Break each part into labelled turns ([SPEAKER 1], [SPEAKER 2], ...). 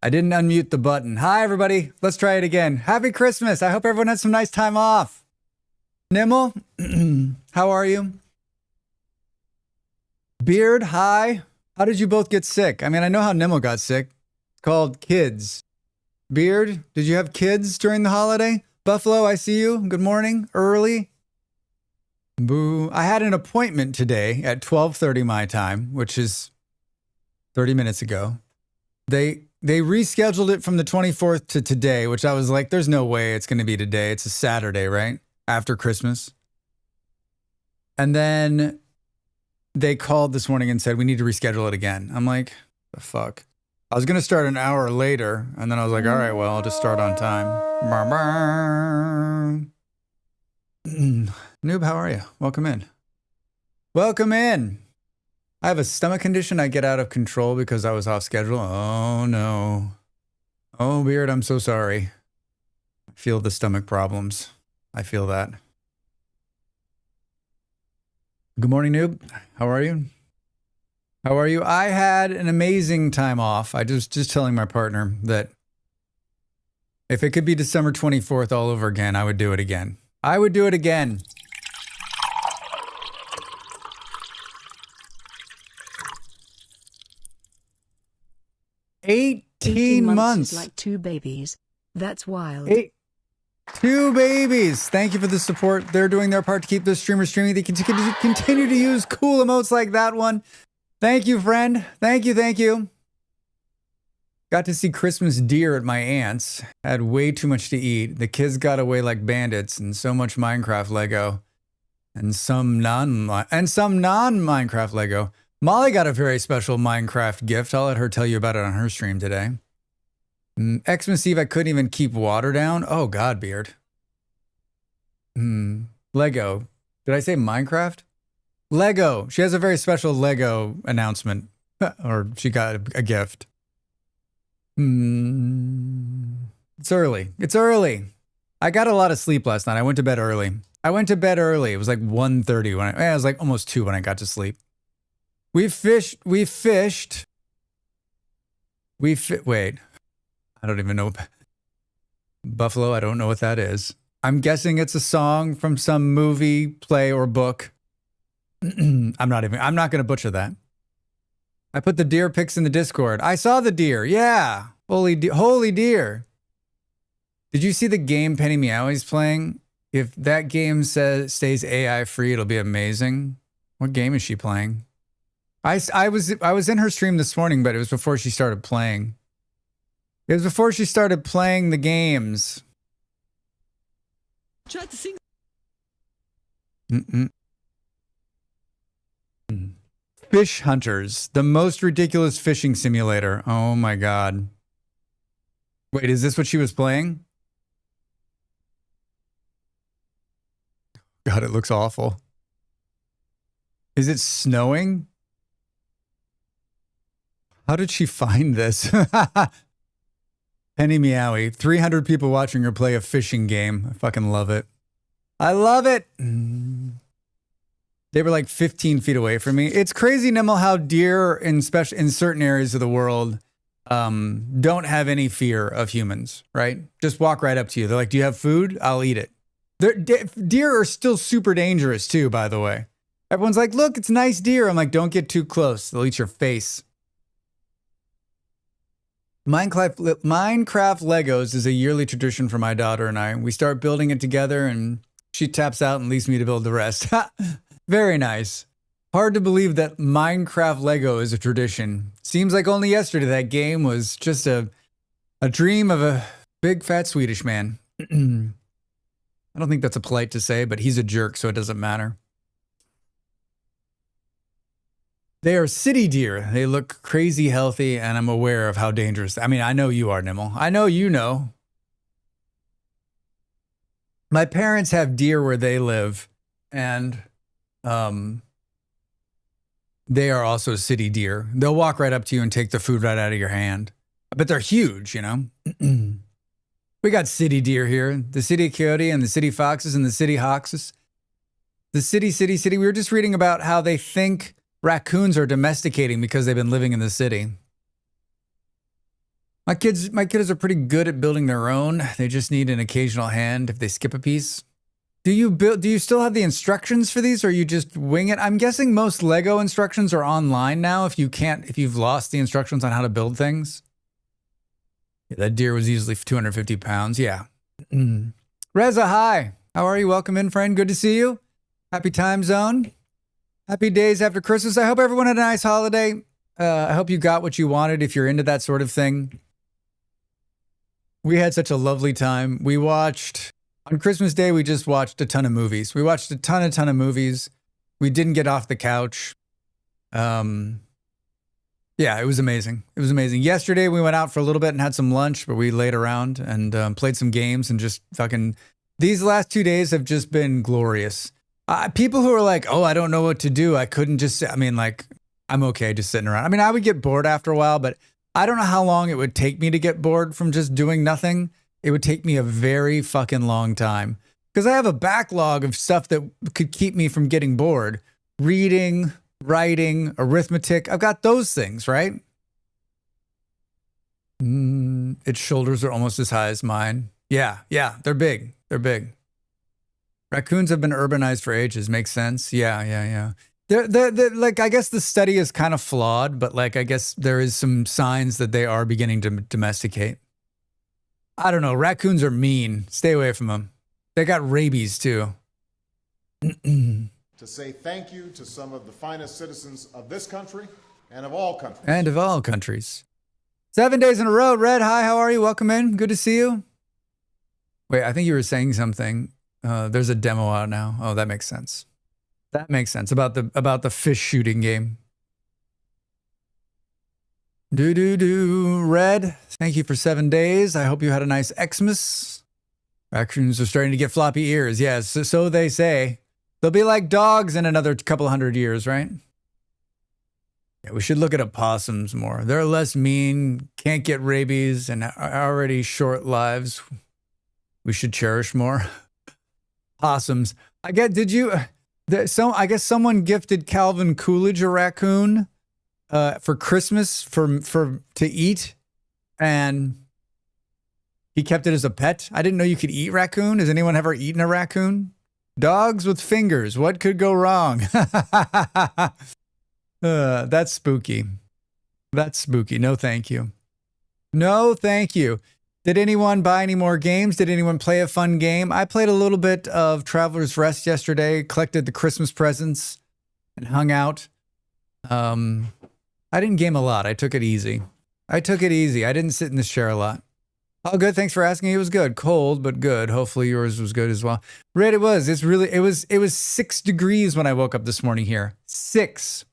[SPEAKER 1] I didn't unmute the button. Hi, everybody. Let's try it again. Happy Christmas. I hope everyone had some nice time off. Nimble, how are you? Beard, hi. How did you both get sick? I mean, I know how Nimble got sick. It's called kids. Beard, did you have kids during the holiday? Buffalo, I see you. Good morning. Early. Boo. I had an appointment today at 12:30 my time, which is 30 minutes ago. They rescheduled it from the 24th to today, which I was like, there's no way it's going to be today. It's a Saturday, right? After Christmas. And then they called this morning and said, we need to reschedule it again. I'm like, the fuck? I was going to start an hour later, and then I was like, all right, well, I'll just start on time. Noob, how are you? Welcome in. Welcome in. I have a stomach condition. I get out of control because I was off schedule. Oh, no. Oh, Beard, I'm so sorry. I feel the stomach problems. I feel that. Good morning, Noob. How are you? How are you? I had an amazing time off. I just telling my partner that if it could be December 24th all over again, I would do it again. I would do it again. Eighteen months.
[SPEAKER 2] Is like 2 babies. That's wild.
[SPEAKER 1] 2 babies. Thank you for the support. They're doing their part to keep the streamer streaming. They can continue to use cool emotes like that one. Thank you, friend. Thank you, thank you. Got to see Christmas deer at my aunt's. Had way too much to eat. The kids got away like bandits, and so much Minecraft Lego, and some non-Minecraft Lego. Molly got a very special Minecraft gift. I'll let her tell you about it on her stream today. Xmas Eve, I couldn't even keep water down. Oh, God, Beard. Lego. Did I say Minecraft? Lego. She has a very special Lego announcement. Or she got a gift. It's early. It's early. I got a lot of sleep last night. I went to bed early. It was like 1:30 when it was like almost 2 when I got to sleep. Wait. I don't even know. Buffalo, I don't know what that is. I'm guessing it's a song from some movie, play, or book. I'm not going to butcher that. I put the deer pics in the Discord. I saw the deer. Yeah. Holy deer. Did you see the game Penny Meowie's playing? If that game stays AI free, it'll be amazing. What game is she playing? I was in her stream this morning, but it was before she started playing. It was before she started playing the games.
[SPEAKER 3] Tried to sing.
[SPEAKER 1] Fish Hunters, the most ridiculous fishing simulator. Oh my God. Wait, is this what she was playing? God, it looks awful. Is it snowing? How did she find this? Penny Meowie, 300 people watching her play a fishing game. I fucking love it. I love it. They were like 15 feet away from me. It's crazy, Nimble, how deer in certain areas of the world don't have any fear of humans, right? Just walk right up to you. They're like, do you have food? I'll eat it. Deer are still super dangerous too, by the way. Everyone's like, look, it's a nice deer. I'm like, don't get too close. They'll eat your face. Minecraft Legos is a yearly tradition for my daughter and I. We start building it together and she taps out and leaves me to build the rest. Very nice. Hard to believe that Minecraft Lego is a tradition. Seems like only yesterday that game was just a dream of a big fat Swedish man. I don't think that's a polite to say, but he's a jerk, so it doesn't matter. They are city deer. They look crazy healthy, and I'm aware of how dangerous. I mean, I know you are, Nimble. I know you know. My parents have deer where they live, and they are also city deer. They'll walk right up to you and take the food right out of your hand. But they're huge, you know? We got city deer here. The city coyote and the city foxes and the city hawks. The city. We were just reading about how they think raccoons are domesticating because they've been living in the city. My kids are pretty good at building their own. They just need an occasional hand if they skip a piece. Do you still have the instructions for these, or you just wing it? I'm guessing most Lego instructions are online now if you've lost the instructions on how to build things. Yeah, that deer was easily 250 pounds. Yeah. Reza, hi. How are you? Welcome in, friend. Good to see you. Happy time zone. Happy days after Christmas. I hope everyone had a nice holiday. I hope you got what you wanted if you're into that sort of thing. We had such a lovely time. On Christmas Day, we just watched a ton of movies. We watched a ton of movies. We didn't get off the couch. Yeah, it was amazing. It was amazing. Yesterday, we went out for a little bit and had some lunch, but we laid around and played some games and just fucking... These last 2 days have just been glorious. People who are like, oh, I don't know what to do. I couldn't just... I'm okay just sitting around. I mean, I would get bored after a while, but I don't know how long it would take me to get bored from just doing nothing. It would take me a very fucking long time because I have a backlog of stuff that could keep me from getting bored. Reading, writing, arithmetic. I've got those things, right? Its shoulders are almost as high as mine. Yeah, they're big. They're big. Raccoons have been urbanized for ages. Makes sense. Yeah. They're like, I guess the study is kind of flawed, but like, I guess there is some signs that they are beginning to domesticate. I don't know. Raccoons are mean. Stay away from them. They got rabies too.
[SPEAKER 3] To say thank you to some of the finest citizens of this country and of all countries.
[SPEAKER 1] 7 days in a row. Red, hi, how are you? Welcome in. Good to see you. Wait, I think you were saying something. There's a demo out now. Oh, that makes sense. That makes sense about the fish shooting game. Red, thank you for 7 days. I hope you had a nice Xmas. Raccoons are starting to get floppy ears. Yes, so they say. They'll be like dogs in another couple 100 years, right? Yeah, we should look at opossums more. They're less mean, can't get rabies, and are already short lives. We should cherish more. Possums. I guess someone gifted Calvin Coolidge a raccoon for Christmas to eat, and he kept it as a pet. I didn't know you could eat raccoon. Has anyone ever eaten a raccoon? Dogs with fingers. What could go wrong? That's spooky. That's spooky. No, thank you. No, thank you. Did anyone buy any more games? Did anyone play a fun game? I played a little bit of Traveler's Rest yesterday, collected the Christmas presents, and hung out. I didn't game a lot. I took it easy. I didn't sit in this chair a lot. Oh, good. Thanks for asking. It was good. Cold, but good. Hopefully yours was good as well. Red, it was. It was 6 degrees when I woke up this morning here. 6.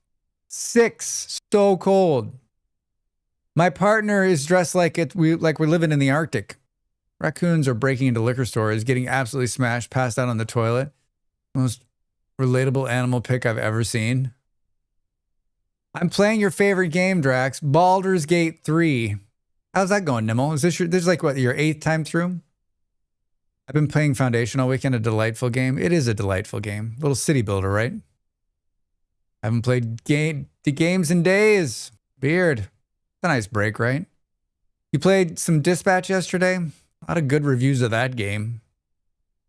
[SPEAKER 1] So cold. My partner is dressed like we're living in the Arctic. Raccoons are breaking into liquor stores, getting absolutely smashed, passed out on the toilet. Most relatable animal pic I've ever seen. I'm playing your favorite game, Drax. Baldur's Gate 3. How's that going, Nimble? This is like what, your 8th time through? I've been playing Foundation all weekend, a delightful game. It is a delightful game. Little city builder, right? I haven't played the games in days. Beard. It's a nice break, right? You played some Dispatch yesterday? A lot of good reviews of that game.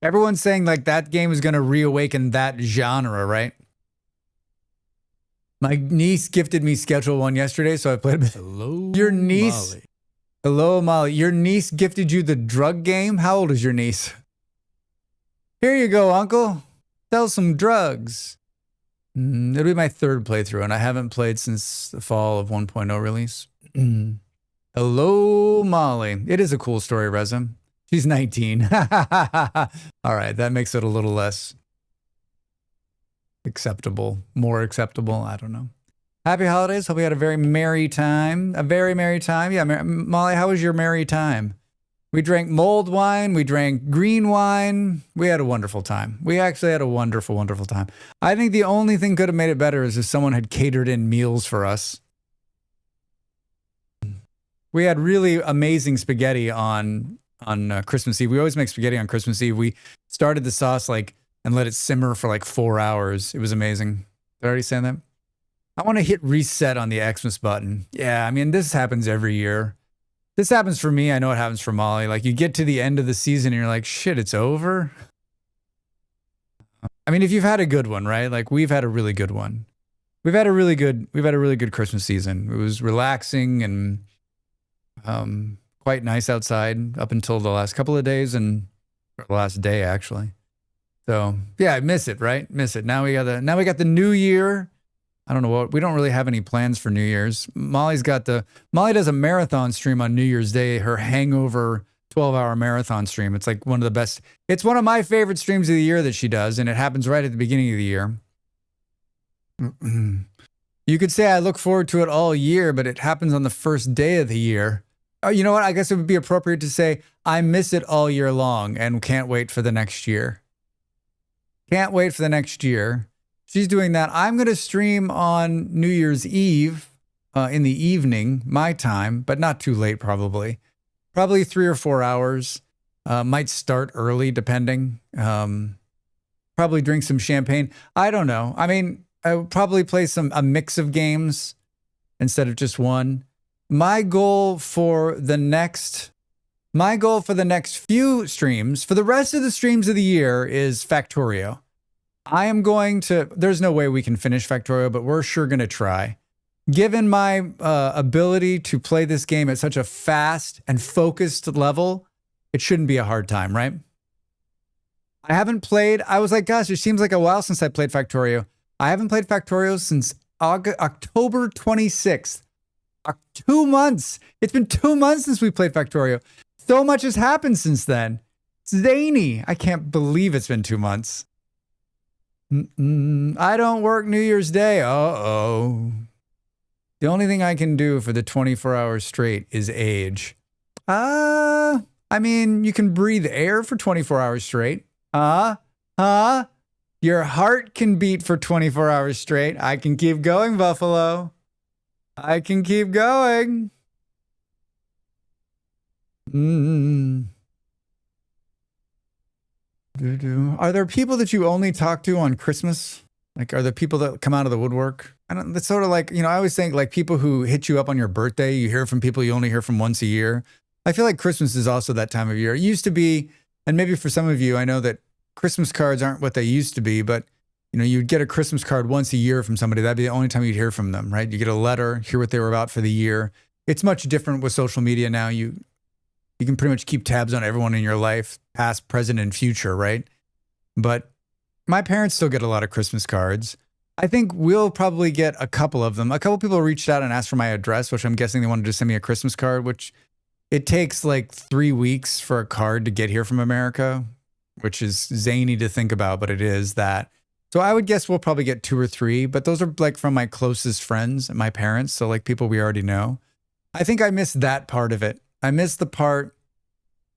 [SPEAKER 1] Everyone's saying like that game is going to reawaken that genre, right? My niece gifted me Schedule 1 yesterday, so I played a bit.
[SPEAKER 4] Hello,
[SPEAKER 1] Your niece?
[SPEAKER 4] Molly.
[SPEAKER 1] Hello, Molly. Your niece gifted you the drug game? How old is your niece? Here you go, uncle. Sell some drugs. It'll be my 3rd playthrough, and I haven't played since the fall of 1.0 release. Hello, Molly. It is a cool story, Reza. She's 19. All right, that makes it a little less acceptable. More acceptable. I don't know. Happy holidays. Hope you had a very merry time. A very merry time. Yeah, Molly, how was your merry time? We drank mulled wine. We drank green wine. We had a wonderful time. We actually had a wonderful, wonderful time. I think the only thing could have made it better is if someone had catered in meals for us. We had really amazing spaghetti on Christmas Eve. We always make spaghetti on Christmas Eve. We started the sauce and let it simmer for 4 hours. It was amazing. Did I already say that? I want to hit reset on the Xmas button. Yeah, I mean, this happens every year. This happens for me. I know it happens for Molly. Like, you get to the end of the season and you're like, shit, it's over. I mean, if you've had a good one, right? Like, we've had a really good one. We've had a really good Christmas season. It was relaxing and quite nice outside up until the last couple of days and or the last day actually. So yeah, I miss it, right? Miss it. Now we got the new year. I don't know what we don't really have any plans for New Year's. Molly does a marathon stream on New Year's Day, her hangover 12-hour marathon stream. It's like one of the best. It's one of my favorite streams of the year that she does, and it happens right at the beginning of the year. You could say I look forward to it all year, but it happens on the first day of the year. Oh, you know what? I guess it would be appropriate to say I miss it all year long and can't wait for the next year. Can't wait for the next year. She's doing that. I'm going to stream on New Year's Eve in the evening, my time, but not too late probably. Probably 3 or 4 hours. Might start early depending. Probably drink some champagne. I don't know. I mean, I would probably play a mix of games instead of just one. My goal for the next few streams, for the rest of the streams of the year, is Factorio. There's no way we can finish Factorio, but we're sure going to try. Given my ability to play this game at such a fast and focused level, it shouldn't be a hard time, right? I was like, gosh, it seems like a while since I played Factorio. I haven't played Factorio since October 26th. 2 months. It's been 2 months since we played Factorio. So much has happened since then. It's zany. I can't believe it's been 2 months. I don't work New Year's Day. Uh-oh. The only thing I can do for the 24 hours straight is age. I mean, you can breathe air for 24 hours straight. Your heart can beat for 24 hours straight. I can keep going, Buffalo. I can keep going. Are there people that you only talk to on Christmas? Like, are there people that come out of the woodwork? It's sort of like, I always think like people who hit you up on your birthday, you hear from people you only hear from once a year. I feel like Christmas is also that time of year. It used to be, and maybe for some of you, I know that Christmas cards aren't what they used to be, but you'd get a Christmas card once a year from somebody. That'd be the only time you'd hear from them, right? You get a letter, hear what they were about for the year. It's much different with social media now. You can pretty much keep tabs on everyone in your life, past, present, and future, right? But my parents still get a lot of Christmas cards. I think we'll probably get a couple of them. A couple people reached out and asked for my address, which I'm guessing they wanted to send me a Christmas card, which it takes like 3 weeks for a card to get here from America, which is zany to think about, but it is that. So I would guess we'll probably get 2 or 3, but those are like from my closest friends and my parents. So like people we already know. I think I miss that part of it. I miss the part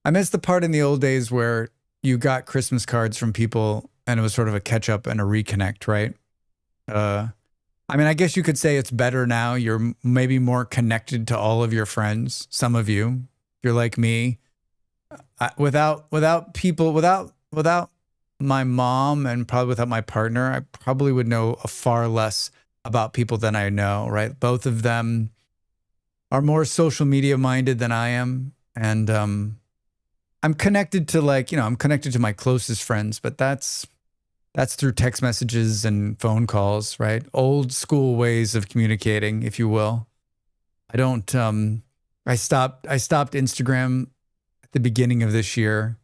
[SPEAKER 1] in the old days where you got Christmas cards from people and it was sort of a catch up and a reconnect, right? I mean, I guess you could say it's better now. You're maybe more connected to all of your friends. Some of you, if you're like me, without my mom and probably without my partner, I probably would know far less about people than I know, right? Both of them are more social media minded than I am. And I'm connected to I'm connected to my closest friends, but that's through text messages and phone calls, right? Old school ways of communicating, if you will. I stopped Instagram at the beginning of this year.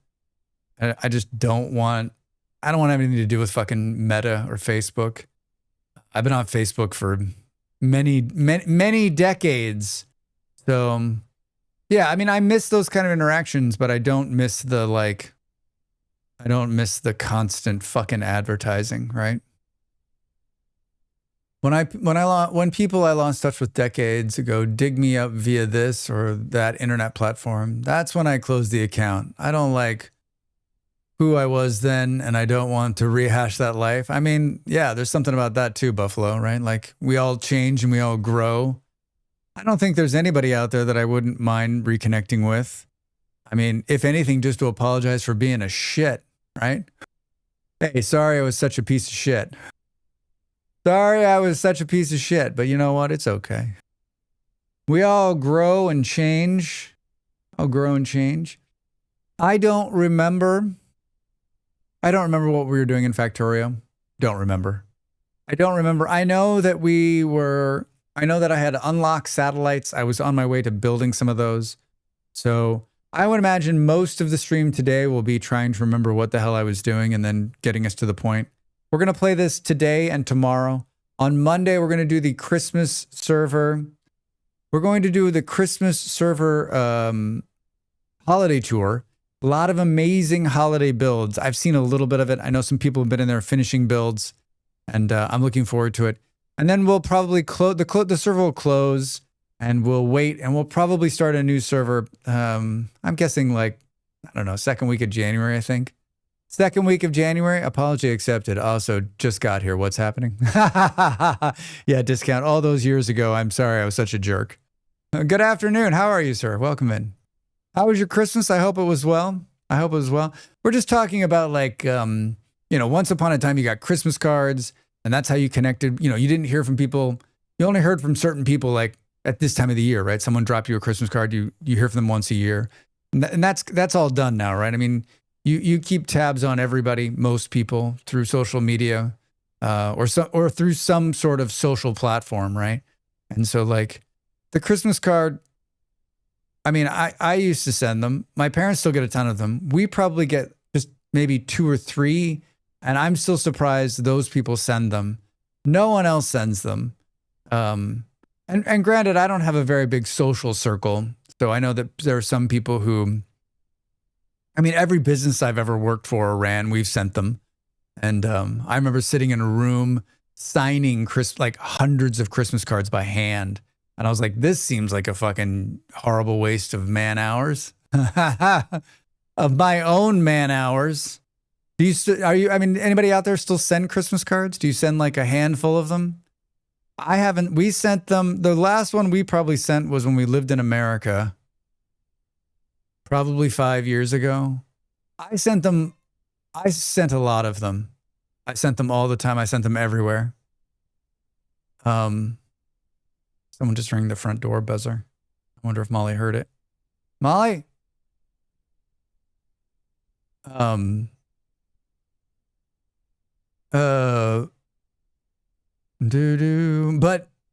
[SPEAKER 1] I just don't want anything to do with fucking Meta or Facebook. I've been on Facebook for many decades. So yeah, I mean, I miss those kind of interactions, but I don't miss the constant fucking advertising, right? When people I lost touch with decades ago dig me up via this or that internet platform, that's when I close the account. I don't like who I was then, and I don't want to rehash that life. I mean, yeah, there's something about that too, Buffalo, right? Like we all change and we all grow. I don't think there's anybody out there that I wouldn't mind reconnecting with. I mean, if anything, just to apologize for being a shit, right? Hey, sorry I was such a piece of shit. Sorry I was such a piece of shit, but you know what? It's okay. We all grow and change. I'll grow and change. I don't remember what we were doing in Factorio. Don't remember. I don't remember. I know that I had unlocked satellites. I was on my way to building some of those. So I would imagine most of the stream today will be trying to remember what the hell I was doing and then getting us to the point. We're going to play this today and tomorrow. On Monday, we're going to do the Christmas server. We're going to do the Christmas server holiday tour. A lot of amazing holiday builds. I've seen a little bit of it. I know some people have been in there finishing builds, and I'm looking forward to it. And then we'll probably close the server will close, and we'll wait, and we'll probably start a new server. I'm guessing like, I don't know, second week of January, I think. Second week of January, apology accepted. Also, just got here. What's happening? Yeah, discount all those years ago. I'm sorry, I was such a jerk. Good afternoon. How are you, sir? Welcome in. How was your Christmas? I hope it was well. I hope it was well. We're just talking about like, once upon a time you got Christmas cards, and that's how you connected. You didn't hear from people. You only heard from certain people like at this time of the year, right? Someone dropped you a Christmas card. You hear from them once a year, and that's all done now, right? I mean, you keep tabs on everybody, most people, through social media, or through some sort of social platform, right? And so like the Christmas card, I mean, I used to send them. My parents still get a ton of them. We probably get just maybe 2 or 3, and I'm still surprised those people send them. No one else sends them. And granted, I don't have a very big social circle, so I know that there are some people who, I mean, every business I've ever worked for or ran, we've sent them. And I remember sitting in a room signing like hundreds of Christmas cards by hand. And I was like, this seems like a fucking horrible waste of man hours, of my own man hours. Anybody out there still send Christmas cards? Do you send like a handful of them? I haven't. We sent them. The last one we probably sent was when we lived in America, probably 5 years ago. I sent a lot of them. I sent them all the time. I sent them everywhere. Someone just rang the front door buzzer. I wonder if Molly heard it. Molly?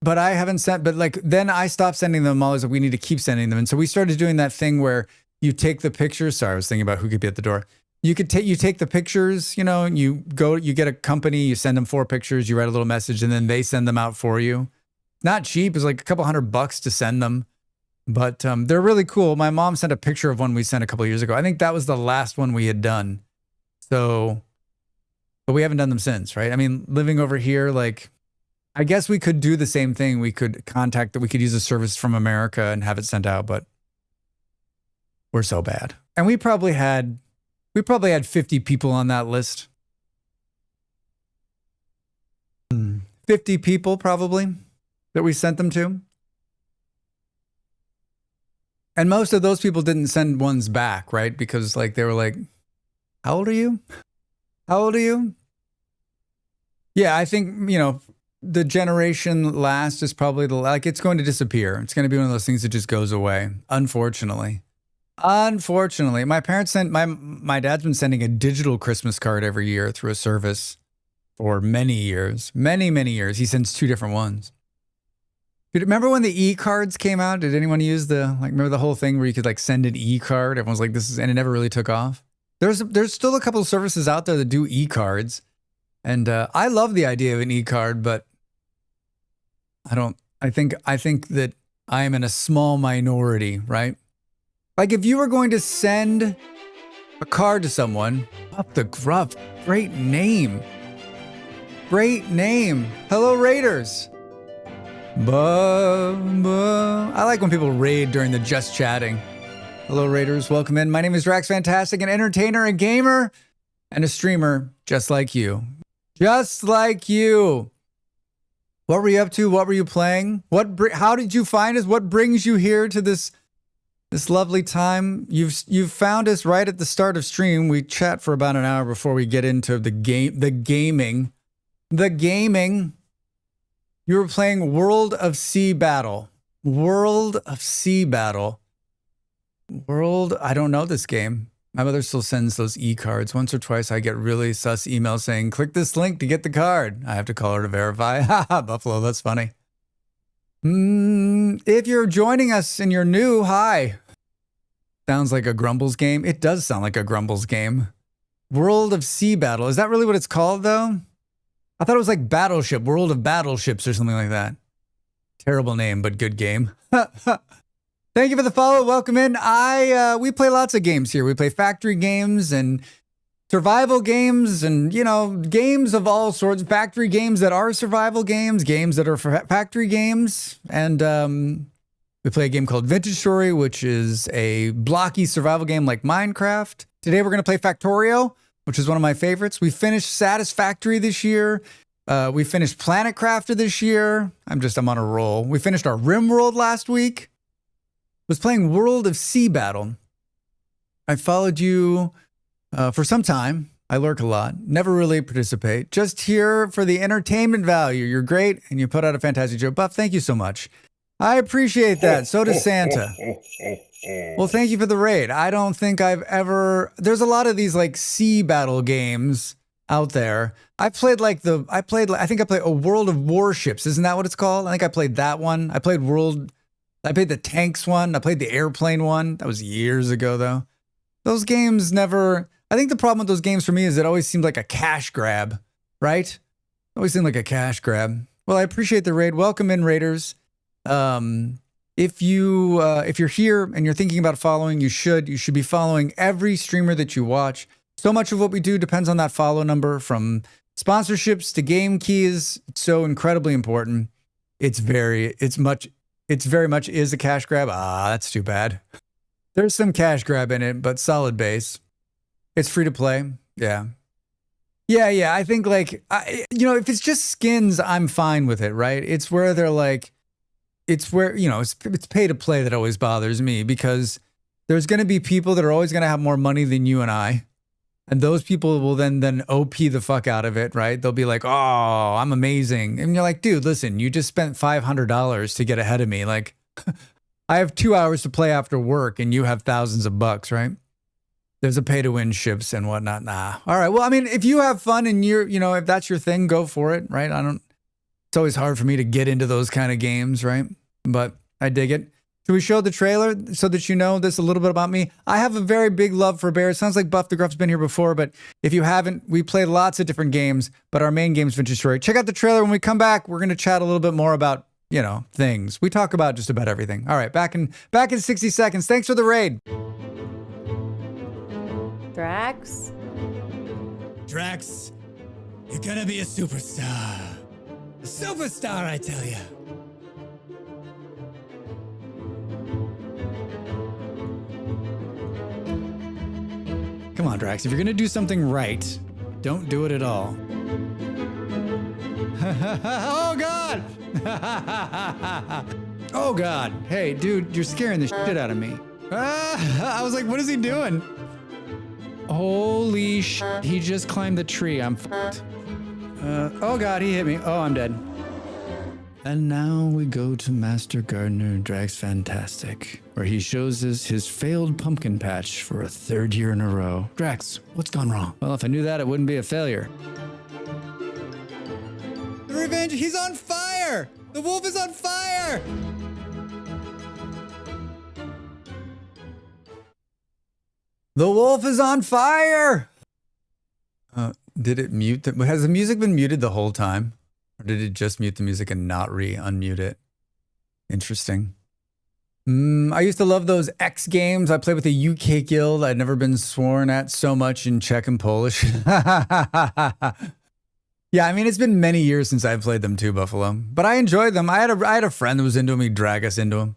[SPEAKER 1] But I haven't sent, but like, then I stopped sending them. Molly's like, we need to keep sending them. And so we started doing that thing where you take the pictures. Sorry, I was thinking about who could be at the door. You take the pictures, and you get a company, you send them 4 pictures, you write a little message, and then they send them out for you. Not cheap. It's like a couple $100 to send them, but they're really cool. My mom sent a picture of one we sent a couple years ago. I think that was the last one we had done. So, but we haven't done them since, right? I mean, living over here, like, I guess we could do the same thing. We could use a service from America and have it sent out, but we're so bad. And we probably had 50 people on that list. 50 people probably that we sent them to. And most of those people didn't send ones back, right? Because like they were like, how old are you? How old are you? Yeah, I think, the generation last is probably it's going to disappear. It's going to be one of those things that just goes away, unfortunately. Unfortunately, my parents my dad's been sending a digital Christmas card every year through a service for many years. Many, many years. He sends 2 different ones. Dude, remember when the e-cards came out? Did anyone use remember the whole thing where you could like send an e-card? Everyone's like, and it never really took off. There's still a couple of services out there that do e-cards. And I love the idea of an e-card, but I think that I am in a small minority, right? Like if you were going to send a card to someone, up the gruff, great name. Great name. Hello, Raiders. I like when people raid during the just chatting. Hello, Raiders. Welcome in. My name is Drax Fantastic, an entertainer, a gamer, and a streamer just like you. Just like you. What were you up to? What were you playing? How did you find us? What brings you here to this lovely time? You've found us right at the start of stream. We chat for about an hour before we get into the gaming. You were playing World of Sea Battle. World of Sea Battle. World, I don't know this game. My mother still sends those e-cards. Once or twice I get really sus emails saying, click this link to get the card. I have to call her to verify. Haha, Buffalo, that's funny. If you're joining us and you're new, hi. Sounds like a Grumbles game. It does sound like a Grumbles game. World of Sea Battle. Is that really what it's called, though? I thought it was like Battleship, World of Battleships or something like that. Terrible name, but good game. Thank you for the follow. Welcome in. We play lots of games here. We play factory games and survival games and, you know, games of all sorts. Factory games that are survival games, games that are factory games. And we play a game called Vintage Story, which is a blocky survival game like Minecraft. Today we're going to play Factorio, which is one of my favorites. We finished Satisfactory this year. We finished Planet Crafter this year. I'm on a roll. We finished our RimWorld last week. Was playing World of Sea Battle. I followed you for some time. I lurk a lot. Never really participate. Just here for the entertainment value. You're great, and you put out a fantastic joke. Buff, thank you so much. I appreciate that. So does Santa. Well, thank you for the raid. I don't think I've ever... There's a lot of these like sea battle games out there. I think I played a World of Warships. Isn't that what it's called? I think I played that one. I played the tanks one. I played the airplane one. That was years ago, though. Those games never... I think the problem with those games for me is it always seemed like a cash grab, right? Always seemed like a cash grab. Well, I appreciate the raid. Welcome in, raiders. If you're here and you're thinking about following, you should be following every streamer that you watch. So much of what we do depends on that follow number, from sponsorships to game keys. It's so incredibly important. It's very much is a cash grab. That's too bad. There's some cash grab in it, but solid base. It's free to play. Yeah. I think if it's just skins, I'm fine with it, right? It's where they're like, it's pay to play that always bothers me, because there's going to be people that are always going to have more money than you and I. And those people will then OP the fuck out of it, right? They'll be like, oh, I'm amazing. And you're like, dude, listen, you just spent $500 to get ahead of me. Like, I have 2 hours to play after work and you have thousands of bucks, right? There's a pay to win ships and whatnot. Nah. All right. Well, I mean, if you have fun and if that's your thing, go for it, right? It's always hard for me to get into those kind of games, right? But I dig it. Should we show the trailer so that you know this a little bit about me? I have a very big love for bears. Sounds like Buff the Gruff's been here before, but if you haven't, we play lots of different games, but our main game is Vintage Story. Check out the trailer. When we come back, we're going to chat a little bit more about, things. We talk about just about everything. All right, back in 60 seconds. Thanks for the raid.
[SPEAKER 4] Drax?
[SPEAKER 1] Drax, you're gonna be a superstar. A superstar, I tell you. Come on, Drax. If you're gonna do something right, don't do it at all. Oh, God! Oh, God. Hey, dude, you're scaring the shit out of me. I was like, what is he doing? Holy shit, he just climbed the tree. I'm fucked. Oh, God, he hit me. Oh, I'm dead. And now we go to Master Gardener Drax Fantastic, where he shows us his failed pumpkin patch for a third year in a row. Drax, what's gone wrong? Well, if I knew that, it wouldn't be a failure. The revenge, he's on fire! The wolf is on fire! The wolf is on fire! Did it mute? Has the music been muted the whole time? Or did it just mute the music and not unmute it? Interesting. I used to love those X games. I played with the UK guild. I'd never been sworn at so much in Czech and Polish. Yeah, I mean, it's been many years since I've played them too, Buffalo. But I enjoyed them. I had a friend that was into them. He'd drag us into them.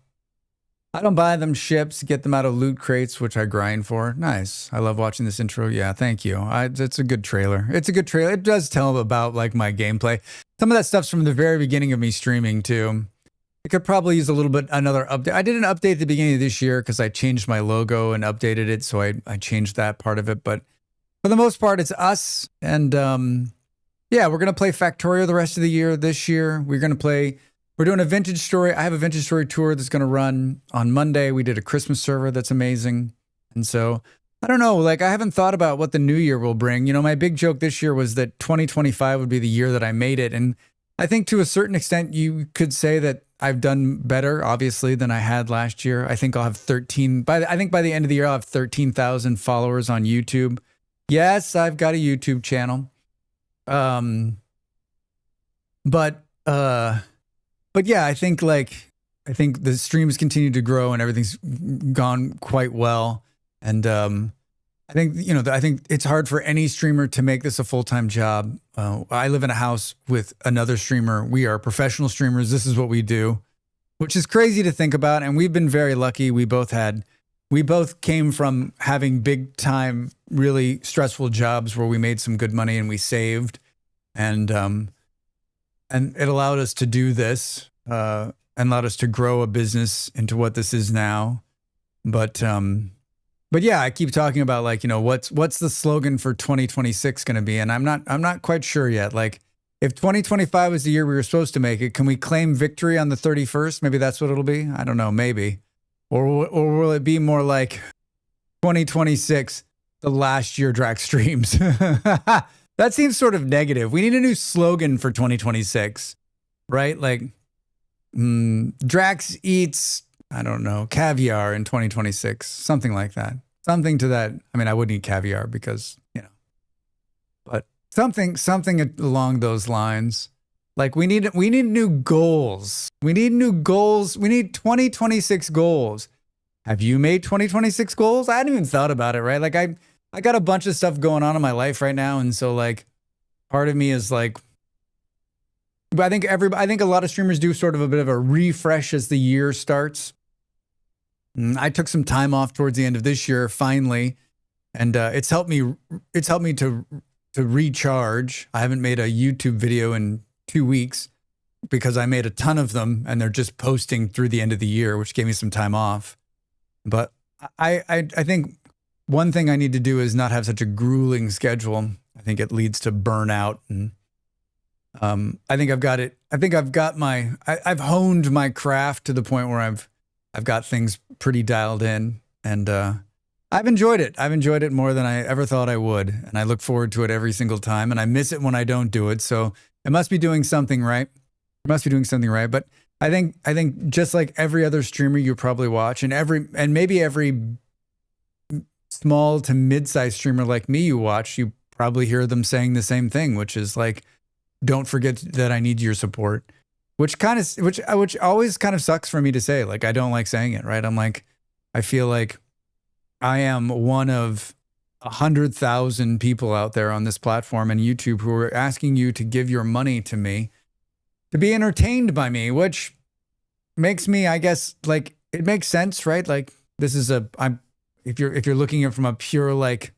[SPEAKER 1] I don't buy them ships, get them out of loot crates, which I grind for. Nice. I love watching this intro. Yeah, thank you. It's a good trailer. It's a good trailer. It does tell about like my gameplay. Some of that stuff's from the very beginning of me streaming too. It could probably use a little bit another update. I did an update at the beginning of this year because I changed my logo and updated it, so I changed that part of it. But for the most part, it's us. And yeah, we're gonna play Factorio the rest of the year. This year, we're gonna play We're doing a vintage story. I have a vintage story tour that's going to run on Monday. We did a Christmas server that's amazing. And so I don't know, like I haven't thought about what the new year will bring. You know, my big joke this year was that 2025 would be the year that I made it. And I think to a certain extent, you could say that I've done better, obviously, than I had last year. I think I'll have I think by the end of the year, I'll have 13,000 followers on YouTube. Yes, I've got a YouTube channel. But yeah, I think the streams continue to grow and everything's gone quite well. And I think, you know, I think it's hard for any streamer to make this a full-time job. I live in a house with another streamer. We are professional streamers. This is what we do, which is crazy to think about. And we've been very lucky. We both came from having big time, really stressful jobs where we made some good money and we saved. And it allowed us to do this, and allowed us to grow a business into what this is now. But yeah, I keep talking about like, you know, what's the slogan for 2026 going to be? And I'm not quite sure yet. Like if 2025 was the year we were supposed to make it, can we claim victory on the 31st? Maybe that's what it'll be. I don't know, maybe. Or will it be more like 2026, the last year Drax streams? That seems sort of negative. We need a new slogan for 2026, right? Like Drax eats, I don't know, caviar in 2026, something like that. Something to that. I mean, I wouldn't eat caviar because, you know, but something along those lines. Like we need new goals. We need new goals. We need 2026 goals. Have you made 2026 goals? I hadn't even thought about it, right? Like I got a bunch of stuff going on in my life right now. And so like part of me is like, but I think a lot of streamers do sort of a bit of a refresh as the year starts. I took some time off towards the end of this year, finally, and it's helped me to recharge. I haven't made a YouTube video in 2 weeks because I made a ton of them, and they're just posting through the end of the year, which gave me some time off. But I think one thing I need to do is not have such a grueling schedule. I think it leads to burnout, and I think I've got it. I think I've honed my craft to the point where I've got things pretty dialed in, and I've enjoyed it. I've enjoyed it more than I ever thought I would, and I look forward to it every single time, and I miss it when I don't do it. So it must be doing something right. It must be doing something right. But I think just like every other streamer you probably watch, and maybe every small to mid-sized streamer like me you watch, you probably hear them saying the same thing, which is like, don't forget that I need your support. Which always kind of sucks for me to say. Like, I don't like saying it, right? I'm like, I feel like I am one of 100,000 people out there on this platform and YouTube who are asking you to give your money to me, to be entertained by me, which makes me, I guess, like, it makes sense, right? Like, this is if you're looking at it from a pure, like,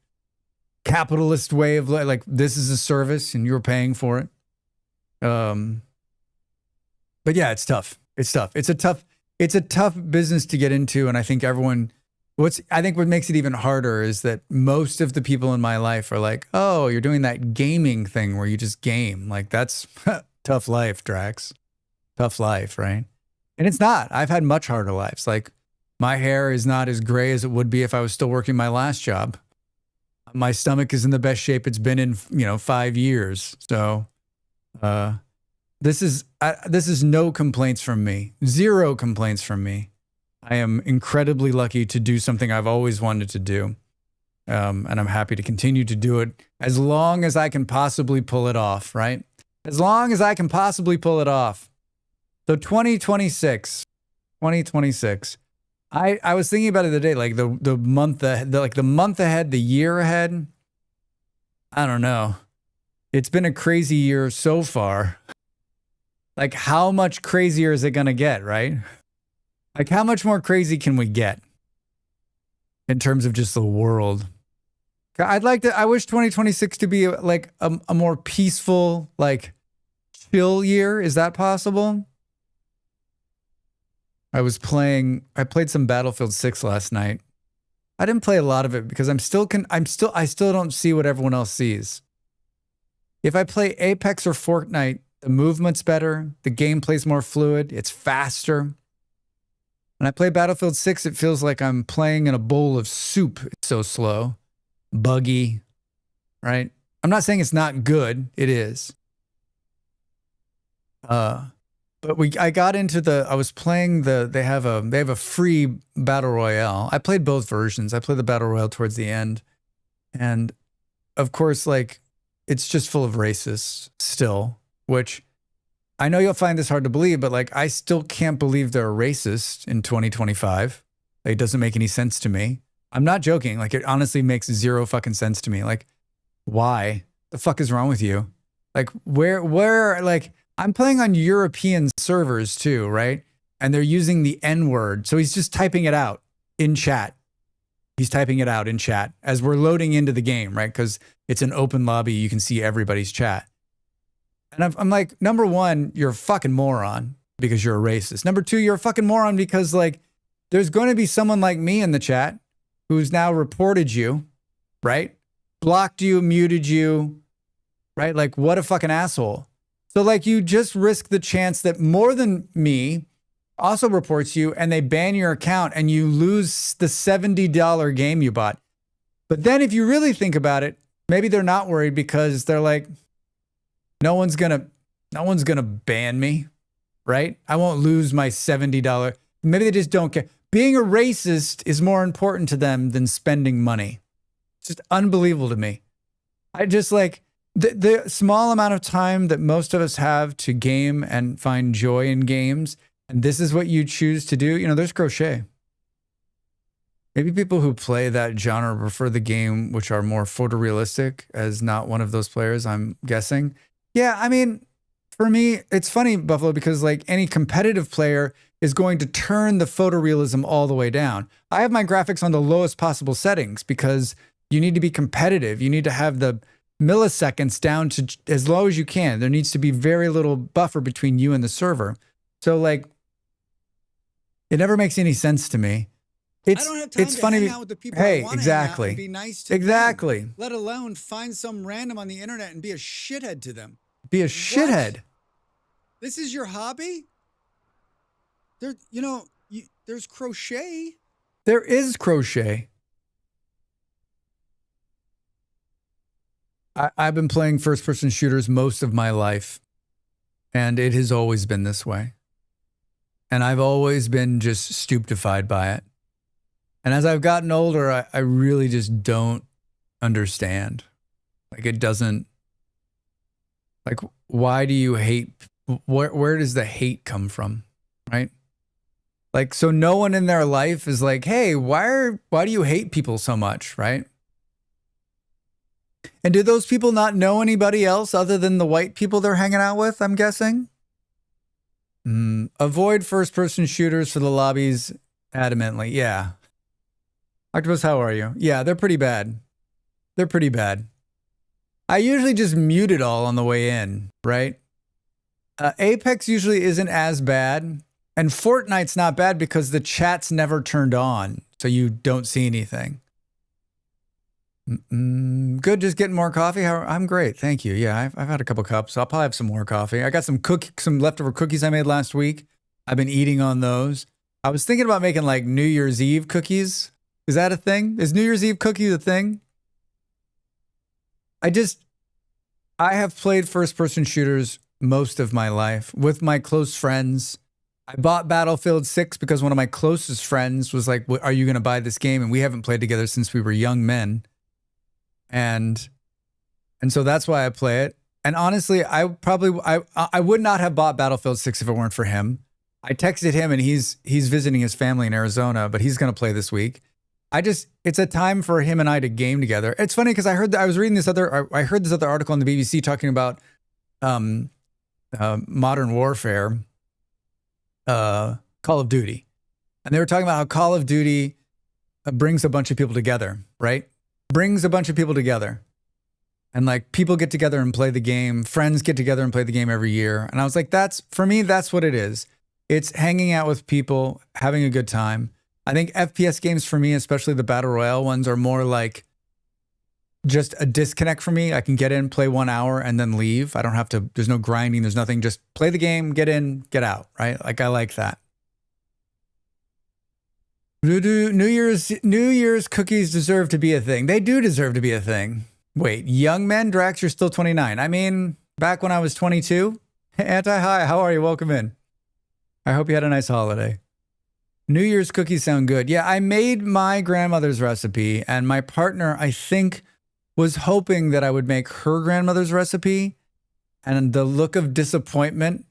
[SPEAKER 1] capitalist way of like, this is a service and you're paying for it. But yeah, it's tough. It's tough. It's a tough business to get into. And I think what makes it even harder is that most of the people in my life are like, oh, you're doing that gaming thing where you just game. Like that's tough life, Drax. Tough life, right? And it's not. I've had much harder lives. Like my hair is not as gray as it would be if I was still working my last job. My stomach is in the best shape it's been in, 5 years. So, this is no complaints from me. Zero complaints from me. I am incredibly lucky to do something I've always wanted to do. And I'm happy to continue to do it as long as I can possibly pull it off, right? As long as I can possibly pull it off. So 2026. I was thinking about it the other day, like the month ahead, the year ahead. I don't know. It's been a crazy year so far. Like, how much crazier is it going to get, right? Like, how much more crazy can we get in terms of just the world? I wish 2026 to be like a more peaceful, like, chill year. Is that possible? I played some Battlefield 6 last night. I didn't play a lot of it because I still don't see what everyone else sees. If I play Apex or Fortnite, The movement's better. The gameplay's more fluid. It's faster. When I play Battlefield 6, it feels like I'm playing in a bowl of soup. It's so slow, buggy, right? I'm not saying it's not good. It is. But I got into I was playing they have a free battle royale. I played both versions. I played the battle royale towards the end. And of course, like, it's just full of racists still, which I know you'll find this hard to believe, but like, I still can't believe they're a racist in 2025. Like, it doesn't make any sense to me. I'm not joking. Like, it honestly makes zero fucking sense to me. Like, why? The fuck is wrong with you? Like, where, like, I'm playing on European servers too, right? And they're using the N-word. So he's just typing it out in chat. He's typing it out in chat as we're loading into the game, right? Because it's an open lobby. You can see everybody's chat. And I'm like, number one, you're a fucking moron because you're a racist. Number two, you're a fucking moron because, like, there's going to be someone like me in the chat who's now reported you, right? Blocked you, muted you, right? Like, what a fucking asshole. So, like, you just risk the chance that more than me also reports you and they ban your account and you lose the $70 game you bought. But then if you really think about it, maybe they're not worried because they're like, no one's gonna ban me, right? I won't lose my $70. Maybe they just don't care. Being a racist is more important to them than spending money. It's just unbelievable to me. I just, like, the small amount of time that most of us have to game and find joy in games, and this is what you choose to do. You know, there's Crochet. Maybe people who play that genre prefer the game which are more photorealistic, as not one of those players, I'm guessing. Yeah, I mean, for me, it's funny, Buffalo, because like any competitive player is going to turn the photorealism all the way down. I have my graphics on the lowest possible settings because you need to be competitive. You need to have the milliseconds down to as low as you can. There needs to be very little buffer between you and the server. So, like, it never makes any sense to me.
[SPEAKER 4] I don't have time
[SPEAKER 1] it's
[SPEAKER 4] to
[SPEAKER 1] funny
[SPEAKER 4] hang out with the people
[SPEAKER 1] hey,
[SPEAKER 4] I want
[SPEAKER 1] exactly.
[SPEAKER 4] to hang out and be nice to
[SPEAKER 1] exactly.
[SPEAKER 4] them, let alone find some random on the internet and be a shithead to them.
[SPEAKER 1] Be a shithead.
[SPEAKER 4] This is your hobby? There's Crochet.
[SPEAKER 1] There is Crochet. I've been playing first-person shooters most of my life, and it has always been this way. And I've always been just stupefied by it. And as I've gotten older, I really just don't understand. Like, it doesn't, like, why do you hate, where does the hate come from, right? Like, so no one in their life is like, hey, why do you hate people so much, right? And do those people not know anybody else other than the white people they're hanging out with, I'm guessing? Avoid first-person shooters for the lobbies adamantly. Yeah. Octopus, how are you? Yeah, they're pretty bad. They're pretty bad. I usually just mute it all on the way in, right? Apex usually isn't as bad. And Fortnite's not bad because the chat's never turned on, so you don't see anything. Good, just getting more coffee. I'm great, thank you. Yeah, I've had a couple cups. I'll probably have some more coffee. I got some leftover cookies I made last week. I've been eating on those. I was thinking about making like New Year's Eve cookies. Is that a thing? Is New Year's Eve cookies a thing? I have played first-person shooters most of my life with my close friends. I bought Battlefield 6 because one of my closest friends was like, are you going to buy this game? And we haven't played together since we were young men. And so that's why I play it. And honestly, I would not have bought Battlefield 6 if it weren't for him. I texted him and he's visiting his family in Arizona, but he's going to play this week. It's a time for him and I to game together. It's funny because I heard this other article on the BBC talking about Modern Warfare, Call of Duty. And they were talking about how Call of Duty brings a bunch of people together, right? Brings a bunch of people together. And like people get together and play the game. Friends get together and play the game every year. And I was like, for me, that's what it is. It's hanging out with people, having a good time. I think FPS games for me, especially the Battle Royale ones, are more like just a disconnect for me. I can get in, play 1 hour, and then leave. I don't have to, there's no grinding, there's nothing. Just play the game, get in, get out, right? Like, I like that. New Year's cookies deserve to be a thing. They do deserve to be a thing. Wait, young men? Drax, you're still 29. I mean, back when I was 22. Hi, how are you? Welcome in. I hope you had a nice holiday. New Year's cookies sound good. Yeah, I made my grandmother's recipe, and my partner, I think, was hoping that I would make her grandmother's recipe. And the look of disappointment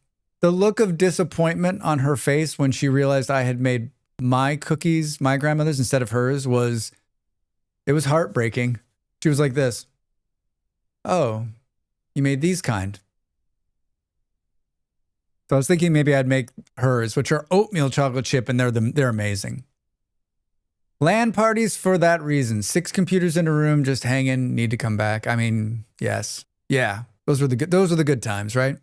[SPEAKER 1] on her face when she realized I had made my cookies, my grandmother's, instead of hers, it was heartbreaking. She was like this. Oh, you made these kind. So I was thinking maybe I'd make hers, which are oatmeal chocolate chip, and they're amazing. LAN parties for that reason. 6 computers in a room just hanging, need to come back. I mean, yes. Yeah. Those were the good times, right?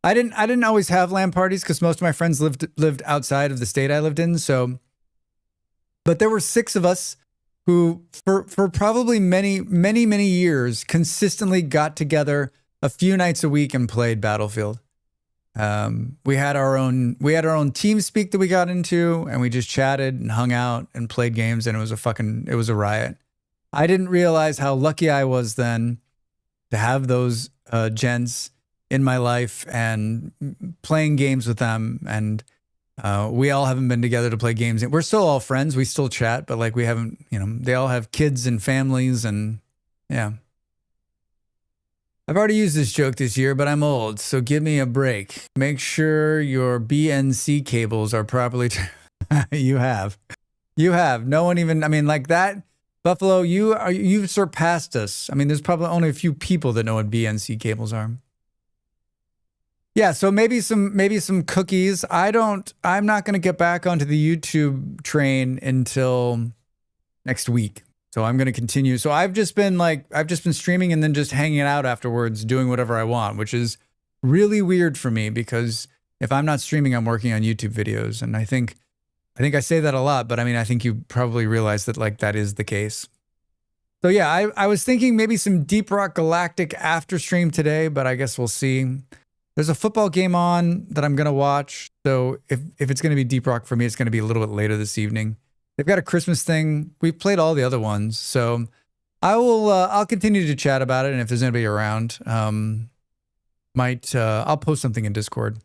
[SPEAKER 1] I didn't always have LAN parties because most of my friends lived outside of the state I lived in, so but there were 6 of us who for probably many years consistently got together a few nights a week and played Battlefield. We had our own TeamSpeak that we got into, and we just chatted and hung out and played games, and it was a riot. I didn't realize how lucky I was then to have those gents in my life and playing games with them. And we all haven't been together to play games. We're still all friends. We still chat, but like we haven't, they all have kids and families, and yeah. I've already used this joke this year, but I'm old, so give me a break. Make sure your BNC cables are properly... You have. No one even... I mean, like that, Buffalo, you've surpassed us. I mean, there's probably only a few people that know what BNC cables are. Yeah, so maybe some cookies. I'm not going to get back onto the YouTube train until next week. So I'm going to continue. So I've just been streaming and then just hanging out afterwards, doing whatever I want, which is really weird for me because if I'm not streaming, I'm working on YouTube videos. And I think I say that a lot, but I mean, I think you probably realize that like that is the case. So yeah, I was thinking maybe some Deep Rock Galactic after stream today, but I guess we'll see. There's a football game on that I'm going to watch. So if it's going to be Deep Rock for me, it's going to be a little bit later this evening. They've got a Christmas thing. We've played all the other ones. So I'll continue to chat about it. And if there's anybody around, I'll post something in Discord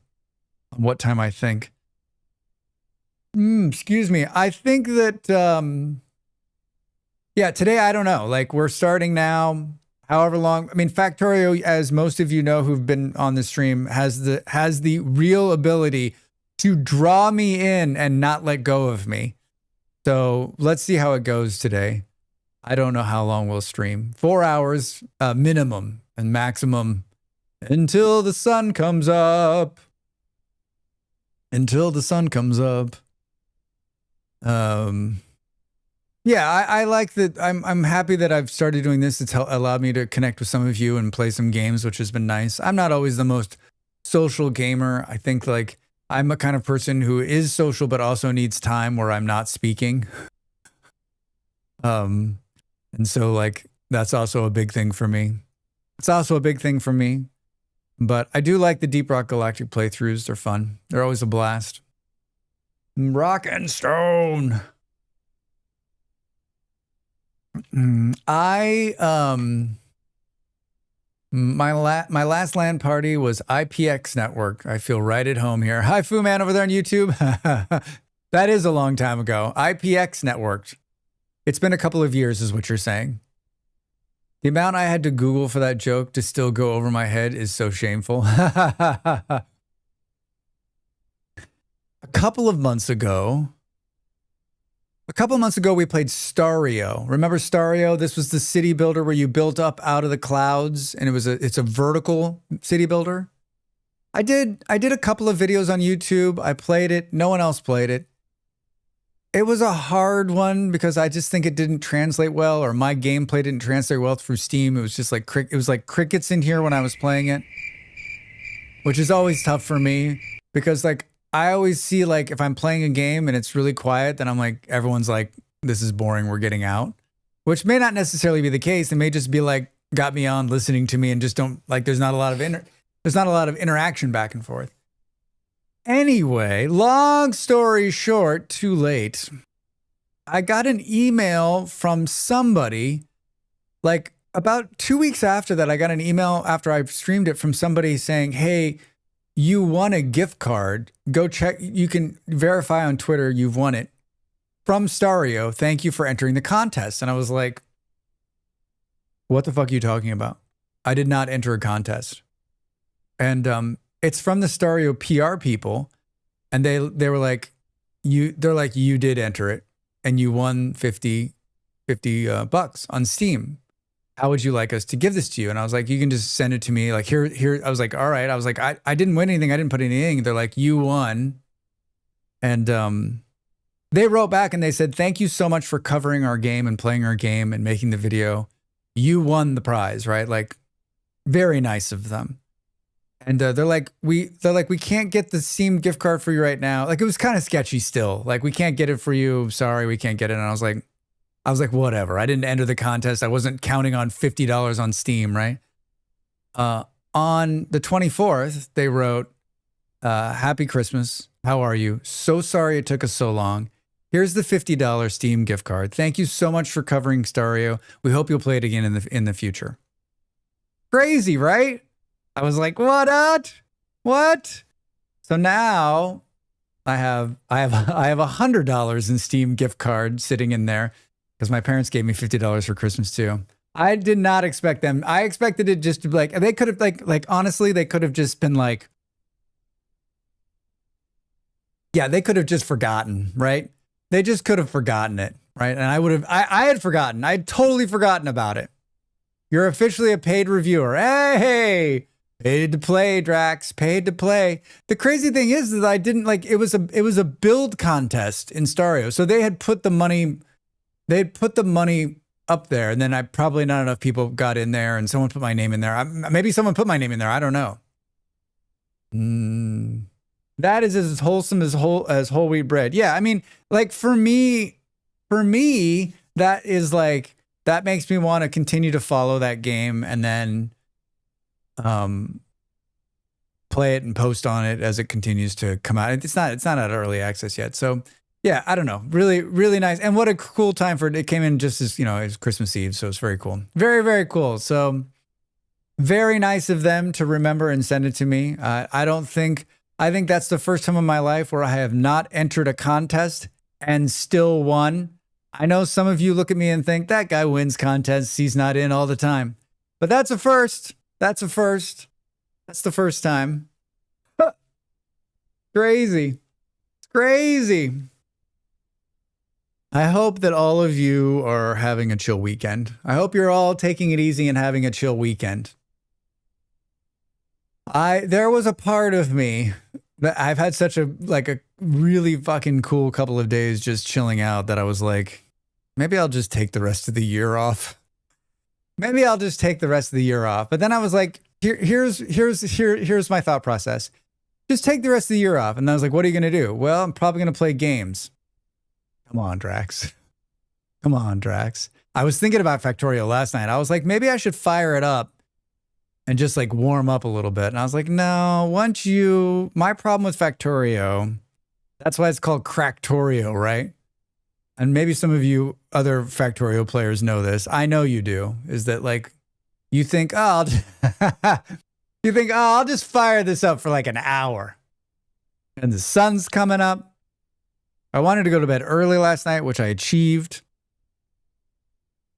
[SPEAKER 1] on what time I think. Excuse me. I think that, yeah, today, I don't know. Like we're starting now, however long. I mean, Factorio, as most of you know who've been on the stream, has the real ability to draw me in and not let go of me. So let's see how it goes today. I don't know how long we'll stream. 4 hours minimum and maximum until the sun comes up. Until the sun comes up. Yeah, I like that. I'm happy that I've started doing this. It's allowed me to connect with some of you and play some games, which has been nice. I'm not always the most social gamer. I think like I'm a kind of person who is social, but also needs time where I'm not speaking. And so like, that's also a big thing for me. But I do like the Deep Rock Galactic playthroughs. They're fun. They're always a blast. Rock and Stone. My last LAN party was IPX Network. I feel right at home here. Hi, Fu Man over there on YouTube. That is a long time ago. IPX Network. It's been a couple of years is what you're saying. The amount I had to Google for that joke to still go over my head is so shameful. A couple of months ago, we played Stario. Remember Stario? This was the city builder where you built up out of the clouds, and it's a vertical city builder. I did a couple of videos on YouTube. I played it. No one else played it. It was a hard one because I just think it didn't translate well, or my gameplay didn't translate well through Steam. It was just like crickets in here when I was playing it, which is always tough for me because like I always see like if I'm playing a game and it's really quiet, then I'm like, everyone's like, this is boring, we're getting out. which may not necessarily be the case. It may just be like, got me on listening to me and just don't like, there's not a lot of interaction back and forth. Anyway, long story short, too late. I got an email from somebody, like about 2 weeks after that, I got an email after I streamed it from somebody saying, hey, you won a gift card. Go check. You can verify on Twitter you've won it. From Factorio, thank you for entering the contest. And I was like, what the fuck are you talking about? I did not enter a contest. And it's from the Factorio PR people. And they were like, you did enter it. And you won 50 bucks on Steam. How would you like us to give this to you? And I was like, you can just send it to me. Like here. I was like, all right. I was like, I didn't win anything. I didn't put anything. They're like, you won. And they wrote back and they said, thank you so much for covering our game and playing our game and making the video. You won the prize, right? Like, very nice of them. And they're like, we can't get the Steam gift card for you right now. Like, it was kind of sketchy still. Like, we can't get it for you. Sorry, we can't get it. And I was like, whatever. I didn't enter the contest. I wasn't counting on $50 on Steam, right? On the 24th, they wrote, happy Christmas. How are you? So sorry it took us so long. Here's the $50 Steam gift card. Thank you so much for covering Factorio. We hope you'll play it again in the future. Crazy, right? I was like, what? So now I have $100 in Steam gift card sitting in there because my parents gave me $50 for Christmas too. I did not expect them. I expected it just to be like, they could have like honestly, they could have just been like, yeah, they could have just forgotten, right? They just could have forgotten it, right? And I had forgotten. I had totally forgotten about it. You're officially a paid reviewer. Hey, paid to play, Drax, paid to play. The crazy thing is that I didn't like, it was a build contest in Factorio. So they had put the money up there, and then probably not enough people got in there and someone put my name in there. Maybe someone put my name in there. I don't know. That is as wholesome as whole wheat bread. Yeah. I mean, like for me, that is like, that makes me want to continue to follow that game and then play it and post on it as it continues to come out. It's not out of early access yet. So yeah, I don't know. Really, really nice. And what a cool time for it. It came in just as, it was Christmas Eve. So it's very cool. Very, very cool. So very nice of them to remember and send it to me. I think that's the first time in my life where I have not entered a contest and still won. I know some of you look at me and think that guy wins contests. He's not in all the time, but that's a first. That's a first. That's the first time. Crazy. It's crazy. I hope that all of you are having a chill weekend. I hope you're all taking it easy and having a chill weekend. There was a part of me that I've had such a really fucking cool couple of days just chilling out that I was like, maybe I'll just take the rest of the year off. Maybe I'll just take the rest of the year off. But then I was like, here's my thought process. Just take the rest of the year off. And I was like, what are you going to do? Well, I'm probably going to play games. Come on, Drax. Come on, Drax. I was thinking about Factorio last night. I was like, maybe I should fire it up and just like warm up a little bit. And I was like, no, my problem with Factorio, that's why it's called Cracktorio, right? And maybe some of you other Factorio players know this. I know you do, is that like, you think, I'll just fire this up for like an hour. And the sun's coming up. I wanted to go to bed early last night, which I achieved.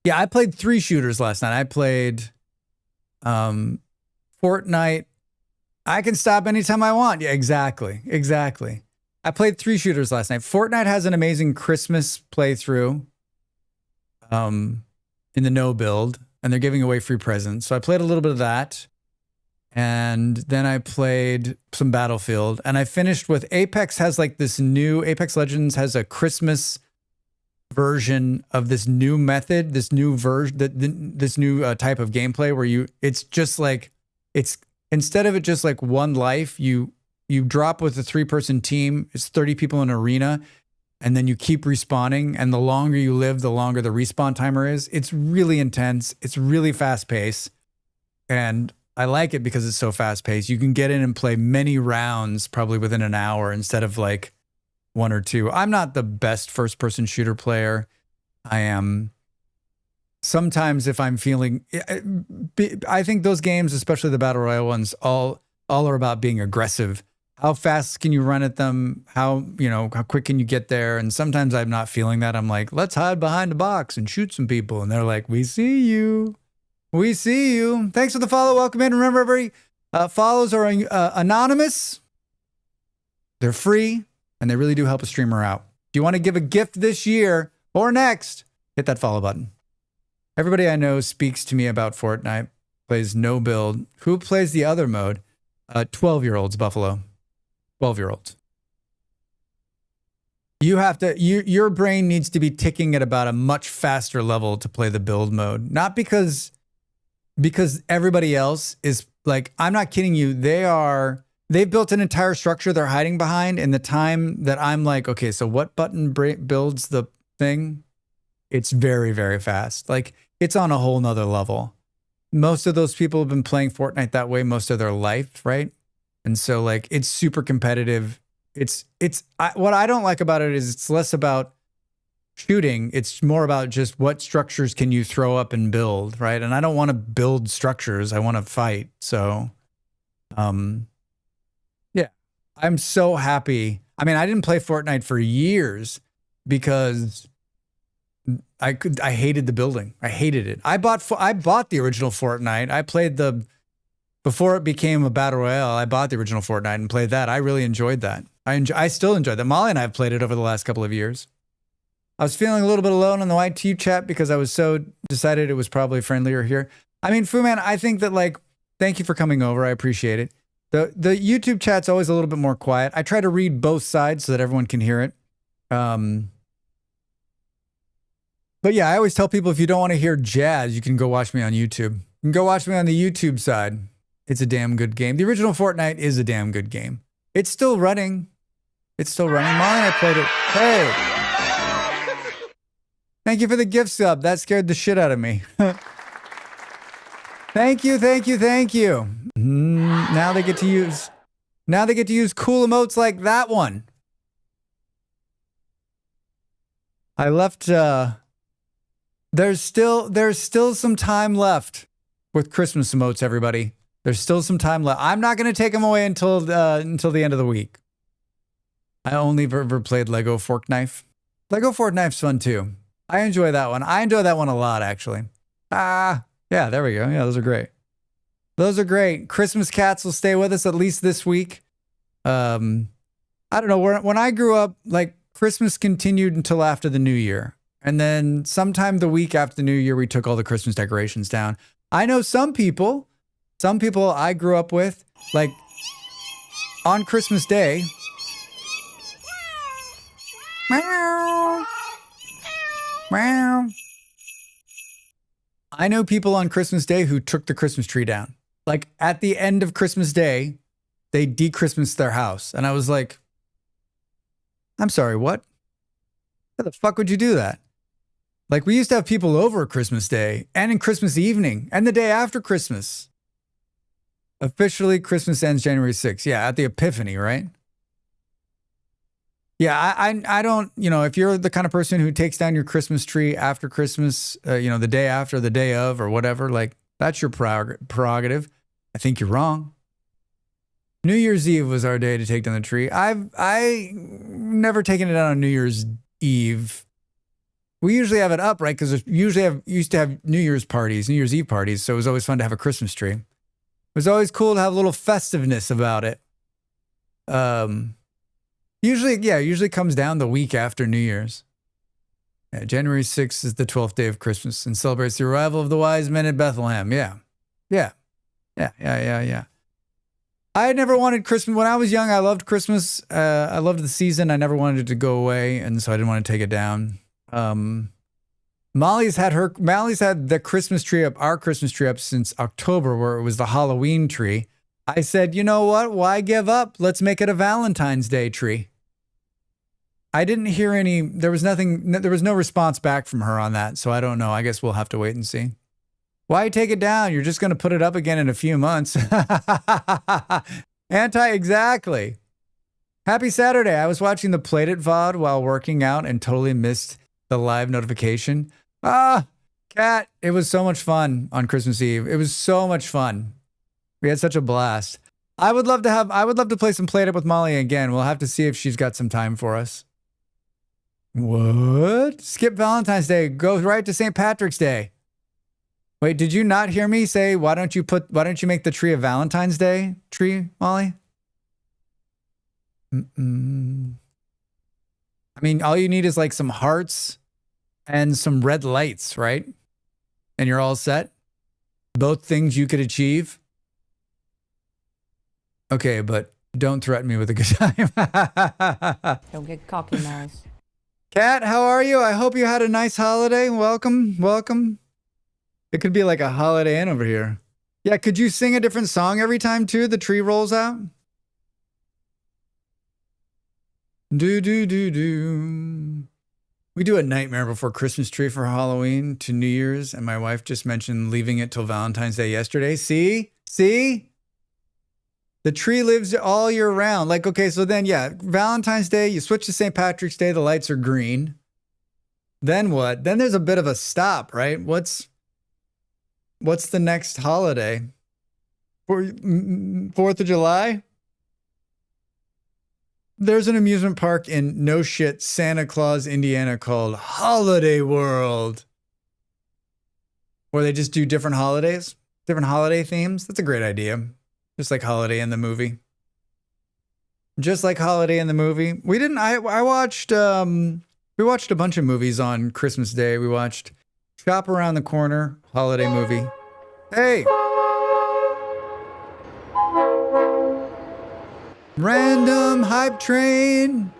[SPEAKER 1] Yeah, I played 3 shooters last night. I played Fortnite. I can stop anytime I want. Yeah, exactly. I played 3 shooters last night. Fortnite has an amazing Christmas playthrough in the no build, and they're giving away free presents. So I played a little bit of that. And then I played some Battlefield, and I finished with Apex Apex Legends has a Christmas version of this new method, this new type of gameplay where it's instead of it just like one life, you drop with a 3-person team. It's 30 people in an arena, and then you keep respawning, and the longer you live, the longer the respawn timer is. It's really intense. It's really fast paced. And I like it because it's so fast paced. You can get in and play many rounds probably within an hour instead of like 1 or 2. I'm not the best first person shooter player. I am sometimes if I'm feeling, I think those games, especially the Battle Royale ones, all are about being aggressive. How fast can you run at them? How quick can you get there? And sometimes I'm not feeling that. I'm like, let's hide behind a box and shoot some people. And they're like, we see you. We see you. Thanks for the follow. Welcome in. Remember, every follows are anonymous. They're free, and they really do help a streamer out. If you want to give a gift this year or next, hit that follow button. Everybody I know speaks to me about Fortnite, plays no build. Who plays the other mode? 12-year-olds, Buffalo. 12-year-olds. You have to, your brain needs to be ticking at about a much faster level to play the build mode. Not because everybody else is like, I'm not kidding you. They've built an entire structure they're hiding behind in the time that I'm like, okay, so what button builds the thing? It's very, very fast. Like, it's on a whole nother level. Most of those people have been playing Fortnite that way most of their life, right? And so like, it's super competitive. What I don't like about it is it's less about shooting. It's more about just what structures can you throw up and build, right? And I don't want to build structures. I want to fight. So, yeah, I'm so happy. I mean, I didn't play Fortnite for years because I hated the building. I hated it. I bought the original Fortnite. I played before it became a battle royale. I bought the original Fortnite and played that. I really enjoyed that. I still enjoy that. Molly and I have played it over the last couple of years. I was feeling a little bit alone in the YT chat because I was so decided it was probably friendlier here. I mean, Fu Man, I think that like, thank you for coming over. I appreciate it. The YouTube chat's always a little bit more quiet. I try to read both sides so that everyone can hear it. But yeah, I always tell people if you don't want to hear jazz, you can go watch me on YouTube. You can go watch me on the YouTube side. It's a damn good game. The original Fortnite is a damn good game. It's still running. It's still running. Molly and I played it. Hey. Thank you for the gift sub. That scared the shit out of me. Thank you, thank you, thank you. Now they get to use cool emotes like that one. I left there's still some time left with Christmas emotes, everybody. There's still some time left. I'm not going to take them away until the end of the week. I only ever played Lego Fork Knife. Lego Fork Knife's fun too. I enjoy that one. I enjoy that one a lot, actually. Yeah, there we go. Yeah, those are great. Those are great. Christmas cats will stay with us at least this week. I don't know. When I grew up, like, Christmas continued until after the New Year. And then sometime the week after the New Year, we took all the Christmas decorations down. I know some people I grew up with, like, on Christmas Day. Meow. Meow. I know people on Christmas Day who took the Christmas tree down. Like, at the end of Christmas Day, they de-Christmased their house. And I was like, I'm sorry, what? How the fuck would you do that? Like, we used to have people over Christmas Day and in Christmas evening and the day after Christmas. Officially, Christmas ends January 6th. Yeah, at the Epiphany, right? Yeah, I don't, if you're the kind of person who takes down your Christmas tree after Christmas, the day after, the day of, or whatever, like, that's your prerogative. I think you're wrong. New Year's Eve was our day to take down the tree. I never taken it down on New Year's Eve. We usually have it up, right? Because used to have New Year's Eve parties. So it was always fun to have a Christmas tree. It was always cool to have a little festiveness about it. Usually comes down the week after New Year's. Yeah, January 6th is the 12th day of Christmas and celebrates the arrival of the wise men at Bethlehem. Yeah. I had never wanted Christmas. When I was young, I loved Christmas. I loved the season. I never wanted it to go away, and so I didn't want to take it down. Molly's had the Christmas tree up, our Christmas tree up since October, where it was the Halloween tree. I said, you know what? Why give up? Let's make it a Valentine's Day tree. I didn't hear any, there was no response back from her on that. So I don't know. I guess we'll have to wait and see. Why take it down? You're just going to put it up again in a few months. Exactly. Happy Saturday. I was watching the Played It VOD while working out and totally missed the live notification. Cat, it was so much fun on Christmas Eve. It was so much fun. We had such a blast. I would love to play some Played It with Molly again. We'll have to see if she's got some time for us. What? Skip Valentine's Day. Go right to St. Patrick's Day. Wait, did you not hear me say, why don't you make the tree a Valentine's Day tree, Molly? I mean, all you need is like some hearts and some red lights, right? And you're all set. Both things you could achieve. Okay, but don't threaten me with a good time.
[SPEAKER 5] Don't get cocky, Mouse.
[SPEAKER 1] Kat, how are you? I hope you had a nice holiday. Welcome, welcome. It could be like a Holiday Inn over here. Yeah, could you sing a different song every time too? The tree rolls out. Do do do do. We do a Nightmare Before Christmas tree for Halloween to New Year's, and my wife just mentioned leaving it till Valentine's Day yesterday. See? The tree lives all year round. Like, okay, so then, yeah, Valentine's Day, you switch to St. Patrick's Day, the lights are green. Then what? Then there's a bit of a stop, right? What's the next holiday? 4th of July? There's an amusement park in no shit Santa Claus, Indiana called Holiday World, where they just do different holidays, different holiday themes. That's a great idea. Just like Holiday in the movie. Just like Holiday in the movie. We watched a bunch of movies on Christmas Day. We watched Shop Around the Corner, holiday movie. Hey! Random hype train.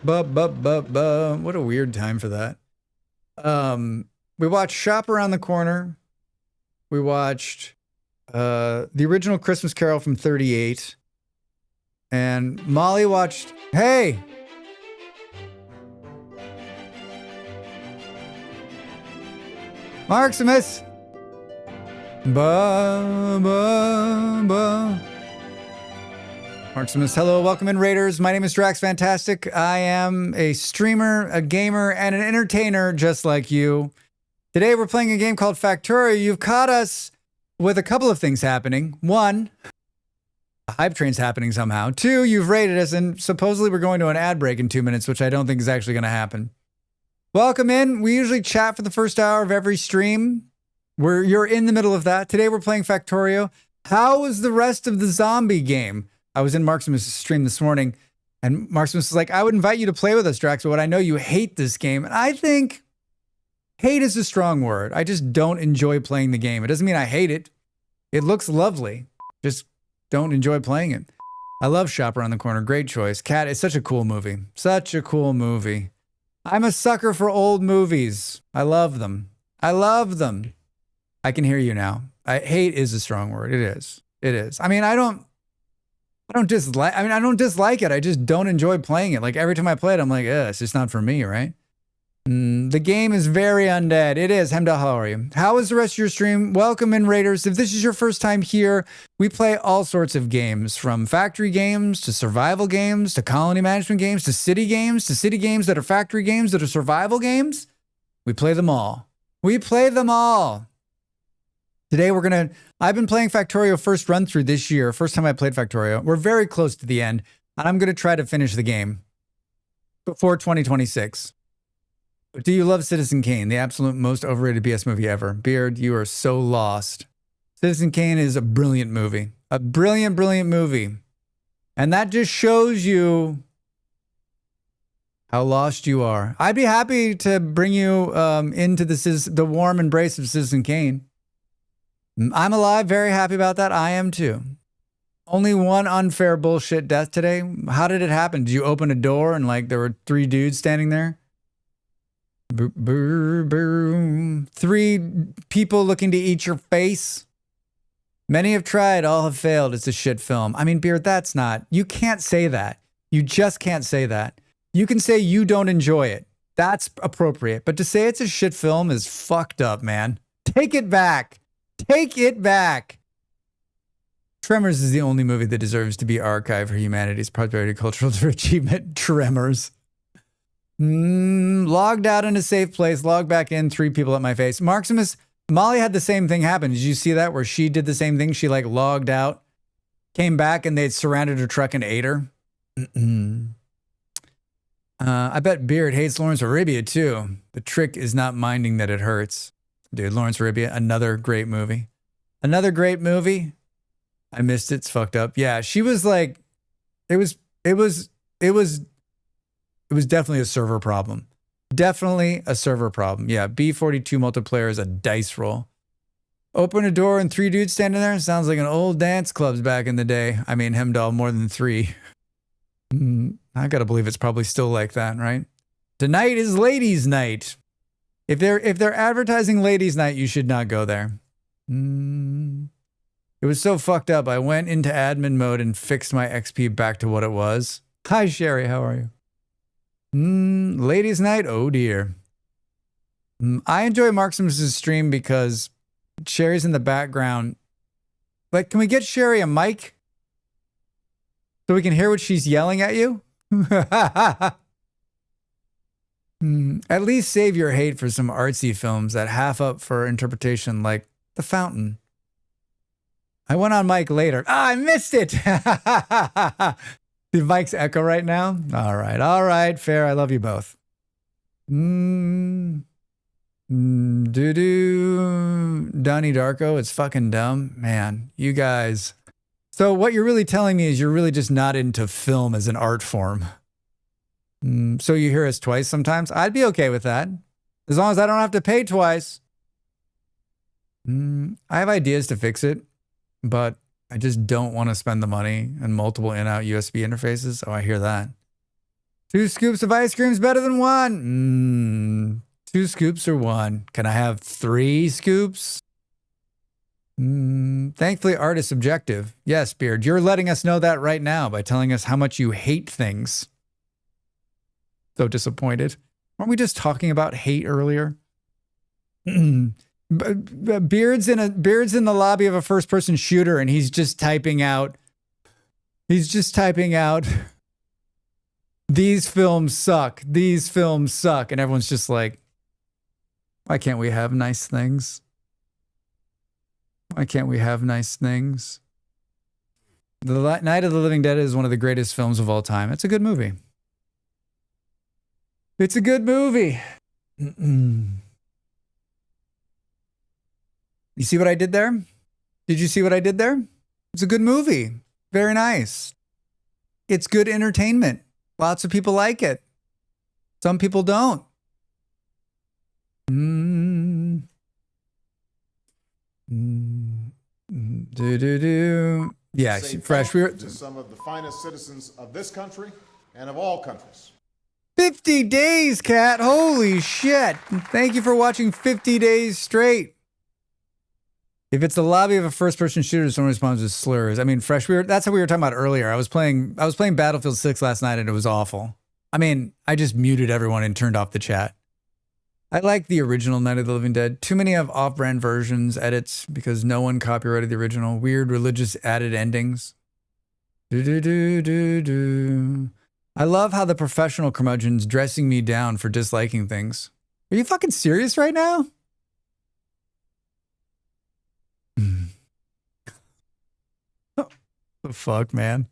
[SPEAKER 1] What a weird time for that. We watched Shop Around the Corner. We watched the original Christmas Carol from 38. And Molly watched, hey! Marximus! Marximus, hello, welcome in, Raiders. My name is Drax Fantastic. I am a streamer, a gamer, and an entertainer just like you. Today we're playing a game called Factorio. You've caught us with a couple of things happening. One, a hype train's happening somehow. Two, you've raided us, and supposedly we're going to an ad break in 2 minutes, which I don't think is actually going to happen. Welcome in. We usually chat for the first hour of every stream. You're in the middle of that. Today we're playing Factorio. How was the rest of the zombie game? I was in Marximus' stream this morning, and Marximus was like, I would invite you to play with us, Drax, but I know you hate this game. And I think hate is a strong word. I just don't enjoy playing the game. It doesn't mean I hate it. It looks lovely. Just don't enjoy playing it. I love Shop Around the Corner. Great choice. Cat, it's such a cool movie. Such a cool movie. I'm a sucker for old movies. I love them. I love them. I can hear you now. Hate is a strong word. It is. It is. I mean, I don't dislike it. I just don't enjoy playing it. Like every time I play it, I'm like, it's just not for me, right? The game is very undead. It is. Hemda, how are you? How is the rest of your stream? Welcome in, Raiders. If this is your first time here, we play all sorts of games, from factory games to survival games to colony management games to city games that are factory games that are survival games. We play them all. We play them all. Today I've been playing Factorio first run through this year. First time I played Factorio. We're very close to the end, and I'm going to try to finish the game before 2026. But do you love Citizen Kane, the absolute most overrated BS movie ever? Beard, you are so lost. Citizen Kane is a brilliant movie. A brilliant, brilliant movie. And that just shows you how lost you are. I'd be happy to bring you into the warm embrace of Citizen Kane. I'm alive, very happy about that. I am too. Only one unfair bullshit death today. How did it happen? Did you open a door and like there were 3 dudes standing there? Boom. 3 people looking to eat your face. Many have tried, all have failed. It's a shit film. I mean, Beard, that's not. You can't say that. You just can't say that. You can say you don't enjoy it. That's appropriate. But to say it's a shit film is fucked up, man. Take it back. Take it back. Tremors is the only movie that deserves to be archived for humanity's prosperity, cultural achievement. Tremors. Logged out in a safe place, logged back in, 3 people at my face. Marximus, Molly had the same thing happen. Did you see that where she did the same thing? She like logged out, came back, and they surrounded her truck and ate her. I bet Beard hates Lawrence Arabia too. The trick is not minding that it hurts. Dude, Lawrence Arabia, another great movie. Another great movie. I missed it. It's fucked up. Yeah, she was like, it was definitely a server problem. Definitely a server problem. Yeah, B42 multiplayer is a dice roll. Open a door and 3 dudes standing there. Sounds like an old dance clubs back in the day. I mean, Hemdahl, more than 3. I gotta believe it's probably still like that, right? Tonight is ladies' night. If they're advertising ladies' night, you should not go there. It was so fucked up. I went into admin mode and fixed my XP back to what it was. Hi, Sherry. How are you? Ladies' night? Oh, dear. I enjoy Marximus' stream because Sherry's in the background. Like, can we get Sherry a mic? So we can hear what she's yelling at you? At least save your hate for some artsy films that half up for interpretation like The Fountain. I went on mic later. I missed it! The mic's echo right now? All right, fair. I love you both. Donnie Darko, it's fucking dumb. Man, you guys. So what you're really telling me is you're really just not into film as an art form. So you hear us twice sometimes? I'd be okay with that. As long as I don't have to pay twice. I have ideas to fix it, but I just don't want to spend the money and multiple in-out USB interfaces. Oh, I hear that. 2 scoops of ice cream is better than 1. 2 scoops or 1. Can I have 3 scoops? Thankfully, art is subjective. Yes, Beard, you're letting us know that right now by telling us how much you hate things. So disappointed. Weren't we just talking about hate earlier? Beard's in the lobby of a first-person shooter, and he's just typing out. These films suck. These films suck, and everyone's just like, why can't we have nice things? Why can't we have nice things? The Night of the Living Dead is one of the greatest films of all time. It's a good movie. It's a good movie. You see what I did there? Did you see what I did there? It's a good movie. Very nice. It's good entertainment. Lots of people like it. Some people don't. Yeah, fresh.
[SPEAKER 3] To some of the finest citizens of this country and of all countries.
[SPEAKER 1] 50 days, Cat. Holy shit. Thank you for watching 50 days straight. If it's the lobby of a first-person shooter, someone responds with slurs. I mean, fresh. That's what we were talking about earlier. I was playing Battlefield 6 last night, and it was awful. I mean, I just muted everyone and turned off the chat. I like the original Night of the Living Dead. Too many have off-brand versions, edits, because no one copyrighted the original. Weird religious added endings. I love how the professional curmudgeon's dressing me down for disliking things. Are you fucking serious right now? The fuck, man.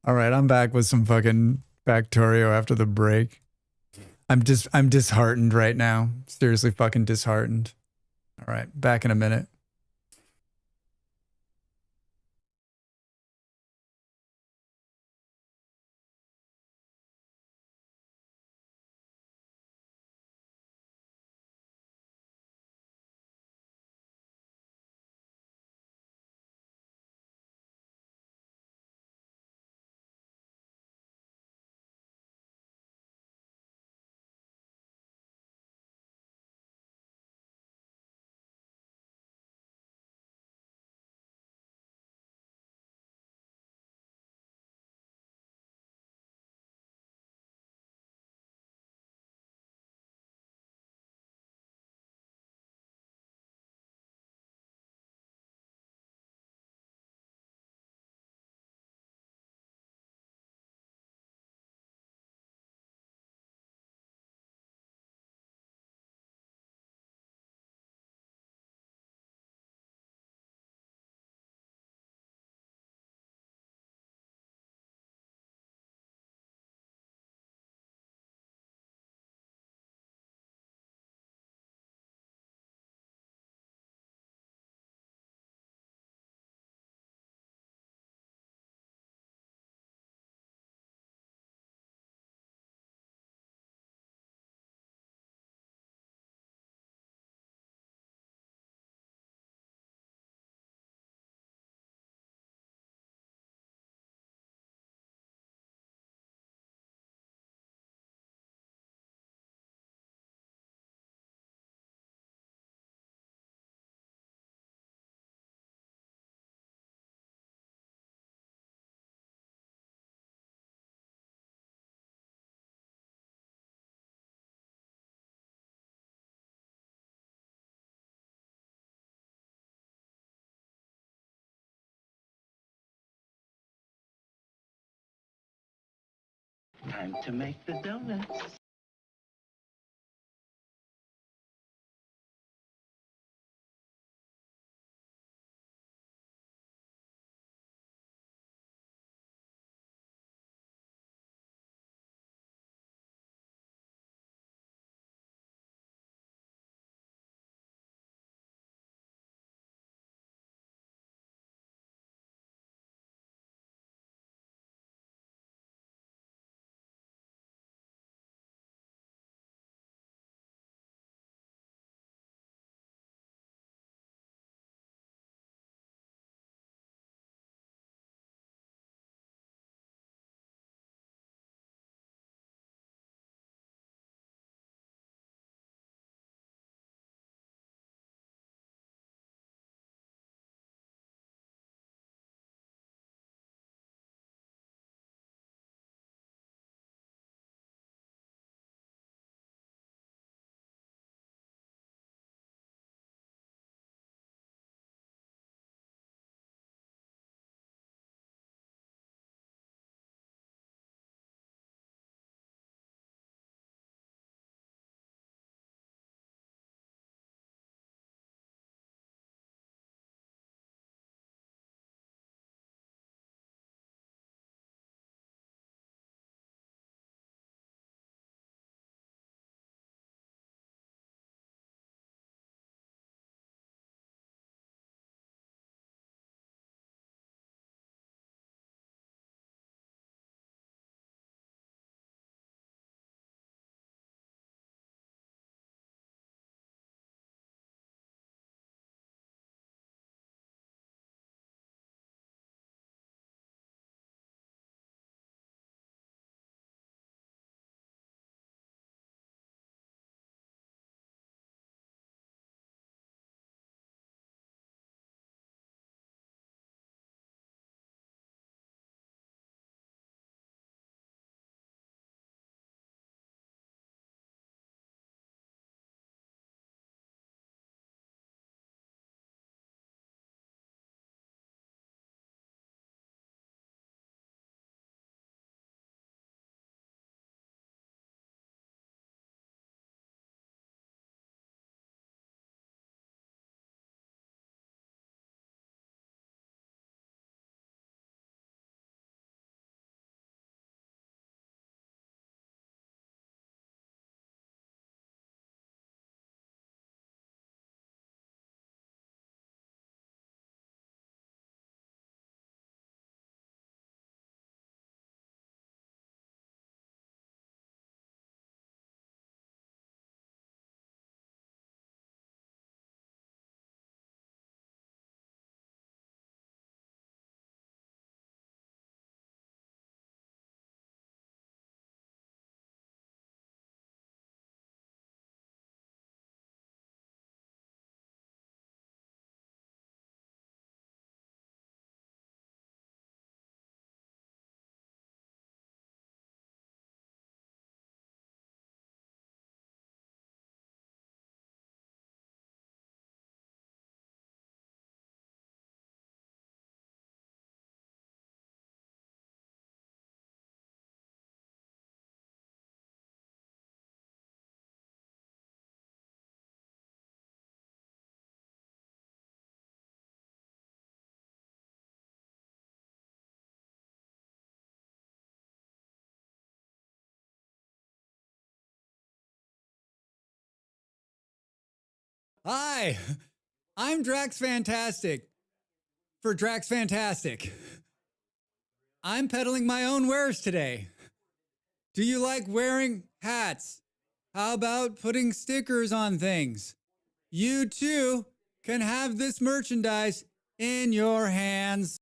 [SPEAKER 1] All right, I'm back with some fucking Factorio after the break. I'm disheartened right now. Seriously fucking disheartened. All right, back in a minute.
[SPEAKER 6] Time to make the donuts.
[SPEAKER 1] Hi, I'm Drax Fantastic for Drax Fantastic. I'm peddling my own wares today. Do you like wearing hats? How about putting stickers on things? You too can have this merchandise in your hands.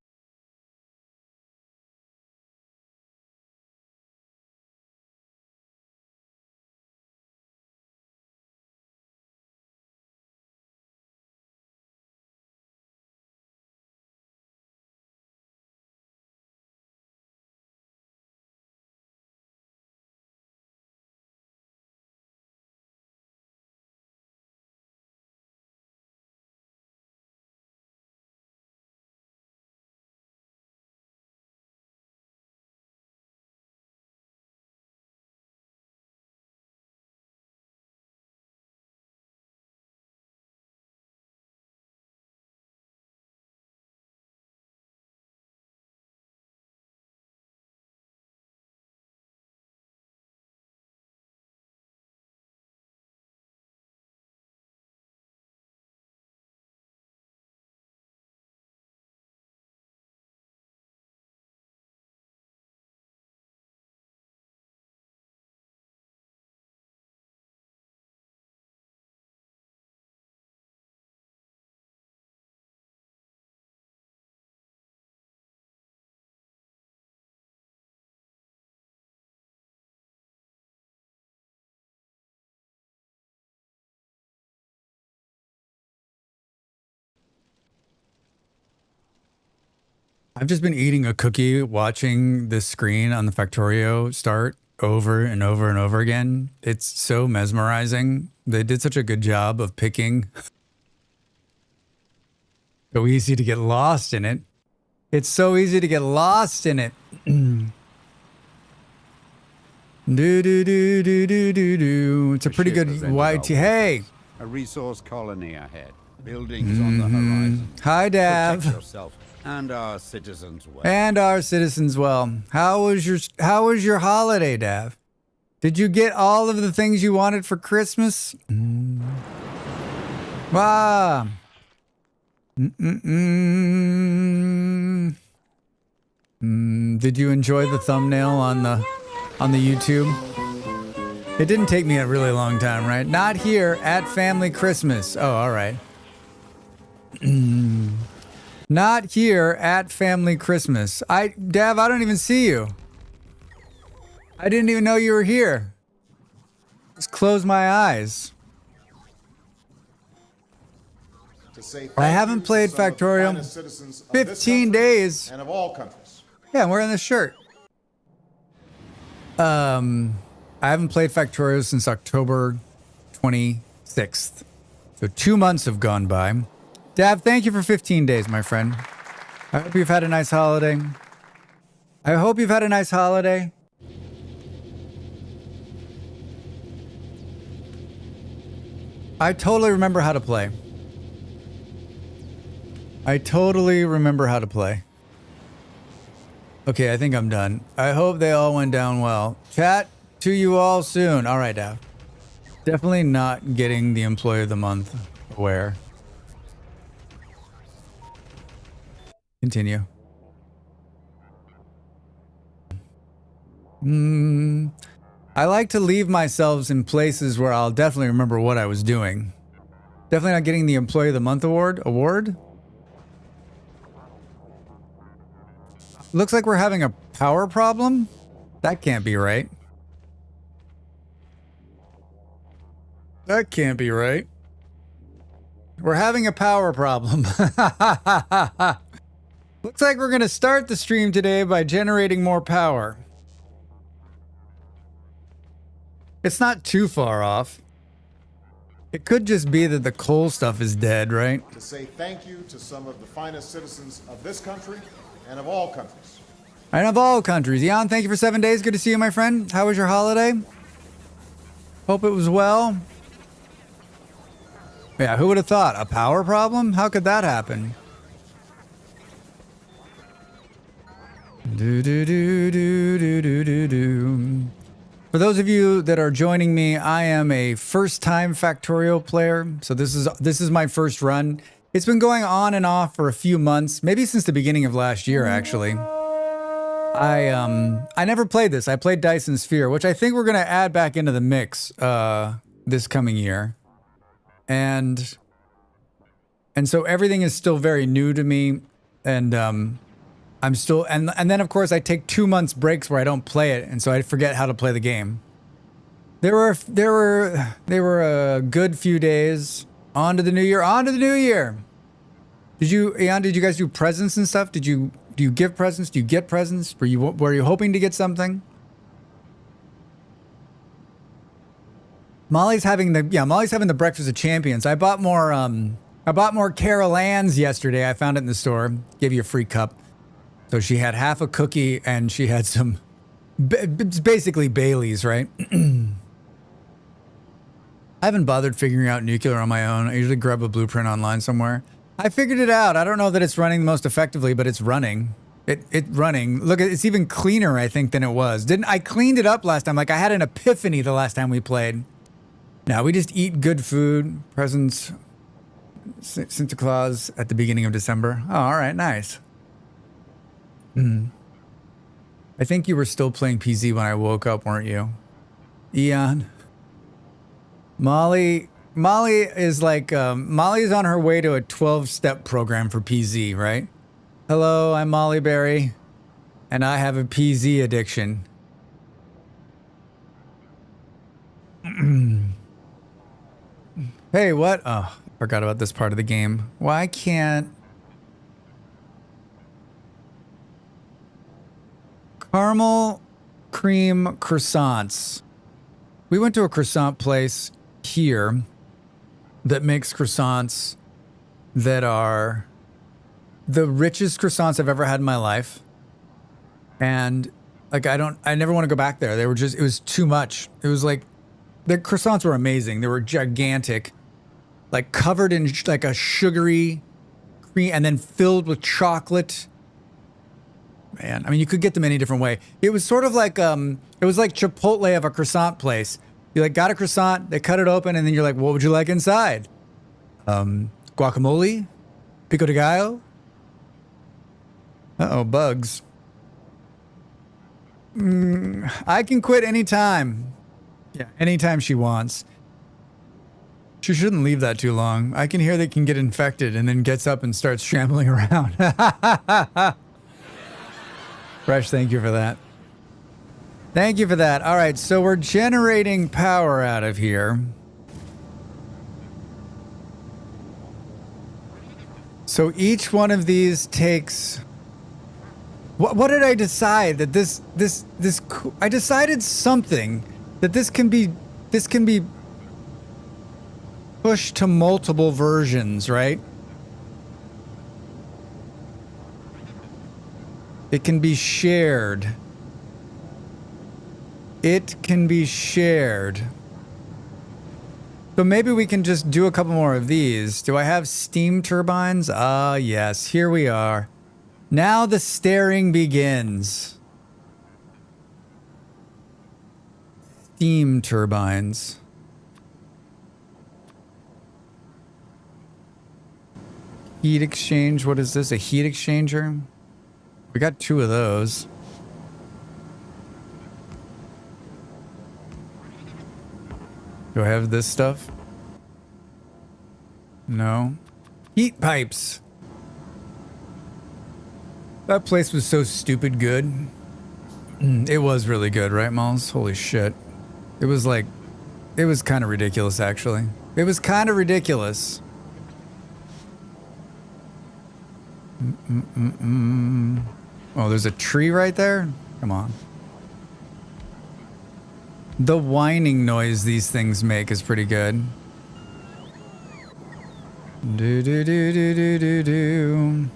[SPEAKER 1] I've just been eating a cookie, watching the screen on the Factorio start over and over and over again. It's so mesmerizing. They did such a good job of picking. So easy to get lost in it. It's so easy to get lost in it. Do do do do do do do. It's a pretty good YT. Hey.
[SPEAKER 7] A resource colony ahead. Buildings on the horizon.
[SPEAKER 1] Hi, Dav.
[SPEAKER 7] Protect yourself and our citizens well.
[SPEAKER 1] And our citizens well. How was your holiday, Dav? Did you get all of the things you wanted for Christmas? Wow. Did you enjoy the thumbnail on the YouTube? It didn't take me a really long time, right? Not here at Family Christmas. Oh, all right. Not here at Family Christmas. Dav, I don't even see you. I didn't even know you were here. Just close my eyes. I haven't played Factorio 15 days.
[SPEAKER 3] And of all countries.
[SPEAKER 1] Yeah, I'm wearing this shirt. I haven't played Factorio since October 26th. So 2 months have gone by. Dav, thank you for 15 days, my friend. I hope you've had a nice holiday. I hope you've had a nice holiday. I totally remember how to play. I totally remember how to play. Okay, I think I'm done. I hope they all went down well. Chat to you all soon. All right, Dav. Definitely not getting the Employee of the Month aware. Continue. I like to leave myself in places where I'll definitely remember what I was doing. Definitely not getting the Employee of the Month award? Looks like we're having a power problem? That can't be right. That can't be right. We're having a power problem. Looks like we're going to start the stream today by generating more power. It's not too far off. It could just be that the coal stuff is dead, right?
[SPEAKER 3] To say thank you to some of the finest citizens of this country and of all countries.
[SPEAKER 1] And of all countries. Jan, thank you for 7 days. Good to see you, my friend. How was your holiday? Hope it was well. Yeah, who would have thought? A power problem? How could that happen? Do do do do do do do do. For those of you that are joining me, I am a first-time Factorio player. So this is my first run. It's been going on and off for a few months, maybe since the beginning of last year, actually. I never played this. I played Dyson Sphere, which I think we're going to add back into the mix this coming year. And so everything is still very new to me, and I'm still and then of course I take 2 months breaks where I don't play it, and so I forget how to play the game. There were a good few days. On to the new year. On to the new year. Did you guys do presents and stuff? Do you give presents? Do you get presents? Were you hoping to get something? Molly's having the breakfast of champions. I bought more Carol Ann's yesterday. I found it in the store. Gave you a free cup. So she had half a cookie and she had some, it's basically Bailey's, right? I haven't bothered figuring out nuclear on my own. I usually grab a blueprint online somewhere. I figured it out. I don't know that it's running the most effectively, but it's running. It's running. Look, it's even cleaner, I think, than it was. I cleaned it up last time. Like I had an epiphany the last time we played. Now we just eat good food, presents, Santa Claus at the beginning of December. Oh, all right, nice. I think you were still playing PZ when I woke up, weren't you? Eon. Molly is like, Molly's on her way to a 12-step program for PZ, right? Hello, I'm Molly Berry, and I have a PZ addiction. Hey, what? Oh, forgot about this part of the game. Why can't... Caramel cream croissants. We went to a croissant place here that makes croissants that are the richest croissants I've ever had in my life. And like, I never want to go back there. They were just, it was too much. It was like, the croissants were amazing. They were gigantic, like covered in like a sugary cream and then filled with chocolate. Man, I mean, you could get them any different way. It was sort of like, it was like Chipotle of a croissant place. You like got a croissant, they cut it open, and then you're like, what would you like inside? Guacamole? Pico de gallo? Uh-oh, bugs. I can quit anytime. Yeah, anytime she wants. She shouldn't leave that too long. I can hear they can get infected and then gets up and starts shambling around. Fresh, thank you for that. Thank you for that. All right, so we're generating power out of here. So each one of these takes... What did I decide? That this I decided something that this can be pushed to multiple versions, right? It can be shared. It can be shared. So maybe we can just do a couple more of these. Do I have steam turbines? Ah, yes, here we are. Now the staring begins. Steam turbines. Heat exchange, what is this? A heat exchanger? We got 2 of those. Do I have this stuff? No. Heat pipes. That place was so stupid good. It was really good, right, Malls? Holy shit. It was like, it was kind of ridiculous, actually. It was kind of ridiculous. Oh, there's a tree right there? Come on. The whining noise these things make is pretty good. Do do do do do do do.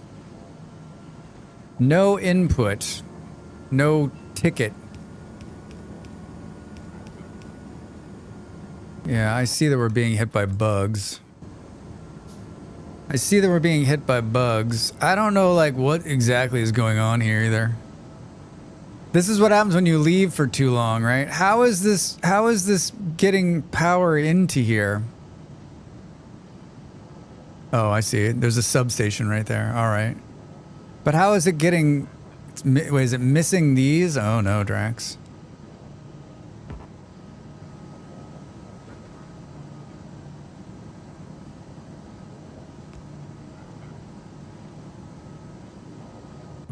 [SPEAKER 1] No input. No ticket. Yeah, I see that we're being hit by bugs. I see that we're being hit by bugs. I don't know, like, what exactly is going on here either. This is what happens when you leave for too long, right? How is this getting power into here? Oh, I see it. There's a substation right there. All right. But how is it getting... Wait, is it missing these? Oh, no, Drax.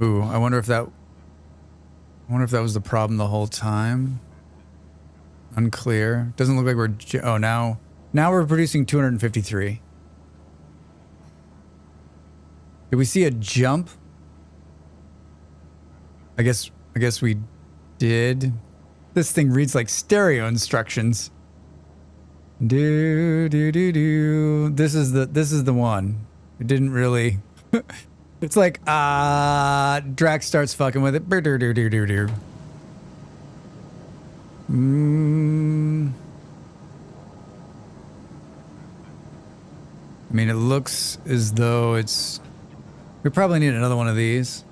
[SPEAKER 1] Ooh, I wonder if that was the problem the whole time. Unclear. Doesn't look like we're... Oh, now we're producing 253. Did we see a jump? I guess we did. This thing reads like stereo instructions. Do do do do. This is the one. It didn't really. It's like Drax starts fucking with it. I mean, it looks as though it's... We probably need another one of these.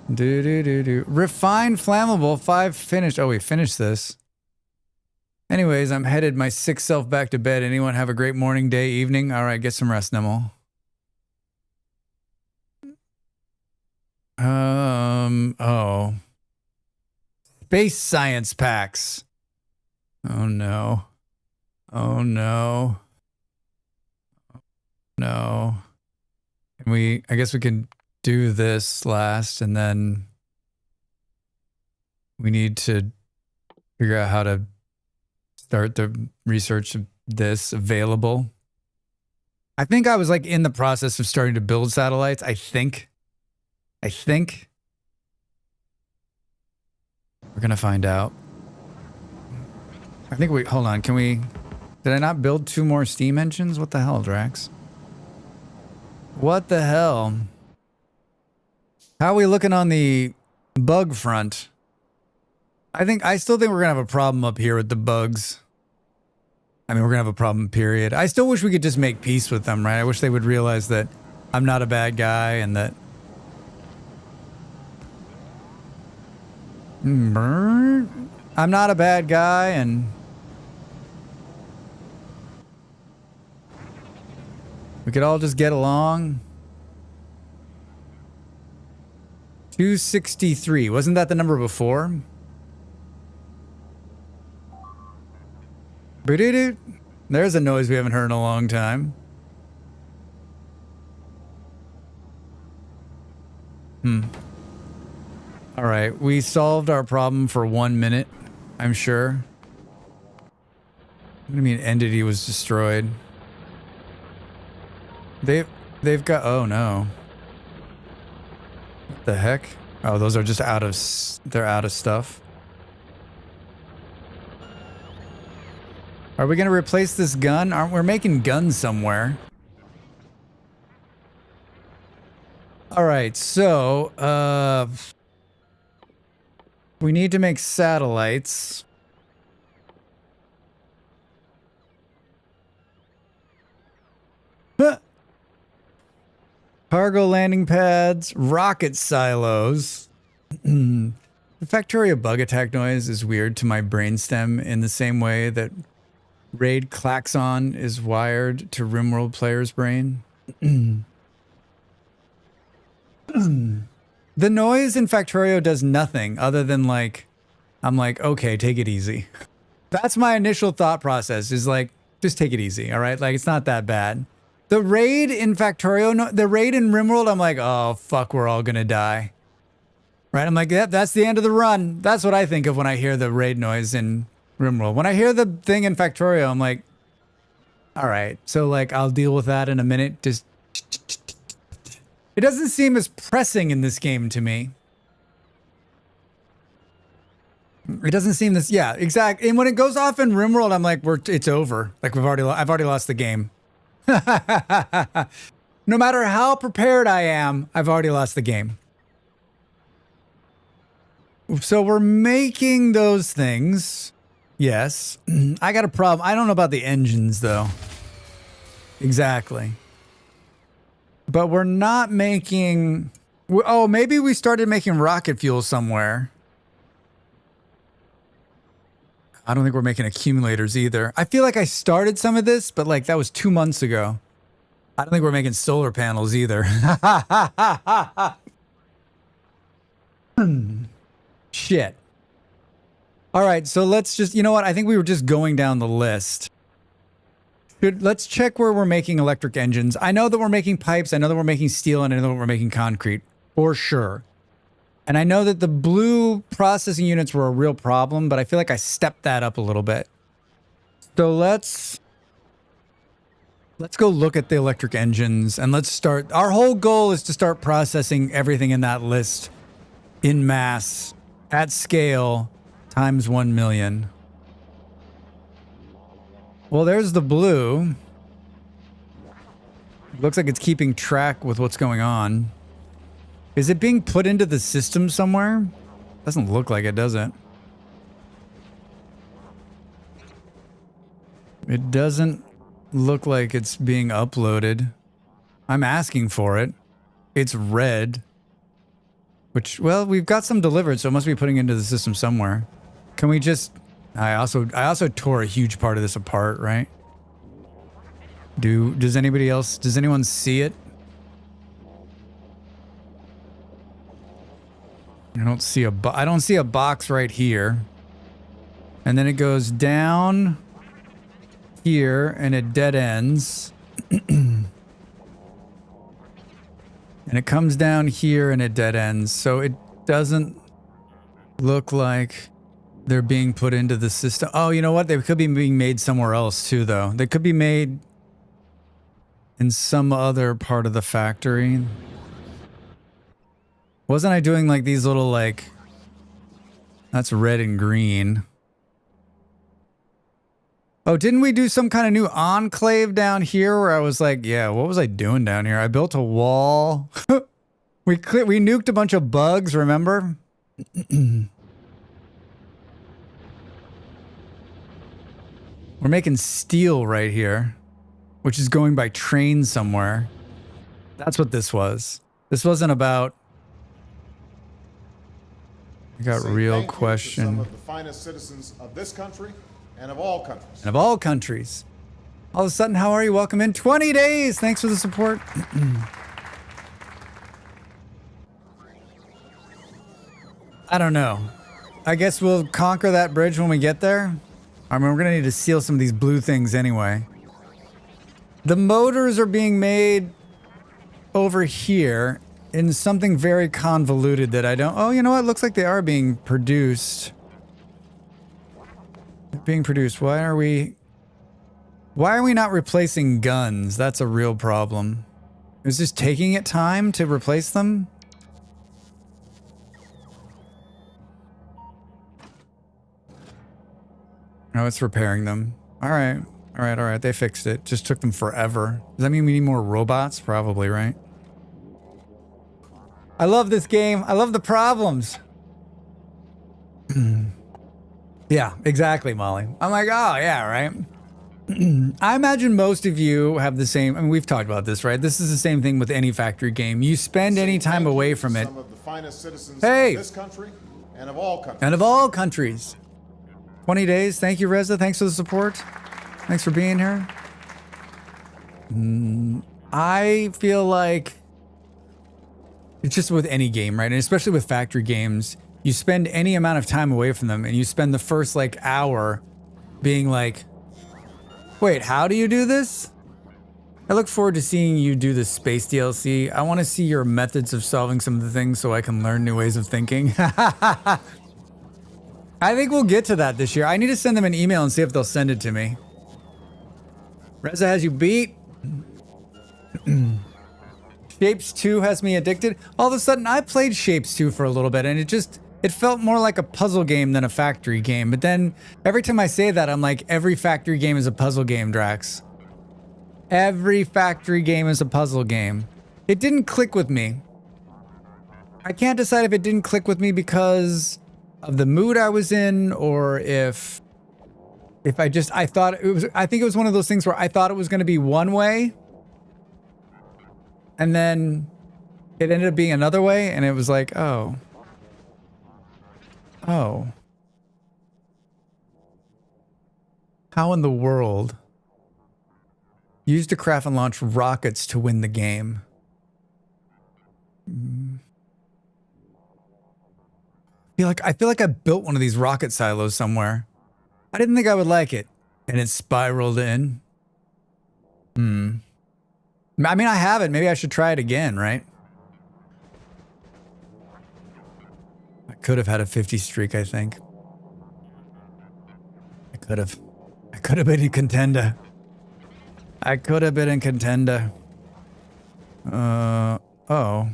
[SPEAKER 1] Refined flammable 5 finished. Oh, we finished this. Anyways, I'm headed my sick self back to bed. Anyone have a great morning, day, evening? All right, get some rest, Nimble. Oh. Space science packs. Oh no. Oh no. No. And I guess we can do this last, and then we need to figure out how to start the research of this available. I think I was like in the process of starting to build satellites. I think. We're gonna find out. I think we, hold on, can we, did I not build 2 more steam engines? What the hell, Drax? What the hell? How are we looking on the bug front? I still think we're gonna have a problem up here with the bugs. I mean, we're gonna have a problem, period. I still wish we could just make peace with them, right? I wish they would realize that I'm not a bad guy and that... I'm not a bad guy and... we could all just get along. 263. Wasn't that the number before? There's a noise we haven't heard in a long time. All right, we solved our problem for 1 minute, I'm sure. What do you mean entity was destroyed? They've got, oh no. What the heck? Oh, those are just they're out of stuff. Are we gonna replace this gun? We're making guns somewhere. All right, so, we need to make satellites. Huh. Cargo landing pads, rocket silos. The Factorio bug attack noise is weird to my brainstem in the same way that Raid Klaxon is wired to RimWorld players' brain. The noise in Factorio does nothing other than like, I'm like, okay, take it easy. That's my initial thought process is like, just take it easy, all right? Like, it's not that bad. The raid in Factorio, no, the raid in RimWorld, I'm like, oh, fuck, we're all gonna die. Right? I'm like, yep, that's the end of the run. That's what I think of when I hear the raid noise in RimWorld. When I hear the thing in Factorio, I'm like, all right, so like, I'll deal with that in a minute. Just... It doesn't seem as pressing in this game to me. It doesn't seem this, yeah, exactly. And when it goes off in RimWorld, I'm like, it's over. Like I've already lost the game. No matter how prepared I am, I've already lost the game. So we're making those things. Yes. I got a problem. I don't know about the engines though. Exactly. But we're not making... Oh, maybe we started making rocket fuel somewhere. I don't think we're making accumulators either. I feel like I started some of this, but like that was 2 months ago. I don't think we're making solar panels either. Shit. All right, so let's just... You know what? I think we were just going down the list. Let's check where we're making electric engines. I know that we're making pipes. I know that we're making steel, and I know that we're making concrete for sure. And I know that the blue processing units were a real problem, but I feel like I stepped that up a little bit. So let's go look at the electric engines and let's start. Our whole goal is to start processing everything in that list in mass at scale times 1 million. Well, there's the blue. Looks like it's keeping track with what's going on. Is it being put into the system somewhere? Doesn't look like it, does it? It doesn't look like it's being uploaded. I'm asking for it. It's red. Which, well, we've got some delivered, so it must be putting it into the system somewhere. Can we just... I also tore a huge part of this apart, right? Does anyone see it? I don't see a box right here. And then it goes down here and it dead ends. And it comes down here and it dead ends. So it doesn't look like they're being put into the system. Oh, you know what? They could be being made somewhere else too, though. They could be made in some other part of the factory. Wasn't I doing like these little like... That's red and green. Oh, didn't we do some kind of new enclave down here where I was like, yeah, what was I doing down here? I built a wall. We nuked a bunch of bugs, remember? We're making steel right here, which is going by train somewhere. That's what this was. This wasn't about... I got real question.
[SPEAKER 3] Some of the finest citizens of this country and of all countries.
[SPEAKER 1] And of all countries. All of a sudden, how are you? Welcome in. 20 days. Thanks for the support. I don't know. I guess we'll conquer that bridge when we get there. I mean, we're going to need to seal some of these blue things anyway. The motors are being made over here in something very convoluted that I don't... Oh, you know what? Looks like they are being produced. They're being produced. Why are we not replacing guns? That's a real problem. Is this taking it time to replace them? Oh, it's repairing them. All right. All right, all right. They fixed it. Just took them forever. Does that mean we need more robots? Probably, right? I love this game. I love the problems. Yeah, exactly, Molly. I'm like, oh, yeah, right? I imagine most of you have the same... I mean, we've talked about this, right? This is the same thing with any factory game. You spend any time away from it.
[SPEAKER 3] Some of the finest citizens
[SPEAKER 1] Hey!
[SPEAKER 3] of this country and of all countries.
[SPEAKER 1] And of all countries. 20 days. Thank you, Reza. Thanks for the support. Thanks for being here. I feel like it's just with any game, right? And especially with factory games, you spend any amount of time away from them and you spend the first like hour being like, wait, how do you do this? I look forward to seeing you do the space DLC. I want to see your methods of solving some of the things so I can learn new ways of thinking. I think we'll get to that this year. I need to send them an email and see if they'll send it to me. Reza has you beat. Shapes 2 has me addicted. All of a sudden, I played Shapes 2 for a little bit, and it felt more like a puzzle game than a factory game. But then, every time I say that, I'm like, every factory game is a puzzle game, Drax. Every factory game is a puzzle game. It didn't click with me. I can't decide if it didn't click with me because of the mood I was in, or if I thought it was... I think it was one of those things where I thought it was going to be one way, and then it ended up being another way, and it was like, oh. Oh. How in the world? Use to craft and launch rockets to win the game. I feel like I built one of these rocket silos somewhere. I didn't think I would like it, and it spiraled in. I mean, I have it. Maybe I should try it again, right? I could have had a 50 streak, I think. I could have been in contender. I could have been in contender. Oh.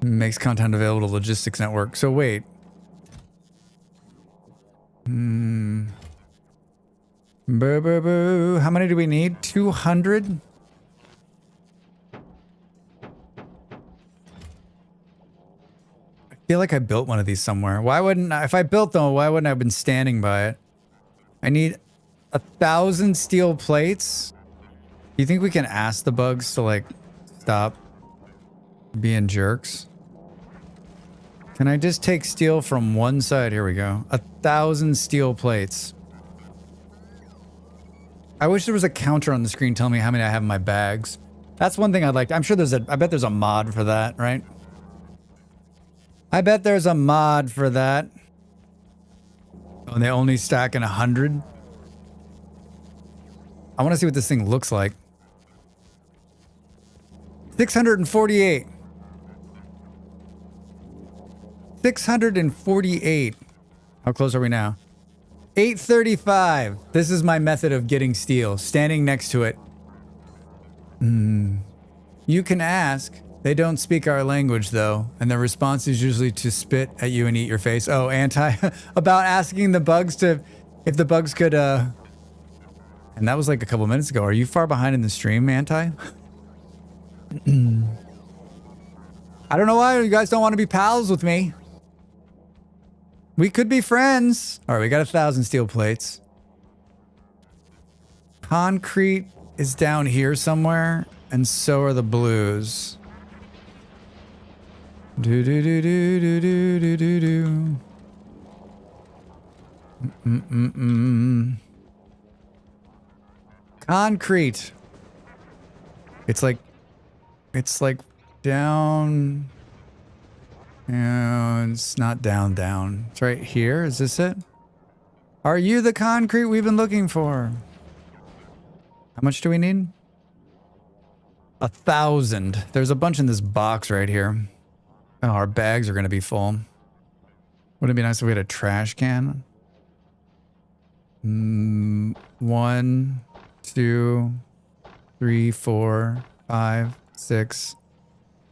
[SPEAKER 1] Makes content available to logistics network. So wait. Boo, boo, boo. How many do we need? 200? I feel like I built one of these somewhere. Why wouldn't I? If I built them, why wouldn't I have been standing by it? I need 1,000 steel plates. You think we can ask the bugs to like stop being jerks? Can I just take steel from one side? Here we go. 1,000 steel plates. I wish there was a counter on the screen telling me how many I have in my bags. That's one thing I'd like. I'm sure I bet there's a mod for that, right? I bet there's a mod for that. Oh, and they only stack in 100. I want to see what this thing looks like. 648. 648. How close are we now? 835. This is my method of getting steel. Standing next to it. You can ask. They don't speak our language, though, and their response is usually to spit at you and eat your face. Oh, anti... about asking the bugs to... if the bugs could, And that was like a couple minutes ago. Are you far behind in the stream, anti? I don't know why you guys don't want to be pals with me. We could be friends. All right, we got 1,000 steel plates. Concrete is down here somewhere, and so are the blues. Do do do do do do do do do. Concrete. It's like down. No, it's not down. It's right here. Is this it? Are you the concrete we've been looking for? How much do we need? 1,000. There's a bunch in this box right here. Oh, our bags are going to be full. Wouldn't it be nice if we had a trash can? 1, 2, 3, 4, 5, 6.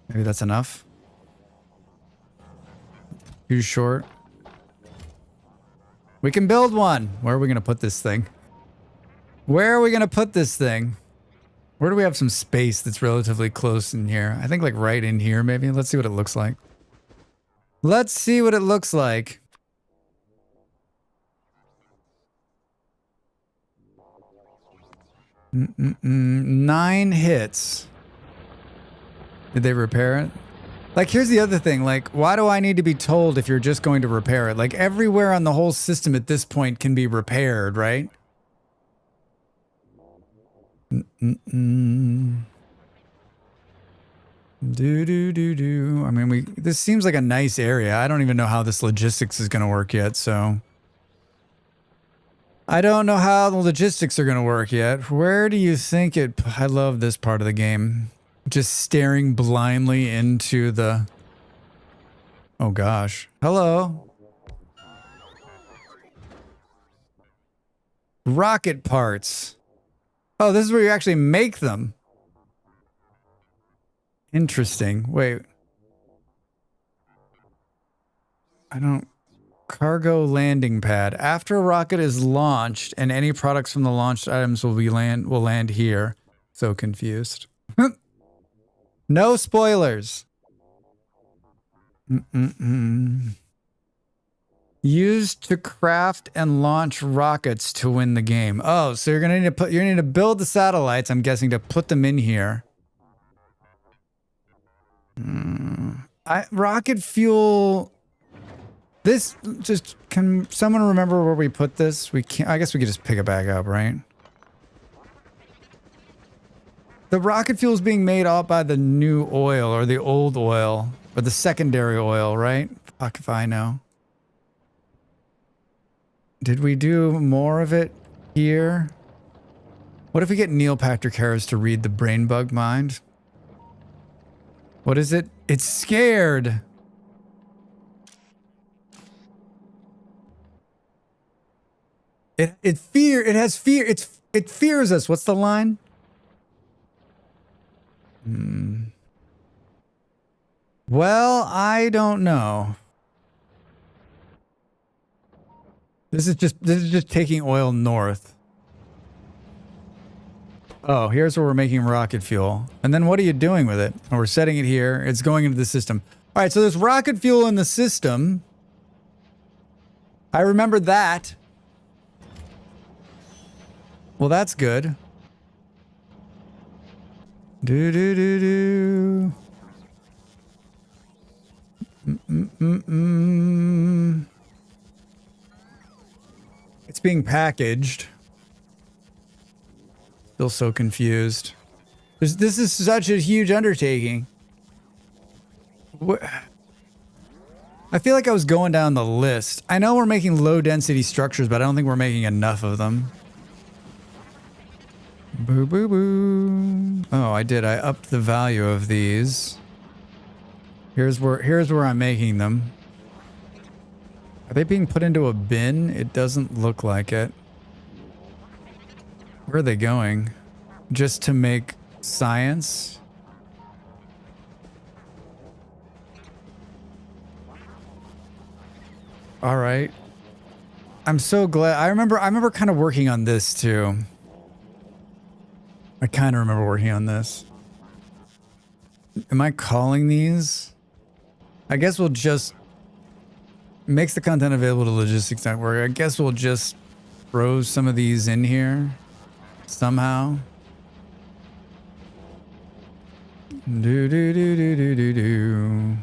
[SPEAKER 1] Maybe that's enough. Too short. We can build one. Where are we going to put this thing? Where are we going to put this thing? Where do we have some space that's relatively close in here? I think like right in here, maybe. Let's see what it looks like. Let's see what it looks like. Nine hits. Did they repair it? Like, here's the other thing. Like, why do I need to be told if you're just going to repair it? Like, everywhere on the whole system at this point can be repaired, right? Do do do do. I mean, this seems like a nice area. I don't even know how this logistics is going to work yet, so I don't know how the logistics are going to work yet. Where do you think it... I love this part of the game. Just staring blindly into the... Oh gosh. Hello. Rocket parts. Oh, this is where you actually make them. Interesting. Wait. I don't... Cargo landing pad. After a rocket is launched, and any products from the launched items will land here. So confused. No spoilers. Used to craft and launch rockets to win the game. Oh, so you're gonna need to build the satellites, I'm guessing, to put them in here. Rocket fuel. This just... Can someone remember where we put this? We can't... I guess we could just pick it back up, right? The rocket fuel is being made all by the new oil, or the old oil, or the secondary oil, right? Fuck if I know. Did we do more of it here? What if we get Neil Patrick Harris to read the brain bug mind? What is it? It's scared. It has fear. It fears us. What's the line? Well, I don't know. This is just taking oil north. Oh, here's where we're making rocket fuel. And then what are you doing with it? Oh, we're setting it here. It's going into the system. All right, so there's rocket fuel in the system. I remember that. Well, that's good. Do do do do. It's being packaged. Still so confused. This is such a huge undertaking. I feel like I was going down the list. I know we're making low density structures, but I don't think we're making enough of them. Boo boo boo. Oh, I did. I upped the value of these. Here's where I'm making them. Are they being put into a bin? It doesn't look like it. Where are they going? Just to make science? All right. I'm so glad. I remember kind of working on this too. I kind of remember working on this. Am I calling these? I guess we'll just makes the content available to logistics network. I guess we'll just throw some of these in here somehow. Do do do do do do do.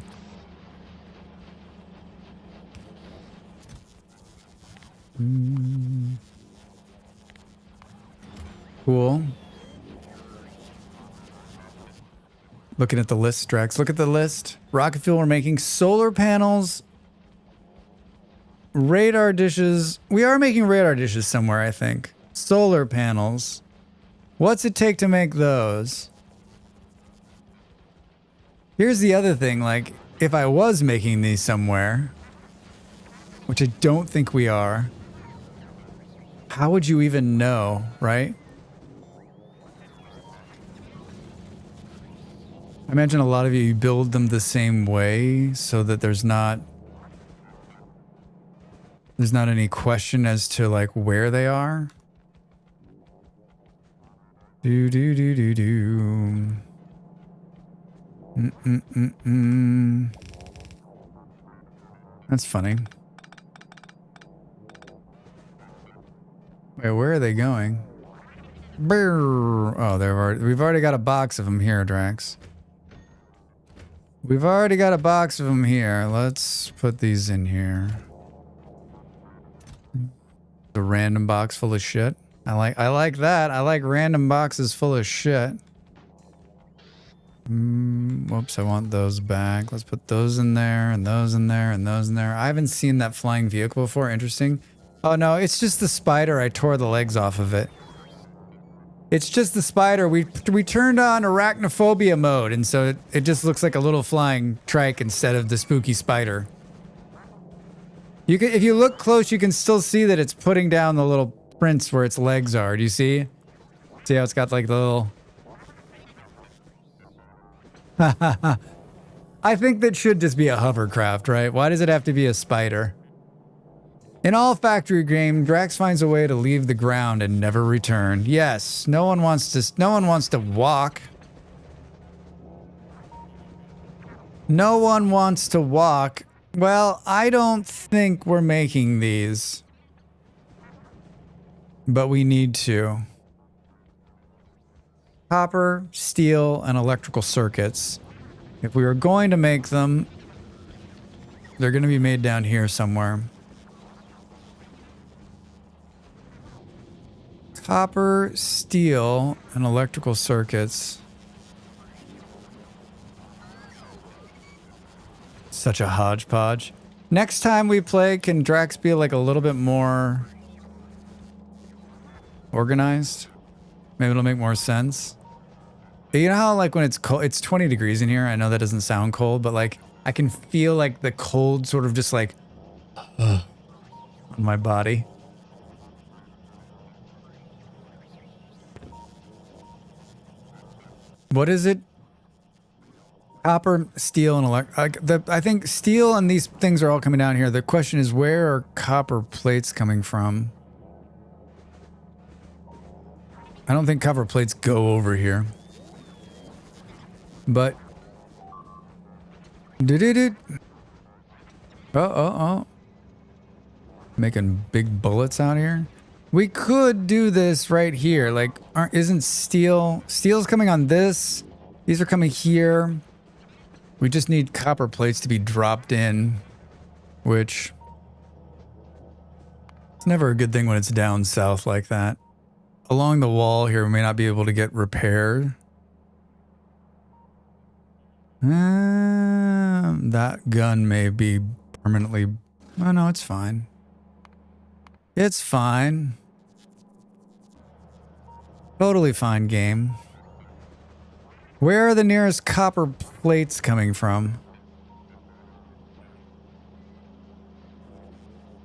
[SPEAKER 1] Cool. Looking at the list, Drax. Look at the list. Rocket fuel, we're making solar panels, radar dishes. We are making radar dishes somewhere, I think. Solar panels. What's it take to make those? Here's the other thing, like, if I was making these somewhere, which I don't think we are, how would you even know, right? I imagine a lot of you build them the same way so that there's not any question as to like where they are. Do do do do do. That's funny. Wait, where are they going? Brrr. Oh, we've already got a box of them here, Drax. We've already got a box of them here. Let's put these in here. A random box full of shit. I like that. I like random boxes full of shit. Whoops, I want those back. Let's put those in there, and those in there, and those in there. I haven't seen that flying vehicle before. Interesting. Oh no, it's just the spider. I tore the legs off of it. It's just the spider. We turned on arachnophobia mode, and so it just looks like a little flying trike instead of the spooky spider. If you look close, you can still see that it's putting down the little prints where its legs are. Do you see? See how it's got like the little... I think that should just be a hovercraft, right? Why does it have to be a spider? In all Factory games, Drax finds a way to leave the ground and never return. Yes, no one wants to walk. No one wants to walk. Well, I don't think we're making these. But we need to. Copper, steel, and electrical circuits. If we are going to make them, they're going to be made down here somewhere. Copper, steel, and electrical circuits. Such a hodgepodge. Next time we play, can Drax be like a little bit more organized? Maybe it'll make more sense. You know how like when it's cold, it's 20 degrees in here. I know that doesn't sound cold, but like I can feel like the cold sort of just like on my body. What is it? Copper, steel, and I think steel and these things are all coming down here. The question is, where are copper plates coming from? I don't think copper plates go over here. But... Making big bullets out here. We could do this right here. Like, isn't steel... Steel's coming on this. These are coming here. We just need copper plates to be dropped in. Which... It's never a good thing when it's down south like that. Along the wall here, we may not be able to get repaired. That gun may be permanently... Oh, no, it's fine. It's fine. Totally fine game. Where are the nearest copper plates coming from?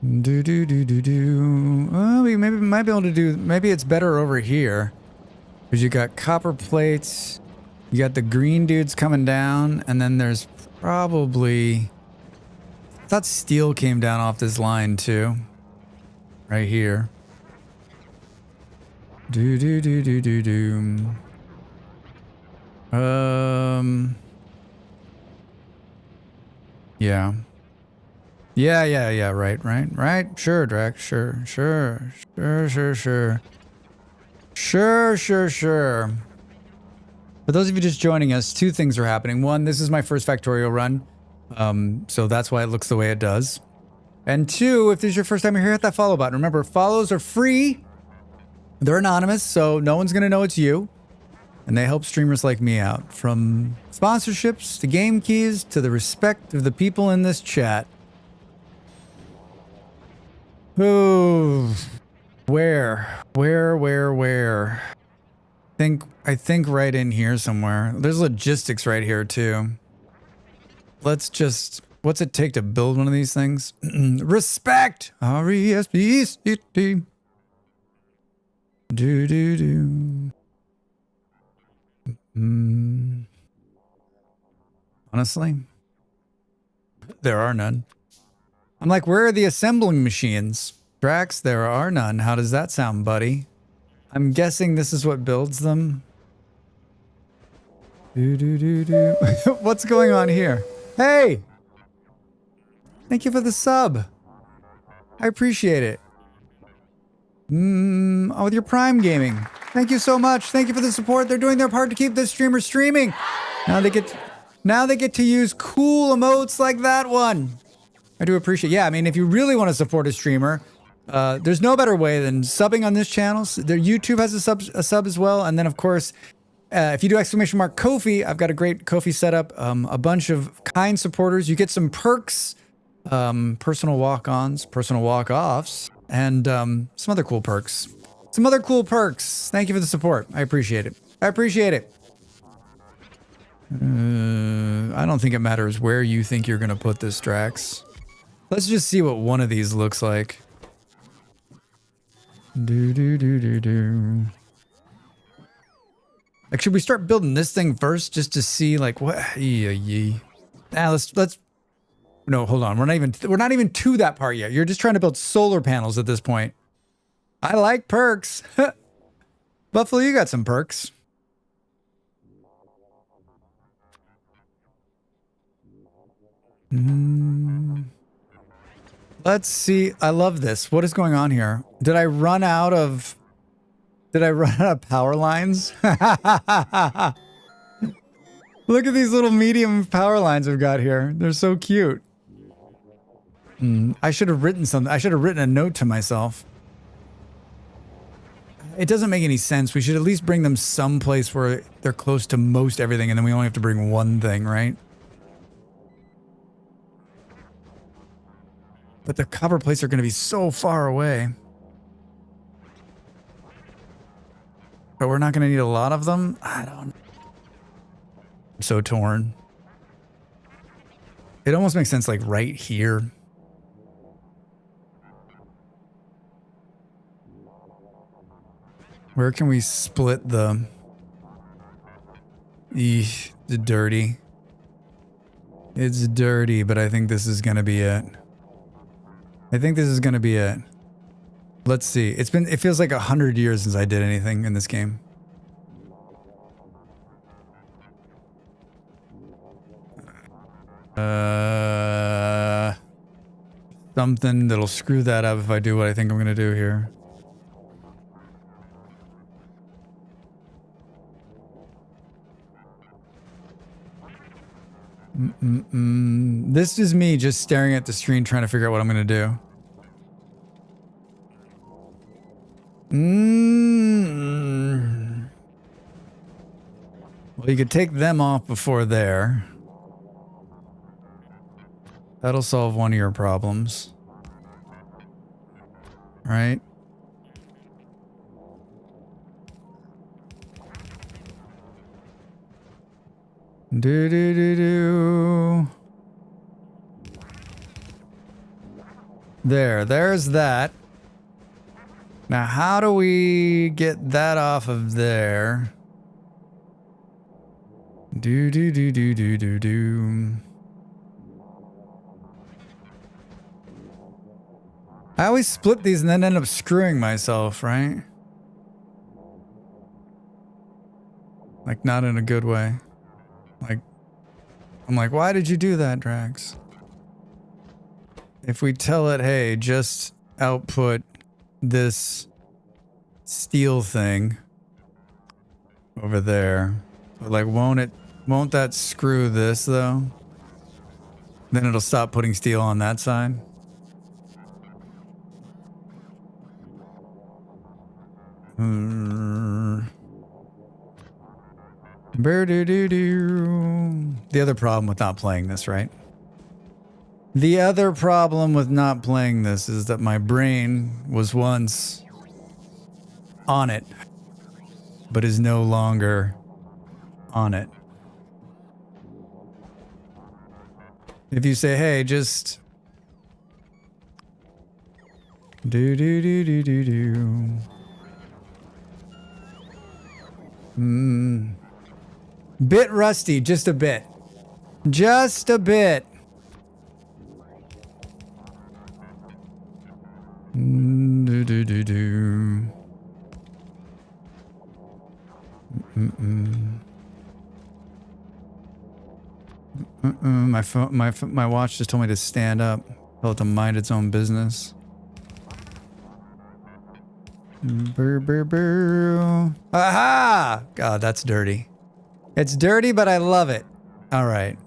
[SPEAKER 1] Oh, we maybe might be able to do... Maybe it's better over here. Because you got copper plates. You got the green dudes coming down. And then there's probably thought steel came down off this line too. Right here. Do do do do do do. Yeah. Yeah. Right. Sure, Drac. Sure. Sure. For those of you just joining us, two things are happening. One, this is my first Factorio run. So that's why it looks the way it does. And two, if this is your first time here, hit that follow button. Remember, follows are free. They're anonymous, so no one's going to know it's you. And they help streamers like me out. From sponsorships to game keys to the respect of the people in this chat. Oh, where? I think right in here somewhere. There's logistics right here too. Let's just, what's it take to build one of these things? Respect! R-E-S-P-E-C-T. Do. Honestly, there are none. I'm like, where are the assembling machines? Drax, there are none. How does that sound, buddy? I'm guessing this is what builds them. Do. What's going on here? Hey! Thank you for the sub. I appreciate it. Oh, with your Prime Gaming. Thank you so much. Thank you for the support. They're doing their part to keep this streamer streaming. Now they get to use cool emotes like that one. I do appreciate. Yeah, I mean, if you really want to support a streamer, there's no better way than subbing on this channel. Their YouTube has a sub as well, and then of course, if you do ! Ko-fi, I've got a great Ko-fi setup. A bunch of kind supporters. You get some perks, personal walk-ons, personal walk-offs, and some other cool perks. Thank you for the support. I appreciate it. I don't think it matters where you think you're gonna put this, Drax. Let's just see what one of these looks like. Do. Like, should we start building this thing first just to see like what? Let's. No, hold on. We're not even to that part yet. You're just trying to build solar panels at this point. I like perks. Buffalo, you got some perks. Let's see. I love this. What is going on here? Did I run out of power lines? Look at these little medium power lines I've got here. They're so cute. I should have written something. I should have written a note to myself. It doesn't make any sense. We should at least bring them someplace where they're close to most everything, and then we only have to bring one thing, right? But the copper plates are going to be so far away. But we're not going to need a lot of them? I don't know. I'm so torn. It almost makes sense like right here. Where can we split the... Eesh, the dirty. It's dirty, but I think this is going to be it. Let's see. It feels like 100 years since I did anything in this game. Something that'll screw that up if I do what I think I'm gonna do here. This is me just staring at the screen trying to figure out what I'm gonna do. Well, you could take them off before there. That'll solve one of your problems. Right? Do. There's that. Now, how do we get that off of there? Do. I always split these and then end up screwing myself, right? Like, not in a good way. Like, I'm like, why did you do that, Drax? If we tell it, hey, just output this steel thing over there. But like, won't that screw this though? Then it'll stop putting steel on that side. The other problem with not playing this, right? The other problem with not playing this is that my brain was once on it, but is no longer on it. If you say, hey, just do. Bit rusty, just a bit. Just a bit. My phone, my watch just told me to stand up. Told it to mind its own business. Aha! God, that's dirty. It's dirty, but I love it. All right.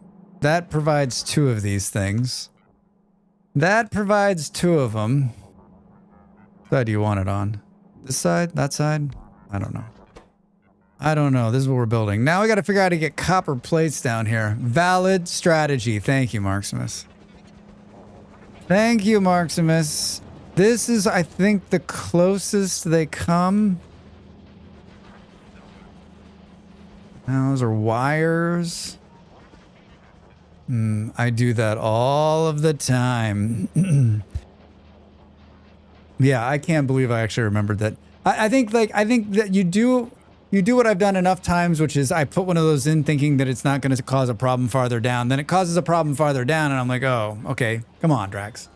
[SPEAKER 1] That provides 2 of these things. That provides 2 of them. What side do you want it on? This side? That side? I don't know. I don't know. This is what we're building. Now we got to figure out how to get copper plates down here. Valid strategy. Thank you, Marximus. Thank you, Marximus. This is, I think, the closest they come. Now, those are wires. I do that all of the time. Yeah, I can't believe I actually remembered that. I think that you do what I've done enough times, which is I put one of those in thinking that it's not going to cause a problem farther down. Then it causes a problem farther down, and I'm like, oh, okay, come on, Drax.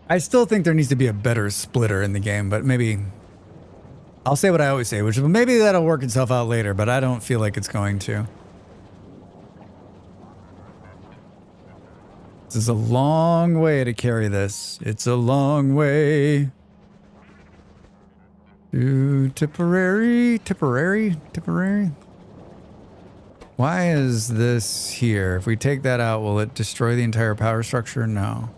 [SPEAKER 1] I still think there needs to be a better splitter in the game, but maybe I'll say what I always say, which is maybe that'll work itself out later, but I don't feel like it's going to. This is a long way to carry this. It's a long way. To Tipperary. Why is this here? If we take that out, will it destroy the entire power structure? No.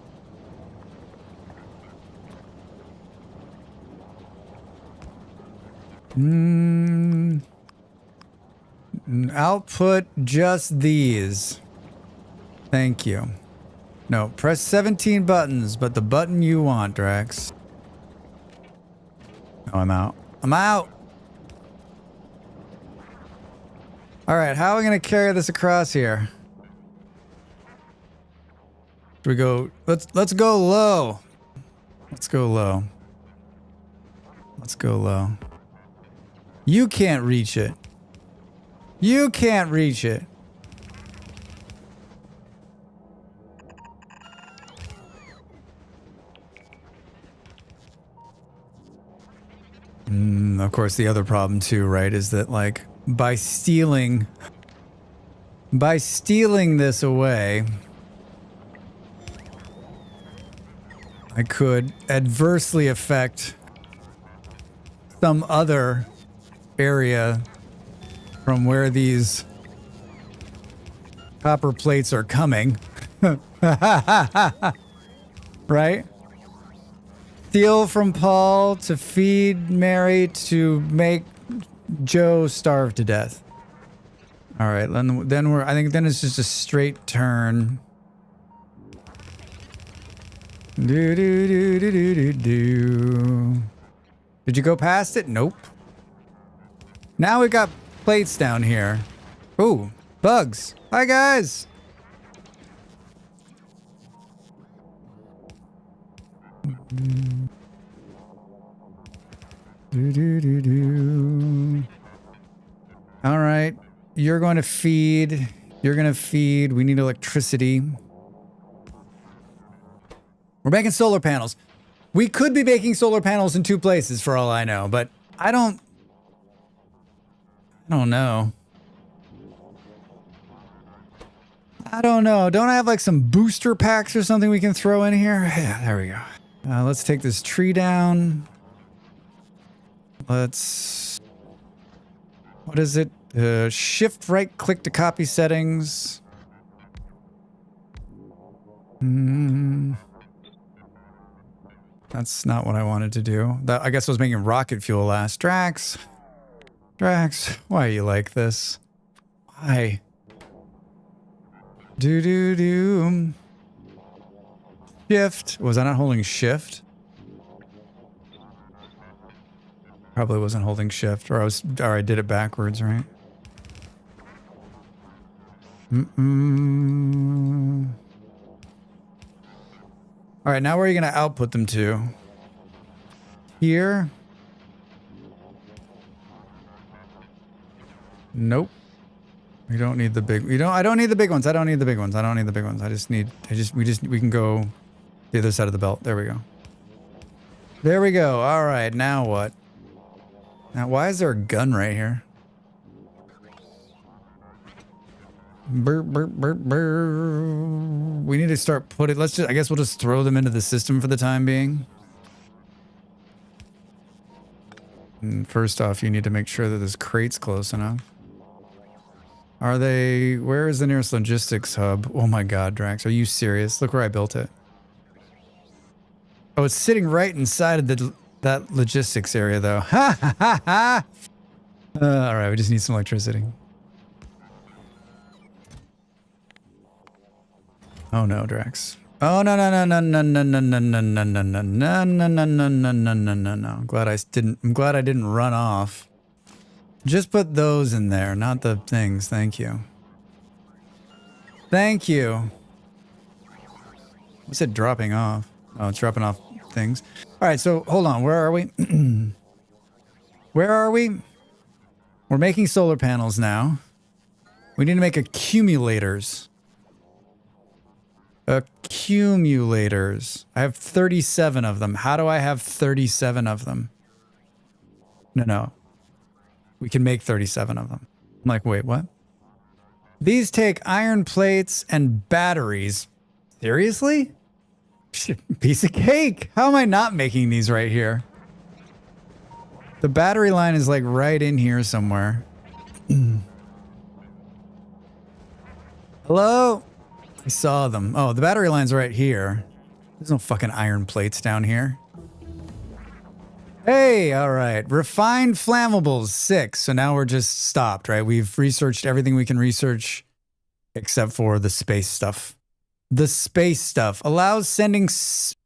[SPEAKER 1] Output just these. Thank you. No, press 17 buttons, but the button you want, Drax. Oh, I'm out. I'm out! Alright, how are we gonna carry this across here? Should we go... Let's go low. Let's go low. Let's go low. You can't reach it. You can't reach it. Of course, the other problem too, right, is that like by stealing this away, I could adversely affect some other area from where these copper plates are coming. Right? Steal from Paul to feed Mary to make Joe starve to death. All right, then I think it's just a straight turn. Did you go past it? Nope. Now we got plates down here. Ooh, bugs. Hi, guys. All right, you're going to feed. You're going to feed. We need electricity. We're making solar panels. We could be making solar panels in 2 places for all I know, but I don't know. I don't know. Don't I have like some booster packs or something we can throw in here? Yeah, there we go. Let's take this tree down. Let's... What is it? Shift right click to copy settings. That's not what I wanted to do. I guess I was making rocket fuel last. Drax, why are you like this? Why? Do. Shift. Was I not holding shift? Probably wasn't holding shift, or I did it backwards, right? All right, now where are you going to output them to? Here? Nope. We don't need the big. I don't need the big ones. I don't need the big ones. We can go the other side of the belt. There we go. There we go. All right, now what? Now, why is there a gun right here? Burr. We need to start putting... I guess we'll just throw them into the system for the time being. And first off, you need to make sure that this crate's close enough. Are they... Where is the nearest logistics hub? Oh my god, Drax, are you serious? Look where I built it. Oh, it's sitting right inside of that logistics area, though. Ha ha ha ha! Alright, we just need some electricity. Oh no, Drax. Oh no. I'm glad I didn't run off. Just put those in there, not the things. Thank you. Thank you. What's it dropping off? Oh, it's dropping off things. All right, so hold on. Where are we? Where are we? We're making solar panels now. We need to make accumulators. Accumulators. I have 37 of them. How do I have 37 of them? No. We can make 37 of them. I'm like, wait, what? These take iron plates and batteries. Seriously? Piece of cake. How am I not making these right here? The battery line is like right in here somewhere. Hello? I saw them. Oh, the battery line's right here. There's no fucking iron plates down here. Hey, all right. Refined flammables, 6. So now we're just stopped, right? We've researched everything we can research except for the space stuff. The space stuff allows sending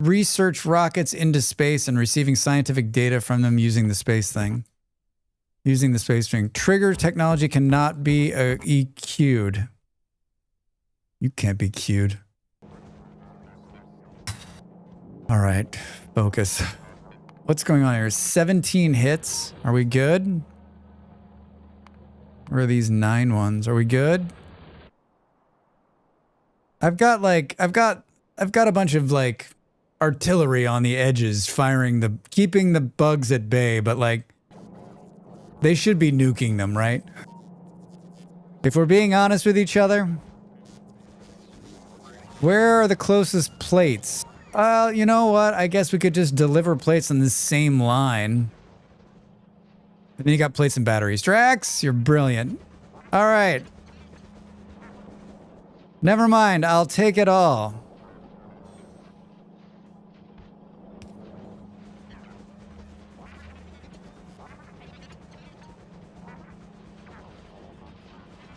[SPEAKER 1] research rockets into space and receiving scientific data from them using the space thing. Using the space thing. Trigger technology cannot be EQ'd. You can't be queued. All right, focus. What's going on here? 17 hits. Are we good? Where are these 9 ones? Are we good? I've got a bunch of like artillery on the edges keeping the bugs at bay, but like they should be nuking them, right? If we're being honest with each other, where are the closest plates? You know what? I guess we could just deliver plates on this same line. And then you got plates and batteries. Drax, you're brilliant. All right. Never mind, I'll take it all.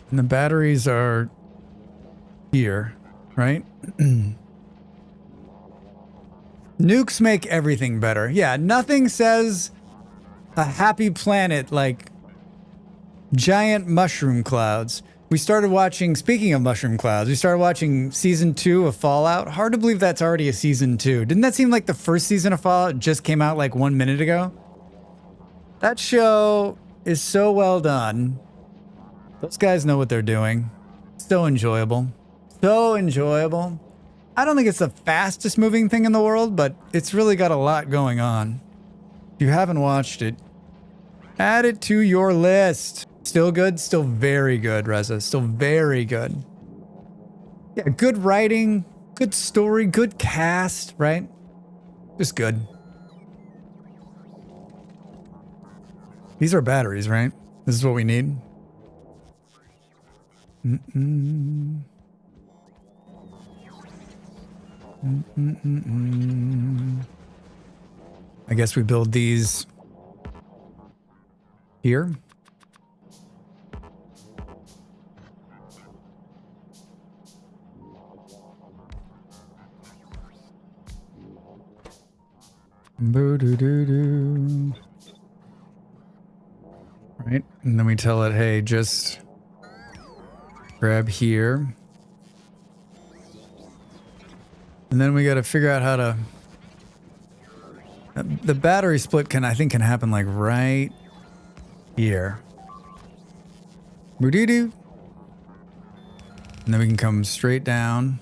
[SPEAKER 1] And the batteries are here, right? Nukes make everything better. Yeah, nothing says a happy planet like giant mushroom clouds. We started watching, speaking of mushroom clouds, we started watching season 2 of Fallout. Hard to believe that's already a season 2. Didn't that seem like the first season of Fallout just came out like 1 minute ago? That show is so well done. Those guys know what they're doing. So enjoyable. So enjoyable. I don't think it's the fastest moving thing in the world, but it's really got a lot going on. If you haven't watched it, add it to your list. Still good? Still very good, Reza. Still very good. Yeah, good writing, good story, good cast, right? Just good. These are batteries, right? This is what we need. I guess we build these here. Boo-doo-doo-doo. Right, and then we tell it, hey, just grab here. And then we got to figure out how to... The battery split I think can happen like right here. Boo-doo-doo. And then we can come straight down.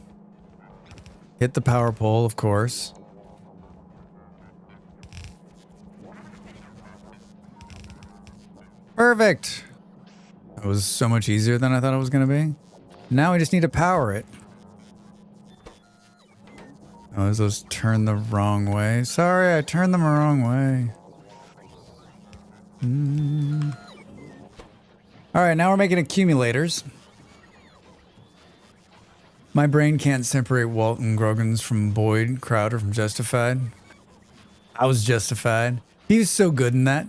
[SPEAKER 1] Hit the power pole, of course. Perfect. That was so much easier than I thought it was going to be. Now we just need to power it. Oh, those turned the wrong way. Sorry, I turned them the wrong way. All right, now we're making accumulators. My brain can't separate Walton Grogan's from Boyd Crowder from Justified. I was Justified. He was so good in that.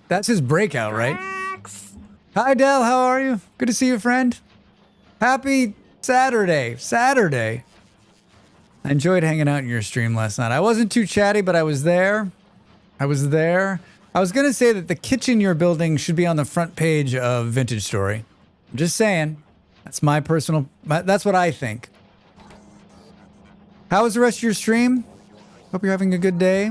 [SPEAKER 1] That's his breakout, right? Hi, Del. How are you? Good to see you, friend. Happy Saturday. Saturday. I enjoyed hanging out in your stream last night. I wasn't too chatty, but I was there. I was there. I was going to say that the kitchen you're building should be on the front page of Vintage Story. I'm just saying. That's my personal... That's what I think. How was the rest of your stream? Hope you're having a good day.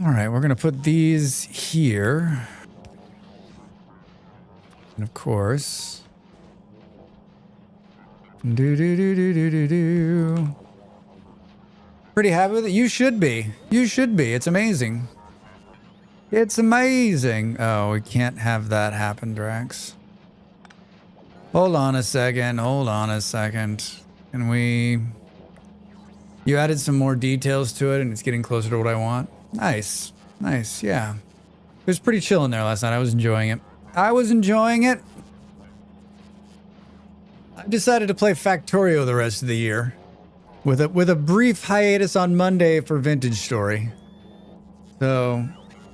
[SPEAKER 1] All right, we're going to put these here. And of course... Do. Pretty happy with it? You should be. You should be. It's amazing. It's amazing. Oh, we can't have that happen, Drax. Hold on a second. Hold on a second. Can we... You added some more details to it and it's getting closer to what I want. Nice. Nice, yeah. It was pretty chill in there last night. I was enjoying it. I was enjoying it. I decided to play Factorio the rest of the year. With a brief hiatus on Monday for Vintage Story. So,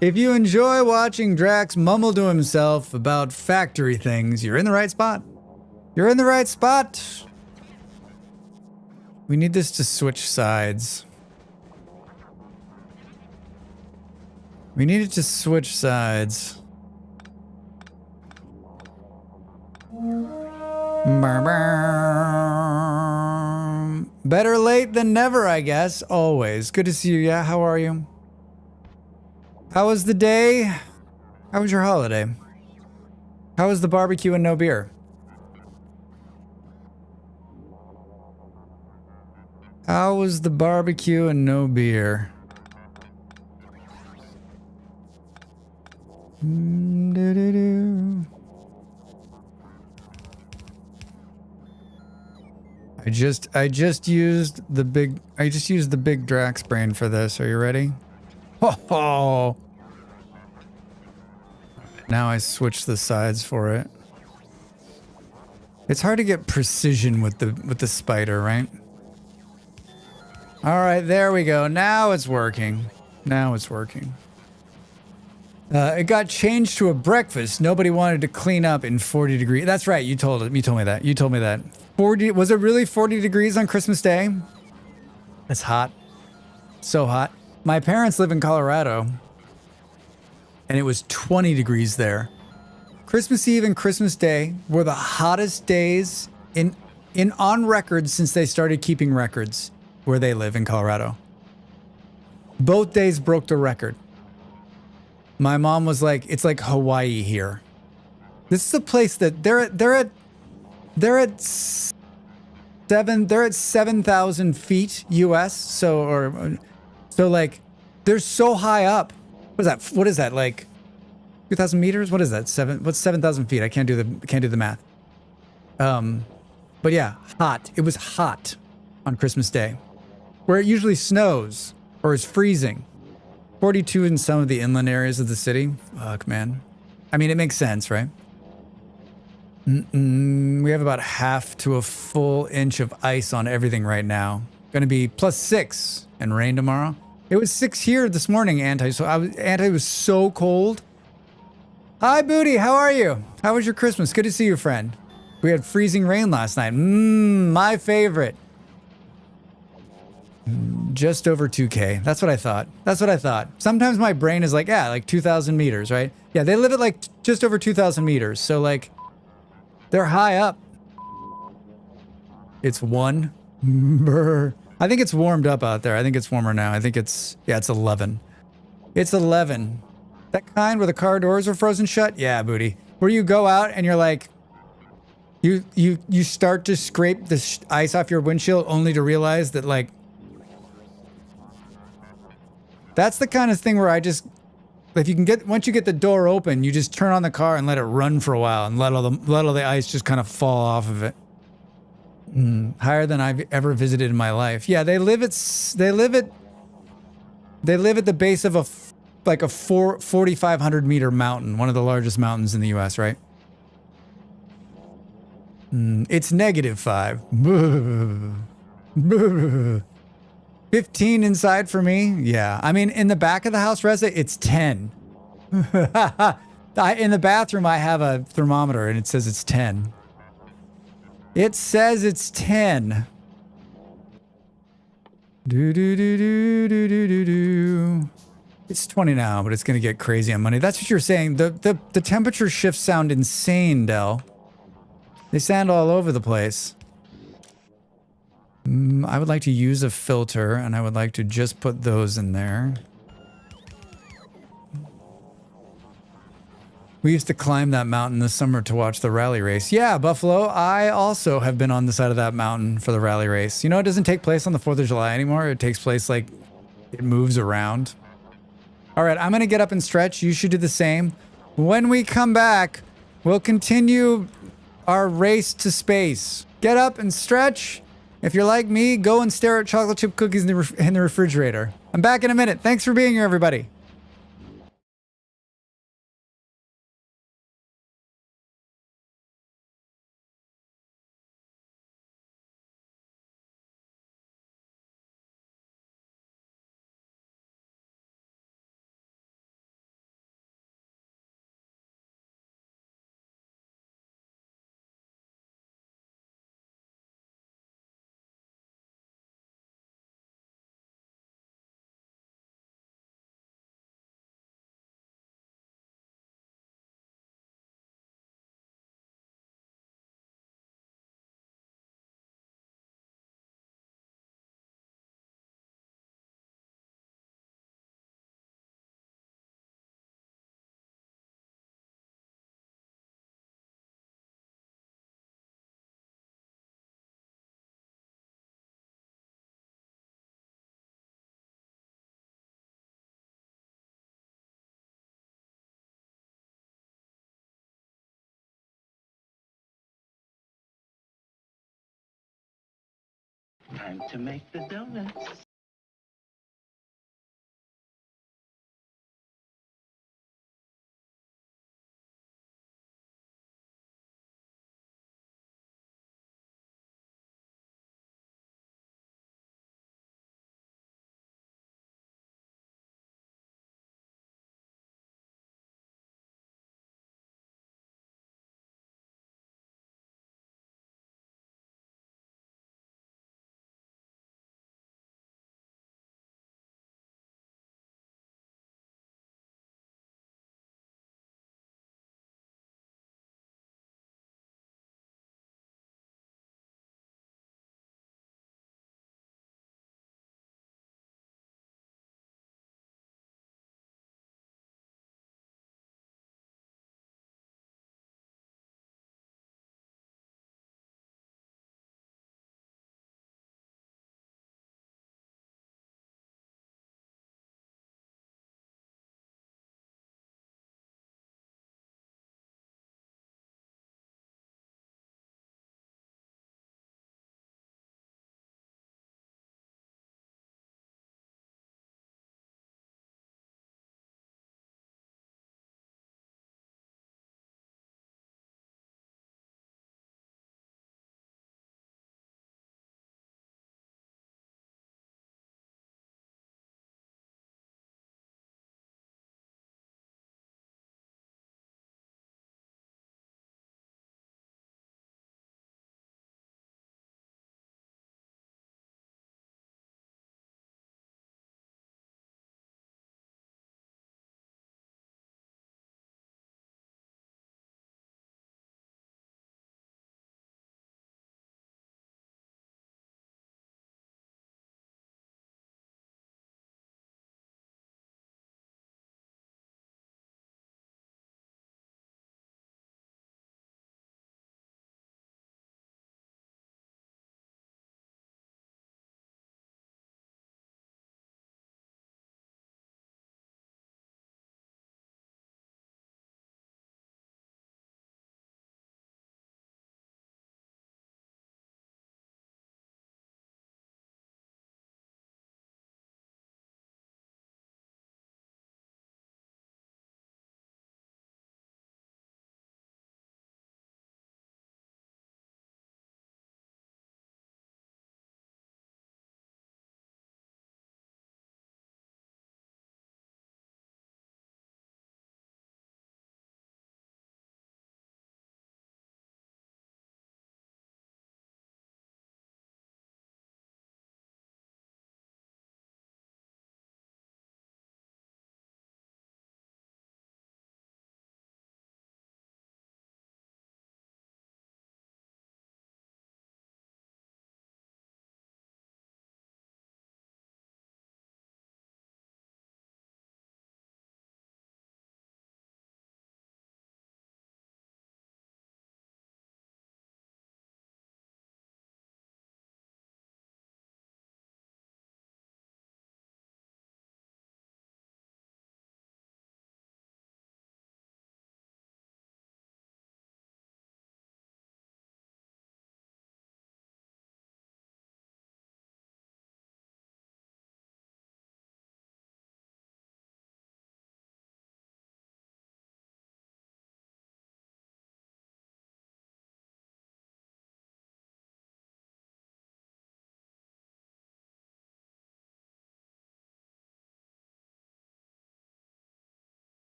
[SPEAKER 1] if you enjoy watching Drax mumble to himself about factory things, you're in the right spot. You're in the right spot. We need this to switch sides. We need it to switch sides. Better late than never, I guess. Always. Good to see you. Yeah, how are you? How was the day? How was your holiday? How was the barbecue and no beer? How was the barbecue and no beer? I just used the big Drax brain for this. Are you ready? Oh. Now I switch the sides for it. It's hard to get precision with the spider, right? All right, there we go. Now it's working. Now it's working. It got changed to a breakfast. Nobody wanted to clean up in 40 degrees. That's right. You told me that. You told me that. 40. Was it really 40 degrees on Christmas Day? It's hot. So hot. My parents live in Colorado, and it was 20 degrees there. Christmas Eve and Christmas Day were the hottest days on record since they started keeping records where they live in Colorado. Both days broke the record. My mom was like, it's like Hawaii here. This is a place that they're at They're at 7,000 feet US. So like, they're so high up. What is that? Like 2,000 meters? What is that? What's 7,000 feet? I can't do the math. But yeah, hot. It was hot on Christmas Day, where it usually snows or is freezing. 42 in some of the inland areas of the city. Fuck, man. I mean, it makes sense, right? We have about half to a full inch of ice on everything right now. Going to be +6 and rain tomorrow. It was 6 here this morning, Anti. So Anti was so cold. Hi, Booty. How are you? How was your Christmas? Good to see you, friend. We had freezing rain last night. My favorite. Just over 2K. That's what I thought. That's what I thought. Sometimes my brain is like, yeah, like 2,000 meters, right? Yeah, they live at like just over 2,000 meters. So like, they're high up. It's 1. I think it's warmed up out there. I think it's warmer now. I think it's 11. It's 11. That kind where the car doors are frozen shut? Yeah, Booty. Where you go out and you're like, you start to scrape the ice off your windshield only to realize that like, that's the kind of thing where if you can once you get the door open, you just turn on the car and let it run for a while and let all the ice just kind of fall off of it. Higher than I've ever visited in my life. Yeah, they live at the base of a 4,500 meter mountain, one of the largest mountains in the US, right? It's -5. 15 inside for me. Yeah, I mean, in the back of the house, Reza, it's 10. In the bathroom, I have a thermometer and it says it's 10. It says it's 10. Do. It's 20 now, but it's going to get crazy on Monday. That's what you're saying. The temperature shifts sound insane, Del. They sound all over the place. I would like to use a filter, and I would like to just put those in there. We used to climb that mountain this summer to watch the rally race. Yeah, Buffalo, I also have been on the side of that mountain for the rally race. You know, it doesn't take place on the 4th of July anymore. It takes place like, it moves around. All right, I'm going to get up and stretch. You should do the same. When we come back, we'll continue our race to space. Get up and stretch. If you're like me, go and stare at chocolate chip cookies in the refrigerator. I'm back in a minute. Thanks for being here, everybody.
[SPEAKER 6] Time to make the donuts.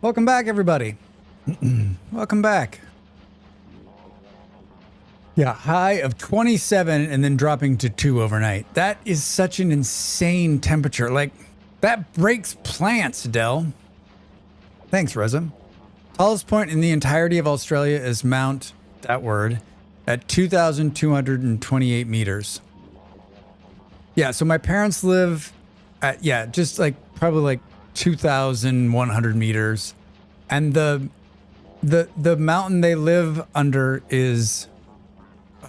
[SPEAKER 1] Welcome back, everybody. Welcome back. Yeah, high of 27 and then dropping to 2 overnight. That is such an insane temperature. Like, that breaks plants, Dell. Thanks, Reza. Tallest point in the entirety of Australia is Mount, that word, at 2,228 meters. Yeah, so my parents live at, yeah, just like probably like 2,100 meters. And the mountain they live under is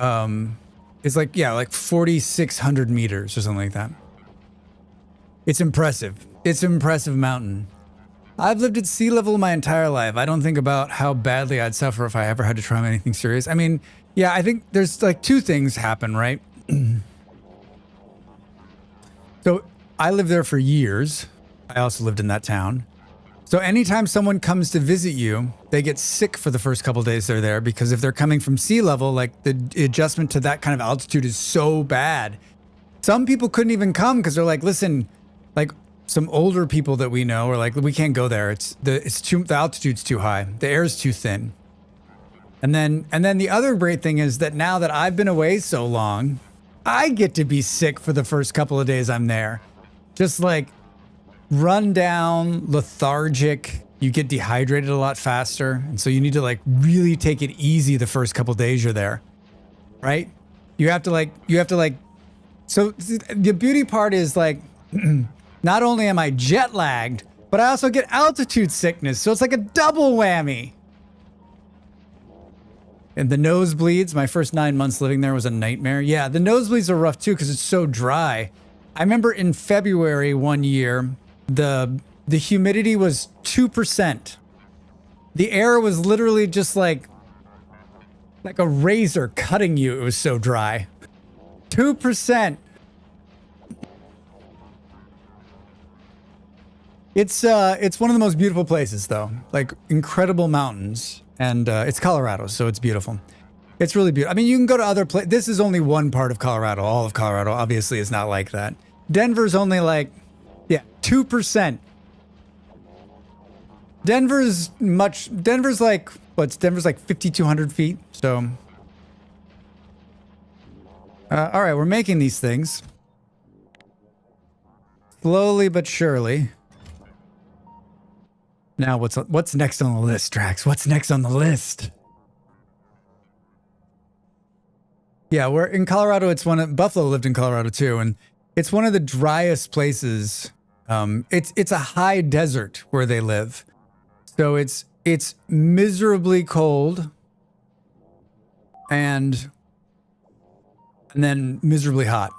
[SPEAKER 1] like, yeah, like 4,600 meters or something like that. It's impressive. It's an impressive mountain. I've lived at sea level my entire life. I don't think about how badly I'd suffer if I ever had to try anything serious. I mean, yeah, I think there's like 2 things happen, right? So I lived there for years. I also lived in that town. So anytime someone comes to visit you, they get sick for the first couple days they're there, because if they're coming from sea level, like the adjustment to that kind of altitude is so bad. Some people couldn't even come because they're like, listen, like some older people that we know are like, we can't go there. The altitude's too high. The air's too thin. And then the other great thing is that now that I've been away so long, I get to be sick for the first couple of days I'm there. Just like run down, lethargic. You get dehydrated a lot faster. And so you need to like really take it easy the first couple of days you're there. Right? You have to like, so the beauty part is like, not only am I jet lagged, but I also get altitude sickness. So it's like a double whammy. And the nosebleeds, my first 9 months living there was a nightmare. Yeah, the nosebleeds are rough too because it's so dry. I remember in February one year, the humidity was 2%. The air was literally just like a razor cutting you. It was so dry. 2%. It's one of the most beautiful places though. Like incredible mountains. And it's Colorado, so it's beautiful. It's really beautiful. I mean, you can go to other places. This is only one part of Colorado. All of Colorado obviously is not like that. Denver's only like, yeah, 2%. Denver's like, Denver's like 5,200 feet. So, all right, we're making these things. Slowly but surely. Now, what's next on the list, Drax? What's next on the list? Yeah, we're in Colorado. Buffalo lived in Colorado too, and it's one of the driest places. It's a high desert where they live, so it's miserably cold, and then miserably hot.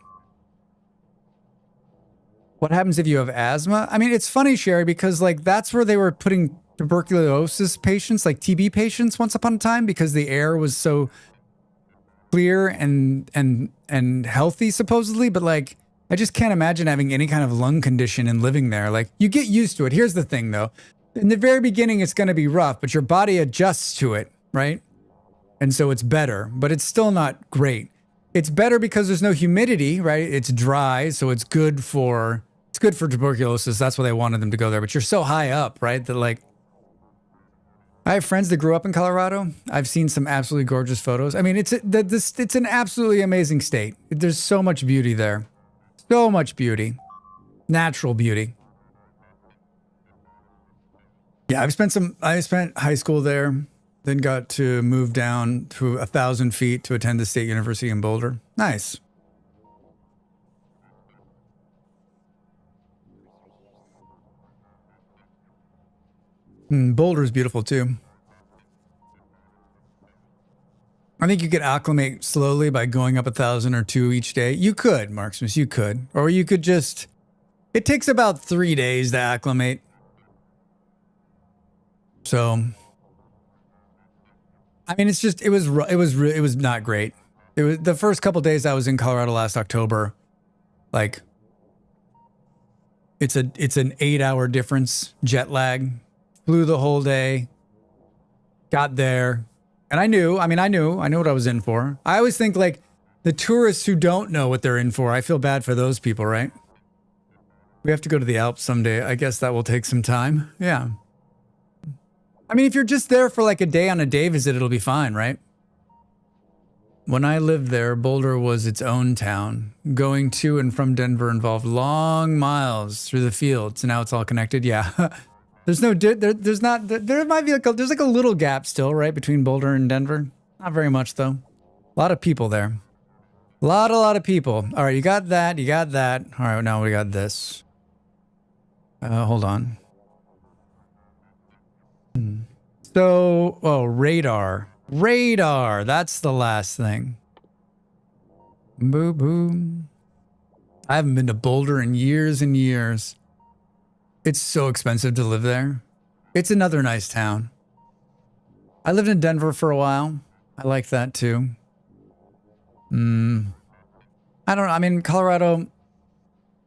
[SPEAKER 1] What happens if you have asthma? I mean, it's funny, Sherry, because like that's where they were putting tuberculosis patients, like TB patients once upon a time, because the air was so clear and healthy supposedly. But like, I just can't imagine having any kind of lung condition and living there. Like you get used to it. Here's the thing though. In the very beginning, it's going to be rough, but your body adjusts to it, right? And so it's better, but it's still not great. It's better because there's no humidity, right? It's dry, so it's good for tuberculosis. That's why they wanted them to go there. But you're so high up, right? That like, I have friends that grew up in Colorado. I've seen some absolutely gorgeous photos. I mean, it's an absolutely amazing state. There's so much beauty there, so much beauty, natural beauty. Yeah, I spent high school there. Then got to move down to 1,000 feet to attend the State University in Boulder. Nice. Boulder's beautiful too. I think you could acclimate slowly by going up 1,000 or 2 each day. You could, Marksmith, you could. Or you could just... It takes about 3 days to acclimate. So... I mean, it's just, it was not great. It was the first couple days I was in Colorado last October. Like, it's an 8-hour difference, jet lag. Flew the whole day. Got there. And I knew what I was in for. I always think like the tourists who don't know what they're in for, I feel bad for those people, right? We have to go to the Alps someday. I guess that will take some time. Yeah. I mean, if you're just there for like a day on a day visit, it'll be fine, right? When I lived there, Boulder was its own town. Going to and from Denver involved long miles through the fields, and now it's all connected. Yeah. There's no, there's not, there might be there's like a little gap still, right, between Boulder and Denver. Not very much, though. A lot of people there. A lot of people. All right, you got that, you got that. All right, now we got this. Hold on. So, oh, radar. Radar, that's the last thing. Boo boo. I haven't been to Boulder in years and years. It's so expensive to live there. It's another nice town. I lived in Denver for a while. I like that too. I don't know. I mean, Colorado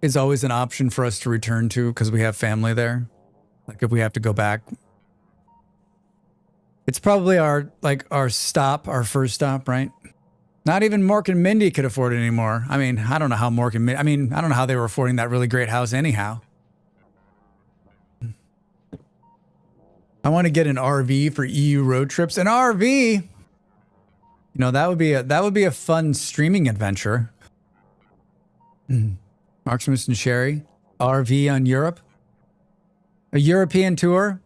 [SPEAKER 1] is always an option for us to return to because we have family there. Like if we have to go back. It's probably our first stop, right? Not even Mork and Mindy could afford it anymore. I mean, I don't know how Mork and Mindy, I don't know how they were affording that really great house anyhow. I want to get an RV for EU road trips. An RV, you know, that would be a fun streaming adventure. Marksmus and Sherry, RV on Europe, a European tour.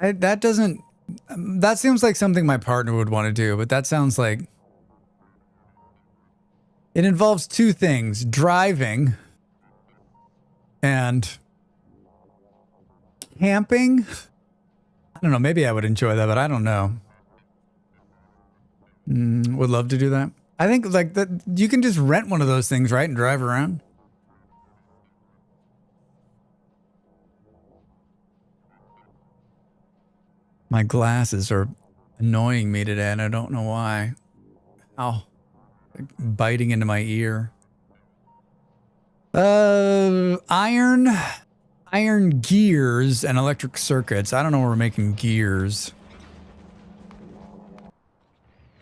[SPEAKER 1] That seems like something my partner would want to do, but that sounds like it involves two things: driving and camping. I don't know. Maybe I would enjoy that, but I don't know. Would love to do that. I think like that you can just rent one of those things, right, and drive around. My glasses are annoying me today, and I don't know why. Ow. Biting into my ear. Iron gears and electric circuits. I don't know where we're making gears.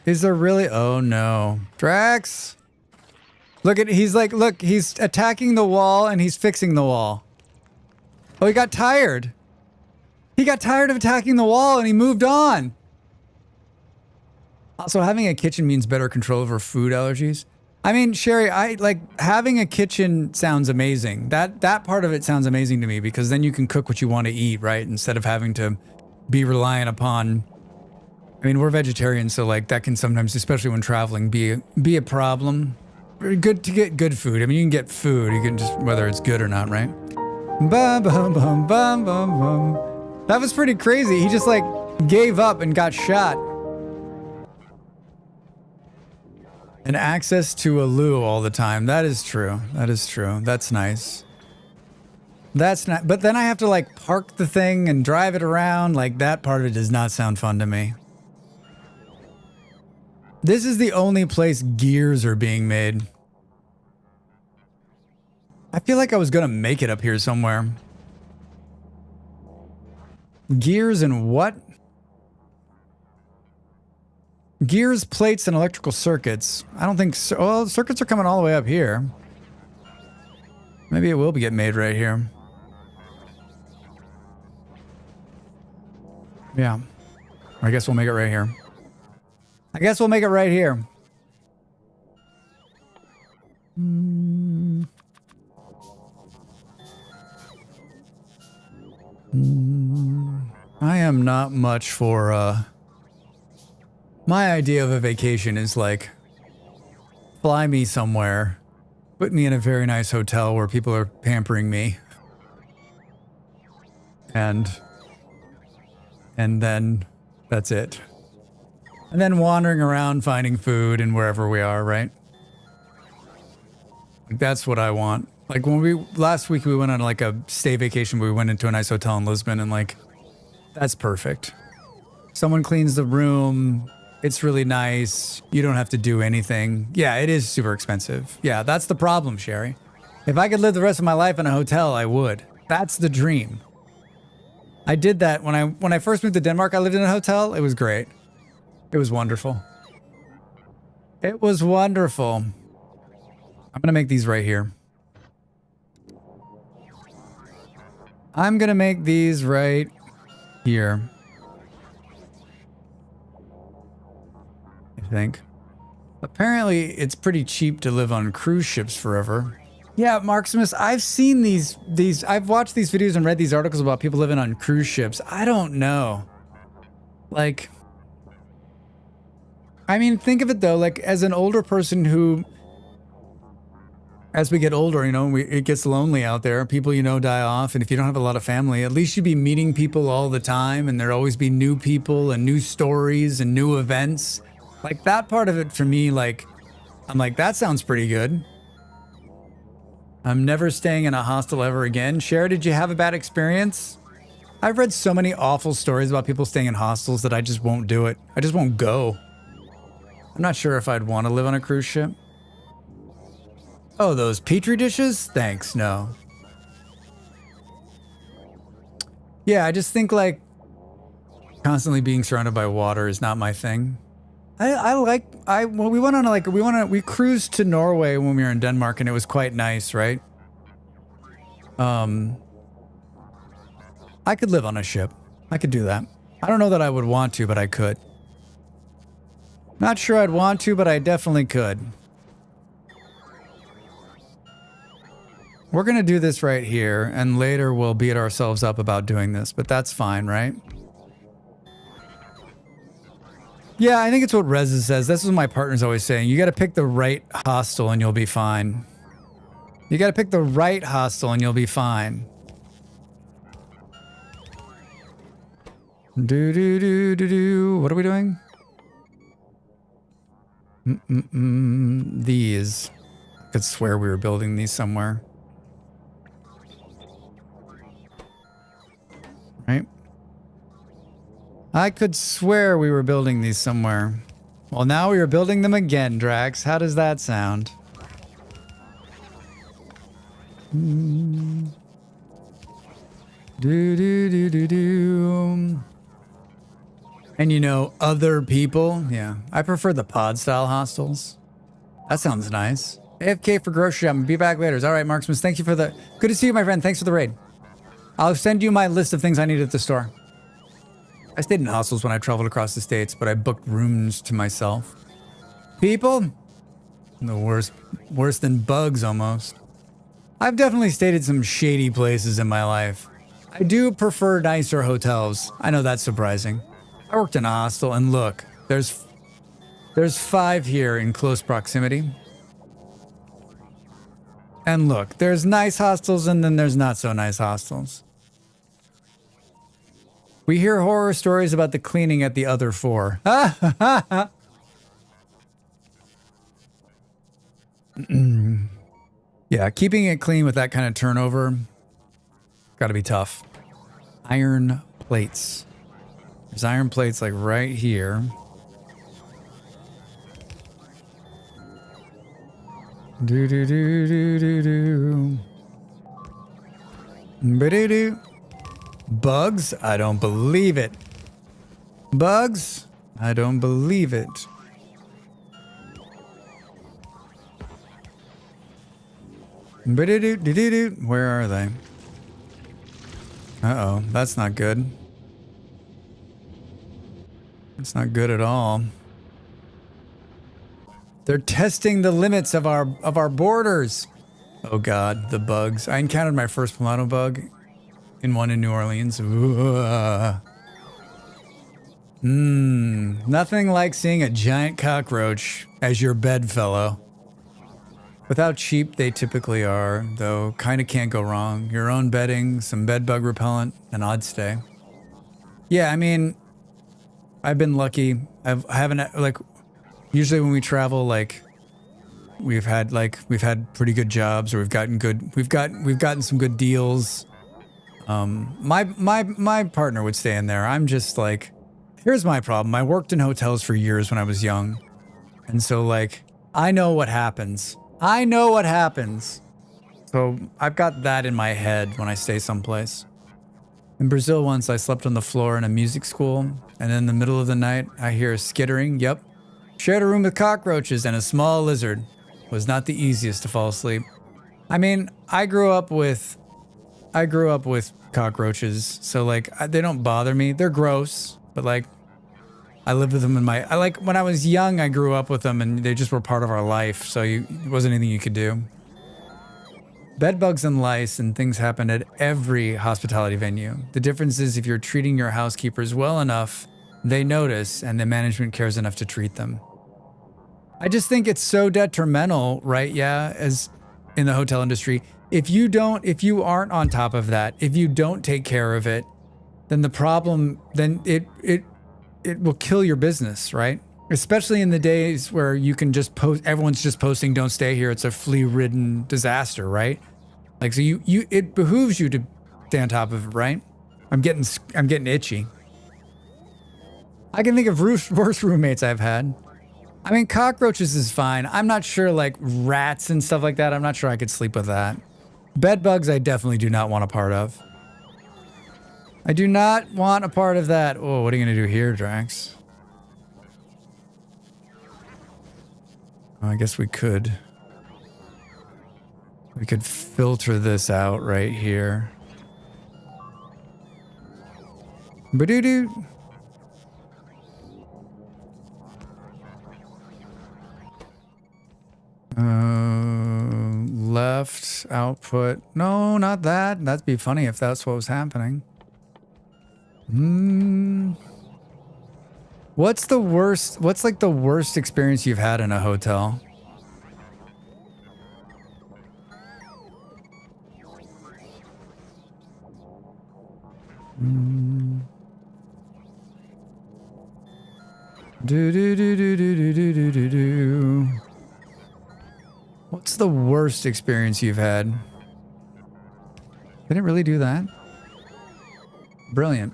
[SPEAKER 1] Is there really? Oh no. Drax! Look, he's attacking the wall and he's fixing the wall. Oh, he got tired. He got tired of attacking the wall and he moved on. Also, having a kitchen means better control over food allergies. I mean, Sherry, having a kitchen sounds amazing. That part of it sounds amazing to me because then you can cook what you want to eat, right? Instead of having to be reliant upon, I mean, we're vegetarians, so like that can sometimes, especially when traveling, be a problem. Good to get good food. I mean, you can get food, you can just, whether it's good or not, right? Bum, bum, bum, bum, bum, bum. That was pretty crazy. He just like gave up and got shot. And access to a loo all the time. That is true. That is true. That's nice. That's not, but then I have to like park the thing and drive it around. Like that part of it does not sound fun to me. This is the only place gears are being made. I feel like I was gonna make it up here somewhere. Gears and what? Gears, plates, and electrical circuits. I don't think so. Well, circuits are coming all the way up here. Maybe it will be getting made right here. Yeah. I guess we'll make it right here. I guess we'll make it right here. I am not much for, my idea of a vacation is like, fly me somewhere, put me in a very nice hotel where people are pampering me, and then that's it. And then wandering around finding food and wherever we are, right? That's what I want. Like when last week we went on like a stay vacation, we went into a nice hotel in Lisbon and like, that's perfect. Someone cleans the room. It's really nice. You don't have to do anything. Yeah, it is super expensive. Yeah, that's the problem, Sherry. If I could live the rest of my life in a hotel, I would. That's the dream. I did that when I first moved to Denmark. I lived in a hotel. It was great. It was wonderful. It was wonderful. I'm gonna make these right here. I'm gonna make these right here. I think. Apparently, it's pretty cheap to live on cruise ships forever. Yeah, Marksmith, I've seen these, I've watched these videos and read these articles about people living on cruise ships. I don't know. Like, I mean, think of it though, like as an older person who, as we get older, you know, it gets lonely out there. People, you know, die off. And if you don't have a lot of family, at least you'd be meeting people all the time. And there'd always be new people and new stories and new events. Like that part of it for me, like, I'm like, that sounds pretty good. I'm never staying in a hostel ever again. Cher, did you have a bad experience? I've read so many awful stories about people staying in hostels that I just won't do it. I just won't go. I'm not sure if I'd want to live on a cruise ship. Oh, those Petri dishes? Thanks, no. Yeah, I just think like constantly being surrounded by water is not my thing. We cruised to Norway when we were in Denmark and it was quite nice, right? I could live on a ship. I could do that. I don't know that I would want to, but I could. Not sure I'd want to, but I definitely could. We're gonna do this right here, and later we'll beat ourselves up about doing this, but that's fine, right? Yeah, I think it's what Reza says. That's what my partner's always saying. You gotta pick the right hostel and you'll be fine. You gotta pick the right hostel and you'll be fine. Do. What are we doing? These. I could swear we were building these somewhere. Right? I could swear we were building these somewhere. Well, now we are building them again, Drax. How does that sound? Do. And you know, other people? Yeah. I prefer the pod style hostels. That sounds nice. AFK for grocery shopping. Be back later. All right, Marksman. Thank you for the... Good to see you, my friend. Thanks for the raid. I'll send you my list of things I need at the store. I stayed in hostels when I traveled across the states, but I booked rooms to myself. People? The worst. Worse than bugs, almost. I've definitely stayed at some shady places in my life. I do prefer nicer hotels. I know that's surprising. I worked in a hostel, and look, there's 5 here in close proximity. And look, there's nice hostels, and then there's not so nice hostels. We hear horror stories about the cleaning at the other 4. Yeah, keeping it clean with that kind of turnover, gotta be tough. Iron plates. There's iron plates like right here. Do. Ba-do-do. Bugs? I don't believe it. Bugs? I don't believe it. Ba-do-do-do-do-do. Where are they? Uh-oh, that's not good. It's not good at all. They're testing the limits of our borders. Oh God, the bugs. I encountered my first mulatto bug in one in New Orleans. Nothing like seeing a giant cockroach as your bedfellow. With how cheap they typically are, though, kind of can't go wrong. Your own bedding, some bed bug repellent, and I'd stay. Yeah, I mean, I've been lucky. I haven't, like, usually when we travel, like, we've had pretty good jobs, or we've gotten some good deals. My partner would stay in there. I'm just like, here's my problem. I worked in hotels for years when I was young. And so like, I know what happens. So I've got that in my head when I stay someplace. In Brazil once, I slept on the floor in a music school, and in the middle of the night, I hear a skittering. Yep. Shared a room with cockroaches and a small lizard. Was not the easiest to fall asleep. I mean, I grew up with I grew up with cockroaches, so like they don't bother me. They're gross, but like I lived with them I like when I was young, I grew up with them and they just were part of our life. So it wasn't anything you could do. Bed bugs and lice and things happen at every hospitality venue. The difference is if you're treating your housekeepers well enough, they notice and the management cares enough to treat them. I just think it's so detrimental, right? Yeah, as in the hotel industry. If you aren't on top of that, if you don't take care of it, then the problem, then it will kill your business, right? Especially in the days where you can just post, everyone's just posting, don't stay here. It's a flea-ridden disaster, right? Like, so it behooves you to stay on top of it, right? I'm getting itchy. I can think of worse roommates I've had. I mean, cockroaches is fine. I'm not sure, like rats and stuff like that. I'm not sure I could sleep with that. Bed bugs, I definitely do not want a part of. I do not want a part of that. Oh, what are you going to do here, Drax? I guess we could. We could filter this out right here. Ba-doo-doo. Left output. No, not that. That'd be funny if that's what was happening. What's like the worst experience you've had in a hotel? What's the worst experience you've had? Did it really do that? Brilliant.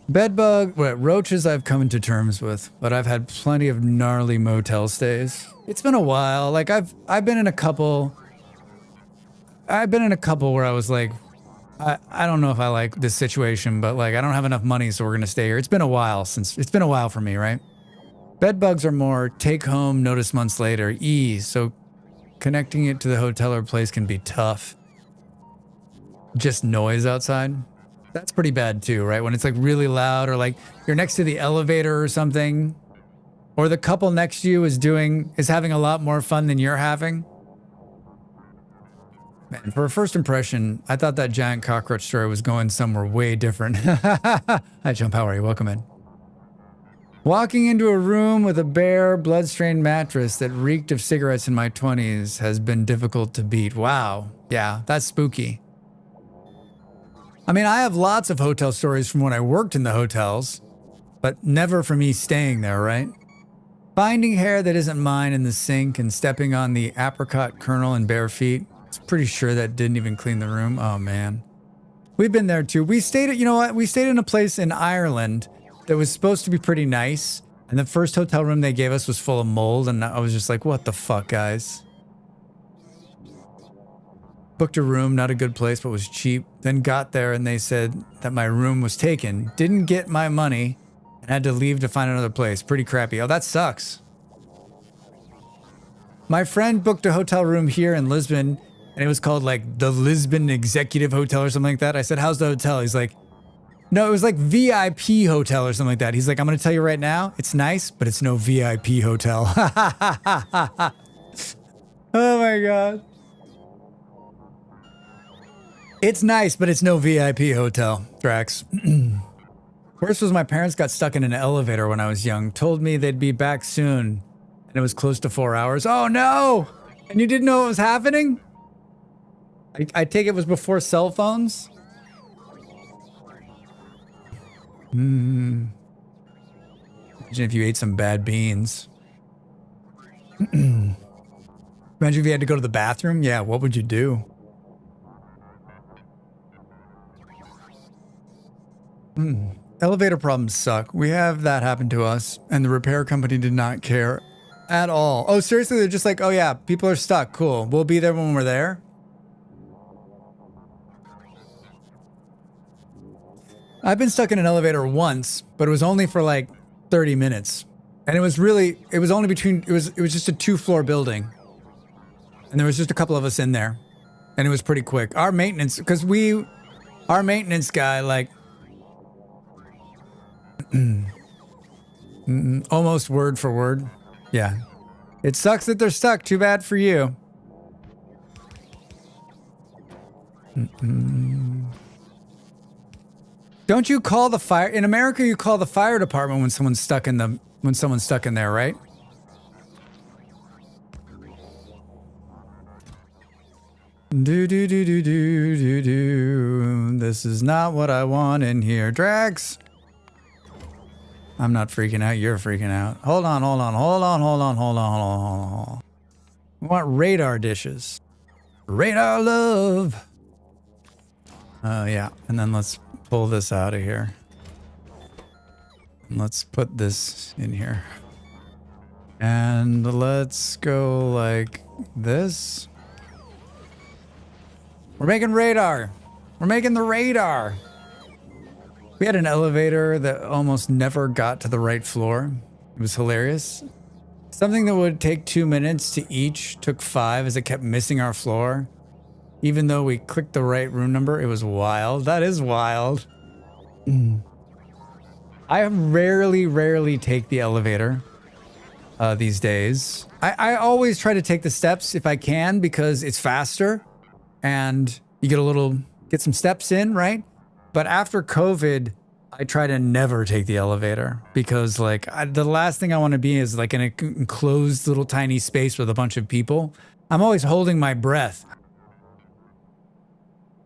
[SPEAKER 1] Bedbug, roaches I've come to terms with, but I've had plenty of gnarly motel stays. It's been a while. Like I've been in a couple where I was like, I don't know if I like this situation, but like I don't have enough money, so we're gonna stay here. It's been a while for me, right? Bed bugs are more take home, notice months later, ease. So connecting it to the hotel or place can be tough. Just noise outside. That's pretty bad too, right? When it's like really loud or like you're next to the elevator or something, or the couple next to you is having a lot more fun than you're having. Man, for a first impression, I thought that giant cockroach story was going somewhere way different. Hi, Jump, how are you? Welcome in. Walking into a room with a bare, blood-stained mattress that reeked of cigarettes in my 20s has been difficult to beat. Wow. Yeah, that's spooky. I mean, I have lots of hotel stories from when I worked in the hotels, but never from me staying there, right? Finding hair that isn't mine in the sink and stepping on the apricot kernel in bare feet. I'm pretty sure that didn't even clean the room. Oh, man. We've been there, too. We stayed in a place in Ireland that was supposed to be pretty nice, and the first hotel room they gave us was full of mold, and I was just like, what the fuck, guys? Booked a room, not a good place, but was cheap. Then got there and they said that my room was taken. Didn't get my money and had to leave to find another place. Pretty crappy. Oh, that sucks. My friend booked a hotel room here in Lisbon and it was called like the Lisbon Executive Hotel or something like that. I said, how's the hotel? He's like, no, it was like VIP hotel or something like that. He's like, I'm going to tell you right now, it's nice, but it's no VIP hotel. Oh my God. It's nice, but it's no VIP hotel, Drax. Worst was my parents got stuck in an elevator when I was young. Told me they'd be back soon, and it was close to 4 hours. Oh no! And you didn't know what was happening? I take it was before cell phones? Imagine if you ate some bad beans. Imagine if you had to go to the bathroom? Yeah, what would you do? Elevator problems suck. We have that happen to us, and the repair company did not care at all. Oh, seriously? They're just like, oh yeah, people are stuck. Cool. We'll be there when we're there. I've been stuck in an elevator once, but it was only for like 30 minutes. And it was just a 2-floor building. And there was just a couple of us in there. And it was pretty quick. Our maintenance, because our maintenance guy, like, almost word for word. Yeah. It sucks that they're stuck. Too bad for you. Don't you call the fire in America? You call the fire department when someone's stuck in there, right? Do do do do do do do. This is not what I want in here, Drax. I'm not freaking out. You're freaking out. Hold on, hold on, hold on, hold on, hold on, hold on, hold on. We want radar dishes. Radar love. Oh, yeah. And then let's pull this out of here. Let's put this in here. And let's go like this. We're making radar. We're making the radar. We had an elevator that almost never got to the right floor. It was hilarious. Something that would take 2 minutes to each took 5 as it kept missing our floor. Even though we clicked the right room number, it was wild. That is wild. I rarely take the elevator these days. I always try to take the steps if I can because it's faster and you get some steps in, right? But after COVID, I try to never take the elevator because like the last thing I want to be is like in an enclosed little tiny space with a bunch of people. I'm always holding my breath.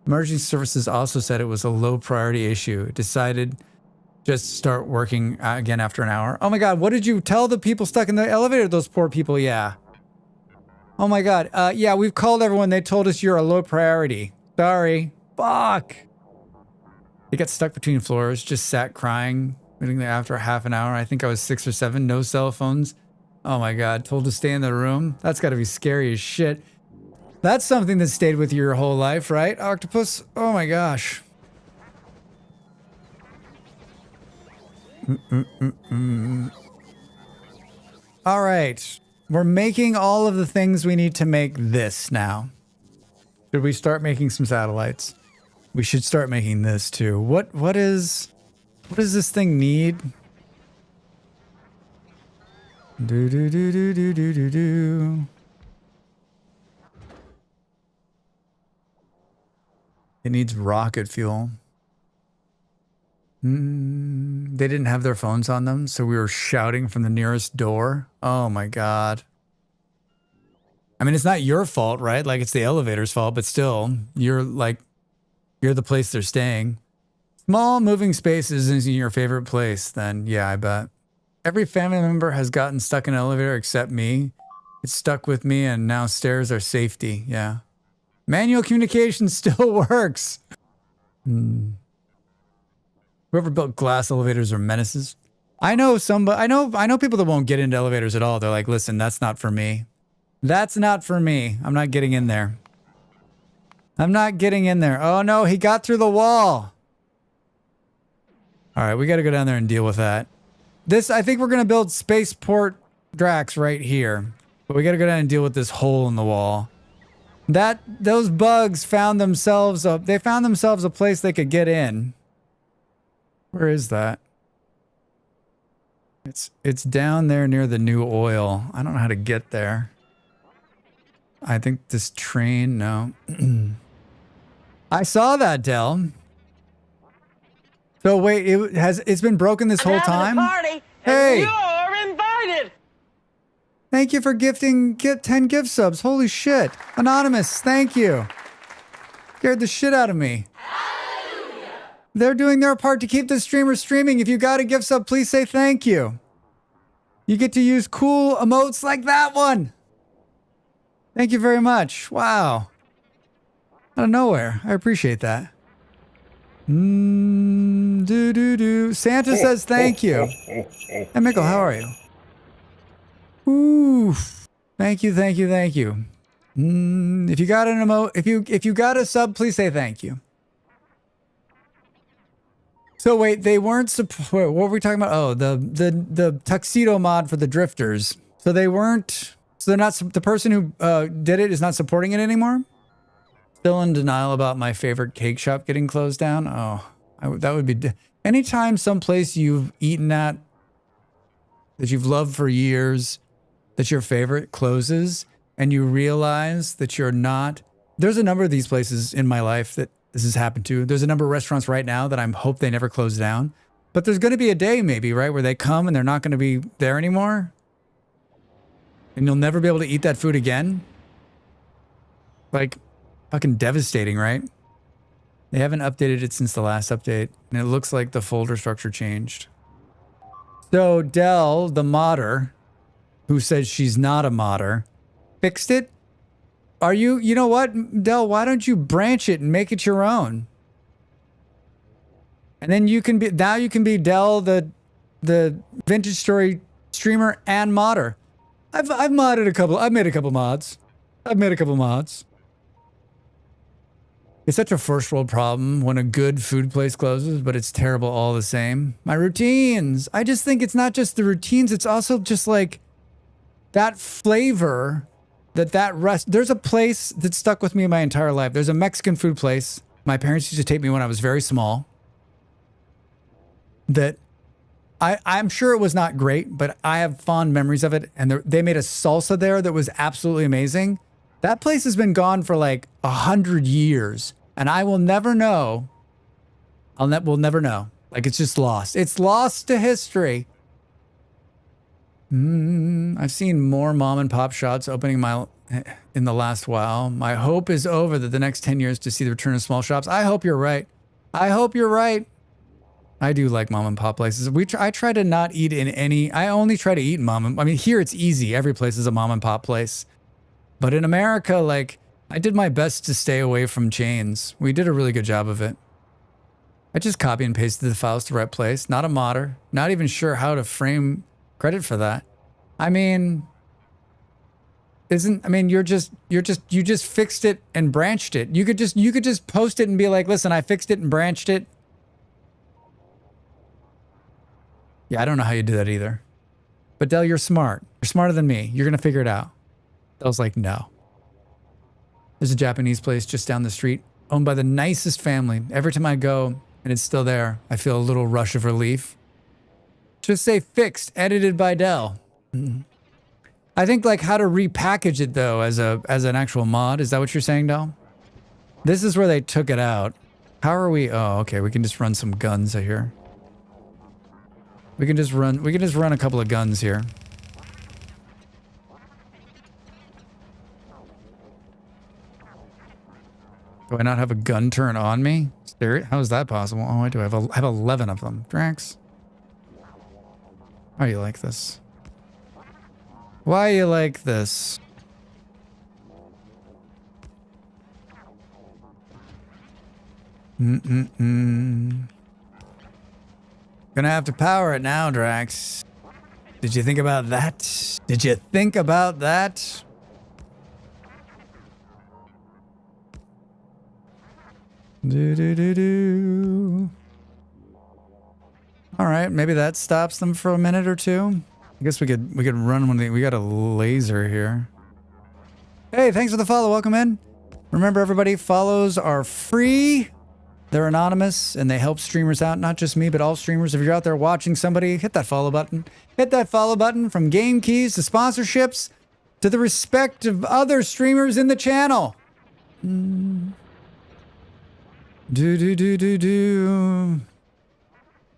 [SPEAKER 1] Emergency services also said it was a low priority issue. It decided just start working again after an hour. Oh my God, what did you tell the people stuck in the elevator? Those poor people, yeah. Oh my God, yeah, we've called everyone. They told us you're a low priority. Sorry. Fuck. They got stuck between floors, just sat crying, waiting there after half an hour. I think I was 6 or 7, no cell phones. Oh my God, told to stay in the room. That's gotta be scary as shit. That's something that stayed with you your whole life, right, Octopus? Oh my gosh. All right. We're making all of the things we need to make this now. Should we start making some satellites? We should start making this too. What does this thing need? Do do do do do do do do. It needs rocket fuel. They didn't have their phones on them, so we were shouting from the nearest door. Oh my God. I mean, it's not your fault, right? Like, it's the elevator's fault, but still, you're the place they're staying. Small moving spaces isn't your favorite place, then yeah, I bet. Every family member has gotten stuck in an elevator except me. It's stuck with me, and now stairs are safety, yeah. Manual communication still works. Whoever built glass elevators are menaces. I know people that won't get into elevators at all. They're like, listen, that's not for me. That's not for me. I'm not getting in there. I'm not getting in there. Oh no, he got through the wall. All right, we got to go down there and deal with that. I think we're going to build Spaceport Drax right here. But we got to go down and deal with this hole in the wall. Those bugs found themselves a place they could get in. Where is that? It's down there near the new oil. I don't know how to get there. I think this train, no. I saw that, Del. So wait, it's been broken this whole time?
[SPEAKER 6] Party,
[SPEAKER 1] hey!
[SPEAKER 6] You're invited!
[SPEAKER 1] Thank you for gifting 10 gift subs. Holy shit. Anonymous, thank you. Scared the shit out of me. Hallelujah. They're doing their part to keep the streamer streaming. If you got a gift sub, please say thank you. You get to use cool emotes like that one. Thank you very much. Wow. Out of nowhere. I appreciate that. Santa says thank you. Hey, Mickle, how are you? Ooh. Thank you, thank you, thank you. If you got an emote, if you got a sub, please say thank you. So wait, they weren't what were we talking about? Oh, the tuxedo mod for the drifters. So they weren't. So they're not. The person who did it is not supporting it anymore. still in denial about my favorite cake shop getting closed down. Oh, that would be... Anytime someplace you've eaten at, that you've loved for years, that your favorite closes, and you realize that you're not... There's a number of these places in my life that this has happened to. There's a number of restaurants right now that I hope they never close down. But there's going to be a day maybe, right, where they come and they're not going to be there anymore. And you'll never be able to eat that food again. Like, fucking devastating, right? They haven't updated it since the last update. And it looks like the folder structure changed. So Dell, the modder, who says she's not a modder, fixed it. Are you know what, Dell, why don't you branch it and make it your own? And then you can be, now you can be Dell, the vintage story streamer and modder. I've made a couple mods. It's such a first world problem when a good food place closes, but it's terrible all the same. My routines. I just think it's not just the routines, it's also just like that flavor there's a place that stuck with me my entire life. There's a Mexican food place. My parents used to take me when I was very small. That I'm sure it was not great, but I have fond memories of it. And they made a salsa there that was absolutely amazing. That place has been gone for like 100 years. And I will never know. We'll never know. Like, it's just lost. It's lost to history. I've seen more mom and pop shops opening in the last while. My hope is over that the next 10 years to see the return of small shops. I hope you're right. I hope you're right. I do like mom and pop places. I try to not eat in any. I only try to eat here it's easy. Every place is a mom and pop place. But in America, like, I did my best to stay away from chains. We did a really good job of it. I just copy and pasted the files to the right place. Not a modder. Not even sure how to frame credit for that. I mean, you just fixed it and branched it. You could just post it and be like, listen, I fixed it and branched it. Yeah, I don't know how you do that either. But Dell, you're smart. You're smarter than me. You're going to figure it out. Dell's like, no. There's a Japanese place just down the street, owned by the nicest family. Every time I go and it's still there, I feel a little rush of relief. Just say fixed, edited by Dell. I think like how to repackage it though as an actual mod. Is that what you're saying, Dell? This is where they took it out. How are we? Oh, okay. We can just run some guns here. We can just run a couple of guns here. Do I not have a gun turn on me? How is that possible? Oh, I do. I have 11 of them. Drax. Why are you like this? Why are you like this? Gonna have to power it now, Drax. Did you think about that? Did you think about that? Do. All right, maybe that stops them for a minute or two. I guess we could run one. We got a laser here. Hey, thanks for the follow. Welcome in. Remember, everybody, follows are free. They're anonymous and they help streamers out. Not just me, but all streamers. If you're out there watching somebody, hit that follow button. Hit that follow button. From game keys to sponsorships to the respect of other streamers in the channel.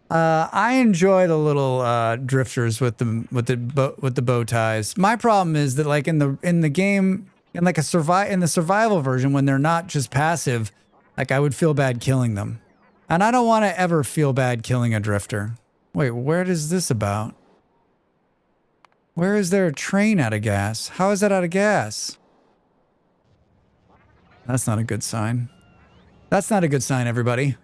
[SPEAKER 1] I enjoy the little drifters with the bow ties. My problem is that like in the game, in like in the survival version, when they're not just passive, like I would feel bad killing them, and I don't want to ever feel bad killing a drifter. Wait, where is this about? Where is there a train out of gas? How is that out of gas? That's not a good sign. That's not a good sign, everybody.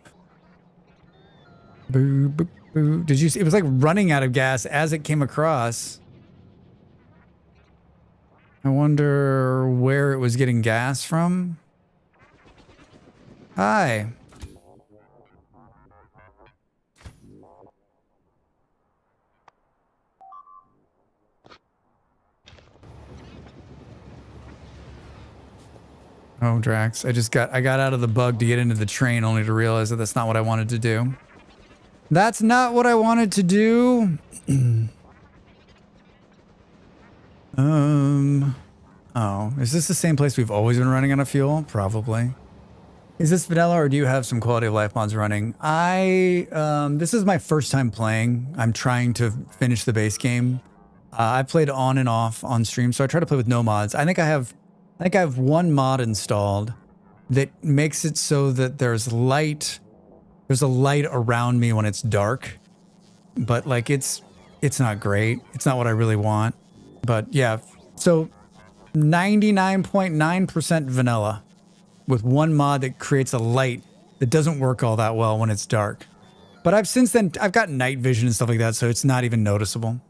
[SPEAKER 1] Boo, boo, boo. Did you see? It was like running out of gas as it came across. I wonder where it was getting gas from. Hi. Oh, Drax. I got out of the bug to get into the train only to realize that that's not what I wanted to do. That's not what I wanted to do. Oh, is this the same place we've always been running out of fuel? Probably. Is this vanilla or do you have some quality of life mods running? This is my first time playing. I'm trying to finish the base game. I played on and off on stream, so I try to play with no mods. I think I have one mod installed that makes it so that there's a light around me when it's dark. But like it's not great. It's not what I really want. But yeah, so 99.9% vanilla with one mod that creates a light that doesn't work all that well when it's dark. But I've got night vision and stuff like that, so it's not even noticeable.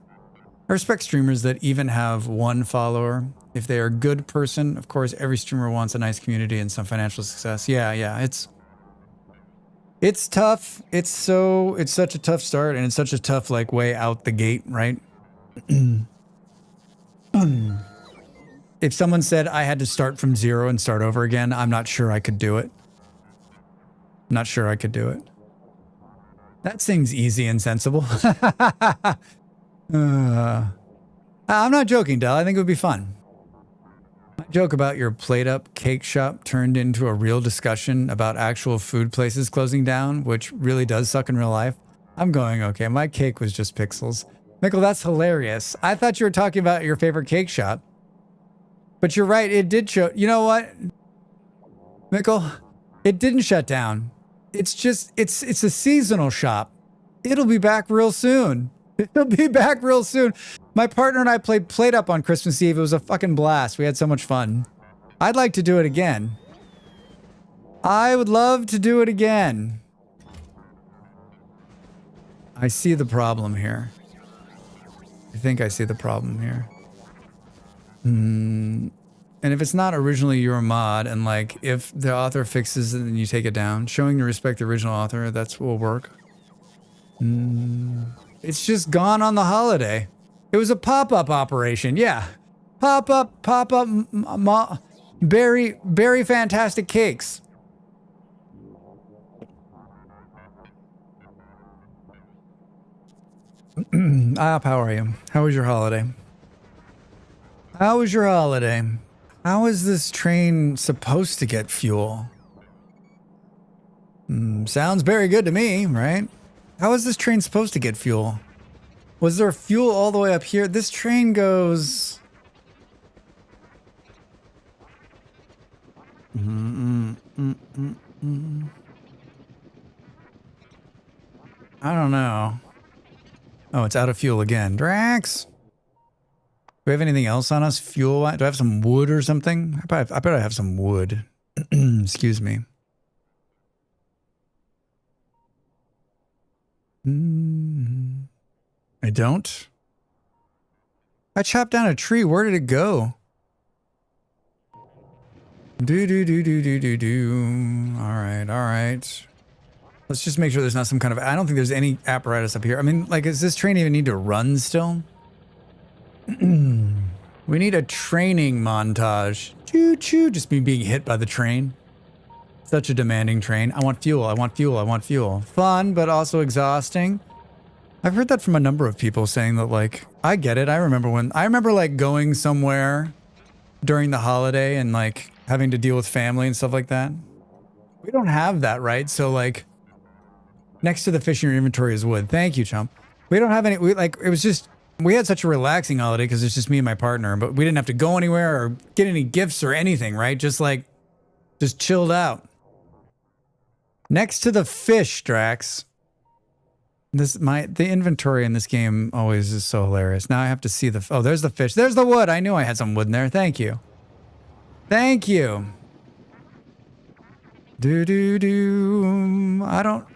[SPEAKER 1] I respect streamers that even have one follower. If they are a good person, of course, every streamer wants a nice community and some financial success. Yeah, it's tough. It's such a tough start, and it's such a tough like way out the gate, right? If someone said I had to start from zero and start over again, I'm not sure I could do it. Not sure I could do it. That seems easy and sensible. I'm not joking, Del. I think it would be fun. My joke about your plate-up cake shop turned into a real discussion about actual food places closing down, which really does suck in real life. I'm going, okay, my cake was just pixels. Mickle, that's hilarious. I thought you were talking about your favorite cake shop. But you're right, it did show. You know what? Mickle, it didn't shut down. It's just, it's a seasonal shop. It'll be back real soon. It'll be back real soon. My partner and I played Plate Up on Christmas Eve. It was a fucking blast. We had so much fun. I'd like to do it again. I would love to do it again. I see the problem here. I think I see the problem here. And if it's not originally your mod, and like if the author fixes it and you take it down, showing you respect the original author, that's will work. It's just gone on the holiday. It was a pop-up operation, yeah. Pop-up, berry fantastic cakes. Op, how are you? How was your holiday? How was your holiday? How is this train supposed to get fuel? Sounds very good to me, right? How is this train supposed to get fuel? Was there fuel all the way up here? This train goes... I don't know. Oh, it's out of fuel again. Drax! Do we have anything else on us fuel-wise? Do I have some wood or something? I bet I have some wood. Excuse me. I don't? I chopped down a tree. Where did it go? Do. Alright. Let's just make sure there's not some kind of... I don't think there's any apparatus up here. I mean, like, does this train even need to run still? We need a training montage. Choo-choo, just me being hit by the train. Such a demanding train. I want fuel. Fun, but also exhausting. I've heard that from a number of people saying that, like, I get it. I remember like going somewhere during the holiday and like having to deal with family and stuff like that. We don't have that, right? So like next to the fish in your inventory is wood. Thank you, chump. We don't have any, it was just, we had such a relaxing holiday because it's just me and my partner, but we didn't have to go anywhere or get any gifts or anything, right? Just chilled out. Next to the fish, Drax. The inventory in this game always is so hilarious. Now I have to see oh, there's the fish. There's the wood. I knew I had some wood in there. Thank you. Thank you.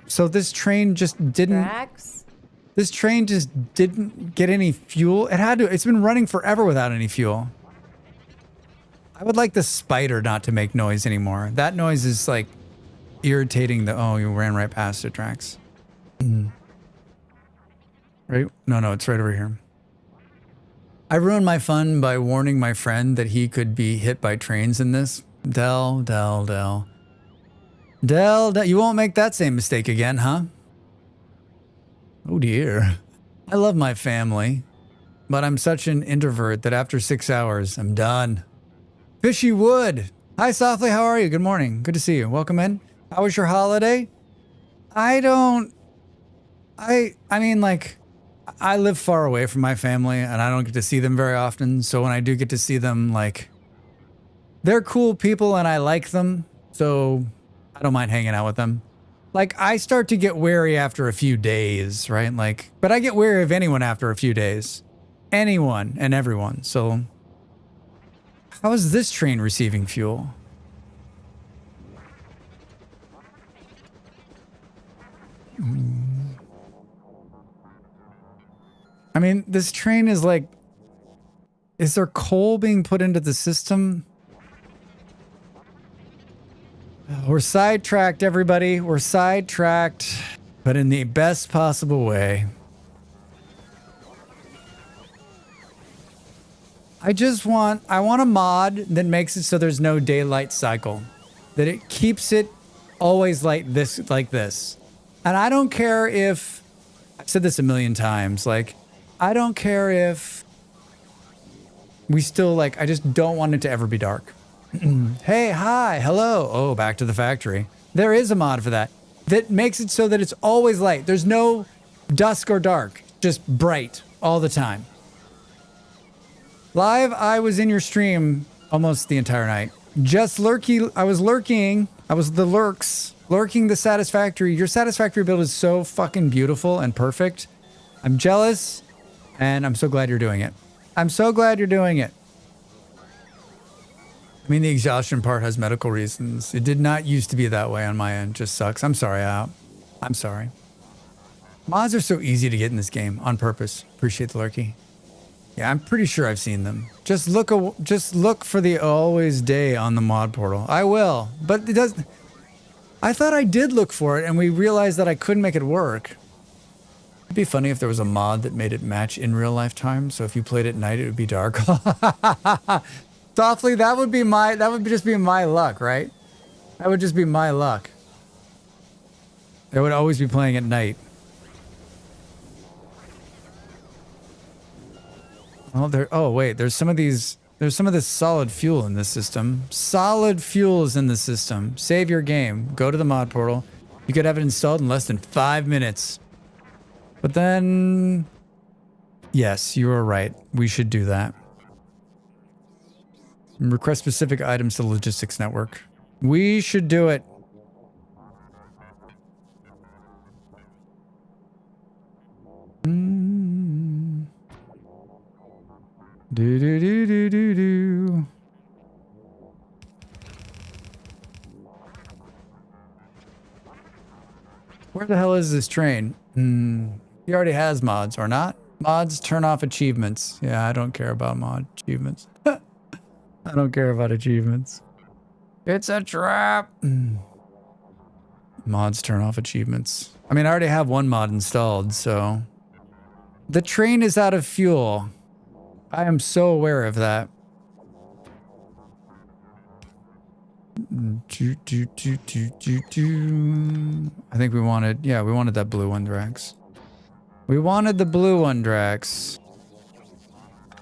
[SPEAKER 1] So this train just didn't...
[SPEAKER 5] Drax?
[SPEAKER 1] This train just didn't get any fuel. It's been running forever without any fuel. I would like the spider not to make noise anymore. That noise is like irritating oh, you ran right past it, Drax. Right? No, it's right over here. I ruined my fun by warning my friend that he could be hit by trains in this. Dell. Dell, you won't make that same mistake again, huh? Oh dear. I love my family, but I'm such an introvert that after 6 hours, I'm done. Fishy Wood. Hi, Softly. How are you? Good morning. Good to see you. Welcome in. How was your holiday? I mean, like, I live far away from my family and I don't get to see them very often. So when I do get to see them, like, they're cool people and I like them. So I don't mind hanging out with them. Like, I start to get wary after a few days, right? Like, but I get wary of anyone after a few days. Anyone and everyone. So how is this train receiving fuel? I mean, this train is like, is there coal being put into the system? We're sidetracked, everybody. We're sidetracked, but in the best possible way. I want a mod that makes it so there's no daylight cycle. That it keeps it always like this. And I don't care if, I've said this a million times, like, I don't care if we still, like, I just don't want it to ever be dark. Hey, hi, hello. Oh, back to the factory. There is a mod for that. That makes it so that it's always light. There's no dusk or dark. Just bright all the time. Live, I was in your stream almost the entire night. Just lurking. I was lurking. I was the lurks. Lurking the Satisfactory. Your Satisfactory build is so fucking beautiful and perfect. I'm jealous, and I'm so glad you're doing it. I'm so glad you're doing it. I mean, the exhaustion part has medical reasons. It did not used to be that way on my end. Just sucks. I'm sorry, Al. I'm sorry. Mods are so easy to get in this game on purpose. Appreciate the lurky. Yeah, I'm pretty sure I've seen them. Just look for the always day on the mod portal. I will, but it does. I thought I did look for it, and we realized that I couldn't make it work. It'd be funny if there was a mod that made it match in real life time. So if you played at night, it would be dark. Softly, that would just be my luck, right? That would just be my luck. I would always be playing at night. Oh wait, there's some of this solid fuel in this system. Solid fuel is in the system. Save your game. Go to the mod portal. You could have it installed in less than 5 minutes. But then, yes, you are right. We should do that. Request specific items to the logistics network. We should do it. Do do do do do do. Where the hell is this train? He already has mods, or not? Mods turn off achievements. Yeah, I don't care about mod achievements. I don't care about achievements. It's a trap. Mods turn off achievements. I mean, I already have one mod installed, so. The train is out of fuel. I am so aware of that. I think we wanted that blue one, Drax. We wanted the blue one, Drax.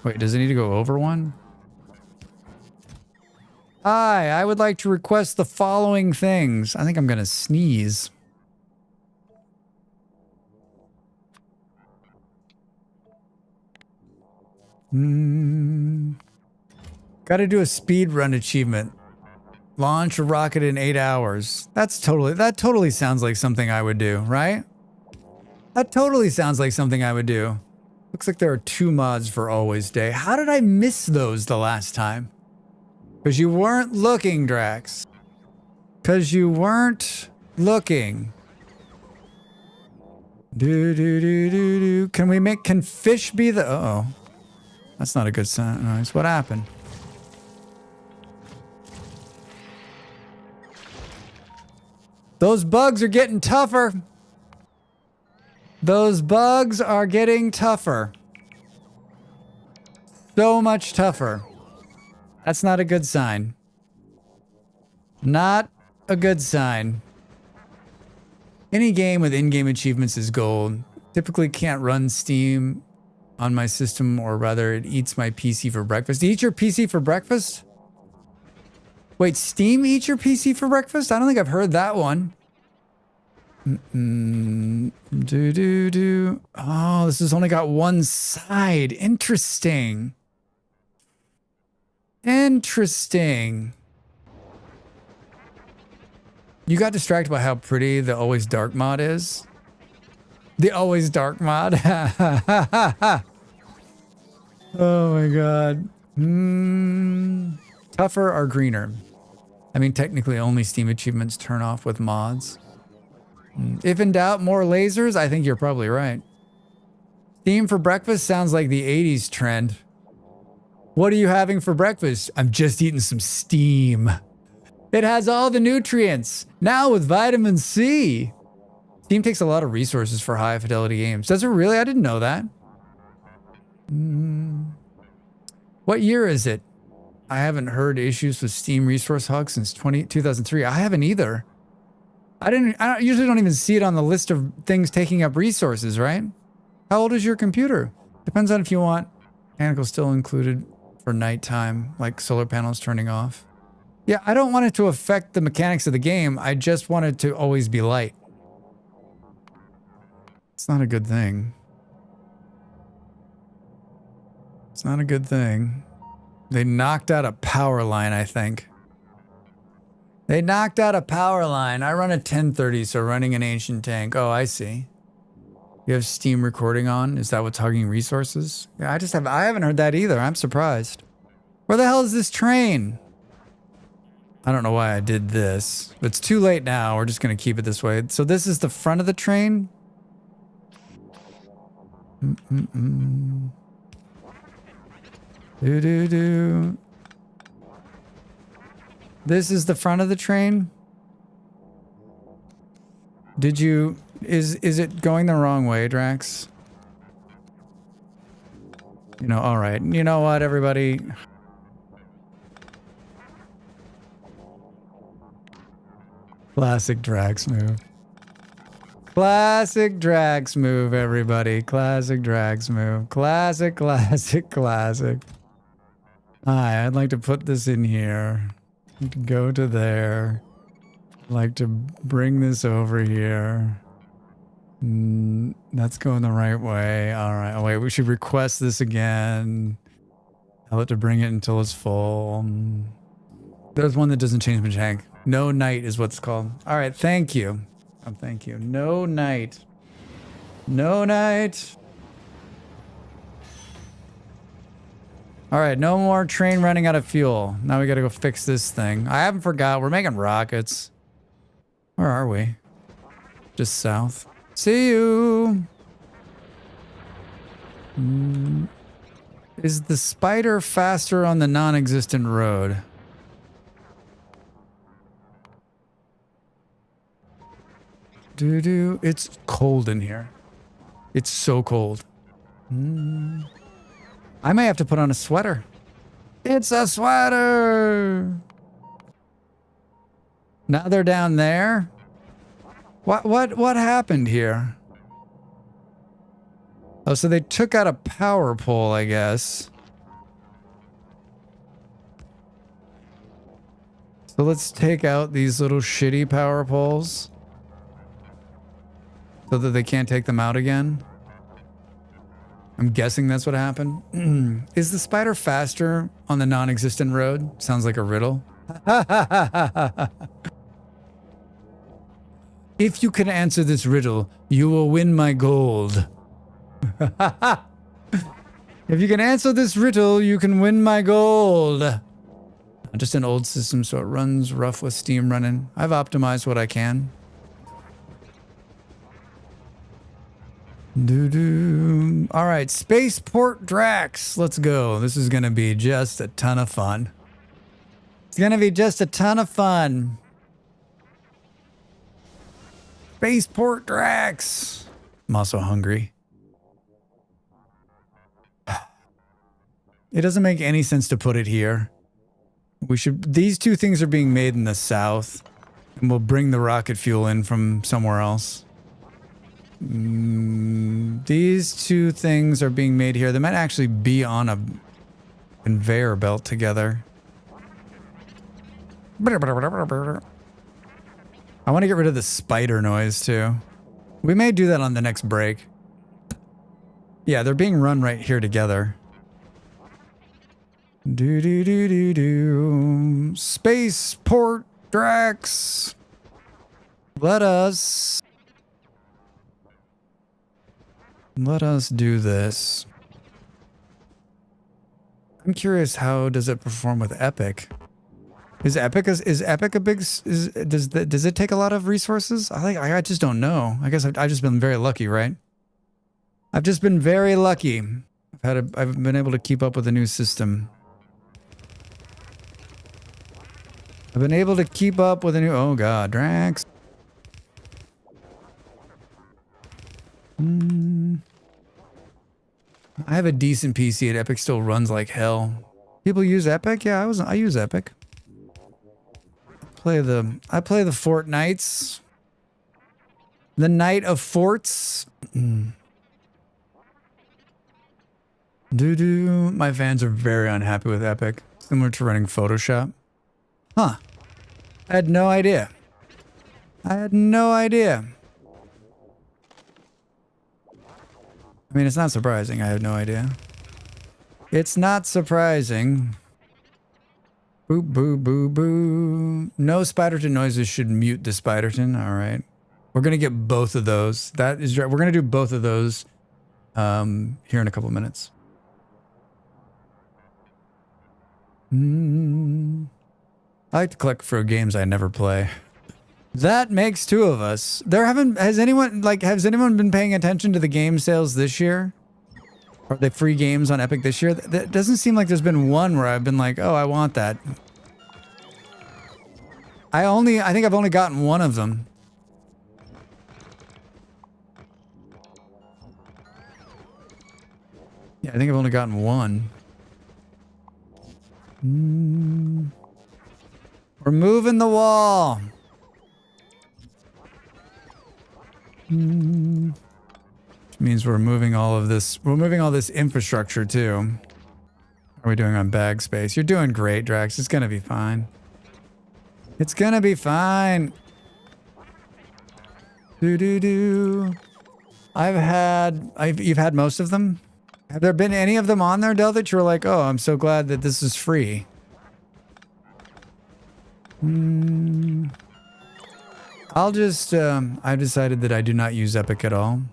[SPEAKER 1] Wait, does it need to go over one? Hi, I would like to request the following things. I think I'm gonna sneeze. Gotta do a speed run achievement. Launch a rocket in 8 hours. That totally sounds like something I would do, right? That totally sounds like something I would do. Looks like there are 2 mods for Always Day. How did I miss those the last time? Because you weren't looking, Drax. Because you weren't looking. Can fish be the... Uh-oh. That's not a good sign. Noise. What happened? Those bugs are getting tougher. Those bugs are getting tougher. So much tougher. That's not a good sign. Not a good sign. Any game with in-game achievements is gold. Typically can't run Steam on my system, or rather it eats my PC for breakfast. Eat your PC for breakfast? Wait, Steam eats your PC for breakfast? I don't think I've heard that one. Oh, this has only got one side. Interesting. Interesting. You got distracted by how pretty the Always Dark mod is? The Always Dark mod? Oh my god. Tougher or greener? I mean, technically only Steam achievements turn off with mods. If in doubt, more lasers? I think you're probably right. Steam for breakfast sounds like the 80s trend. What are you having for breakfast? I'm just eating some Steam. It has all the nutrients. Now with vitamin C. Steam takes a lot of resources for high fidelity games. Does it really? I didn't know that. What year is it? I haven't heard issues with Steam Resource Hog since 2003. I haven't either. I usually don't even see it on the list of things taking up resources, right? How old is your computer? Depends on if you want mechanical still included for nighttime, like solar panels turning off. Yeah, I don't want it to affect the mechanics of the game. I just want it to always be light. It's not a good thing. It's not a good thing. They knocked out a power line, I think. They knocked out a power line. I run a 1030, so running an ancient tank. Oh, I see. You have Steam recording on? Is that what's hogging resources? Yeah, I haven't heard that either. I'm surprised. Where the hell is this train? I don't know why I did this. But it's too late now. We're just going to keep it this way. So this is the front of the train? Do. This is the front of the train? Did you... Is it going the wrong way, Drax? You know, alright. You know what, everybody? Classic Drax move. Classic Drax move, everybody. Classic Drax move. Classic. Hi, I'd like to put this in here. Go to there. I'd like to bring this over here. That's going the right way. All right. Oh, wait, we should request this again. Tell it to bring it until it's full. There's one that doesn't change my tank. No night is what it's called. All right. Thank you. Thank you. No night. No night. All right, no more train running out of fuel. Now we gotta go fix this thing. I haven't forgot. We're making rockets. Where are we? Just south. See you. Is the spider faster on the non-existent road? It's cold in here. It's so cold. I may have to put on a sweater. It's a sweater. Now they're down there. What happened here? Oh, so they took out a power pole, I guess. So let's take out these little shitty power poles so that they can't take them out again. I'm guessing that's what happened. Is the spider faster on the non-existent road? Sounds like a riddle. If you can answer this riddle, you will win my gold. If you can answer this riddle, you can win my gold. Just an old system, so it runs rough with Steam running. I've optimized what I can. All right, Spaceport Drax. Let's go. This is going to be just a ton of fun. It's going to be just a ton of fun. Spaceport Drax. I'm also hungry. It doesn't make any sense to put it here. We should. These two things are being made in the south, and we'll bring the rocket fuel in from somewhere else. These two things are being made here. They might actually be on a conveyor belt together. I want to get rid of the spider noise too. We may do that on the next break. Yeah, they're being run right here together. Do do do do do. Spaceport Drax. Let us do this. I'm curious, how does it perform with Epic? Is Epic a big does it take a lot of resources? I just don't know. I guess I've just been very lucky, right? I've just been very lucky. I've been able to keep up with the new system. I've been able to keep up with a new. Oh God, Drax. I have a decent PC and Epic still runs like hell. People use Epic? Yeah, I use Epic. I play the Fortnites. The Night of Forts. My fans are very unhappy with Epic. Similar to running Photoshop. Huh. I had no idea. I mean, it's not surprising. I had no idea. It's not surprising. Boo, boo, boo, boo. No Spiderton noises should mute the Spiderton. All right. We're going to get both of those. That is right. We're going to do both of those here in a couple minutes. I like to collect for games I never play. That makes two of us. Has anyone been paying attention to the game sales this year? Or the free games on Epic this year? That doesn't seem like there's been one where I've been like, oh, I want that. I think I've only gotten one of them. Yeah, I think I've only gotten one. We're moving the wall. Which means we're moving all of this. We're moving all this infrastructure too. How are we doing on bag space? You're doing great, Drax. It's gonna be fine. It's gonna be fine. You've had most of them? Have there been any of them on there, Del, that you were like, oh, I'm so glad that this is free? I'll just, I've decided that I do not use Epic at all.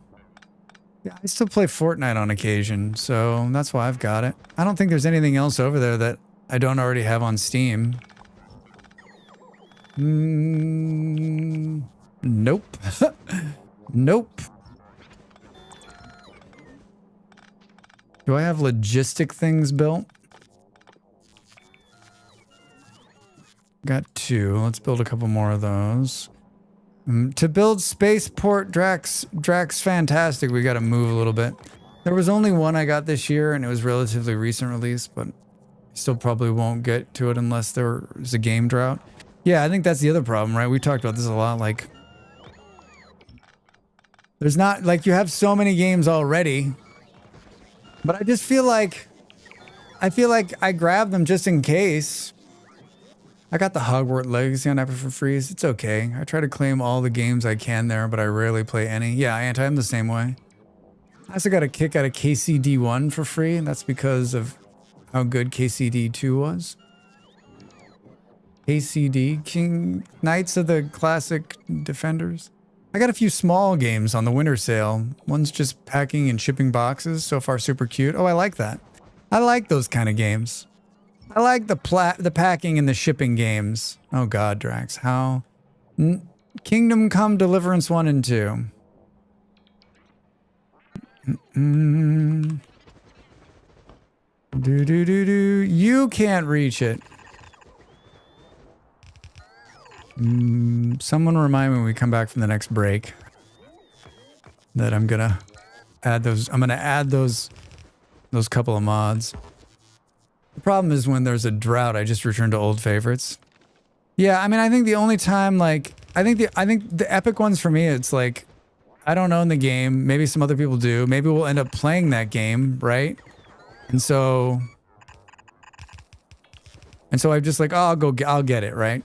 [SPEAKER 1] Yeah, I still play Fortnite on occasion, so that's why I've got it. I don't think there's anything else over there that I don't already have on Steam. Nope. Nope. Do I have logistic things built? Got two. Let's build a couple more of those. To build Spaceport Drax Fantastic, we got to move a little bit. There was only one I got this year, and it was relatively recent release, but still probably won't get to it unless there's a game drought. Yeah, I think that's the other problem, right? We talked about this a lot. Like, there's not, like, you have so many games already, but I just feel like, I grab them just in case. I got the Hogwarts Legacy on Epic for free. It's okay. I try to claim all the games I can there, but I rarely play any. Yeah, I'm the same way. I also got a kick out of KCD 1 for free, and that's because of how good KCD 2 was. KCD, King Knights of the Classic Defenders. I got a few small games on the winter sale. One's just packing and shipping boxes. So far, super cute. Oh, I like that. I like those kind of games. I like the packing and the shipping games. Oh God, Drax, how? Kingdom Come Deliverance 1 and 2. You can't reach it. Someone remind me when we come back from the next break that I'm gonna add those. I'm gonna add those couple of mods. The problem is when there's a drought, I just return to old favorites. Yeah, I mean, I think the only time, like, I think the epic ones for me, it's like, I don't own the game. Maybe some other people do. Maybe we'll end up playing that game, right? And so I'm just like, oh, I'll get it, right?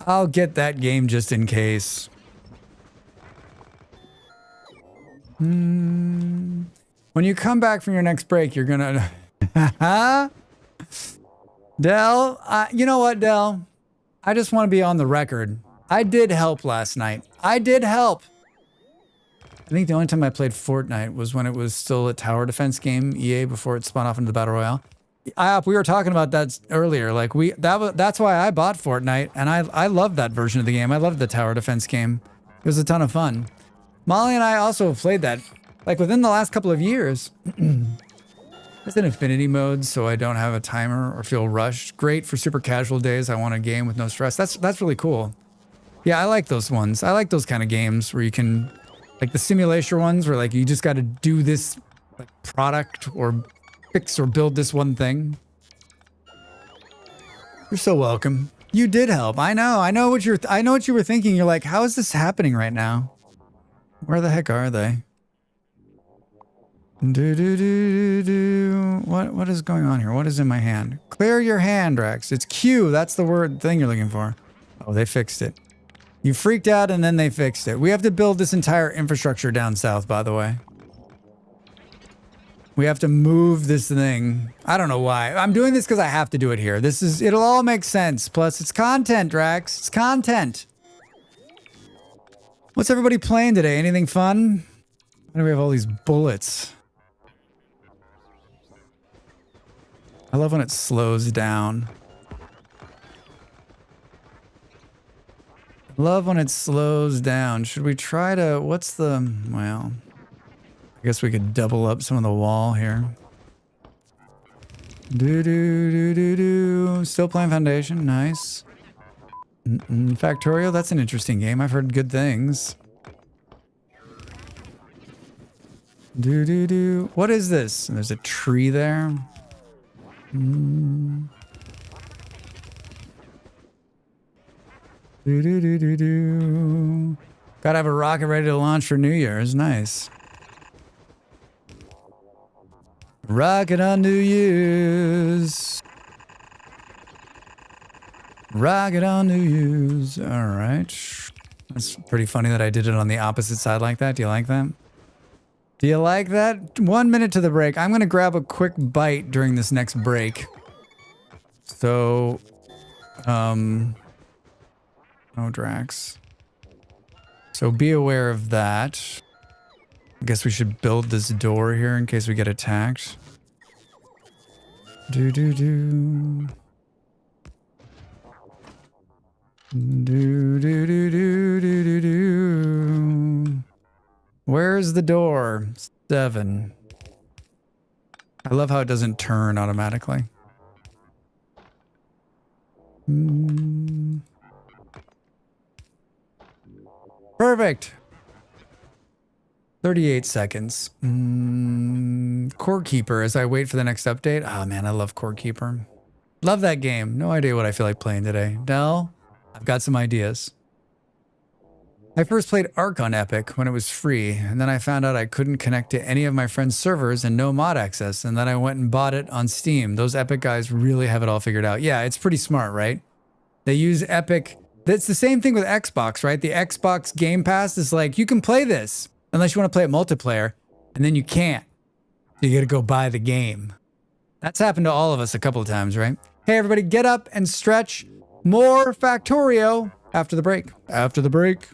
[SPEAKER 1] I'll get that game just in case. When you come back from your next break, you're gonna... Del, you know what, Del? I just want to be on the record. I did help last night. I did help. I think the only time I played Fortnite was when it was still a tower defense game, EA, before it spun off into the Battle Royale. We were talking about that earlier. Like that's why I bought Fortnite, and I loved that version of the game. I loved the tower defense game. It was a ton of fun. Molly and I also have played that, like, within the last couple of years. It's in infinity mode, so I don't have a timer or feel rushed. Great for super casual days. I want a game with no stress. That's really cool. Yeah, I like those ones. I like those kind of games where you can, like the simulation ones where like you just got to do this like product or fix or build this one thing. You're so welcome. You did help. I know what you were thinking. You're like, how is this happening right now? Where the heck are they? What is going on here? What is in my hand? Clear your hand, Rex. It's Q. That's the thing you're looking for. Oh, they fixed it. You freaked out and then they fixed it. We have to build this entire infrastructure down south, by the way. We have to move this thing. I don't know why. I'm doing this because I have to do it here. It'll all make sense. Plus, it's content, Drax. It's content. What's everybody playing today? Anything fun? Why do we have all these bullets? I love when it slows down. Love when it slows down. Should we try to... Well... I guess we could double up some of the wall here. Still playing Foundation. Nice. Factorio, that's an interesting game. I've heard good things. What is this? There's a tree there. Gotta have a rocket ready to launch for New Year's. Nice. Rocket on New Year's. Rocket on New Year's. All right. That's pretty funny that I did it on the opposite side like that. Do you like that? Do you like that? 1 minute to the break. I'm going to grab a quick bite during this next break. So, oh, Drax. So be aware of that. I guess we should build this door here in case we get attacked. Where's the door? 7. I love how it doesn't turn automatically. Perfect. 38 seconds. Core Keeper as I wait for the next update. Oh man, I love Core Keeper. Love that game. No idea what I feel like playing today. Del, I've got some ideas. I first played Ark on Epic when it was free, and then I found out I couldn't connect to any of my friends' servers and no mod access, and then I went and bought it on Steam. Those Epic guys really have it all figured out. Yeah, it's pretty smart, right? They use Epic. That's the same thing with Xbox, right? The Xbox Game Pass is like, you can play this unless you want to play it multiplayer, and then you can't. You gotta go buy the game. That's happened to all of us a couple of times, right? Hey, everybody, get up and stretch. More Factorio after the break. After the break.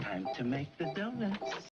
[SPEAKER 6] Time to make the donuts.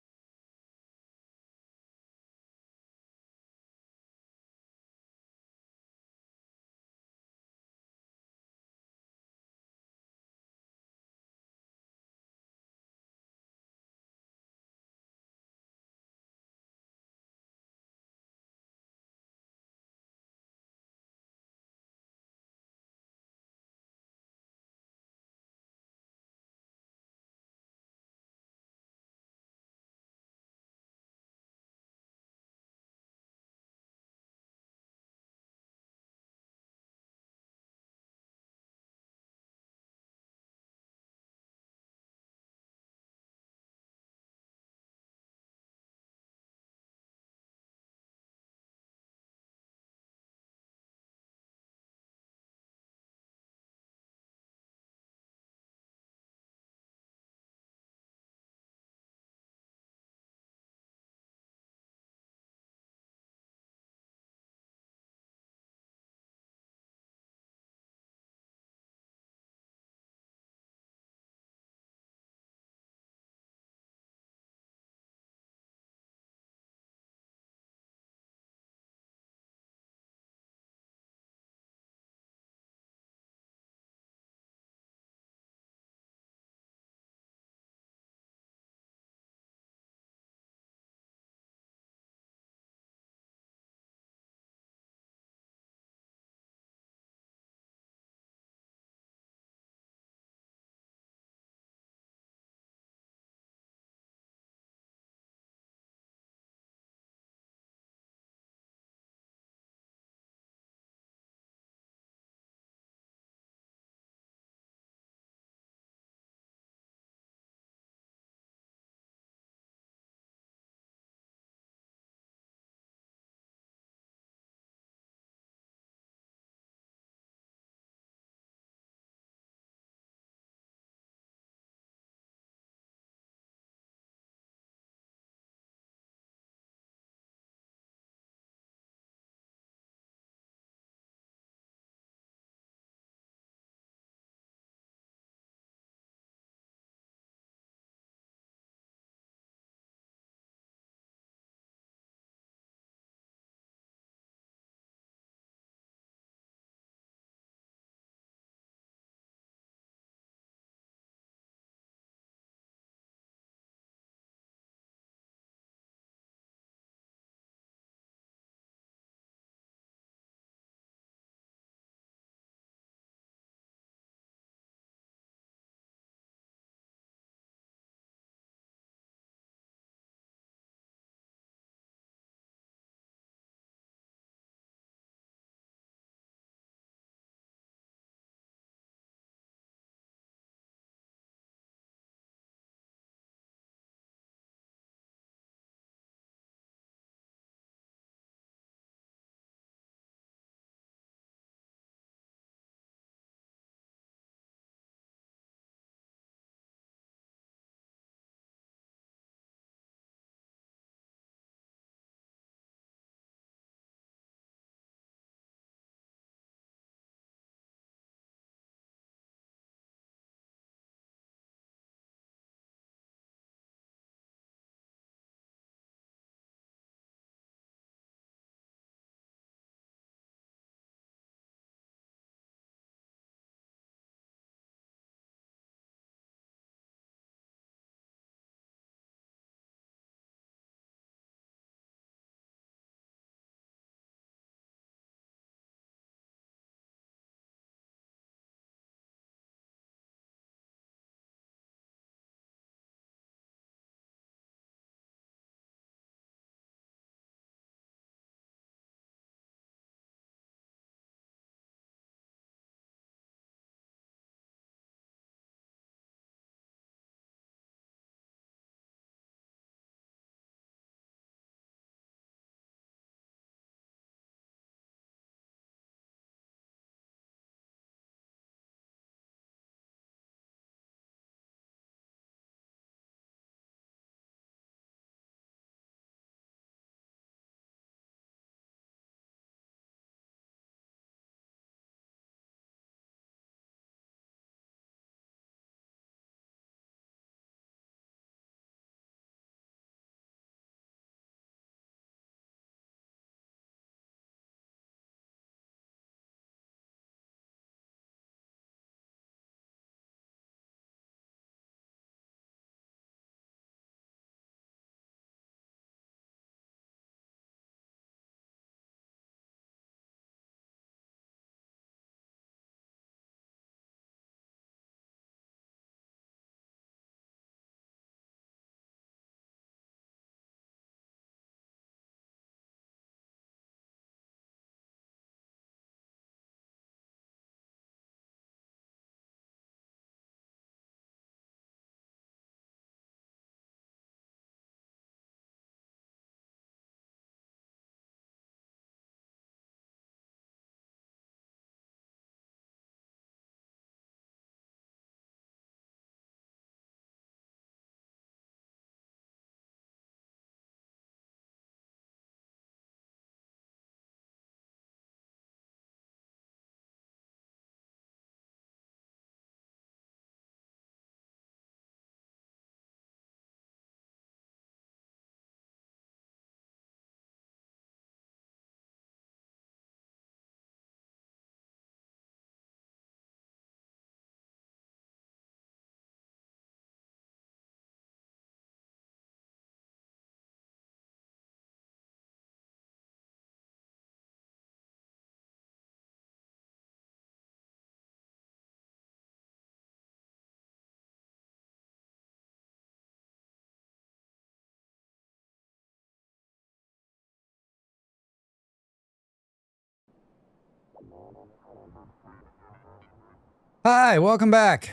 [SPEAKER 1] Hi, welcome back.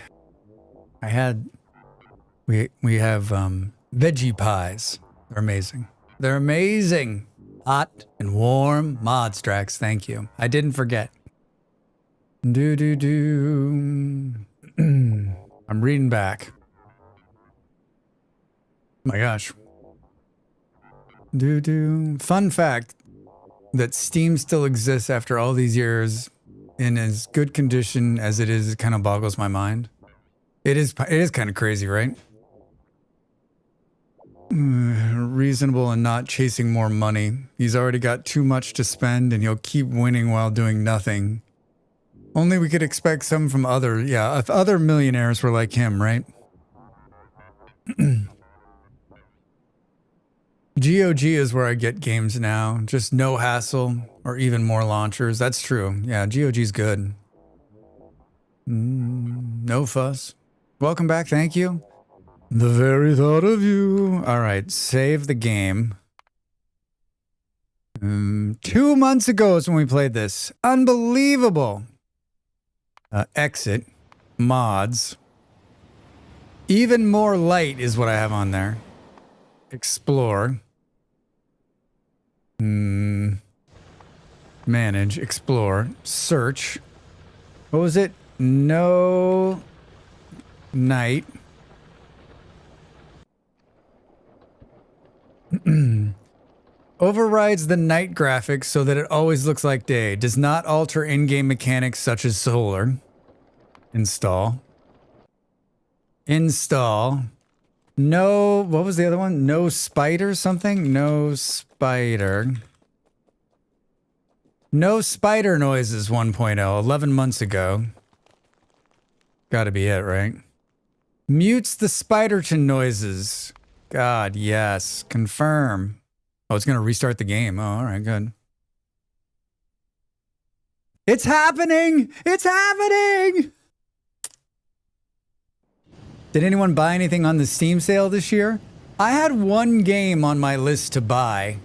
[SPEAKER 1] We have veggie pies. They're amazing. They're amazing. Hot and warm. Modstrax, thank you. I didn't forget. Do. I'm reading back. Oh my gosh. Fun fact that Steam still exists after all these years in as good condition as it is, it kind of boggles my mind. It is kind of crazy, right? Reasonable and not chasing more money. He's already got too much to spend and he'll keep winning while doing nothing. Only we could expect some from if other millionaires were like him, right? GOG is where I get games now. Just no hassle or even more launchers. That's true. Yeah, GOG's good. No fuss. Welcome back. Thank you. The very thought of you. All right, save the game. 2 months ago is when we played this. Unbelievable. Exit. Mods. Even more light is what I have on there. Explore. Manage. Explore. Search. What was it? No night. Overrides the night graphics so that it always looks like day. Does not alter in-game mechanics such as solar. Install. Install. No, what was the other one? No spider something? No spider. No spider noises 1.0, 11 months ago. Gotta be it, right? Mutes the spiderton noises. God, yes. Confirm. Oh, it's gonna restart the game. Oh, all right, good. It's happening! It's happening! Did anyone buy anything on the Steam sale this year? I had one game on my list to buy,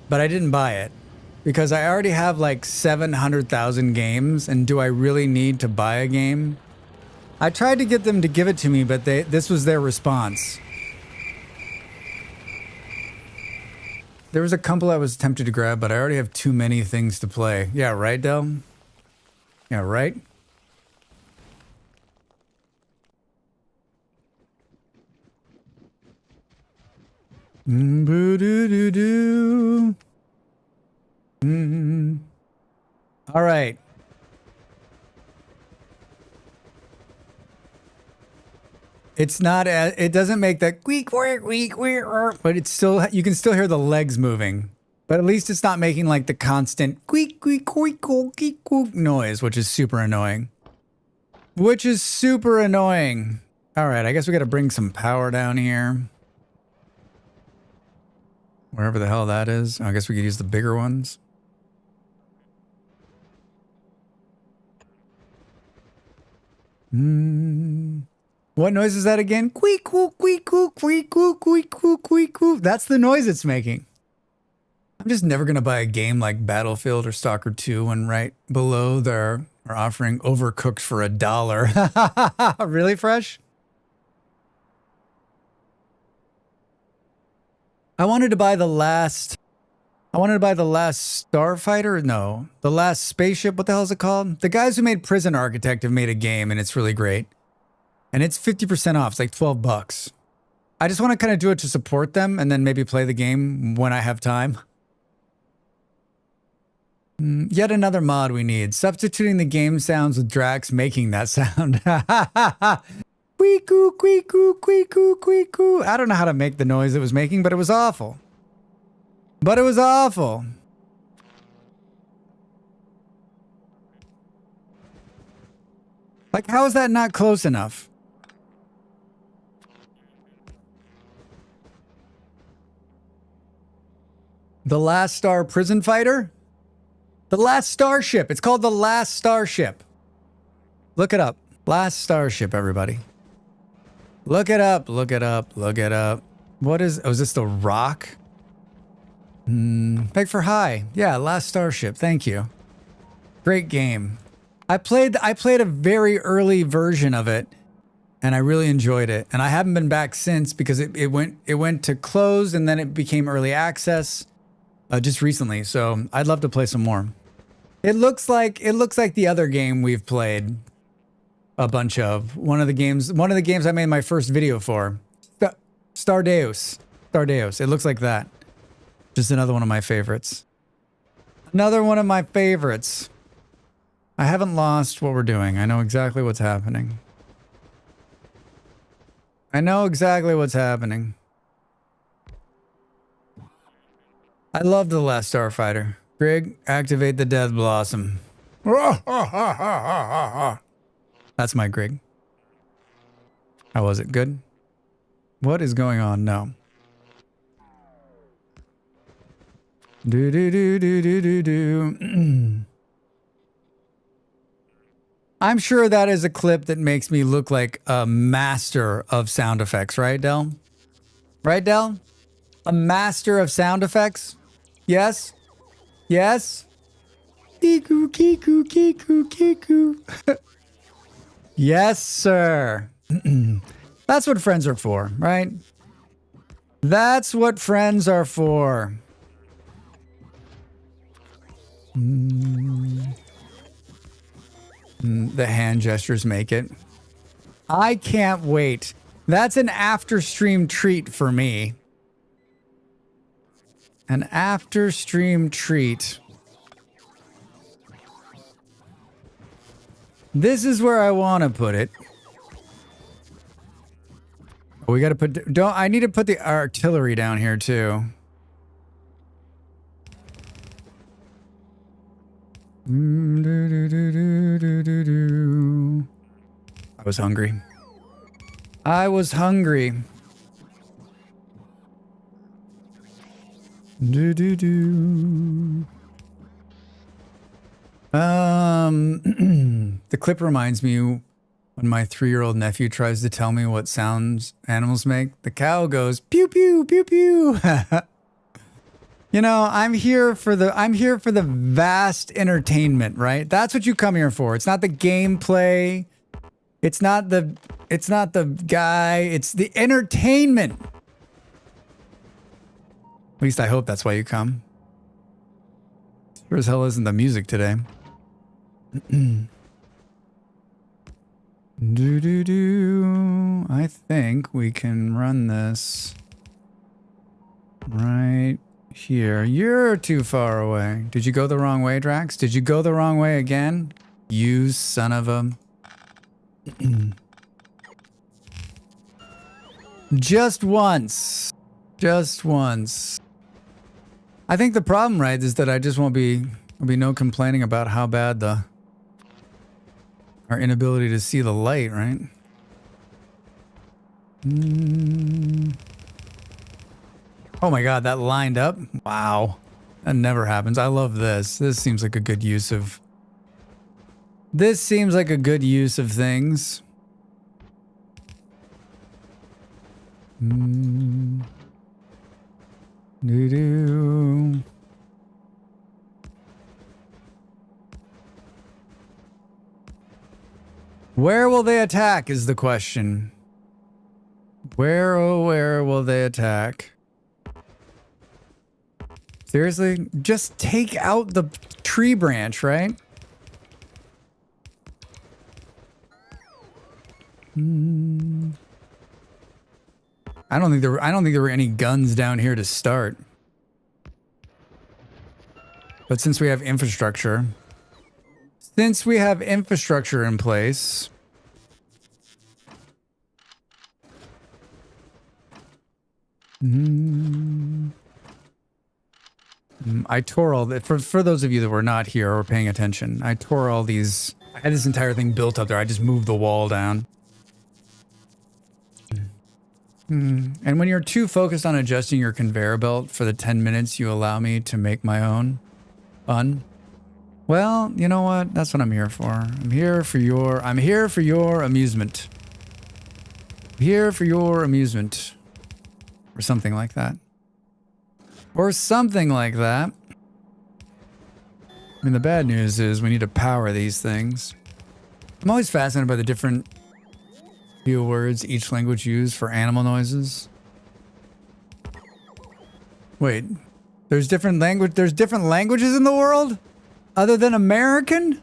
[SPEAKER 1] but I didn't buy it because I already have like 700,000 games, and do I really need to buy a game? I tried to get them to give it to me, but this was their response. There was a couple I was tempted to grab, but I already have too many things to play. Yeah, right, Del? Yeah, right? Boo-doo-doo-doo. All right. It's not, it doesn't make that squeak, but it's still, you can still hear the legs moving. But at least it's not making like the constant squeak, squeak, squeak, squeak, squeak noise, which is super annoying. All right, I guess we got to bring some power down here. Wherever the hell that is. I guess we could use the bigger ones. What noise is that again? Queek, queek, queek, queek, queek, queek, queek, queek, queek, queek. That's the noise it's making. I'm just never going to buy a game like Battlefield or Stalker 2 when right below there are offering Overcooked for $1. Really, Fresh? I wanted to buy the last Starfighter. No, the last spaceship. What the hell is it called? The guys who made Prison Architect have made a game, and it's really great. And it's 50% off. It's like $12. I just want to kind of do it to support them, and then maybe play the game when I have time. Yet another mod we need. Substituting the game sounds with Drax making that sound. Queekoo, queekoo, queekoo, queekoo. I don't know how to make the noise it was making, but it was awful. But it was awful. Like, how is that not close enough? The Last Star Prison Fighter? The Last Starship. It's called The Last Starship. Look it up. Last Starship, everybody. Look it up. Look it up. Look it up. What is... Oh, is this The Rock? Beg for High. Yeah, Last Starship. Thank you. Great game. I played a very early version of it, and I really enjoyed it. And I haven't been back since because it went to close and then it became early access just recently. So I'd love to play some more. It looks like the other game we've played a bunch of. One of the games I made my first video for. Stardeus. It looks like that. Just another one of my favorites. Another one of my favorites. I haven't lost what we're doing. I know exactly what's happening. I love The Last Starfighter. Grig, activate the Death Blossom. That's my Grig. How was it? Good? What is going on? No. Do do do do do do do. I'm sure that is a clip that makes me look like a master of sound effects, right, Del? Right, Del? A master of sound effects? Yes? Yes? Kiku, kiku, kiku, kiku. Yes, sir. That's what friends are for, right? That's what friends are for. The hand gestures make it. I can't wait. That's an after stream treat for me. An after stream treat. This is where I want to put it. We got to put... I need to put the artillery down here too. I was hungry. I was hungry. The clip reminds me when my 3-year-old nephew tries to tell me what sounds animals make. The cow goes pew pew pew pew. You know, I'm here for the vast entertainment, right? That's what you come here for. It's not the gameplay. It's not the guy. It's the entertainment. At least I hope that's why you come. Sure as hell isn't the music today. I think we can run this right here. You're too far away. Did you go the wrong way, Drax? Did you go the wrong way again? You son of a... Just once. Just once. I think the problem, right, is that I just won't be... There'll be no complaining about how bad our inability to see the light, right? Oh my god, that lined up? Wow. That never happens. I love this. This seems like a good use of... This seems like a good use of things. Doo-doo. Where will they attack is the question. Where, oh where will they attack? Seriously? Just take out the tree branch, right? I don't think there were any guns down here to start. But since we have infrastructure in place, I tore all that. For those of you that were not here or paying attention, I tore all these. I had this entire thing built up there. I just moved the wall down. And when you're too focused on adjusting your conveyor belt for the 10 minutes you allow me to make my own fun, well, you know what? That's what I'm here for. I'm here for your amusement. I'm here for your amusement. Or something like that. Or something like that. I mean, the bad news is we need to power these things. I'm always fascinated by the different few words each language used for animal noises. Wait, there's different languages in the world other than American?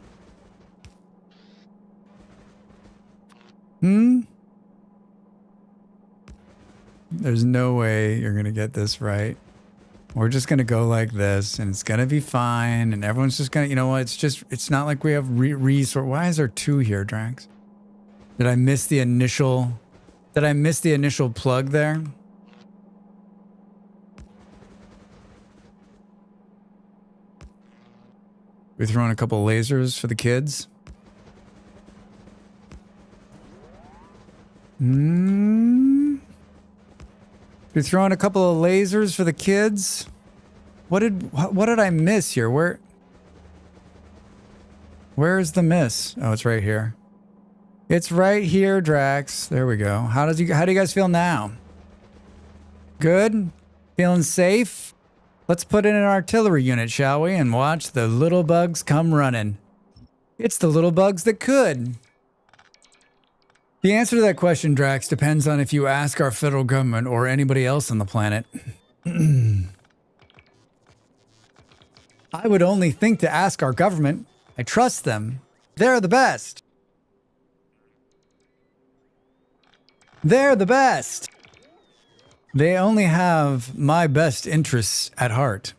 [SPEAKER 1] There's no way you're gonna get this right. We're just gonna go like this, and it's gonna be fine, and everyone's just gonna, you know what? It's not like we have resource. Why is there 2 here, Drax? Did I miss the initial plug there? We throwing a couple lasers for the kids. You're throwing a couple of lasers for the kids. What did I miss here? Where's the miss? Oh, it's right here. It's right here, Drax. There we go. How do you guys feel now? Good? Feeling safe? Let's put in an artillery unit, shall we? And watch the little bugs come running. It's the little bugs that could. The answer to that question, Drax, depends on if you ask our federal government or anybody else on the planet. I would only think to ask our government. I trust them. They're the best. They're the best. They only have my best interests at heart.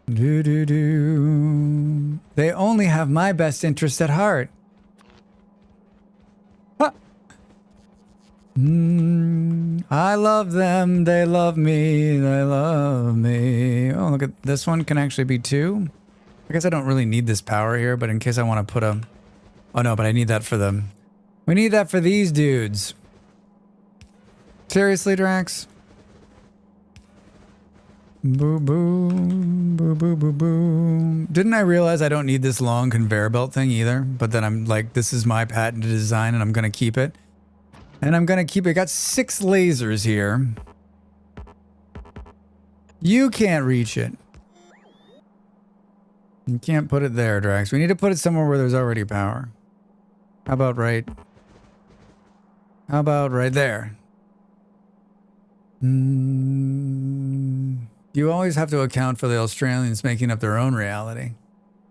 [SPEAKER 1] They only have my best interests at heart. Huh. I love them. They love me. They love me. Oh, look at this one. Can actually be 2. I guess I don't really need this power here, but in case I want to put a... Oh no, but I need that for them. We need that for these dudes. Seriously, Drax? Boo boo, boo boo boo boo. Didn't I realize I don't need this long conveyor belt thing either? But then I'm like, this is my patented design and I'm gonna keep it. And I'm gonna keep it. I got 6 lasers here. You can't reach it. You can't put it there, Drax. We need to put it somewhere where there's already power. How about right there? You always have to account for the Australians making up their own reality.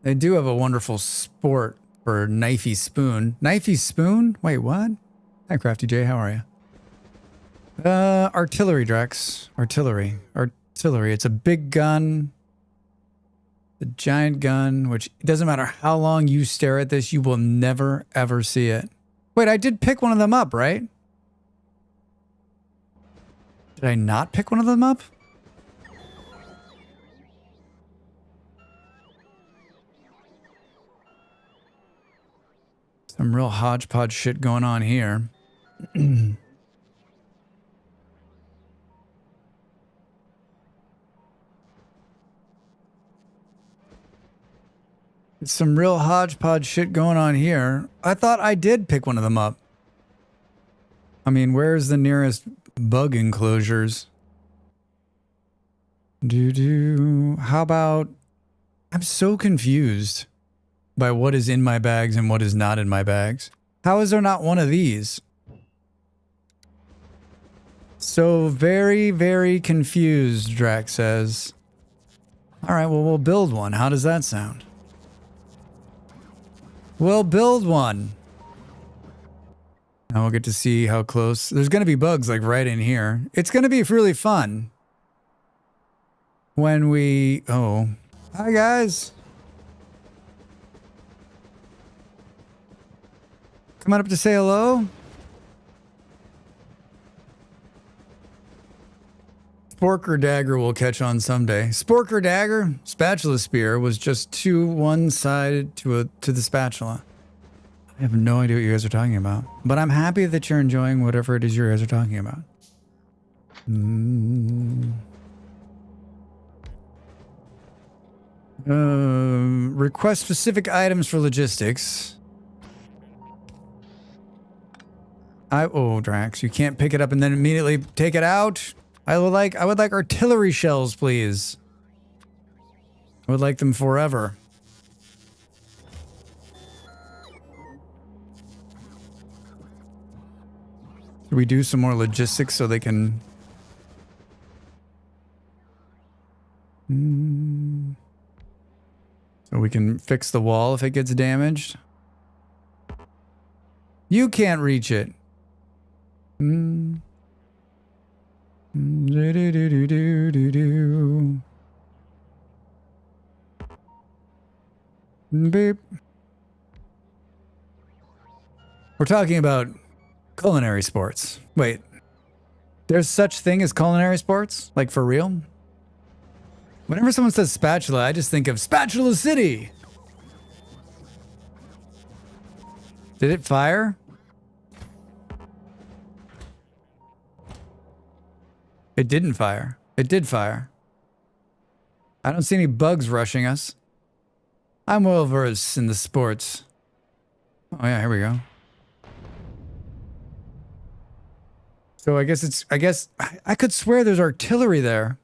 [SPEAKER 1] They do have a wonderful sport for knifey spoon. Knifey spoon? Wait, what? Hi, Crafty J. How are you? Artillery, Drax. Artillery. It's a big gun. The giant gun, which it doesn't matter how long you stare at this, you will never, ever see it. Wait, I did pick one of them up, right? Did I not pick one of them up? Some real hodgepodge shit going on here. Some real hodgepodge shit going on here. I thought I did pick one of them up. I mean, where's the nearest bug enclosures? How about... I'm so confused by what is in my bags and what is not in my bags. How is there not one of these? So very, very confused, Drax says. Alright, well, we'll build one. How does that sound? We'll build one. Now we'll get to see how close. There's going to be bugs like right in here. It's going to be really fun. When we... Oh. Hi, guys. Coming up to say hello. Sporker Dagger will catch on someday. Sporker Dagger, spatula spear, was just one side to the spatula. I have no idea what you guys are talking about. But I'm happy that you're enjoying whatever it is you guys are talking about. Request specific items for logistics. Oh, Drax, you can't pick it up and then immediately take it out. I would like artillery shells, please. I would like them forever. Should we do some more logistics so they can... So we can fix the wall if it gets damaged. You can't reach it. Beep. We're talking about culinary sports. Wait, there's such thing as culinary sports? Like for real? Whenever someone says spatula, I just think of Spatula City. Did it fire? It didn't fire. It did fire. I don't see any bugs rushing us. I'm well versed in the sports. Oh yeah, here we go. So I guess I could swear there's artillery there.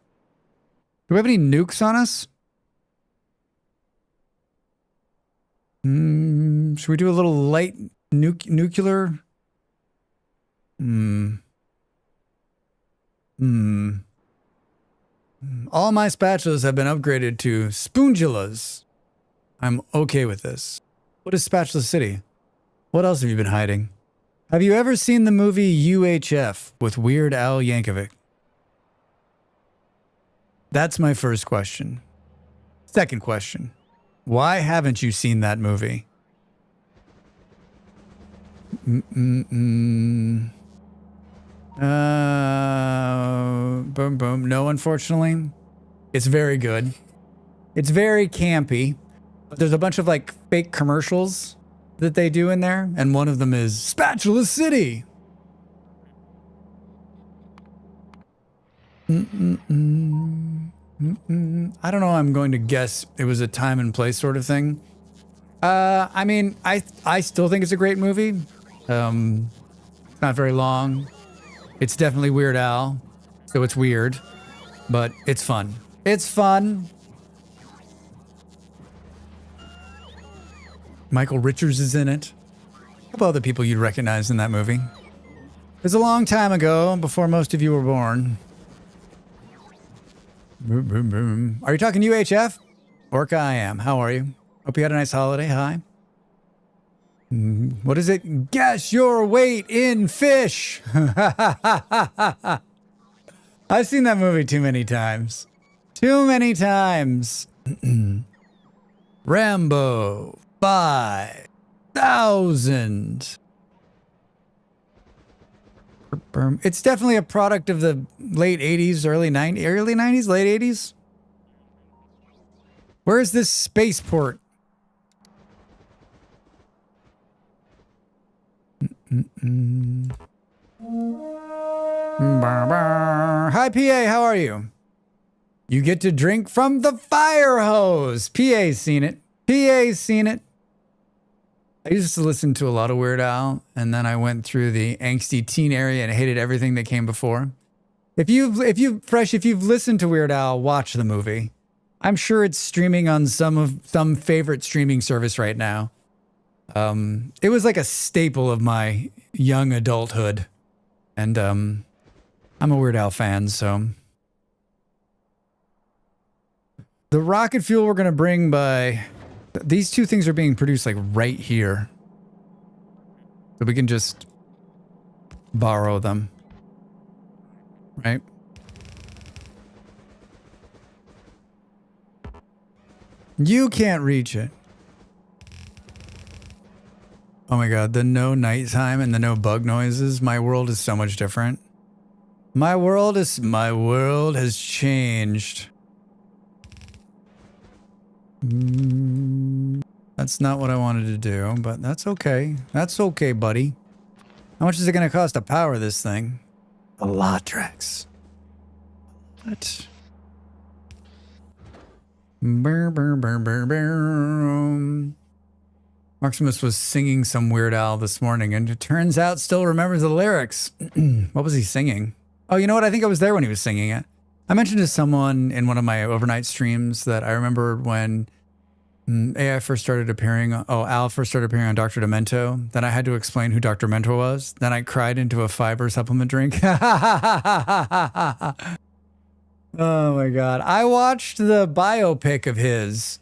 [SPEAKER 1] Do we have any nukes on us? Should we do a little light nuclear? All my spatulas have been upgraded to spoongulas. I'm okay with this. What is Spatula City? What else have you been hiding? Have you ever seen the movie UHF with Weird Al Yankovic? That's my first question. Second question. Why haven't you seen that movie? Boom, boom. No, unfortunately. It's very good. It's very campy. But there's a bunch of like fake commercials that they do in there. And one of them is Spatula City. I don't know. I'm going to guess it was a time and place sort of thing. I mean, I still think it's a great movie. It's not very long. It's definitely Weird Al, so it's weird, but it's fun. It's fun. Michael Richards is in it. A couple other people you'd recognize in that movie. It was a long time ago, before most of you were born. Boom, boom, boom. Are you talking UHF? Orca, I am. How are you? Hope you had a nice holiday. Hi. What is it? Guess your weight in fish. I've seen that movie too many times. Too many times. Rambo 5000. It's definitely a product of the late 80s, early 90s, late 80s. Where is this spaceport? Hi, PA, how are you? You get to drink from the fire hose. PA's seen it. PA's seen it. I used to listen to a lot of Weird Al, and then I went through the angsty teen area and hated everything that came before. If you've listened to Weird Al, watch the movie. I'm sure it's streaming on some favorite streaming service right now. It was like a staple of my young adulthood, and I'm a Weird Al fan, so. The rocket fuel we're gonna bring by. These two things are being produced like right here. So we can just borrow them. Right? You can't reach it. Oh my god, the no nighttime and the no bug noises. My world is so much different. My world has changed. That's not what I wanted to do, but that's okay. That's okay, buddy. How much is it going to cost to power this thing? A lot, Drex. What? Maximus was singing some Weird Al this morning, and it turns out still remembers the lyrics. What was he singing? Oh, you know what? I think I was there when he was singing it. I mentioned to someone in one of my overnight streams that I remember when AI first started appearing, Al first started appearing on Dr. Demento, then I had to explain who Dr. Demento was. Then I cried into a fiber supplement drink. Oh my God. I watched the biopic of his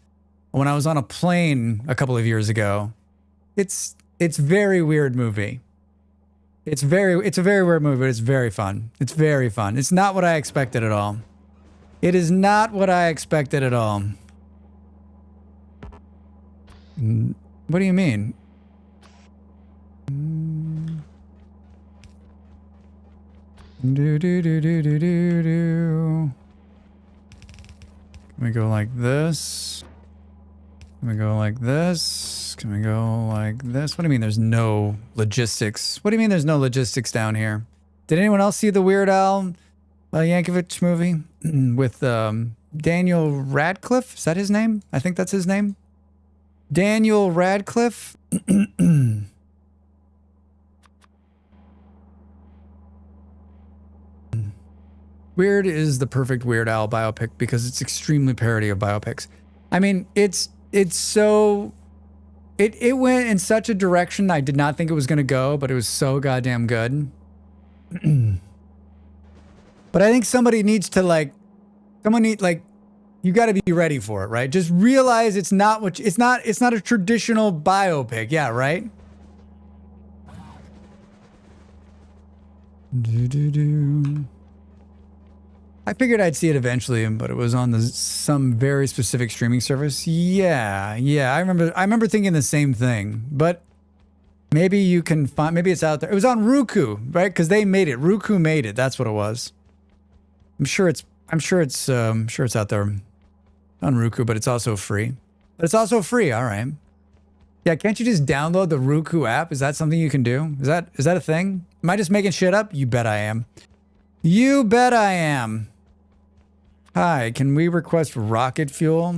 [SPEAKER 1] when I was on a plane a couple of years ago. It's very weird movie. It's a very weird movie, but it's very fun. It's very fun. It's not what I expected at all. It is not what I expected at all. What do you mean? Do do do do do do do. Can we go like this? Can we go like this? Can we go like this? What do you mean there's no logistics? What do you mean there's no logistics down here? Did anyone else see the Weird Al Yankovic movie with Daniel Radcliffe? Is that his name? I think that's his name. Daniel Radcliffe. Weird is the perfect Weird Al biopic because it's extremely parody of biopics. I mean, it went in such a direction I did not think it was going to go, but it was so goddamn good. But I think somebody needs to you got to be ready for it, right? Just realize it's not a traditional biopic. Yeah, right? I figured I'd see it eventually, but it was on some very specific streaming service. Yeah. I remember thinking the same thing, but maybe you can find, maybe it's out there. It was on Roku, right? Because they made it. Roku made it. That's what it was. I'm sure it's out there on Roku, but it's also free. But it's also free. All right. Yeah. Can't you just download the Roku app? Is that something you can do? Is that a thing? Am I just making shit up? You bet I am. You bet I am. Hi, can we request rocket fuel?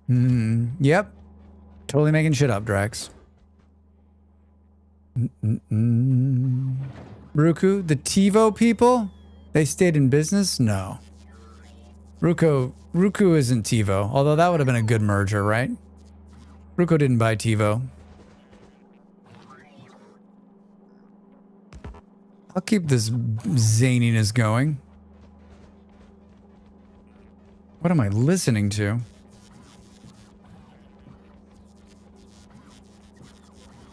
[SPEAKER 1] Yep. Totally making shit up, Drax. Roku, the TiVo people? They stayed in business? No. Roku isn't TiVo, although that would have been a good merger, right? Roku didn't buy TiVo. I'll keep this zaniness going. What am I listening to?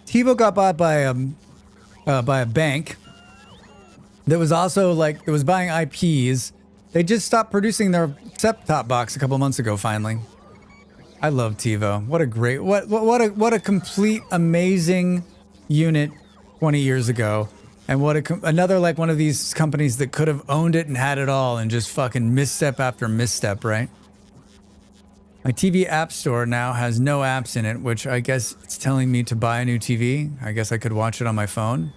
[SPEAKER 1] TiVo got bought by a bank that was also it was buying IPs. They just stopped producing their set-top box a couple months ago. Finally, I love TiVo. What a great, what a complete amazing unit 20 years ago. And another one of these companies that could have owned it and had it all and just fucking misstep after misstep, right? My TV app store now has no apps in it, which I guess it's telling me to buy a new TV. I guess I could watch it on my phone.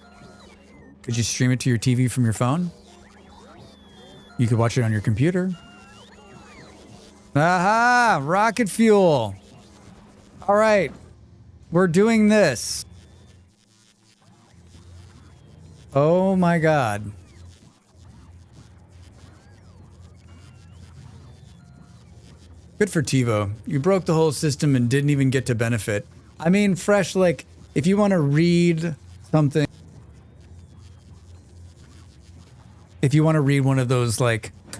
[SPEAKER 1] Could you stream it to your TV from your phone? You could watch it on your computer. Aha! Rocket fuel! All right. We're doing this. Oh my God. Good for TiVo. You broke the whole system and didn't even get to benefit. I mean, fresh, if you want to read something, if you want to read one of those,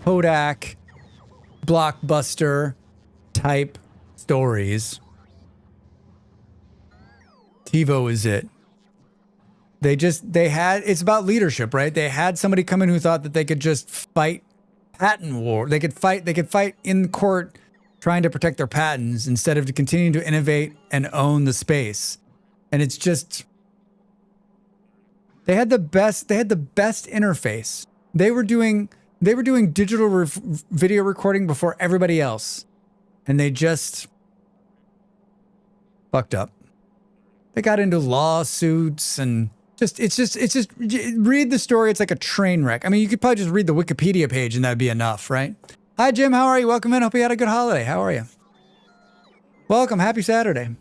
[SPEAKER 1] Kodak, blockbuster type stories, TiVo is it. It's about leadership, right? They had somebody come in who thought that they could just fight patent war. They could fight in court trying to protect their patents instead of continuing to innovate and own the space. And it's just, they had the best interface. They were doing digital video recording before everybody else. And they just fucked up. They got into lawsuits and it's just read the story. It's like a train wreck. I mean, you could probably just read the Wikipedia page and that'd be enough, right? Hi, Jim. How are you? Welcome in. Hope you had a good holiday. How are you? Welcome. Happy Saturday.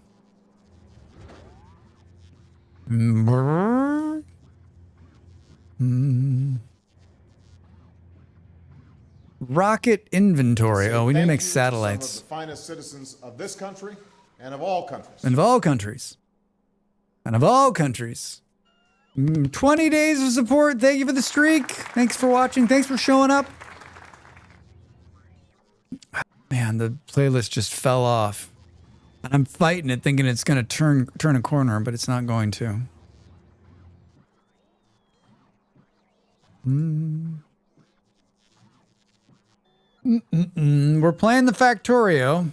[SPEAKER 1] Rocket inventory. Oh, we need to
[SPEAKER 3] Thank
[SPEAKER 1] make
[SPEAKER 3] you to some of
[SPEAKER 1] satellites.
[SPEAKER 3] the finest citizens of this country and of all countries.
[SPEAKER 1] And of all countries. And of all countries. 20 days of support. Thank you for the streak. Thanks for watching. Thanks for showing up. Man, the playlist just fell off. And I'm fighting it, thinking it's going to turn a corner, but it's not going to. We're playing the Factorio.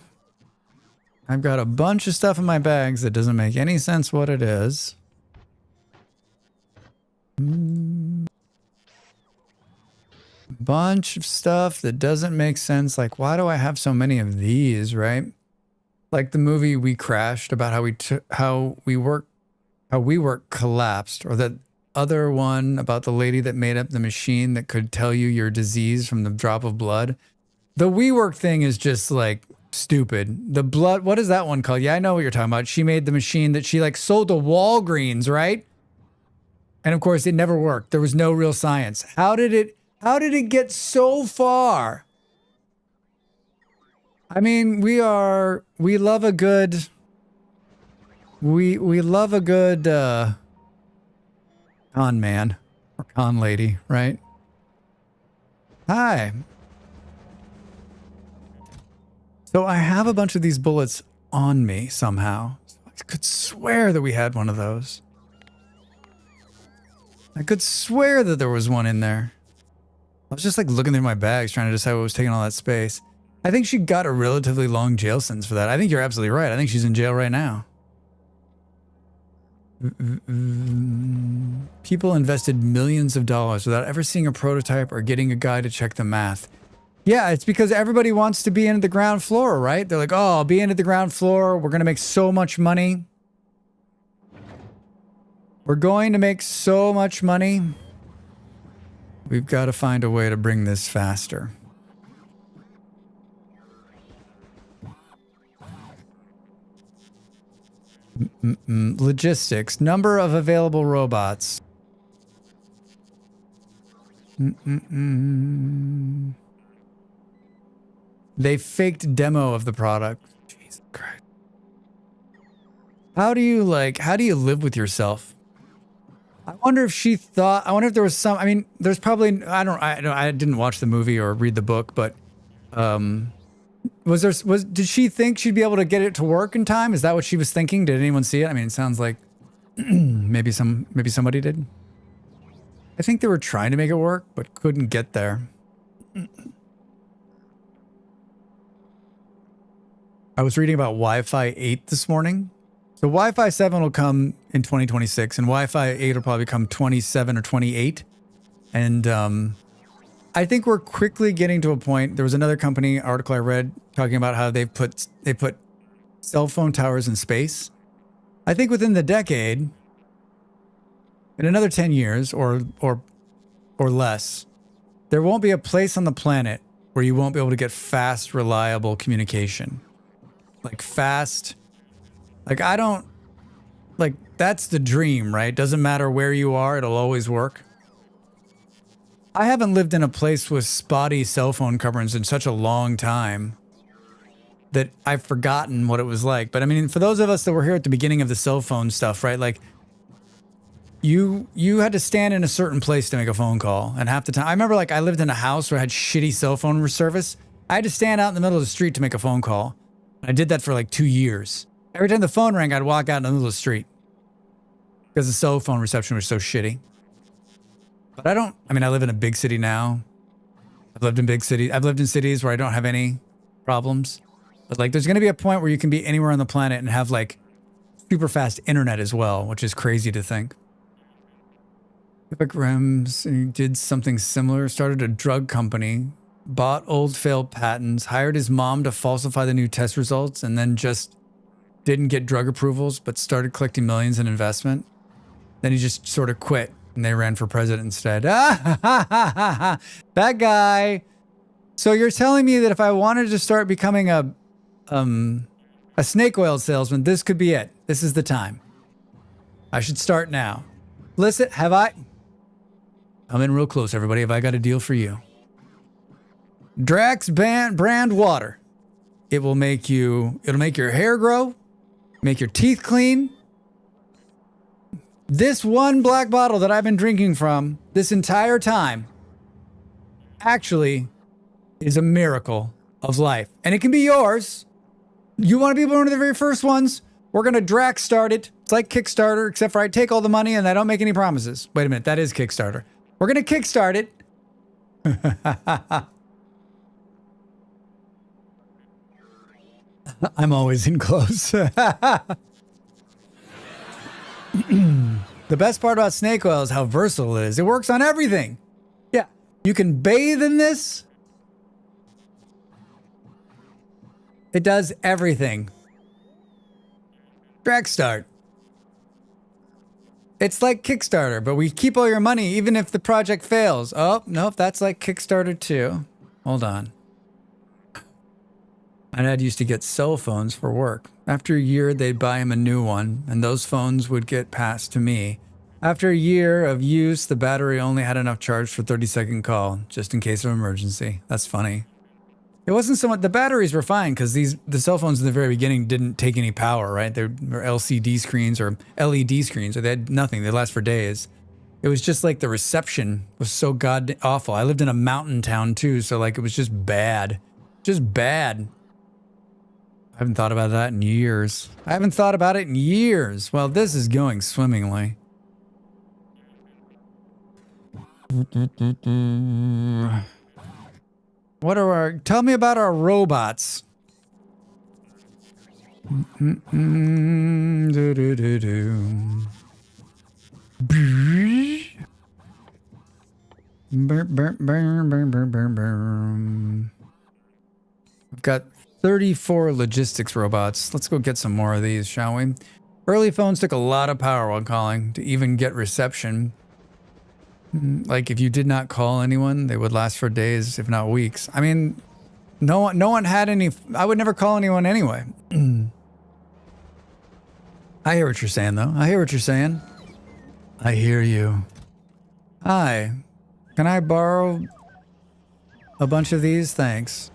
[SPEAKER 1] I've got a bunch of stuff in my bags that doesn't make any sense what it is. Bunch of stuff that doesn't make sense. Like, why do I have so many of these, right? Like the movie We Crashed about how we work collapsed, or that other one about the lady that made up the machine that could tell you your disease from the drop of blood. The WeWork thing is just like stupid. The blood, what is that one called? Yeah, I know what you're talking about. She made the machine that she like sold to Walgreens, right? And of course it never worked. There was no real science. How did it get so far? I mean, we love a good con man or con lady, right? Hi. So I have a bunch of these bullets on me somehow. I could swear that we had one of those. I could swear that there was one in there. I was just like looking through my bags trying to decide what was taking all that space. I think she got a relatively long jail sentence for that. I think you're absolutely right. I think she's in jail right now. People invested millions of dollars without ever seeing a prototype or getting a guy to check the math. Yeah, it's because everybody wants to be in at the ground floor, right? They're like, oh, I'll be in at the ground floor. We're going to make so much money. We're going to make so much money. We've got to find a way to bring this faster. Logistics. Number of available robots. They faked demo of the product. Jesus Christ. How do you live with yourself? I wonder if she thought, I wonder if there was some, I mean, there's probably, I didn't watch the movie or read the book, but, did she think she'd be able to get it to work in time? Is that what she was thinking? Did anyone see it? I mean, it sounds like maybe somebody did. I think they were trying to make it work, but couldn't get there. I was reading about Wi-Fi 8 this morning. So Wi-Fi 7 will come in 2026 and Wi-Fi 8 will probably come 27 or 28. And I think we're quickly getting to a point. There was another company article I read talking about how they put cell phone towers in space. I think within the decade, in another 10 years or less, there won't be a place on the planet where you won't be able to get fast, reliable communication. Like fast, like that's the dream, right? Doesn't matter where you are, it'll always work. I haven't lived in a place with spotty cell phone coverage in such a long time that I've forgotten what it was like. But I mean, for those of us that were here at the beginning of the cell phone stuff, right? Like you had to stand in a certain place to make a phone call. And half the time, I remember like I lived in a house where I had shitty cell phone service. I had to stand out in the middle of the street to make a phone call. I did that for like 2 years. Every time the phone rang, I'd walk out in the middle of the street because the cell phone reception was so shitty. But I live in a big city now. I've lived in big cities. I've lived in cities where I don't have any problems. But like, there's going to be a point where you can be anywhere on the planet and have like super fast internet as well, which is crazy to think. Epic Rems did something similar, started a drug company, bought old failed patents, hired his mom to falsify the new test results, and then just didn't get drug approvals, but started collecting millions in investment. Then he just sort of quit and they ran for president instead. That guy. So you're telling me that if I wanted to start becoming a snake oil salesman, this could be it. This is the time. I should start now. Listen, come in real close, everybody. Have I got a deal for you? Drax brand water. It'll make your hair grow, make your teeth clean. This one black bottle that I've been drinking from this entire time actually is a miracle of life. And it can be yours. You want to be one of the very first ones? We're going to Drax start it. It's like Kickstarter, except for I take all the money and I don't make any promises. Wait a minute, that is Kickstarter. We're going to Kickstart it. I'm always in close. The best part about snake oil is how versatile it is. It works on everything. Yeah, you can bathe in this. It does everything. Drax start. It's like Kickstarter, but we keep all your money even if the project fails. Oh, nope, that's like Kickstarter too. Hold on. My dad used to get cell phones for work. After a year, they'd buy him a new one, and those phones would get passed to me. After a year of use, the battery only had enough charge for 30-second call, just in case of emergency. That's funny. It wasn't so much, the batteries were fine because the cell phones in the very beginning didn't take any power, right? They were LCD screens or LED screens, or they had nothing. They last for days. It was just like the reception was so god awful. I lived in a mountain town too, so like it was just bad. Just bad. I haven't thought about that in years. I haven't thought about it in years. Well, this is going swimmingly. What are our... Tell me about our robots. I've got 34 logistics robots. Let's go get some more of these, shall we? Early phones took a lot of power while calling to even get reception. Like if you did not call anyone, they would last for days, if not weeks. I mean, no one had any. I would never call anyone anyway. I hear what you're saying, though. I hear what you're saying. I hear you. Hi, can I borrow a bunch of these? Thanks.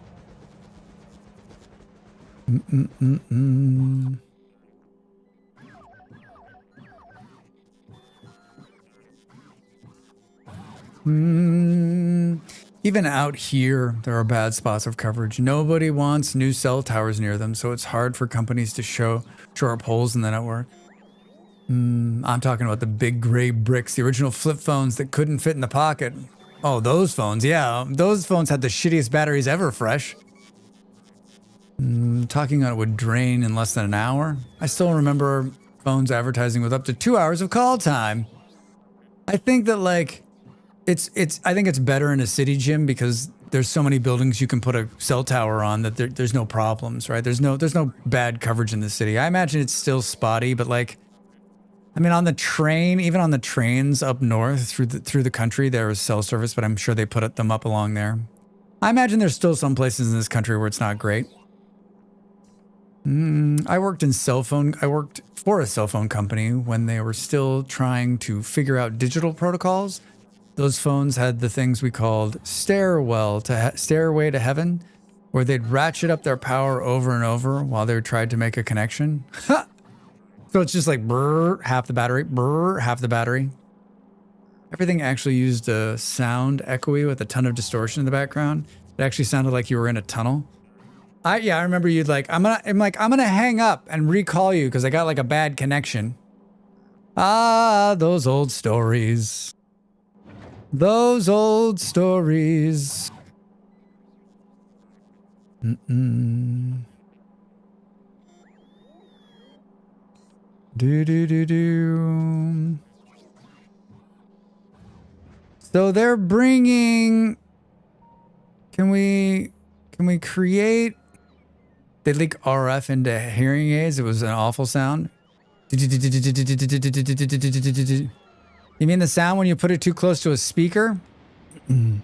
[SPEAKER 1] Even out here, there are bad spots of coverage. Nobody wants new cell towers near them, so it's hard for companies to show up holes in the network. I'm talking about the big gray bricks, the original flip phones that couldn't fit in the pocket. Oh, those phones, yeah. Those phones had the shittiest batteries ever fresh. Talking on it would drain in less than an hour. I still remember phones advertising with up to 2 hours of call time. I think that like, I think it's better in a city gym because there's so many buildings you can put a cell tower on that there's no problems, right? There's no bad coverage in the city. I imagine it's still spotty, but like, I mean, on the train, even on the trains up north through the country, there is cell service, but I'm sure they put them up along there. I imagine there's still some places in this country where it's not great. I worked for a cell phone company when they were still trying to figure out digital protocols. Those phones had the things we called stairway to heaven, where they'd ratchet up their power over and over while they tried to make a connection. So it's just like brrr, half the battery, brrr, half the battery. Everything actually used a sound echoey with a ton of distortion in the background. It actually sounded like you were in a tunnel. I remember you'd like, I'm gonna hang up and recall you because I got like a bad connection. Ah, those old stories. Those old stories. Do. So they're bringing. Can we create? They leak RF into hearing aids. It was an awful sound. You mean the sound when you put it too close to a speaker? I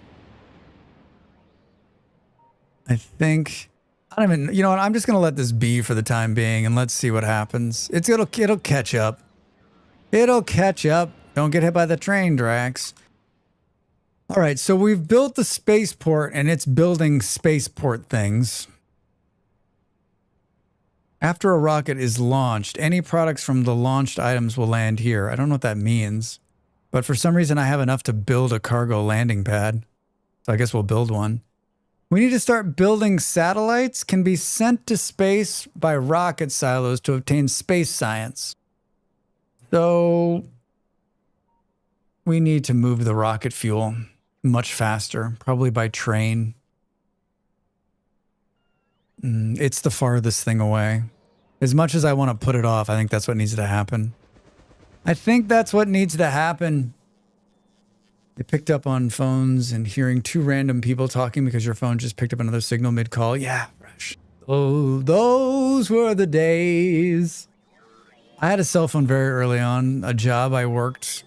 [SPEAKER 1] think. I don't even. You know what? I'm just gonna let this be for the time being, and let's see what happens. It'll catch up. It'll catch up. Don't get hit by the train, Drax. All right, so we've built the spaceport and it's building spaceport things. After a rocket is launched, any products from the launched items will land here. I don't know what that means, but for some reason I have enough to build a cargo landing pad. So I guess we'll build one. We need to start building satellites can be sent to space by rocket silos to obtain space science. So we need to move the rocket fuel much faster, probably by train. It's the farthest thing away. As much as I want to put it off, I think that's what needs to happen. I think that's what needs to happen. They picked up on phones and hearing two random people talking because your phone just picked up another signal mid-call. Yeah, fresh. Oh, those were the days. I had a cell phone very early on. A job I worked,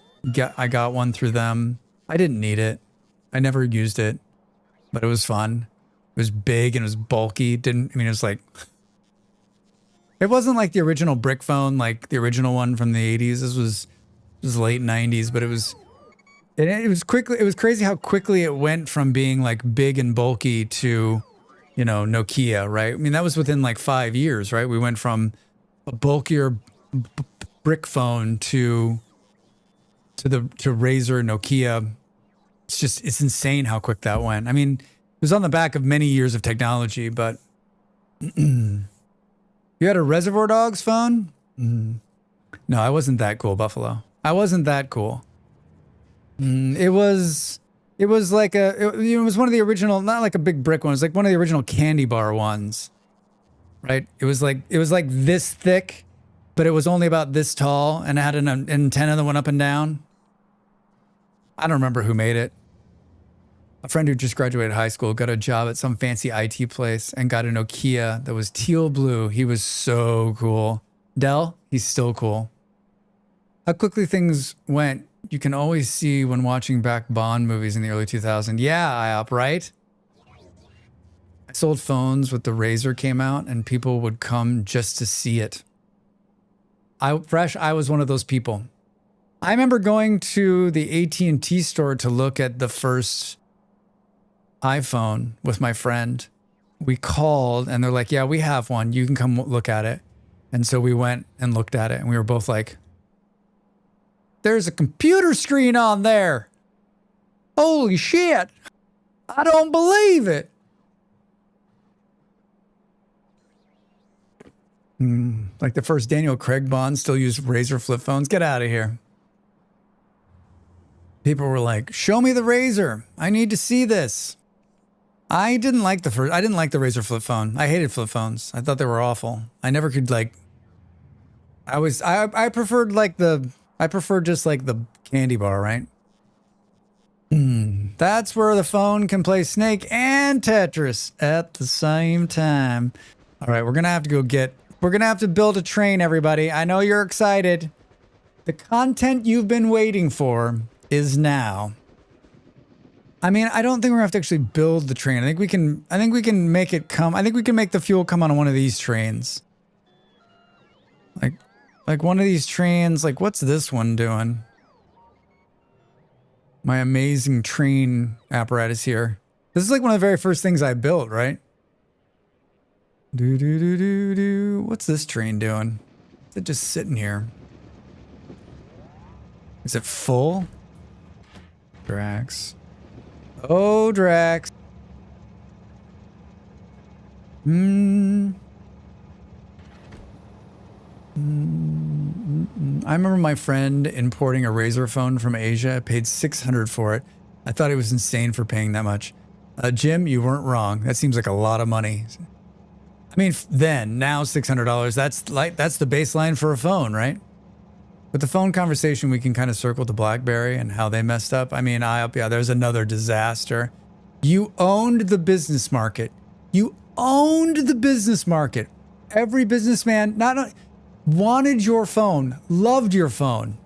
[SPEAKER 1] I got one through them. I didn't need it. I never used it, but it was fun. It was big and it was bulky. It was like... It wasn't like the original brick phone, like the original one from the 80s. This was late 90s, but it was crazy how quickly it went from being like big and bulky to, you know, Nokia, right? I mean, that was within like 5 years, right? We went from a bulkier brick phone to Razor, Nokia. It's insane how quick that went. I mean, it was on the back of many years of technology, but you had a Reservoir Dogs phone? No, I wasn't that cool, Buffalo. I wasn't that cool. It was like it was one of the original, not like a big brick one. It was like one of the original candy bar ones, right? It was like this thick, but it was only about this tall and it had an antenna that went up and down. I don't remember who made it. A friend who just graduated high school got a job at some fancy IT place and got a Nokia that was teal blue. He was so cool. Dell, he's still cool. How quickly things went, you can always see when watching back Bond movies in the early 2000s. Yeah, IOP, right? I sold phones with the Razor came out and people would come just to see it. I was one of those people. I remember going to the AT&T store to look at the first iPhone with my friend. We called and they're like, yeah, we have one. You can come look at it. And so we went and looked at it and we were both like, there's a computer screen on there. Holy shit. I don't believe it. Like the first Daniel Craig Bond still used Razor flip phones. Get out of here. People were like, show me the Razor. I need to see this. I didn't like the Razor flip phone. I hated flip phones. I thought they were awful. I never could like, I preferred just like the candy bar, right? That's where the phone can play Snake and Tetris at the same time. All right, we're going to have to build a train, everybody. I know you're excited. The content you've been waiting for is now. I mean, I don't think we're gonna have to actually build the train. I think we can make it come. I think we can make the fuel come on one of these trains. Like one of these trains, like what's this one doing? My amazing train apparatus here. This is like one of the very first things I built, right? What's this train doing? Is it just sitting here? Is it full? Drax. Oh, Drax. I remember my friend importing a Razor phone from Asia. I paid $600 for it. I thought it was insane for paying that much. Jim, you weren't wrong. That seems like a lot of money. I mean, now $600. That's the baseline for a phone, right? With the phone conversation, we can kind of circle to BlackBerry and how they messed up. I mean, there's another disaster. You owned the business market. You owned the business market. Every businessman not wanted your phone, loved your phone.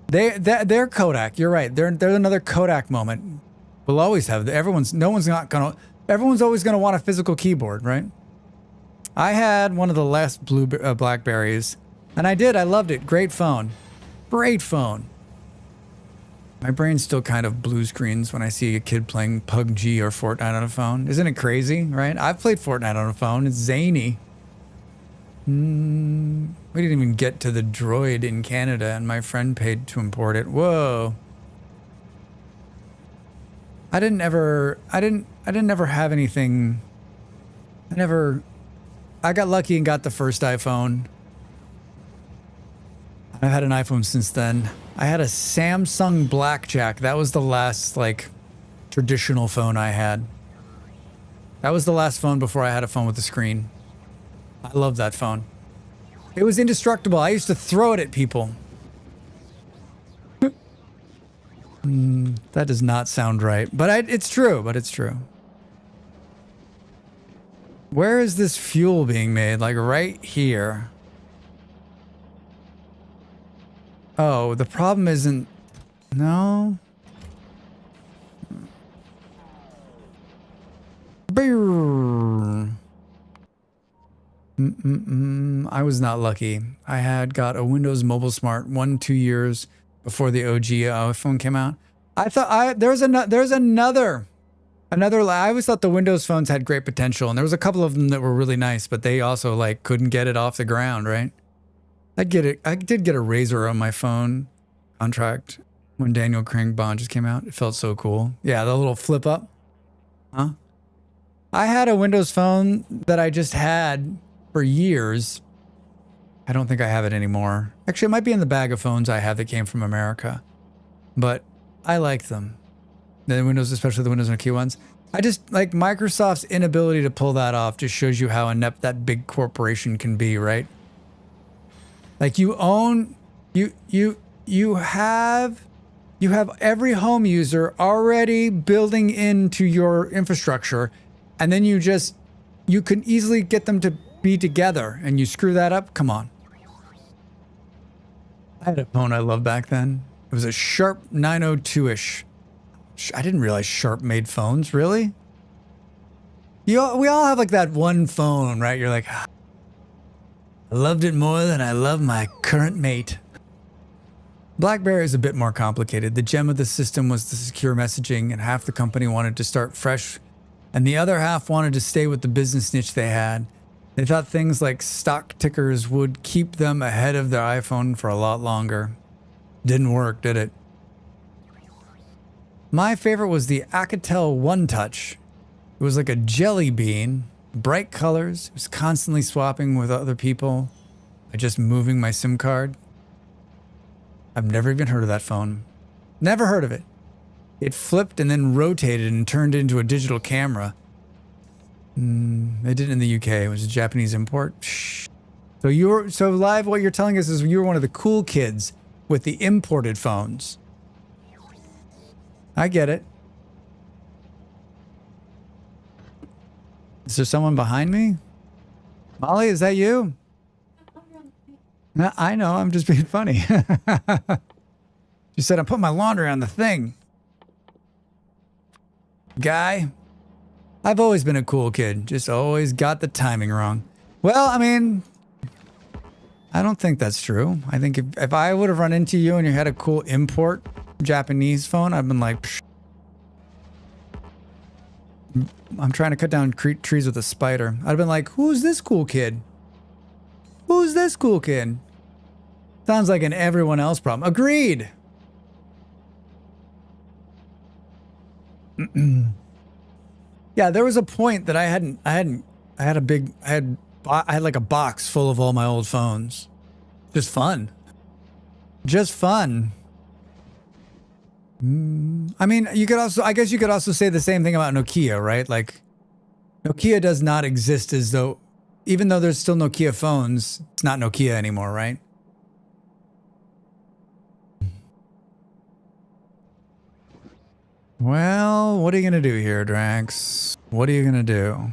[SPEAKER 1] They're Kodak. You're right. They're another Kodak moment. We'll always have. Everyone's always gonna want a physical keyboard, right? I had one of the last BlackBerries. And I loved it. Great phone. Great phone. My brain still kind of blue screens when I see a kid playing PUBG or Fortnite on a phone. Isn't it crazy, right? I've played Fortnite on a phone. It's zany. We didn't even get to the droid in Canada, and my friend paid to import it. Whoa. I didn't ever have anything. I got lucky and got the first iPhone. I've had an iPhone since then. I had a Samsung Blackjack. That was the last, like, traditional phone I had. That was the last phone before I had a phone with a screen. I love that phone. It was indestructible. I used to throw it at people. That does not sound right, but it's true, Where is this fuel being made? Like right here. Oh, the problem isn't... No. I was not lucky. I got a Windows Mobile Smart 1-2 years before the OG iPhone came out. I thought there's another. I always thought the Windows phones had great potential, and there was a couple of them that were really nice, but they also like couldn't get it off the ground, right? I did get a Razor on my phone contract when Daniel Craig Bond just came out. It felt so cool. Yeah, the little flip up. Huh? I had a Windows phone that I just had for years. I don't think I have it anymore. Actually, it might be in the bag of phones I have that came from America. But I like them. The Windows, especially the Windows Nokia ones. I just like Microsoft's inability to pull that off just shows you how inept that big corporation can be, right? Like you have every home user already building into your infrastructure, and then you can easily get them to be together, and you screw that up. Come on. I had a phone I loved back then. It was a Sharp 902-ish. I didn't realize Sharp made phones, really? We all have like that one phone, right? You're like, I loved it more than I love my current mate. BlackBerry is a bit more complicated. The gem of the system was the secure messaging, and half the company wanted to start fresh, and the other half wanted to stay with the business niche they had. They thought things like stock tickers would keep them ahead of their iPhone for a lot longer. Didn't work, did it? My favorite was the Alcatel One Touch. It was like a jelly bean, bright colors. It was constantly swapping with other people by just moving my SIM card. I've never even heard of that phone. Never heard of it. It flipped and then rotated and turned into a digital camera. They did it in the UK. It was a Japanese import. Shh. So live, what you're telling us is you were one of the cool kids with the imported phones. I get it. Is there someone behind me? Molly, is that you? No, I know, I'm just being funny. She said, I'm putting my laundry on the thing. Guy, I've always been a cool kid. Just always got the timing wrong. Well, I mean, I don't think that's true. I think if I would have run into you and you had a cool import Japanese phone, I've been like, psh. I'm trying to cut down trees with a spider. I'd have been like, who's this cool kid? Who's this cool kid? Sounds like an everyone else problem. Agreed. Yeah, there was a point that I had like a box full of all my old phones. Just fun. Just fun. I mean, I guess you could also say the same thing about Nokia, right? Like, Nokia does not exist as though, even though there's still Nokia phones, it's not Nokia anymore, right? Well, what are you gonna do here, Drax? What are you gonna do?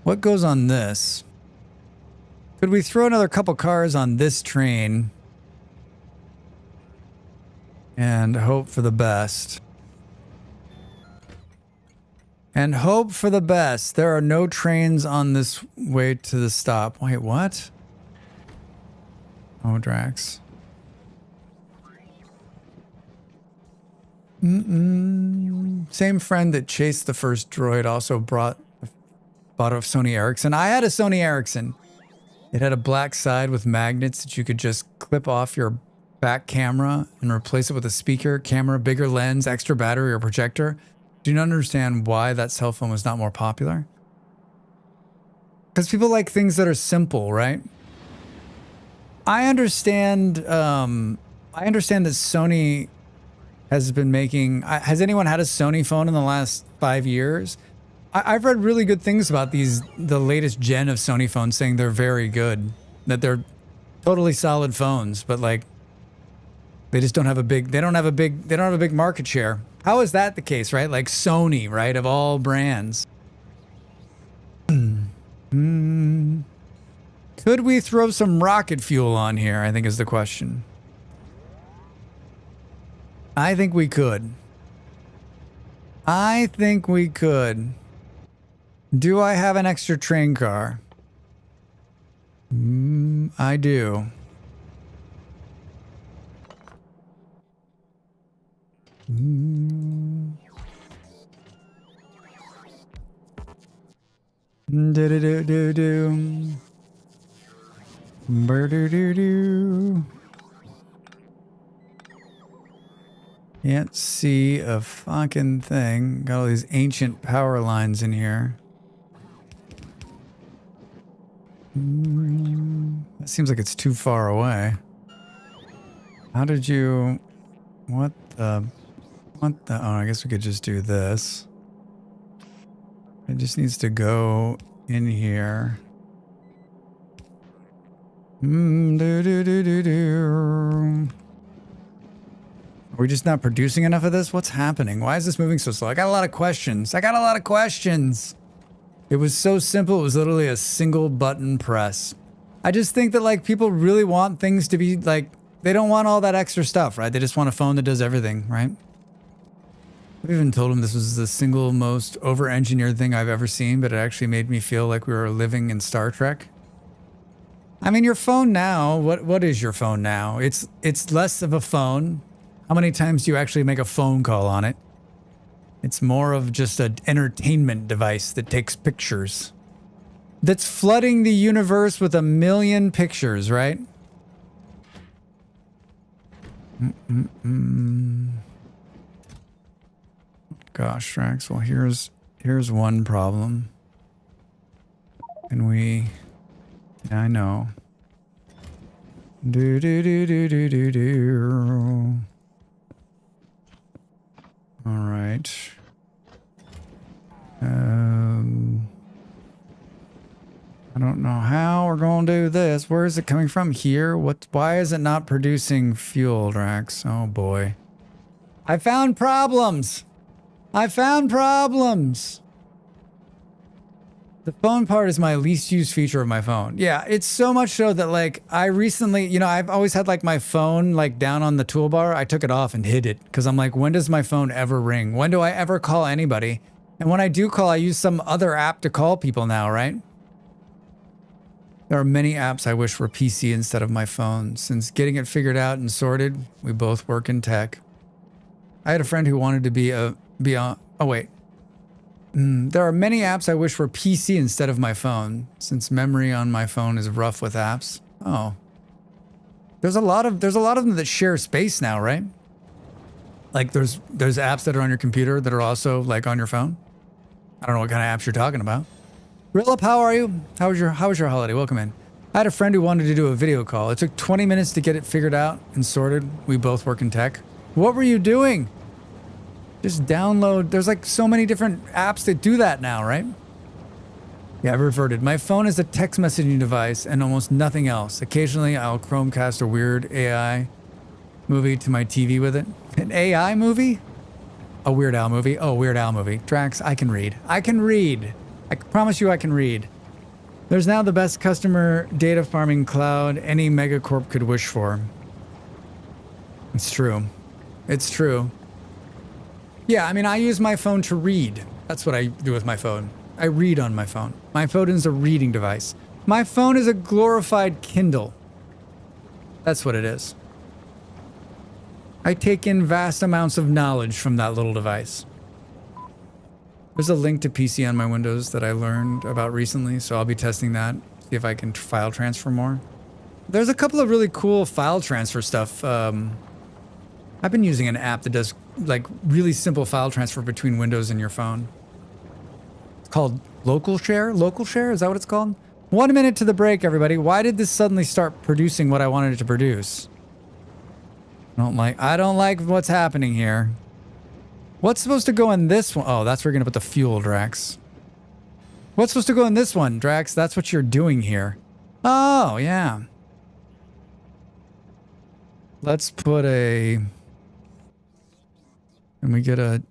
[SPEAKER 1] What goes on this? Could we throw another couple cars on this train and hope for the best? And hope for the best. There are no trains on this way to the stop. Wait, what? Oh, Drax. Same friend that chased the first droid also bought a Sony Ericsson. I had a Sony Ericsson. It had a black side with magnets that you could just clip off your back camera and replace it with a speaker, camera, bigger lens, extra battery, or projector. Do you not understand why that cell phone was not more popular? Because people like things that are simple, right? I understand that Sony has been making... Has anyone had a Sony phone in the last 5 years? I've read really good things about the latest gen of Sony phones, saying they're very good, that they're totally solid phones, but like they just don't have a big market share. How is that the case, right? Like Sony, right, of all brands. Could we throw some rocket fuel on here, I think is the question. I think we could. I think we could. Do I have an extra train car? I do. Do-do-do-do-do. Bur-do-do-do. Can't see a fucking thing. Got all these ancient power lines in here. That seems like it's too far away. How did you... What the... Oh, I guess we could just do this. It just needs to go in here. Are we just not producing enough of this? What's happening? Why is this moving so slow? I got a lot of questions. It was so simple. It was literally a single button press. I just think that like people really want things to be like, they don't want all that extra stuff, right? They just want a phone that does everything, right? I've even told them this was the single most over-engineered thing I've ever seen, but it actually made me feel like we were living in Star Trek. I mean, your phone now, what is your phone now? It's less of a phone. How many times do you actually make a phone call on it? It's more of just an entertainment device that takes pictures. That's flooding the universe with 1 million pictures, right? Gosh, Drax, well here's one problem. And we... Yeah, I know. Do. All right. I don't know how we're going to do this. Where is it coming from? Here? Why is it not producing fuel, Drax? Oh boy. I found problems. The phone part is my least used feature of my phone. Yeah, it's so much so that like I recently, you know, I've always had like my phone like down on the toolbar. I took it off and hid it because I'm like, when does my phone ever ring? When do I ever call anybody? And when I do call, I use some other app to call people now, right? There are many apps I wish were PC instead of my phone. Since getting it figured out and sorted, we both work in tech. I had a friend who wanted to be on, oh wait. There are many apps I wish were PC instead of my phone, since memory on my phone is rough with apps. Oh. There's a lot of them that share space now, right? Like there's apps that are on your computer that are also like on your phone. I don't know what kind of apps you're talking about. Rillip, how are you? How was your holiday? Welcome in. I had a friend who wanted to do a video call. It took 20 minutes to get it figured out and sorted. We both work in tech. What were you doing? Just download. There's like so many different apps that do that now, right? Yeah, I reverted. My phone is a text messaging device and almost nothing else. Occasionally, I'll Chromecast a weird AI movie to my TV with it. An AI movie? A Weird Al movie? Oh, Weird Al movie. Drax, I can read. I promise you I can read. There's now the best customer data farming cloud any megacorp could wish for. It's true. It's true. Yeah, I mean, I use my phone to read. That's what I do with my phone. I read on my phone. My phone is a reading device. My phone is a glorified Kindle. That's what it is. I take in vast amounts of knowledge from that little device. There's a link to PC on my Windows that I learned about recently, so I'll be testing that, see if I can file transfer more. There's a couple of really cool file transfer stuff. I've been using an app that does like really simple file transfer between Windows and your phone. It's called Local Share. Local Share, is that what it's called? 1 minute to the break, everybody. Why did this suddenly start producing what I wanted it to produce? I don't like what's happening here. What's supposed to go in this one? Oh, that's where we're gonna put the fuel, Drax. What's supposed to go in this one, Drax? That's what you're doing here. Oh, yeah. Let's put a... And we get a...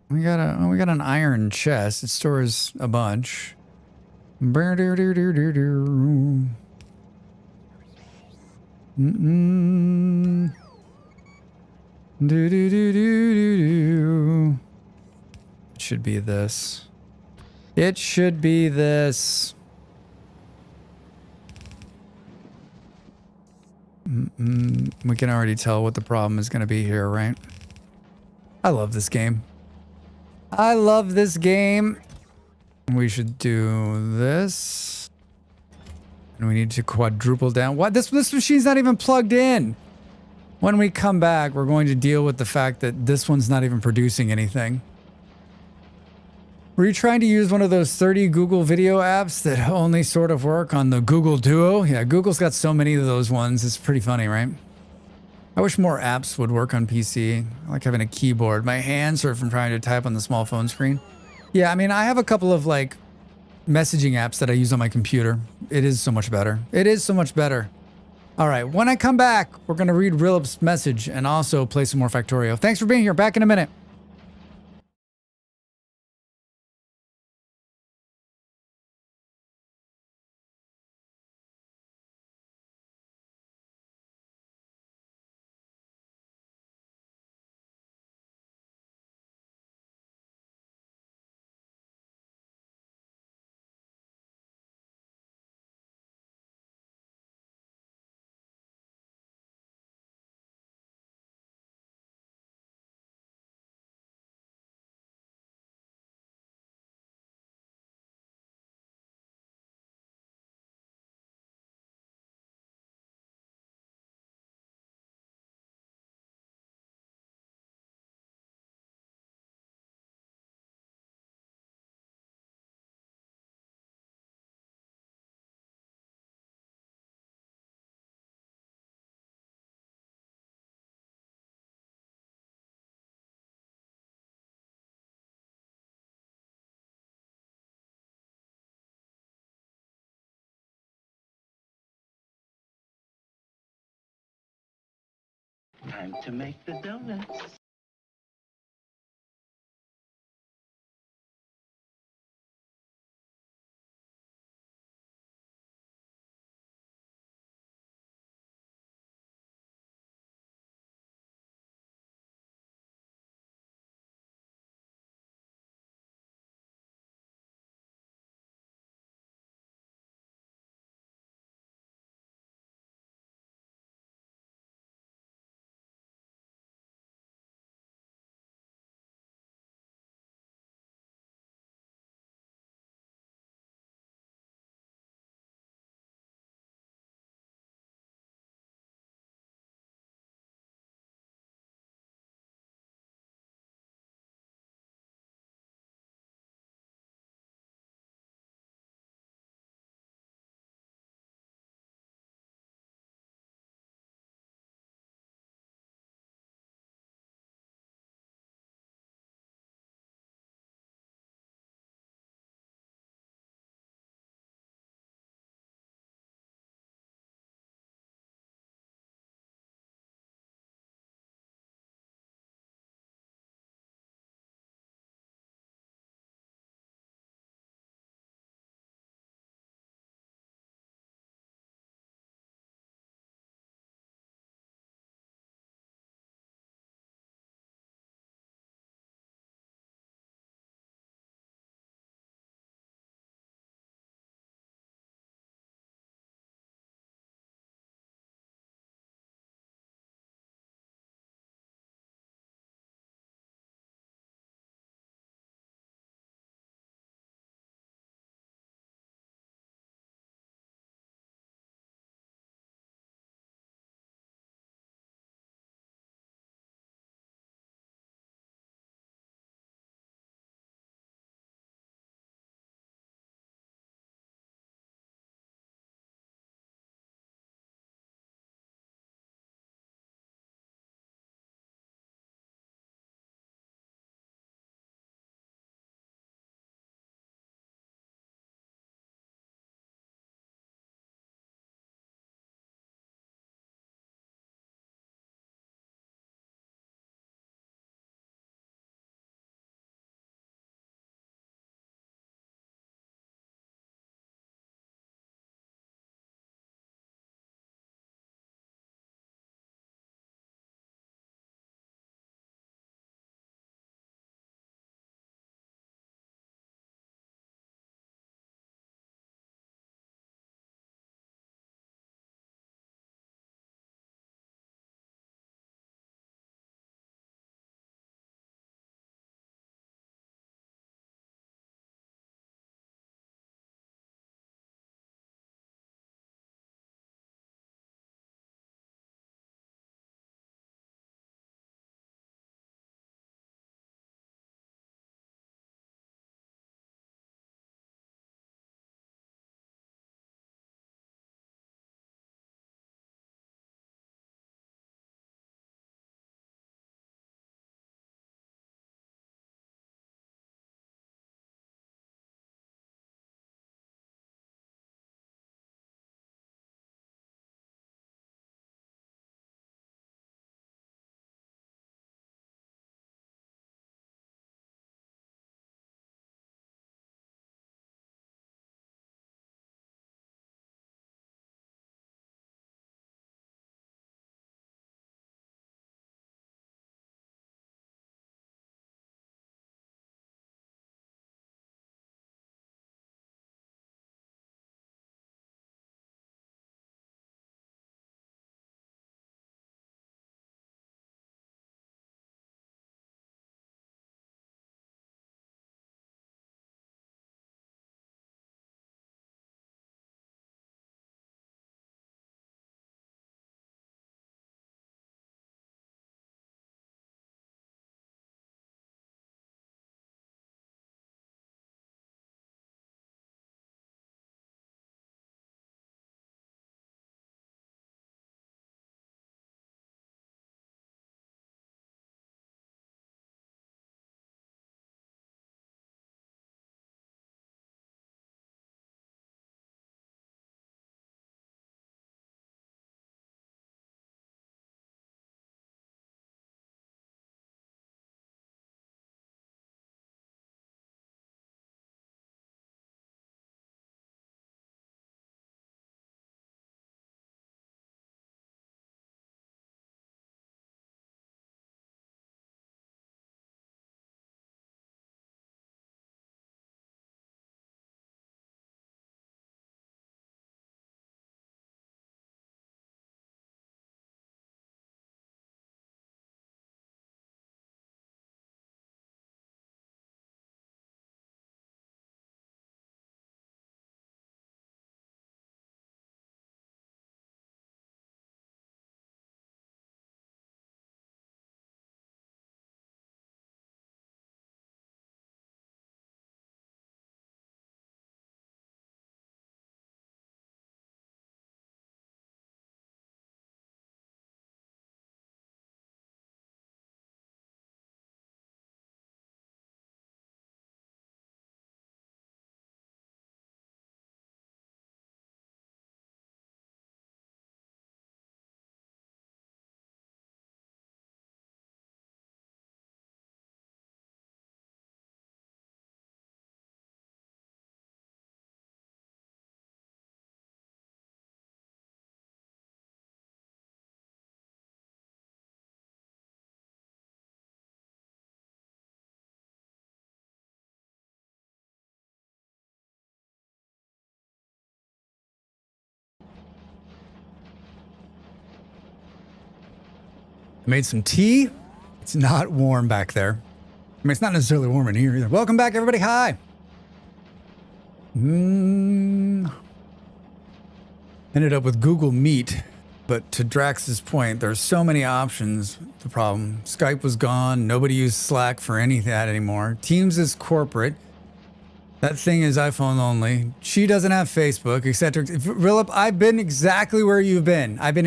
[SPEAKER 1] We got an iron chest. It stores a bunch. Mm-mm. Do. It should be this. It should be this. We can already tell what the problem is going to be here, right? I love this game. I love this game. We should do this. And we need to quadruple down. What? This machine's not even plugged in. When we come back, we're going to deal with the fact that this one's not even producing anything. Were you trying to use one of those 30 Google video apps that only sort of work on the Google Duo? Yeah, Google's got so many of those ones. It's pretty funny, right? I wish more apps would work on PC. I like having a keyboard. My hands hurt from trying to type on the small phone screen. Yeah, I mean, I have a couple of like messaging apps that I use on my computer. It is so much better. It is so much better. All right, when I come back, we're going to read Rilip's message and also play some more Factorio. Thanks for being here. Back in a minute.
[SPEAKER 6] Time to make the donuts.
[SPEAKER 1] Made some tea. It's not warm back there. I mean, it's not necessarily warm in here either. Welcome back, everybody. Hi. Ended up with Google Meet, but to Drax's point, there's so many options. The problem, Skype was gone. Nobody used Slack for any of that anymore. Teams is corporate. That thing is iPhone only. She doesn't have Facebook, etc. Philip, I've been exactly where you've been. I've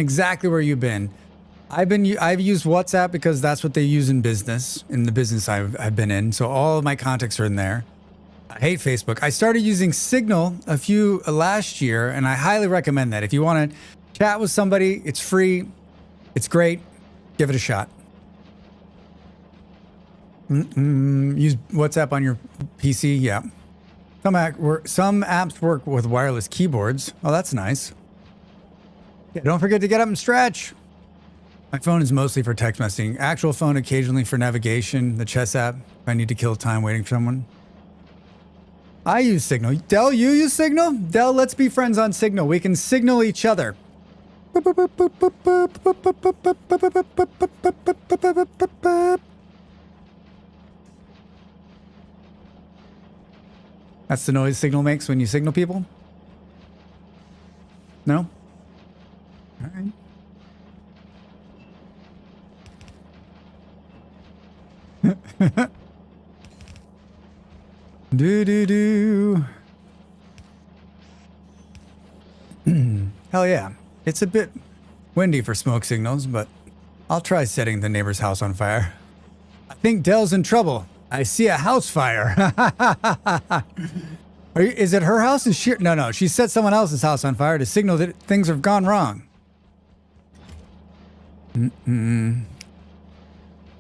[SPEAKER 1] used WhatsApp because that's what they use in business, in the business I've been in. So all of my contacts are in there. I hate Facebook. I started using Signal last year, and I highly recommend that. If you want to chat with somebody, it's free. It's great. Give it a shot. Use WhatsApp on your PC. Yeah. Some apps work with wireless keyboards. Oh, that's nice. Yeah, don't forget to get up and stretch. My phone is mostly for text messaging. Actual phone occasionally for navigation. The chess app if I need to kill time waiting for someone. I use Signal. Dell, you use Signal? Dell, let's be friends on Signal. We can signal each other. That's the noise Signal makes when you signal people? No? All right. Do. Hell yeah. It's a bit windy for smoke signals, but I'll try setting the neighbor's house on fire. I think Dell's in trouble. I see a house fire. Is it her house? No. She set someone else's house on fire to signal that things have gone wrong.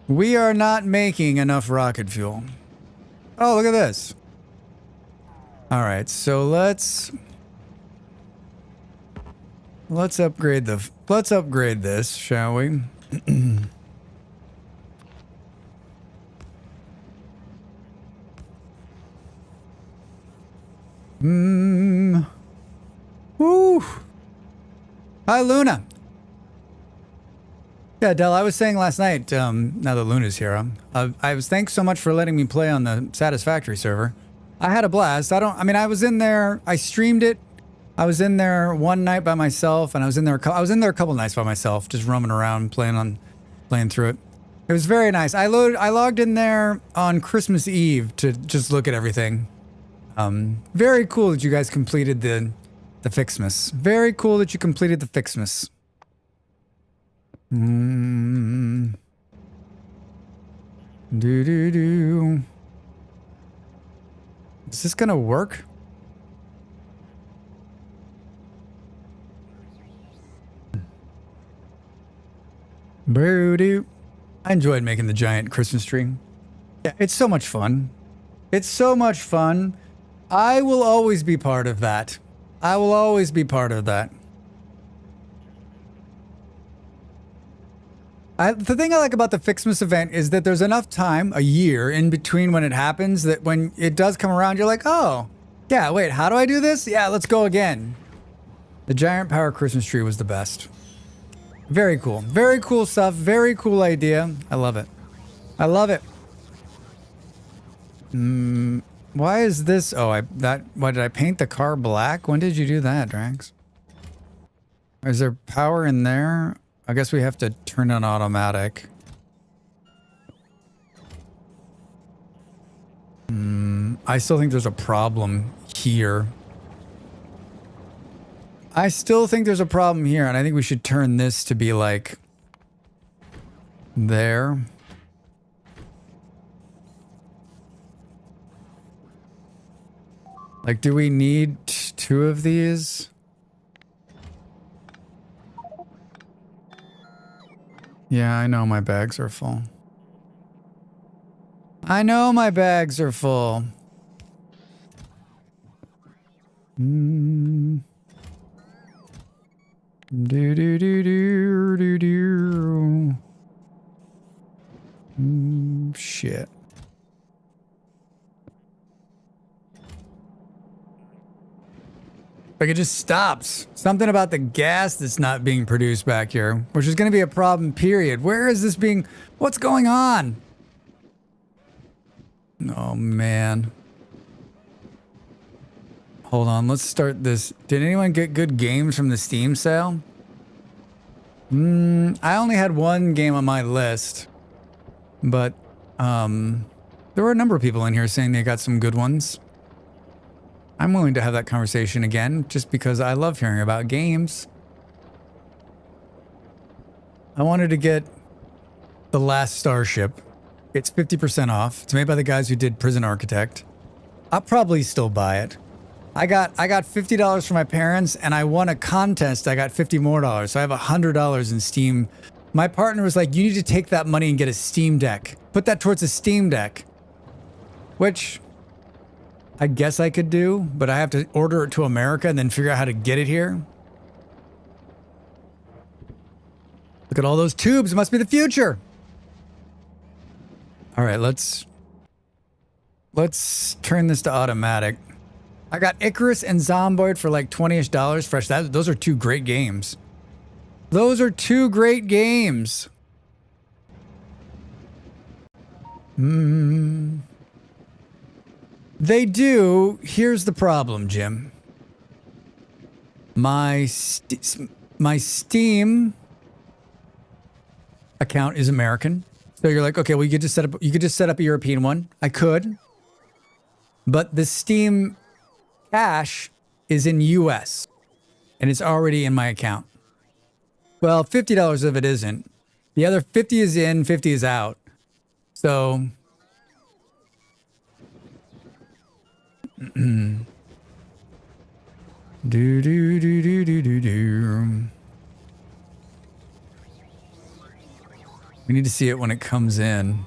[SPEAKER 1] We are not making enough rocket fuel. Oh, look at this. All right, so let's upgrade this, shall we? Woo. Hi, Luna. Yeah, Del, I was saying last night, now that Luna's here, thanks so much for letting me play on the Satisfactory server. I had a blast. I was in there, I streamed it. I was in there one night by myself, and I was in there a couple nights by myself, just roaming around, playing through it. It was very nice. I logged in there on Christmas Eve to just look at everything. Very cool that you guys completed the Fixmas. Very cool that you completed the Fixmas. Is this gonna work? Boo-doo. I enjoyed making the giant Christmas tree. Yeah, it's so much fun. It's so much fun. I will always be part of that. I will always be part of that. The thing I like about the Fixmas event is that there's enough time, a year, in between when it happens that when it does come around, you're like, oh, yeah, wait, how do I do this? Yeah, let's go again. The giant power Christmas tree was the best. Very cool. Very cool stuff. Very cool idea. I love it. I love it. Why is this? Oh, why did I paint the car black? When did you do that, Drax? Is there power in there? I guess we have to turn on automatic. I still think there's a problem here. I still think there's a problem here, and I think we should turn this to be like there. Like, do we need two of these? Yeah, I know my bags are full. I know my bags are full. Do do do do do do. Shit. Like it just stops. Something about the gas that's not being produced back here, which is going to be a problem, period. Where is this being... What's going on? Oh, man. Hold on, let's start this. Did anyone get good games from the Steam sale? I only had one game on my list, but there were a number of people in here saying they got some good ones. I'm willing to have that conversation again, just because I love hearing about games. I wanted to get The Last Starship. It's 50% off. It's made by the guys who did Prison Architect. I'll probably still buy it. I got $50 from my parents, and I won a contest. I got $50 more. So I have $100 in Steam. My partner was like, you need to take that money and get a Steam Deck. Put that towards a Steam Deck. Which I guess I could do, but I have to order it to America and then figure out how to get it here. Look at all those tubes. It must be the future. All right, let's turn this to automatic. I got Icarus and Zomboid for like $20-ish fresh. Those are two great games. Those are two great games. They do. Here's the problem, Jim. My Steam account is American. So you're like, okay, well, you could just set up a European one. I could. But the Steam cash is in US and it's already in my account. Well, $50 of it isn't. The other 50 is in, 50 is out. So we need to see it when it comes in.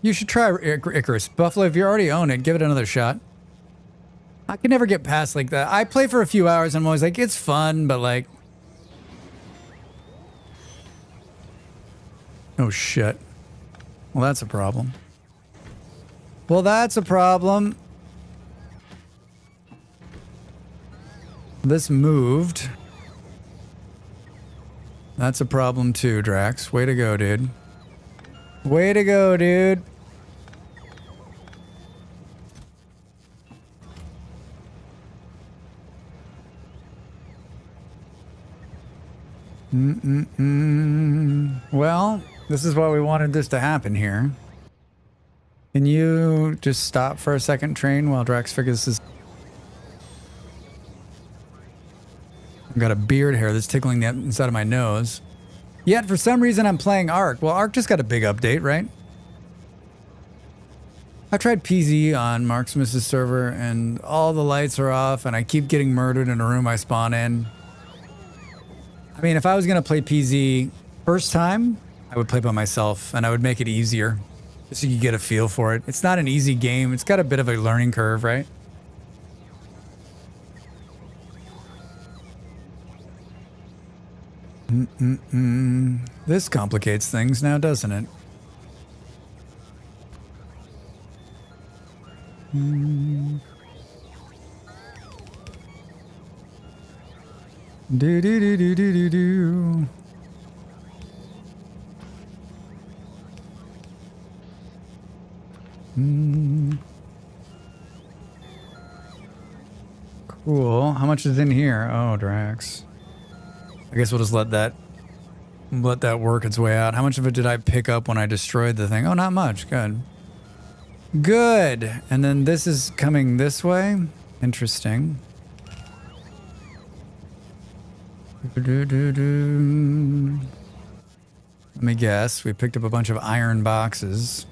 [SPEAKER 1] You should try Icarus. Buffalo, if you already own it, give it another shot. I can never get past like that. I play for a few hours and I'm always like, it's fun, but like... Oh shit. Well, that's a problem. Well, that's a problem. This moved. That's a problem too, Drax. Way to go, dude. Way to go, dude. Well, this is why we wanted this to happen here. Can you just stop for a second, train, while Drax figures this? I've got a beard hair that's tickling the inside of my nose. Yet, for some reason, I'm playing Ark. Well, Ark just got a big update, right? I tried PZ on Marksmith's server, and all the lights are off, and I keep getting murdered in a room I spawn in. I mean, if I was going to play PZ first time, I would play by myself, and I would make it easier, just so you get a feel for it. It's not an easy game. It's got a bit of a learning curve, right? This complicates things now, doesn't it? Do do do do do do do. Cool. How much is in here? Oh, Drax. I guess we'll just let that work its way out. How much of it did I pick up when I destroyed the thing? Oh, not much. Good. Good. And then this is coming this way. Interesting. Let me guess. We picked up a bunch of iron boxes.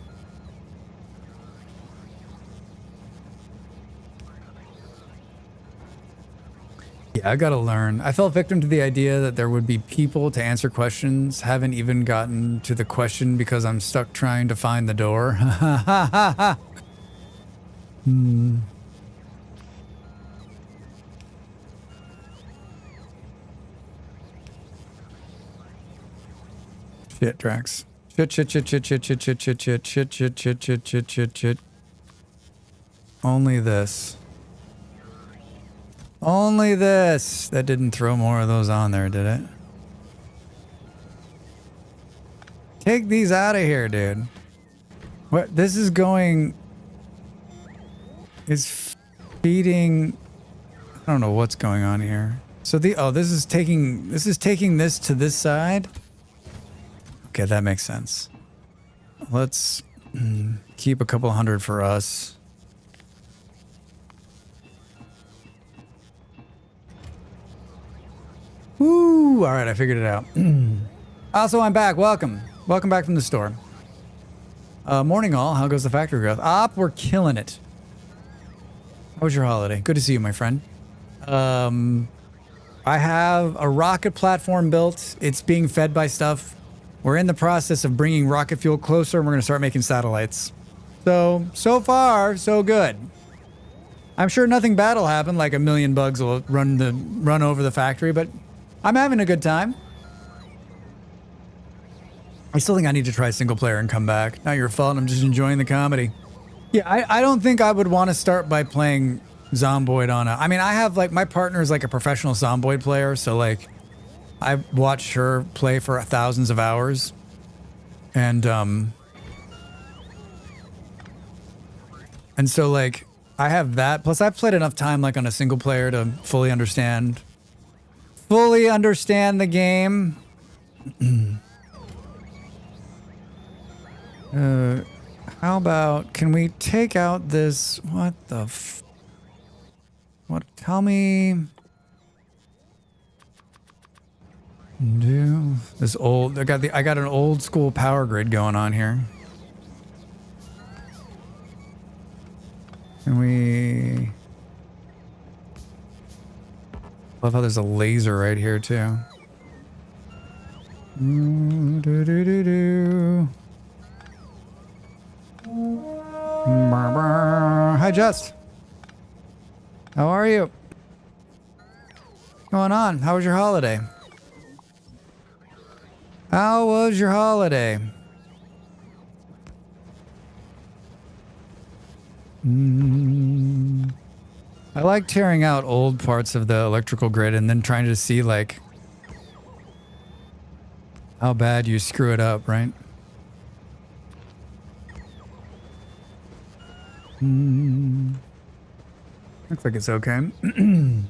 [SPEAKER 1] Yeah, I gotta learn. I fell victim to the idea that there would be people to answer questions. Haven't even gotten to the question because I'm stuck trying to find the door. Shit, Drax. Shit, shit, shit, shit, shit, shit, shit, shit, shit, shit, shit, shit, shit, shit, shit, shit. Only this. Only this. That didn't throw more of those on there, did it? Take these out of here, dude. What? This is going... Is feeding... I don't know what's going on here. So this is taking this to this side. Okay, that makes sense. Let's keep a couple hundred for us. Woo! All right, I figured it out. Also, I'm back. Welcome back from the store. Morning, all. How goes the factory growth? We're killing it. How was your holiday? Good to see you, my friend. I have a rocket platform built. It's being fed by stuff. We're in the process of bringing rocket fuel closer, and we're going to start making satellites. So far, so good. I'm sure nothing bad will happen, like a million bugs will run over the factory, but I'm having a good time. I still think I need to try single player and come back. Not your fault, I'm just enjoying the comedy. Yeah, I don't think I would want to start by playing Zomboid on I mean, I have, like, my partner is like a professional Zomboid player, so, like, I've watched her play for thousands of hours. And so, like, I have that. Plus, I've played enough time, like, on a single player to fully understand the game. How about, can we take out this, what the what, tell me, do this old, I got an old school power grid going on here. Can we, love how there's a laser right here too. Hi, Jess. How are you? What's going on? How was your holiday? How was your holiday? I like tearing out old parts of the electrical grid and then trying to see, like, how bad you screw it up, right? Looks like it's okay. I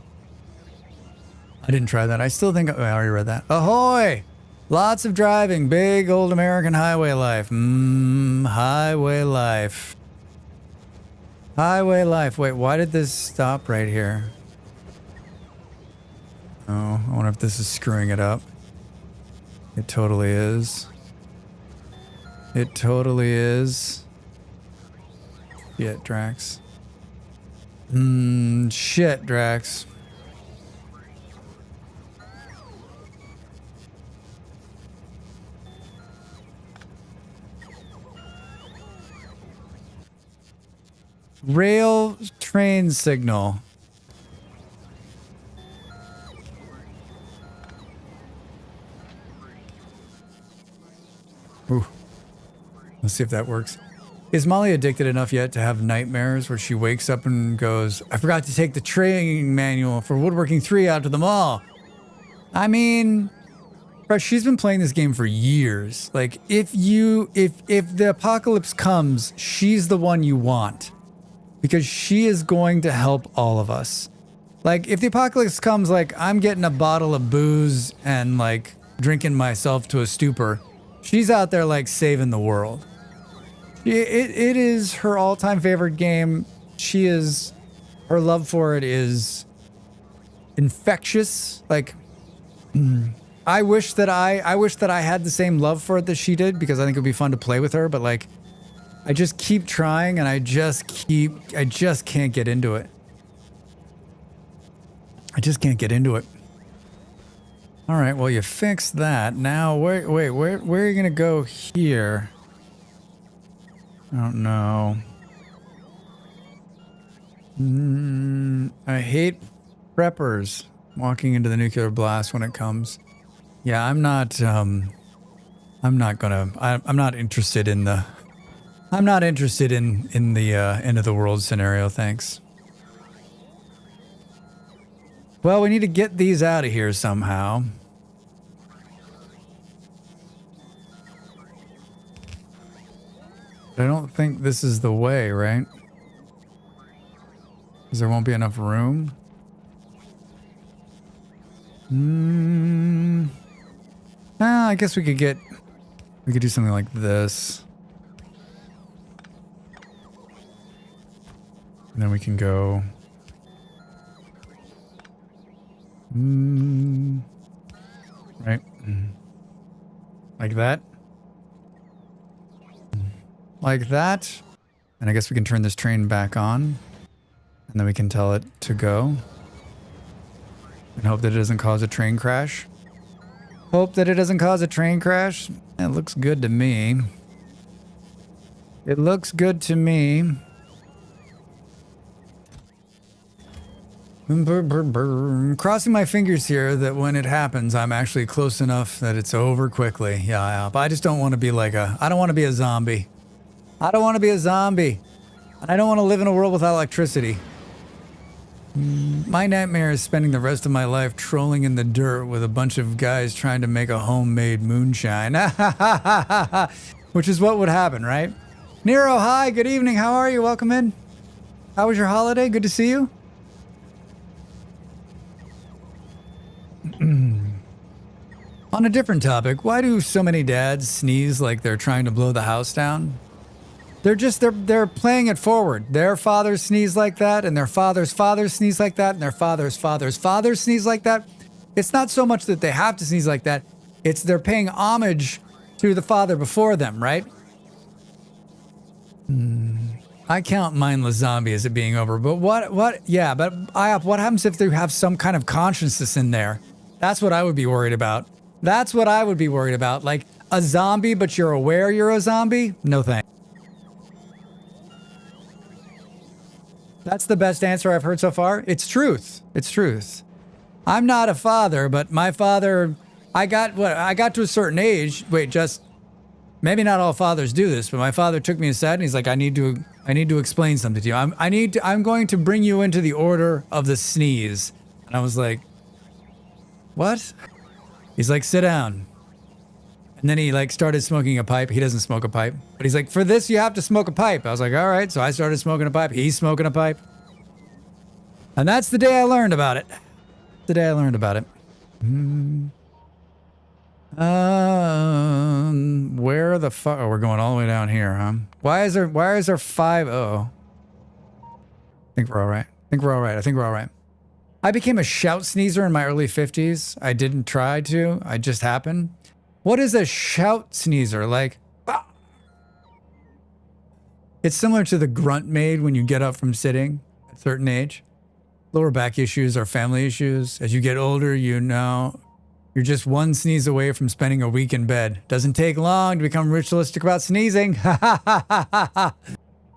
[SPEAKER 1] didn't try that. I still think... I already read that. Ahoy! Lots of driving. Big old American highway life. Highway life. Highway life. Wait, why did this stop right here? Oh, I wonder if this is screwing it up. It totally is. It totally is. Shit, Drax. Shit, Drax. Rail train signal. Ooh. Let's see if that works. Is Molly addicted enough yet to have nightmares where she wakes up and goes, I forgot to take the training manual for Woodworking 3 out to the mall? I mean, bro, she's been playing this game for years. Like, if the apocalypse comes, she's the one you want. Because she is going to help all of us. Like, if the apocalypse comes, like, I'm getting a bottle of booze and, like, drinking myself to a stupor, she's out there, like, saving the world. It is her all-time favorite game. Her love for it is infectious. Like, I wish that I had the same love for it that she did, because I think it would be fun to play with her, but, like, I just keep trying and I just can't get into it. I just can't get into it. All right, well, you fixed that. Now, where are you gonna go here? I don't know. I hate preppers walking into the nuclear blast when it comes. Yeah, I'm not I'm not gonna. I'm not interested in the. I'm not interested in the end of the world scenario. Thanks. Well, we need to get these out of here somehow. I don't think this is the way, right? Because there won't be enough room. I guess we could do something like this. And then we can go. Right. Like that. Like that. And I guess we can turn this train back on. And then we can tell it to go. And hope that it doesn't cause a train crash. Hope that it doesn't cause a train crash. It looks good to me. It looks good to me. Crossing my fingers here that when it happens, I'm actually close enough that it's over quickly. Yeah. But I just don't want to be like I don't want to be a zombie. I don't want to be a zombie. And I don't want to live in a world without electricity. My nightmare is spending the rest of my life trolling in the dirt with a bunch of guys trying to make a homemade moonshine. Which is what would happen, right? Nero, hi, good evening. How are you? Welcome in. How was your holiday? Good to see you. On a different topic, why do so many dads sneeze like they're trying to blow the house down? They're playing it forward. Their fathers sneeze like that, and their father's fathers sneeze like that, and their father's father's fathers sneeze like that. It's not so much that they have to sneeze like that. It's they're paying homage to the father before them, right? I count mindless zombie as it being over, but what happens if they have some kind of consciousness in there? That's what I would be worried about. That's what I would be worried about. Like a zombie, but you're aware you're a zombie? No thanks. That's the best answer I've heard so far. It's truth. It's truth. I'm not a father, but my father, I got to a certain age. Wait, just maybe not all fathers do this, but my father took me aside and he's like, I need to explain something to you. I'm going to bring you into the order of the sneeze. And I was like, what? He's like, sit down. And then he like started smoking a pipe. He doesn't smoke a pipe, but he's like, for this, you have to smoke a pipe. I was like, all right. So I started smoking a pipe. He's smoking a pipe. And that's the day I learned about it. The day I learned about it. Where the fuck? Oh, we're going all the way down here, huh? Why is there 5? I think we're all right. I think we're all right. I became a shout sneezer in my early 50s. I didn't try to. I just happened. What is a shout sneezer? Like, bah! It's similar to the grunt made when you get up from sitting at a certain age. Lower back issues are family issues. As you get older, you know, you're just one sneeze away from spending a week in bed. Doesn't take long to become ritualistic about sneezing.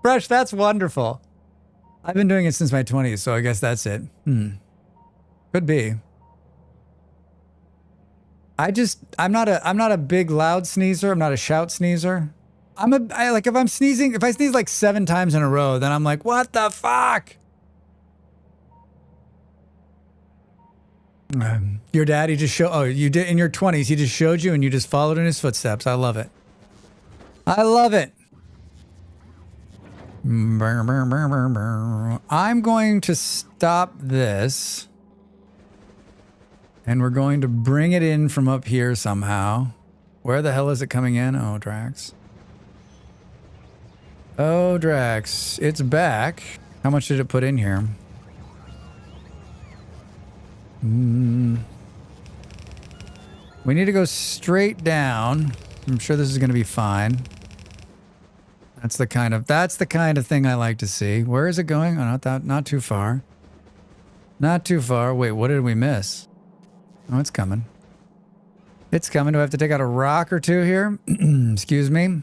[SPEAKER 1] Fresh, that's wonderful. I've been doing it since my 20s, so I guess that's it. Could be. I'm not a big loud sneezer. I'm not a shout sneezer. If I sneeze like 7 times in a row, then I'm like, what the fuck? Your dad, he just you did in your 20s, he just showed you and you just followed in his footsteps. I love it. I love it. I'm going to stop this. And we're going to bring it in from up here somehow. Where the hell is it coming in? Oh, Drax. Oh, Drax. It's back. How much did it put in here? We need to go straight down. I'm sure this is going to be fine. That's the kind of thing I like to see. Where is it going? Oh, not too far. Not too far. Wait, what did we miss? Oh, it's coming. It's coming. Do I have to take out a rock or two here? Excuse me.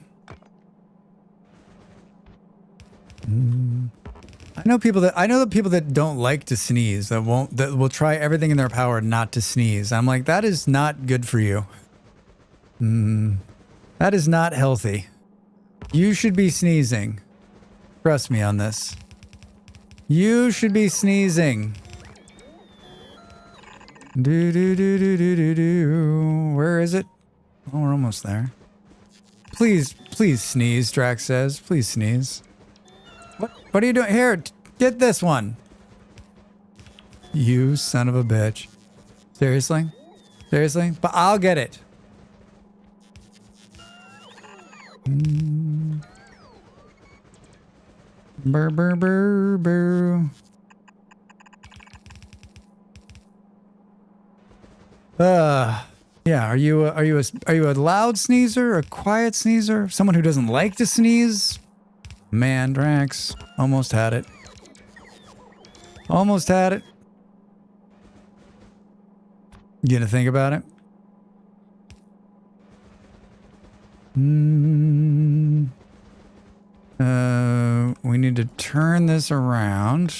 [SPEAKER 1] I know the people that don't like to sneeze, that will try everything in their power not to sneeze. I'm like, that is not good for you. That is not healthy. You should be sneezing. Trust me on this. You should be sneezing. Do do do do do do do. Where is it? Oh, we're almost there. Please, please sneeze, Drax says. Please sneeze. What are you doing? Here, get this one. You son of a bitch. Seriously? Seriously? But I'll get it. Burr, burr, burr, burr. Yeah, are you a loud sneezer, a quiet sneezer, someone who doesn't like to sneeze? Man, Drax, almost had it. Almost had it. You gonna think about it? We need to turn this around.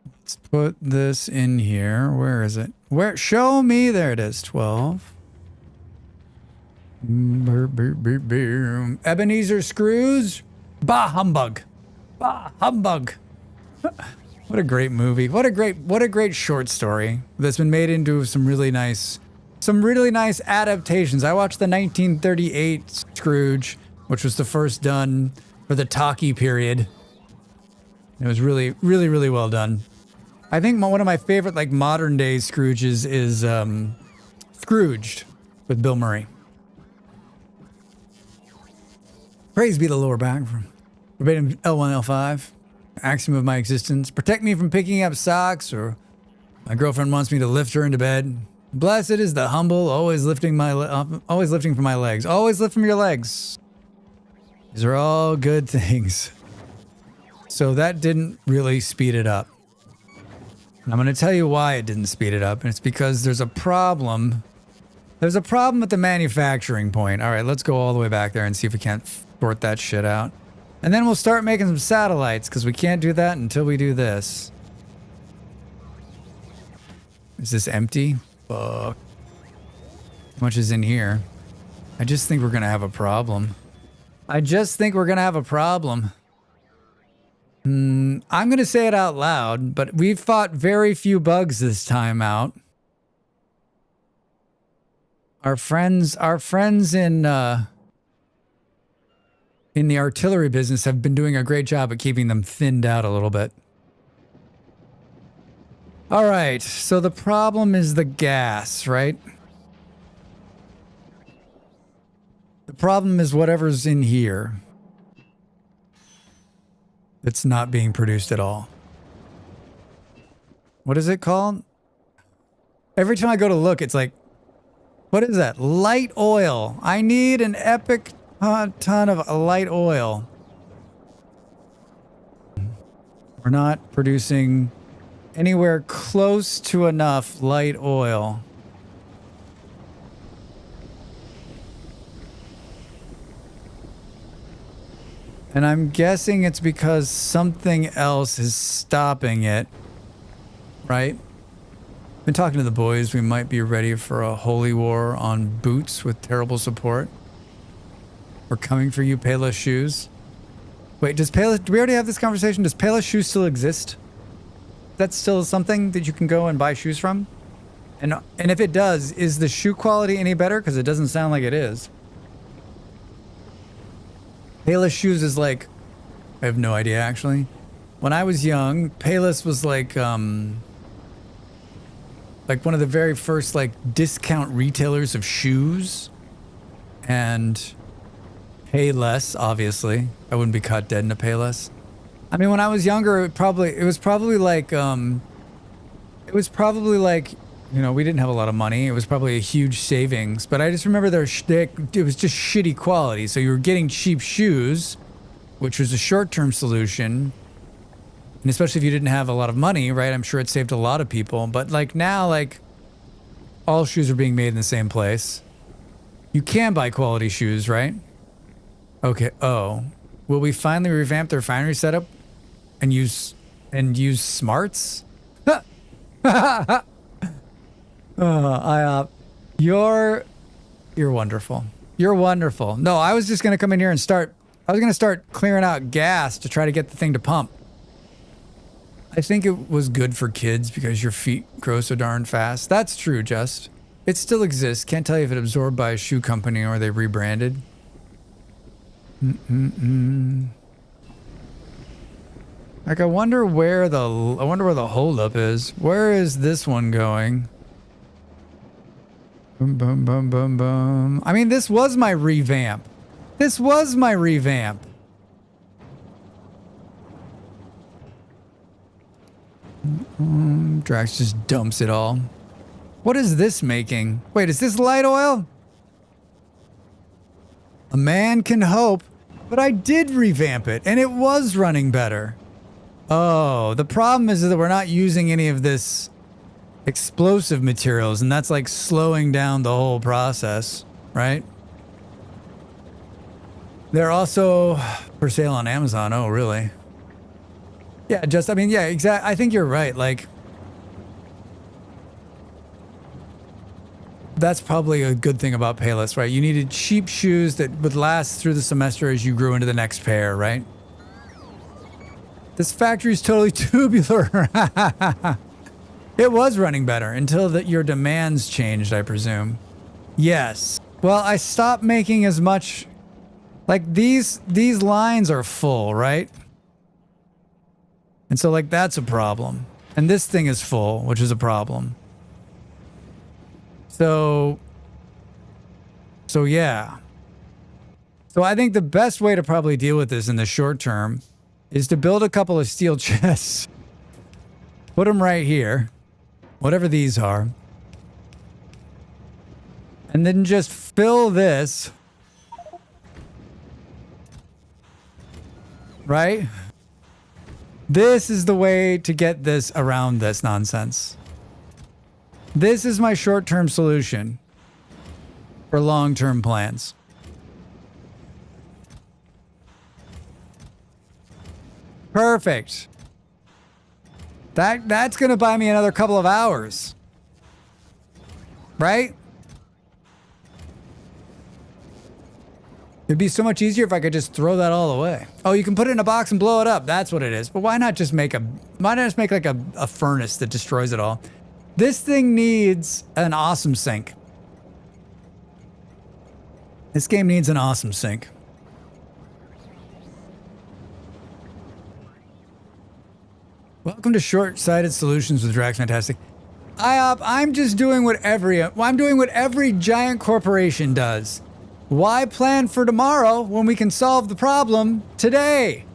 [SPEAKER 1] Let's put this in here. Where is it? Where? Show me. There it is. 12. Ebenezer Screws. Bah humbug. Bah humbug. What a great movie. What a great short story that's been made into some really nice adaptations. I watched the 1938 Scrooge, which was the first done for the talkie period. It was really, really, really well done. I think one of my favorite like modern day Scrooges is Scrooged with Bill Murray. Praise be the lower back from verbatim L1, L5. Axiom of my existence. Protect me from picking up socks, or my girlfriend wants me to lift her into bed. Blessed is the humble, always lifting for my legs. Always lift from your legs. These are all good things. So that didn't really speed it up. And I'm going to tell you why it didn't speed it up. And it's because there's a problem. There's a problem at the manufacturing point. All right, let's go all the way back there and see if we can't sort that shit out. And then we'll start making some satellites, because we can't do that until we do this. Is this empty? Fuck. How much is in here? I just think we're going to have a problem. I'm going to say it out loud, but we've fought very few bugs this time out. Our friends in the artillery business have been doing a great job at keeping them thinned out a little bit. All right, so the problem is the gas, right? The problem is whatever's in here. It's not being produced at all. What is it called? Every time I go to look, it's like, what is that? Light oil. I need an epic ton of light oil. We're not producing anywhere close to enough light oil. And I'm guessing it's because something else is stopping it, right? Been talking to the boys. We might be ready for a holy war on boots with terrible support. We're coming for you, Payless Shoes. Wait, do we already have this conversation? Does Payless Shoes still exist? That's still something that you can go and buy shoes from? And if it does, is the shoe quality any better? Because it doesn't sound like it is. Payless Shoes is like, I have no idea actually. When I was young, Payless was like one of the very first like discount retailers of shoes. And Payless, obviously. I wouldn't be caught dead in a Payless. I mean, when I was younger, it was probably like, you know, we didn't have a lot of money. It was probably a huge savings, but I just remember it was just shitty quality. So you were getting cheap shoes, which was a short-term solution. And especially if you didn't have a lot of money, right? I'm sure it saved a lot of people. But like now, like all shoes are being made in the same place. You can buy quality shoes, right? Okay. Oh, will we finally revamp their refinery setup and use smarts? You're wonderful. You're wonderful. No, I was just gonna come in here and I was gonna start clearing out gas to try to get the thing to pump. I think it was good for kids because your feet grow so darn fast. That's true, Just. It still exists. Can't tell you if it absorbed by a shoe company or they rebranded. Like, I wonder where the holdup is. Where is this one going? Boom, boom, boom, boom, boom. I mean, this was my revamp. This was my revamp. Drax just dumps it all. What is this making? Wait, is this light oil? A man can hope, but I did revamp it, and it was running better. Oh, the problem is that we're not using any of this explosive materials, and that's like slowing down the whole process, right? They're also for sale on Amazon. Oh, really? Yeah, yeah, exactly. I think you're right. Like, that's probably a good thing about Payless, right? You needed cheap shoes that would last through the semester as you grew into the next pair, right? This factory's totally tubular. It was running better until your demands changed, I presume. Yes. Well, I stopped making as much. Like, these lines are full, right? And so, like, that's a problem. And this thing is full, which is a problem. So yeah. So I think the best way to probably deal with this in the short term is to build a couple of steel chests. Put them right here. Whatever these are. And then just fill this. Right? This is the way to get this around this nonsense. This is my short-term solution for long-term plans. Perfect. That's going to buy me another couple of hours. Right? It'd be so much easier if I could just throw that all away. Oh, you can put it in a box and blow it up. That's what it is. But why not just make like a furnace that destroys it all? This thing needs an awesome sink. This game needs an awesome sink. Welcome to Short-Sighted Solutions with Drax Fantastic. I'm just doing what every giant corporation does. Why plan for tomorrow when we can solve the problem today?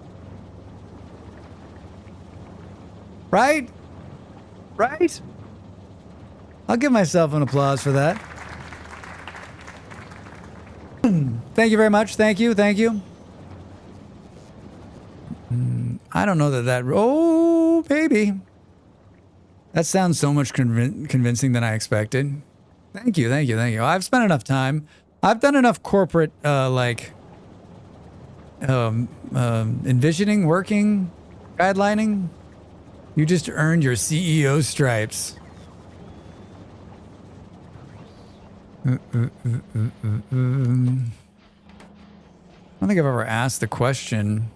[SPEAKER 1] Right? Right? I'll give myself an applause for that. Thank you very much. Thank you. Thank you. I don't know that. Oh, baby. That sounds so much convincing than I expected. Thank you. Thank you. Thank you. I've spent enough time. I've done enough corporate, envisioning, working, guidelining. You just earned your CEO stripes. I don't think I've ever asked the question.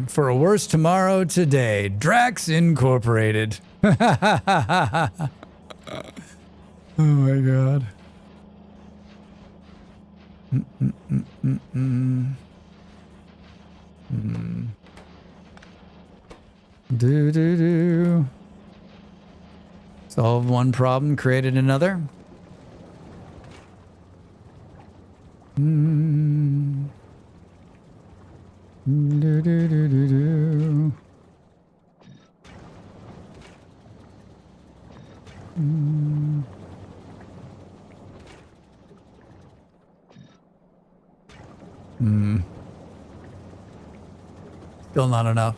[SPEAKER 1] For a worse tomorrow today, Drax Incorporated. Oh my god. Do. Solved one problem, created another. Do. Still not enough.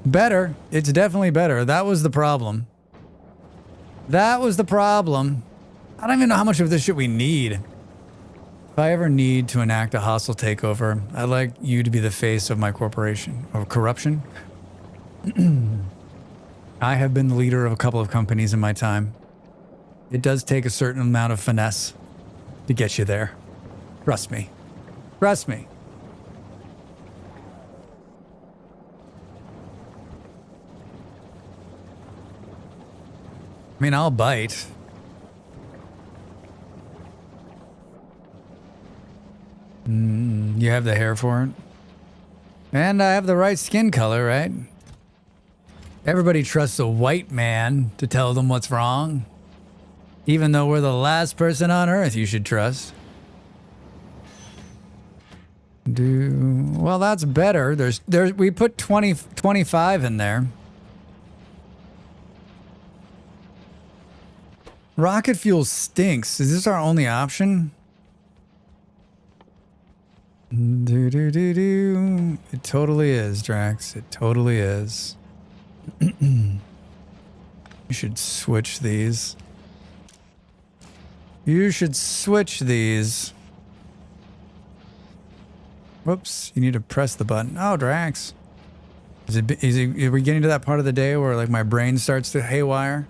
[SPEAKER 1] Better. It's definitely better. That was the problem. That was the problem. I don't even know how much of this shit we need. If I ever need to enact a hostile takeover, I'd like you to be the face of my corporation. Of corruption. I have been the leader of a couple of companies in my time. It does take a certain amount of finesse to get you there. Trust me. Trust me. I mean, I'll bite. You have the hair for it. And I have the right skin color, right? Everybody trusts a white man to tell them what's wrong. Even though we're the last person on earth you should trust. Well, that's better. We put 25 in there. Rocket fuel stinks. Is this our only option? It totally is, Drax. It totally is. You should switch these. You should switch these. Whoops, you need to press the button. Oh, Drax. Are we getting to that part of the day where like my brain starts to haywire?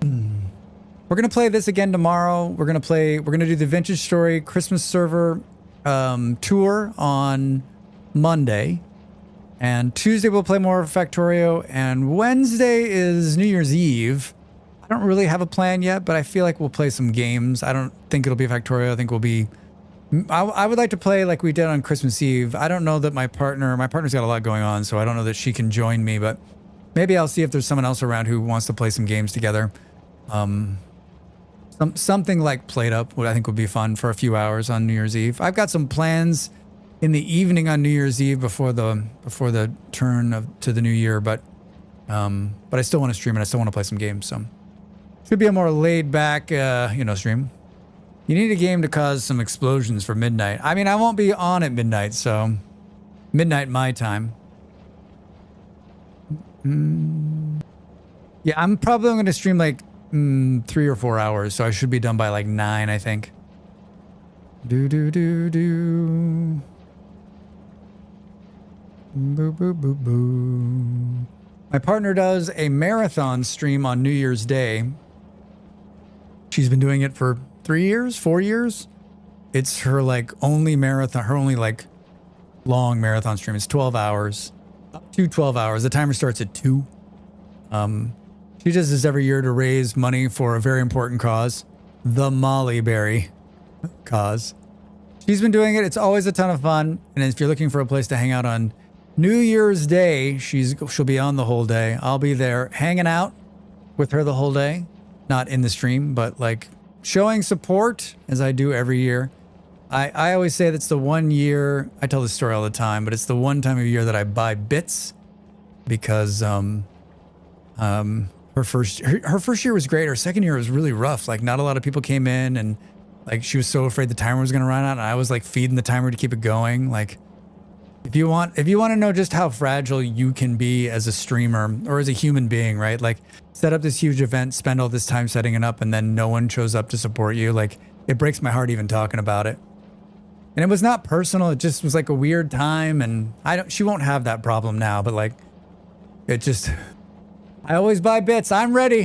[SPEAKER 1] We're going to play this again tomorrow. We're going to do the Vintage Story Christmas server tour on Monday. And Tuesday we'll play more of Factorio. And Wednesday is New Year's Eve. I don't really have a plan yet, but I feel like we'll play some games. I don't think it'll be Factorio. I think we'll be... I would like to play like we did on Christmas Eve. I don't know that my partner's got a lot going on, so I don't know that she can join me, but maybe I'll see if there's someone else around who wants to play some games together. Something like Plate Up, what I think would be fun for a few hours on New Year's Eve. I've got some plans in the evening on New Year's Eve before the turn to the new year, but I still want to stream it. I still want to play some games, so should be a more laid back, stream. You need a game to cause some explosions for midnight. I mean, I won't be on at midnight, so midnight my time. Yeah, I'm probably going to stream like 3 or 4 hours, so I should be done by like 9, I think. Boo boo boo boo. My partner does a marathon stream on New Year's Day. She's been doing it for 3 years, 4 years. It's her like only marathon, her only like long marathon stream. It's 12 hours, up to 12 hours. The timer starts at 2. She does this every year to raise money for a very important cause, the Molly Berry cause. She's been doing it. It's always a ton of fun. And if you're looking for a place to hang out on New Year's Day, she'll be on the whole day. I'll be there hanging out with her the whole day, not in the stream, but like showing support as I do every year. I always say that's the one year, I tell this story all the time, but it's the one time of year that I buy bits because her first year was great. Her second year was really rough. Like not a lot of people came in and like she was so afraid the timer was going to run out and I was like feeding the timer to keep it going. Like if you want to know just how fragile you can be as a streamer or as a human being, right? Like set up this huge event, spend all this time setting it up and then no one shows up to support you. Like it breaks my heart even talking about it. And it was not personal. It just was like a weird time and she won't have that problem now, but like it just, I always buy bits. I'm ready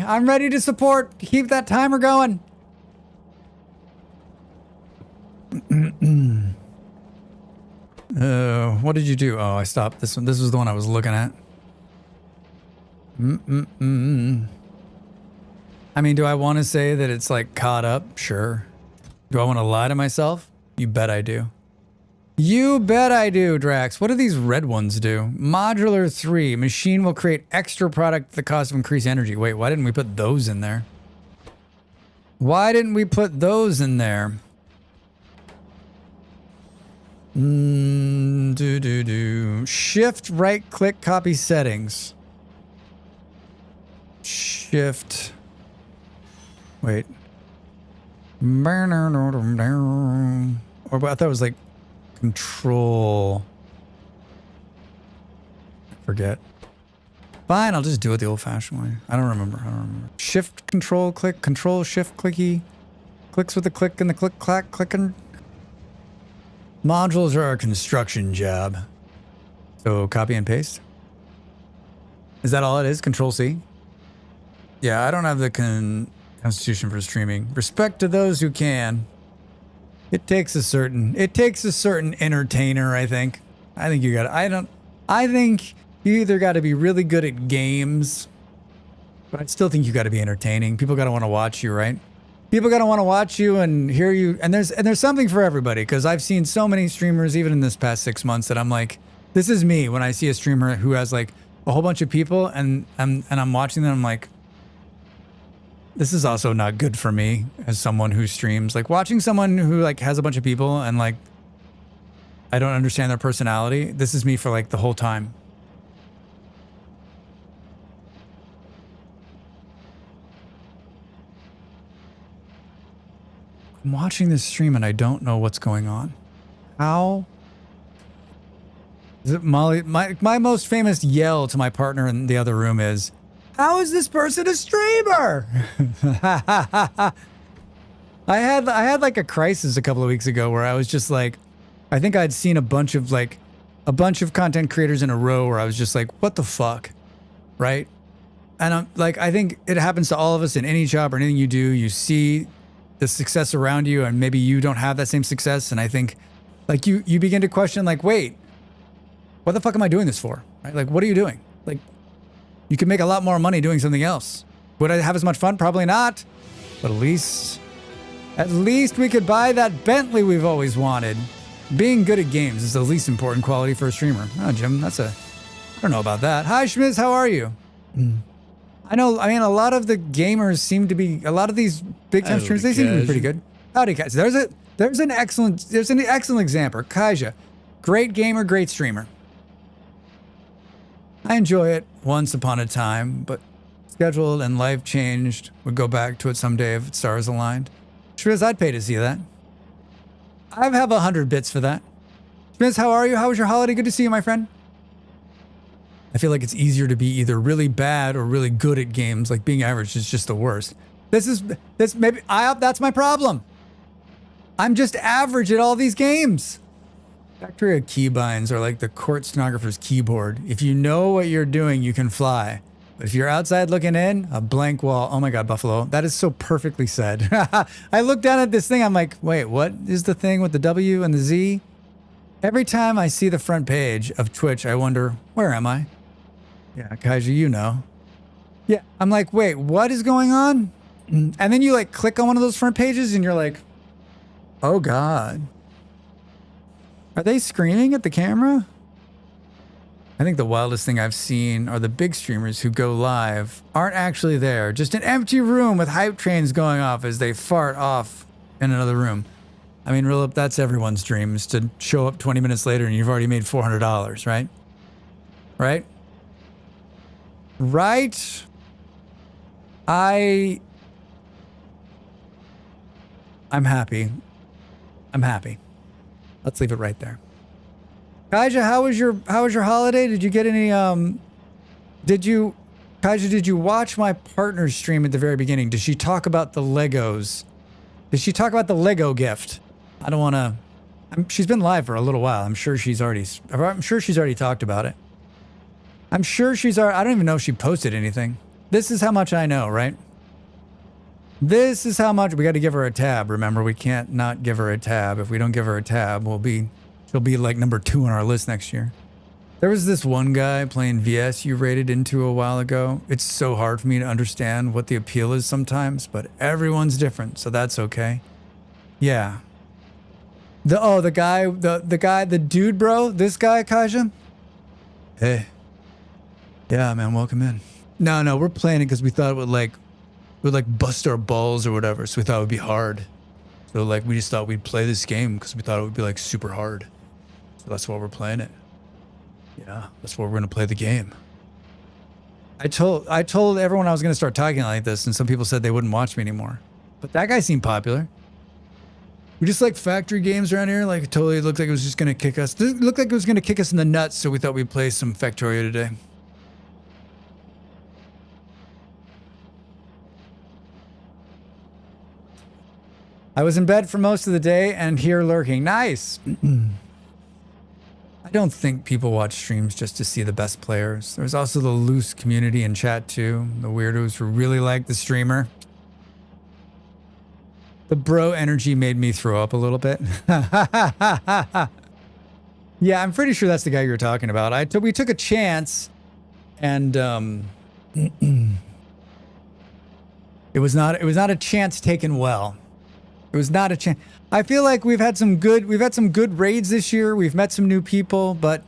[SPEAKER 1] to support, to keep that timer going. What did you do? Oh, I stopped this one. This was the one I was looking at. I mean, do I want to say that it's like caught up? Sure. Do I want to lie to myself? You bet I do. You bet I do, Drax. What do these red ones do? Modular 3. Machine will create extra product at the cost of increased energy. Wait, why didn't we put those in there? Why didn't we put those in there? Shift, right click, copy settings. Shift. Wait. Or I thought it was like control. I forget. Fine, I'll just do it the old-fashioned way. I don't remember. Shift, control, click, control, shift, clicky. Clicks with the click and the click, clack, clicking. Modules are a construction job. So copy and paste. Is that all it is? Control C? Yeah, I don't have the constitution for streaming. Respect to those who can. It takes a certain entertainer, I think. I think you either got to be really good at games, but I still think you got to be entertaining. People got to want to watch you, right? People got to want to watch you and hear you. And there's something for everybody, because I've seen so many streamers, even in this past 6 months, that I'm like, this is me when I see a streamer who has like a whole bunch of people and I'm watching them. I'm like, this is also not good for me as someone who streams. Like watching someone who like has a bunch of people and like, I don't understand their personality. This is me for like the whole time. I'm watching this stream and I don't know what's going on. How? Is it Molly? My most famous yell to my partner in the other room is, how is this person a streamer? I had like a crisis a couple of weeks ago where I was just like, I think I'd seen a bunch of content creators in a row where I was just like, what the fuck? Right? And I'm like, I think it happens to all of us in any job or anything you do. You see the success around you and maybe you don't have that same success. And I think like you begin to question like, wait, what the fuck am I doing this for? Right? Like, what are you doing? Like, you could make a lot more money doing something else. Would I have as much fun? Probably not. But at least we could buy that Bentley we've always wanted. Being good at games is the least important quality for a streamer. Oh, Jim, I don't know about that. Hi, Schmitz, how are you? I mean, a lot of the gamers seem to be, a lot of these big time streamers, they seem to be pretty good. Howdy, Kaija. There's an excellent example. Kaija, great gamer, great streamer. I enjoy it once upon a time, but scheduled and life changed. Would go back to it someday if stars aligned. Shriz, I'd pay to see that. I have 100 bits for that. Shriz, how are you? How was your holiday? Good to see you, my friend. I feel like it's easier to be either really bad or really good at games. Like being average is just the worst. That's my problem. I'm just average at all these games. Factorio keybinds are like the court stenographer's keyboard. If you know what you're doing, you can fly. But if you're outside looking in, a blank wall. Oh my God, Buffalo. That is so perfectly said. I look down at this thing. I'm like, wait, what is the thing with the W and the Z? Every time I see the front page of Twitch, I wonder, where am I? Yeah, Kaija, you know. Yeah, I'm like, wait, what is going on? And then you like click on one of those front pages and you're like, oh God. Are they screaming at the camera? I think the wildest thing I've seen are the big streamers who go live aren't actually there. Just an empty room with hype trains going off as they fart off in another room. I mean, real up, that's everyone's dream, is to show up 20 minutes later and you've already made $400, right? Right? Right? I'm happy. Let's leave it right there. Kaija, how was your holiday? Did you get any did you watch my partner's stream at the very beginning? Did she talk about the Legos? Did she talk about the Lego gift? I don't want to she's been live for a little while. I'm sure she's already talked about it. I don't even know if she posted anything. This is how much I know, right? This is how much we got to give her a tab. Remember, we can't not give her a tab. If we don't give her a tab, she'll be like number 2 on our list next year. There was this one guy playing VS you rated into a while ago. It's so hard for me to understand what the appeal is sometimes, but everyone's different, so that's okay. Yeah. The dude, bro, this guy, Kaija. Hey. Yeah, man, welcome in. No, we're playing it because we thought it would bust our balls or whatever, so we thought it would be hard. So like we just thought we'd play this game because we thought it would be like super hard. So that's why we're playing it. Yeah, that's why we're gonna play the game. I told everyone I was gonna start talking like this, and some people said they wouldn't watch me anymore. But that guy seemed popular. We just like factory games around here. Like it totally looked like it was just gonna kick us. It looked like it was gonna kick us in the nuts, so we thought we'd play some Factorio today. I was in bed for most of the day and here lurking. Nice. I don't think people watch streams just to see the best players. There's also the loose community in chat too. The weirdos who really like the streamer. The bro energy made me throw up a little bit. Yeah, I'm pretty sure that's the guy you were talking about. We took a chance, and it was not a chance taken well. It was not a chance. I feel like we've had some good raids this year. We've met some new people, but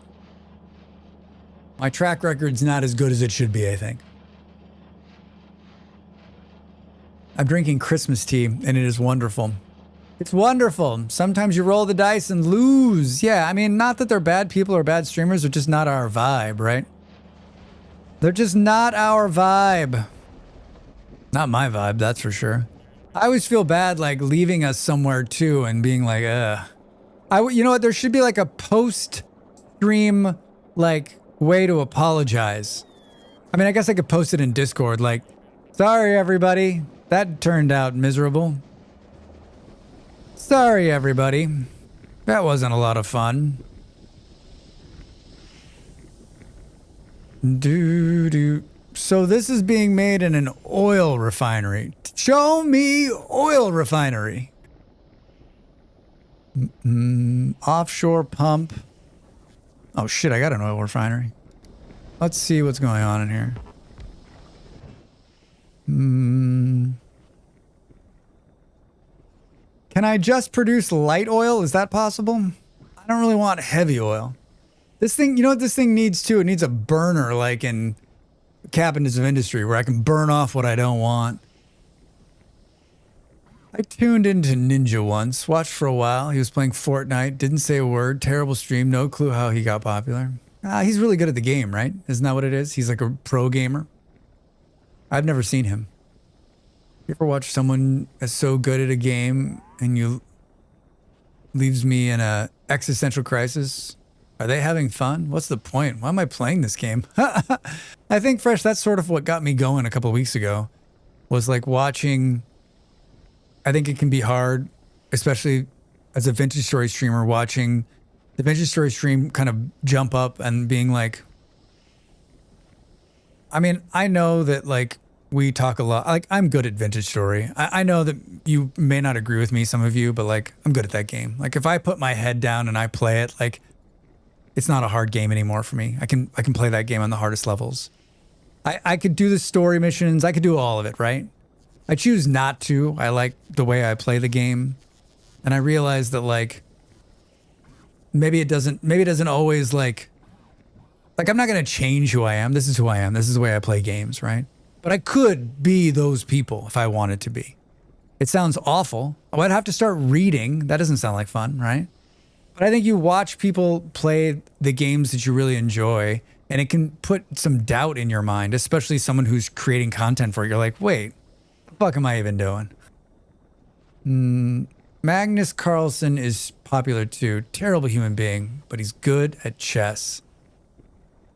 [SPEAKER 1] my track record's not as good as it should be, I think. I'm drinking Christmas tea, and it is wonderful. It's wonderful. Sometimes you roll the dice and lose. Yeah, I mean, not that they're bad people or bad streamers. They're just not our vibe, right? They're just not our vibe. Not my vibe, that's for sure. I always feel bad, like, leaving us somewhere, too, and being like, you know what? There should be, like, a post-stream, like, way to apologize. I mean, I guess I could post it in Discord, like, sorry, everybody. That turned out miserable. Sorry, everybody. That wasn't a lot of fun. So this is being made in an oil refinery. Show me oil refinery. Offshore pump. Oh shit, I got an oil refinery. Let's see what's going on in here. Can I just produce light oil? Is that possible? I don't really want heavy oil. This thing, you know what this thing needs too? It needs a burner like in Cabinets of Industry where I can burn off what I don't want. I tuned into Ninja once, watched for a while. He was playing Fortnite, didn't say a word, terrible stream, no clue how he got popular. He's really good at the game, right? Isn't that what it is? He's like a pro gamer. I've never seen him. You ever watch someone that's so good at a game and you leaves me in a existential crisis? Are they having fun? What's the point? Why am I playing this game? I think, Fresh, that's sort of what got me going a couple of weeks ago, was like watching. I think it can be hard, especially as a vintage story streamer, watching the vintage story stream kind of jump up and being like, I mean, I know that like we talk a lot, like I'm good at vintage story. I know that you may not agree with me, some of you, but like I'm good at that game. Like if I put my head down and I play it, like it's not a hard game anymore for me. I can play that game on the hardest levels. I could do the story missions. I could do all of it, right? I choose not to. I like the way I play the game. And I realize that like, maybe it doesn't always like I'm not going to change who I am. This is who I am. This is the way I play games, right? But I could be those people if I wanted to be. It sounds awful. I'd have to start reading. That doesn't sound like fun, right? But I think you watch people play the games that you really enjoy, and it can put some doubt in your mind, especially someone who's creating content for it. You're like, wait, what the fuck am I even doing? Magnus Carlsen is popular too. Terrible human being, but he's good at chess.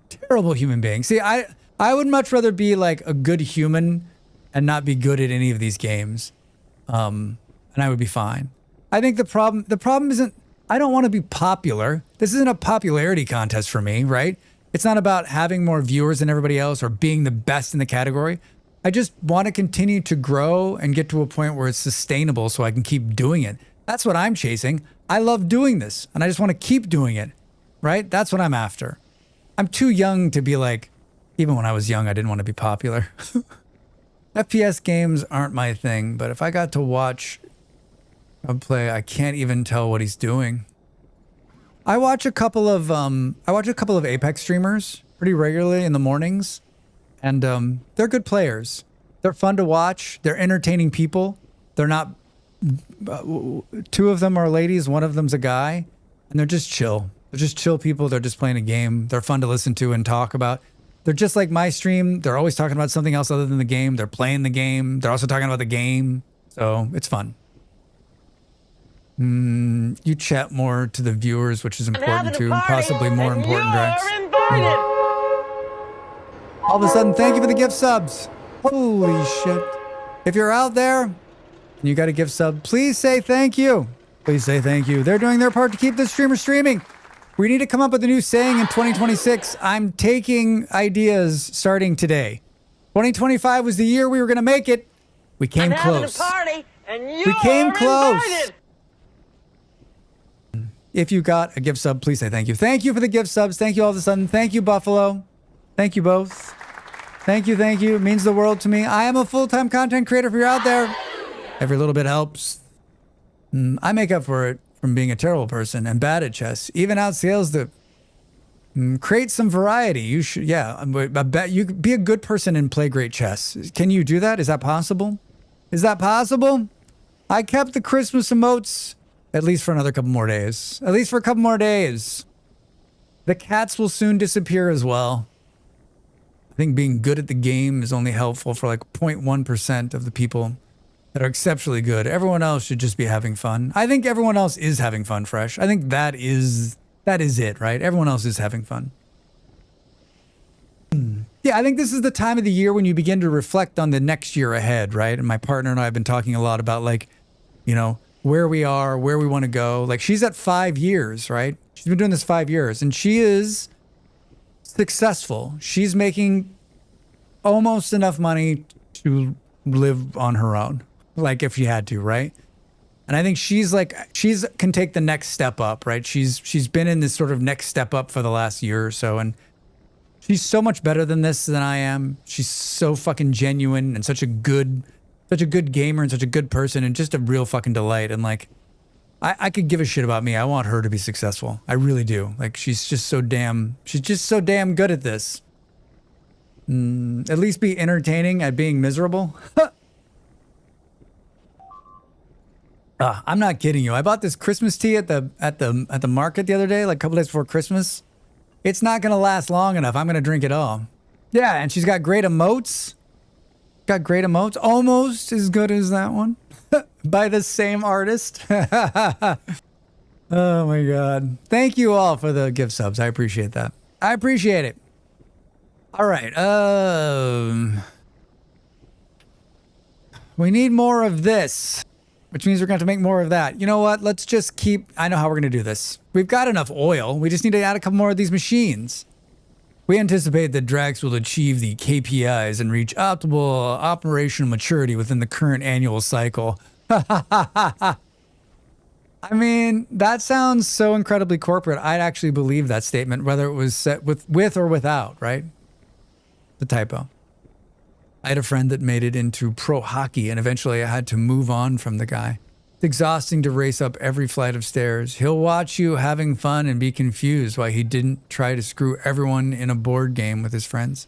[SPEAKER 1] Terrible human being. See, I would much rather be like a good human and not be good at any of these games. And I would be fine. I think the problem isn't, I don't want to be popular. This isn't a popularity contest for me, right? It's not about having more viewers than everybody else or being the best in the category. I just want to continue to grow and get to a point where it's sustainable so I can keep doing it. That's what I'm chasing. I love doing this and I just want to keep doing it, right? That's what I'm after. I'm too young to be like, even when I was young, I didn't want to be popular. FPS games aren't my thing, but if I got to watch a play, I can't even tell what he's doing. I watch a couple of Apex streamers pretty regularly in the mornings, and they're good players. They're fun to watch. They're entertaining people. They're not. Two of them are ladies. One of them's a guy, and they're just chill. They're just chill people. They're just playing a game. They're fun to listen to and talk about. They're just like my stream. They're always talking about something else other than the game. They're playing the game. They're also talking about the game. So it's fun. You chat more to the viewers, which is important too. Possibly more important, Drax. All of a sudden, thank you for the gift subs. Holy shit. If you're out there and you got a gift sub, please say thank you. Please say thank you. They're doing their part to keep this streamer streaming. We need to come up with a new saying in 2026. I'm taking ideas starting today. 2025 was the year we were going to make it. We came close.
[SPEAKER 6] Party, and
[SPEAKER 1] We came close. If you got a gift sub, please say thank you. Thank you for the gift subs. Thank you all of a sudden. Thank you, Buffalo. Thank you both. Thank you, thank you. It means the world to me. I am a full-time content creator if you're out there. Every little bit helps. I make up for it from being a terrible person and bad at chess. Even out sales the create some variety. You should, yeah. I bet you could be a good person and play great chess. Can you do that? Is that possible? Is that possible? I kept the Christmas emotes at least for another couple more days. At least for a couple more days. The cats will soon disappear as well. I think being good at the game is only helpful for like 0.1% of the people that are exceptionally good. Everyone else should just be having fun. I think everyone else is having fun, Fresh. I think that is it, right? Everyone else is having fun. Yeah, I think this is the time of the year when you begin to reflect on the next year ahead, right? And my partner and I have been talking a lot about, like, you know, where we are, where we want to go. Like, she's at 5 years, right? She's been doing this 5 years, and she is successful. She's making almost enough money to live on her own, like if she had to, right? And I think she's can take the next step up, right? She's been in this sort of next step up for the last year or so, and she's so much better than this than I am. She's so fucking genuine and such a good gamer and such a good person and just a real fucking delight. And like, I could give a shit about me. I want her to be successful. I really do. Like, she's just so damn good at this. At least be entertaining at being miserable. I'm not kidding you. I bought this Christmas tea at the market the other day, like a couple days before Christmas. It's not gonna last long enough. I'm gonna drink it all. Yeah, and she's got great emotes. Got great emotes, almost as good as that one, by the same artist. Oh my god! Thank you all for the gift subs. I appreciate that. I appreciate it. All right. We need more of this, which means we're going to have to make more of that. You know what? Let's just keep... I know how we're going to do this. We've got enough oil. We just need to add a couple more of these machines. We anticipate that Drax will achieve the KPIs and reach optimal operational maturity within the current annual cycle. I mean, that sounds so incredibly corporate. I'd actually believe that statement, whether it was set with or without, right? The typo. I had a friend that made it into pro hockey, and eventually I had to move on from the guy. It's exhausting to race up every flight of stairs. He'll watch you having fun and be confused why he didn't try to screw everyone in a board game with his friends.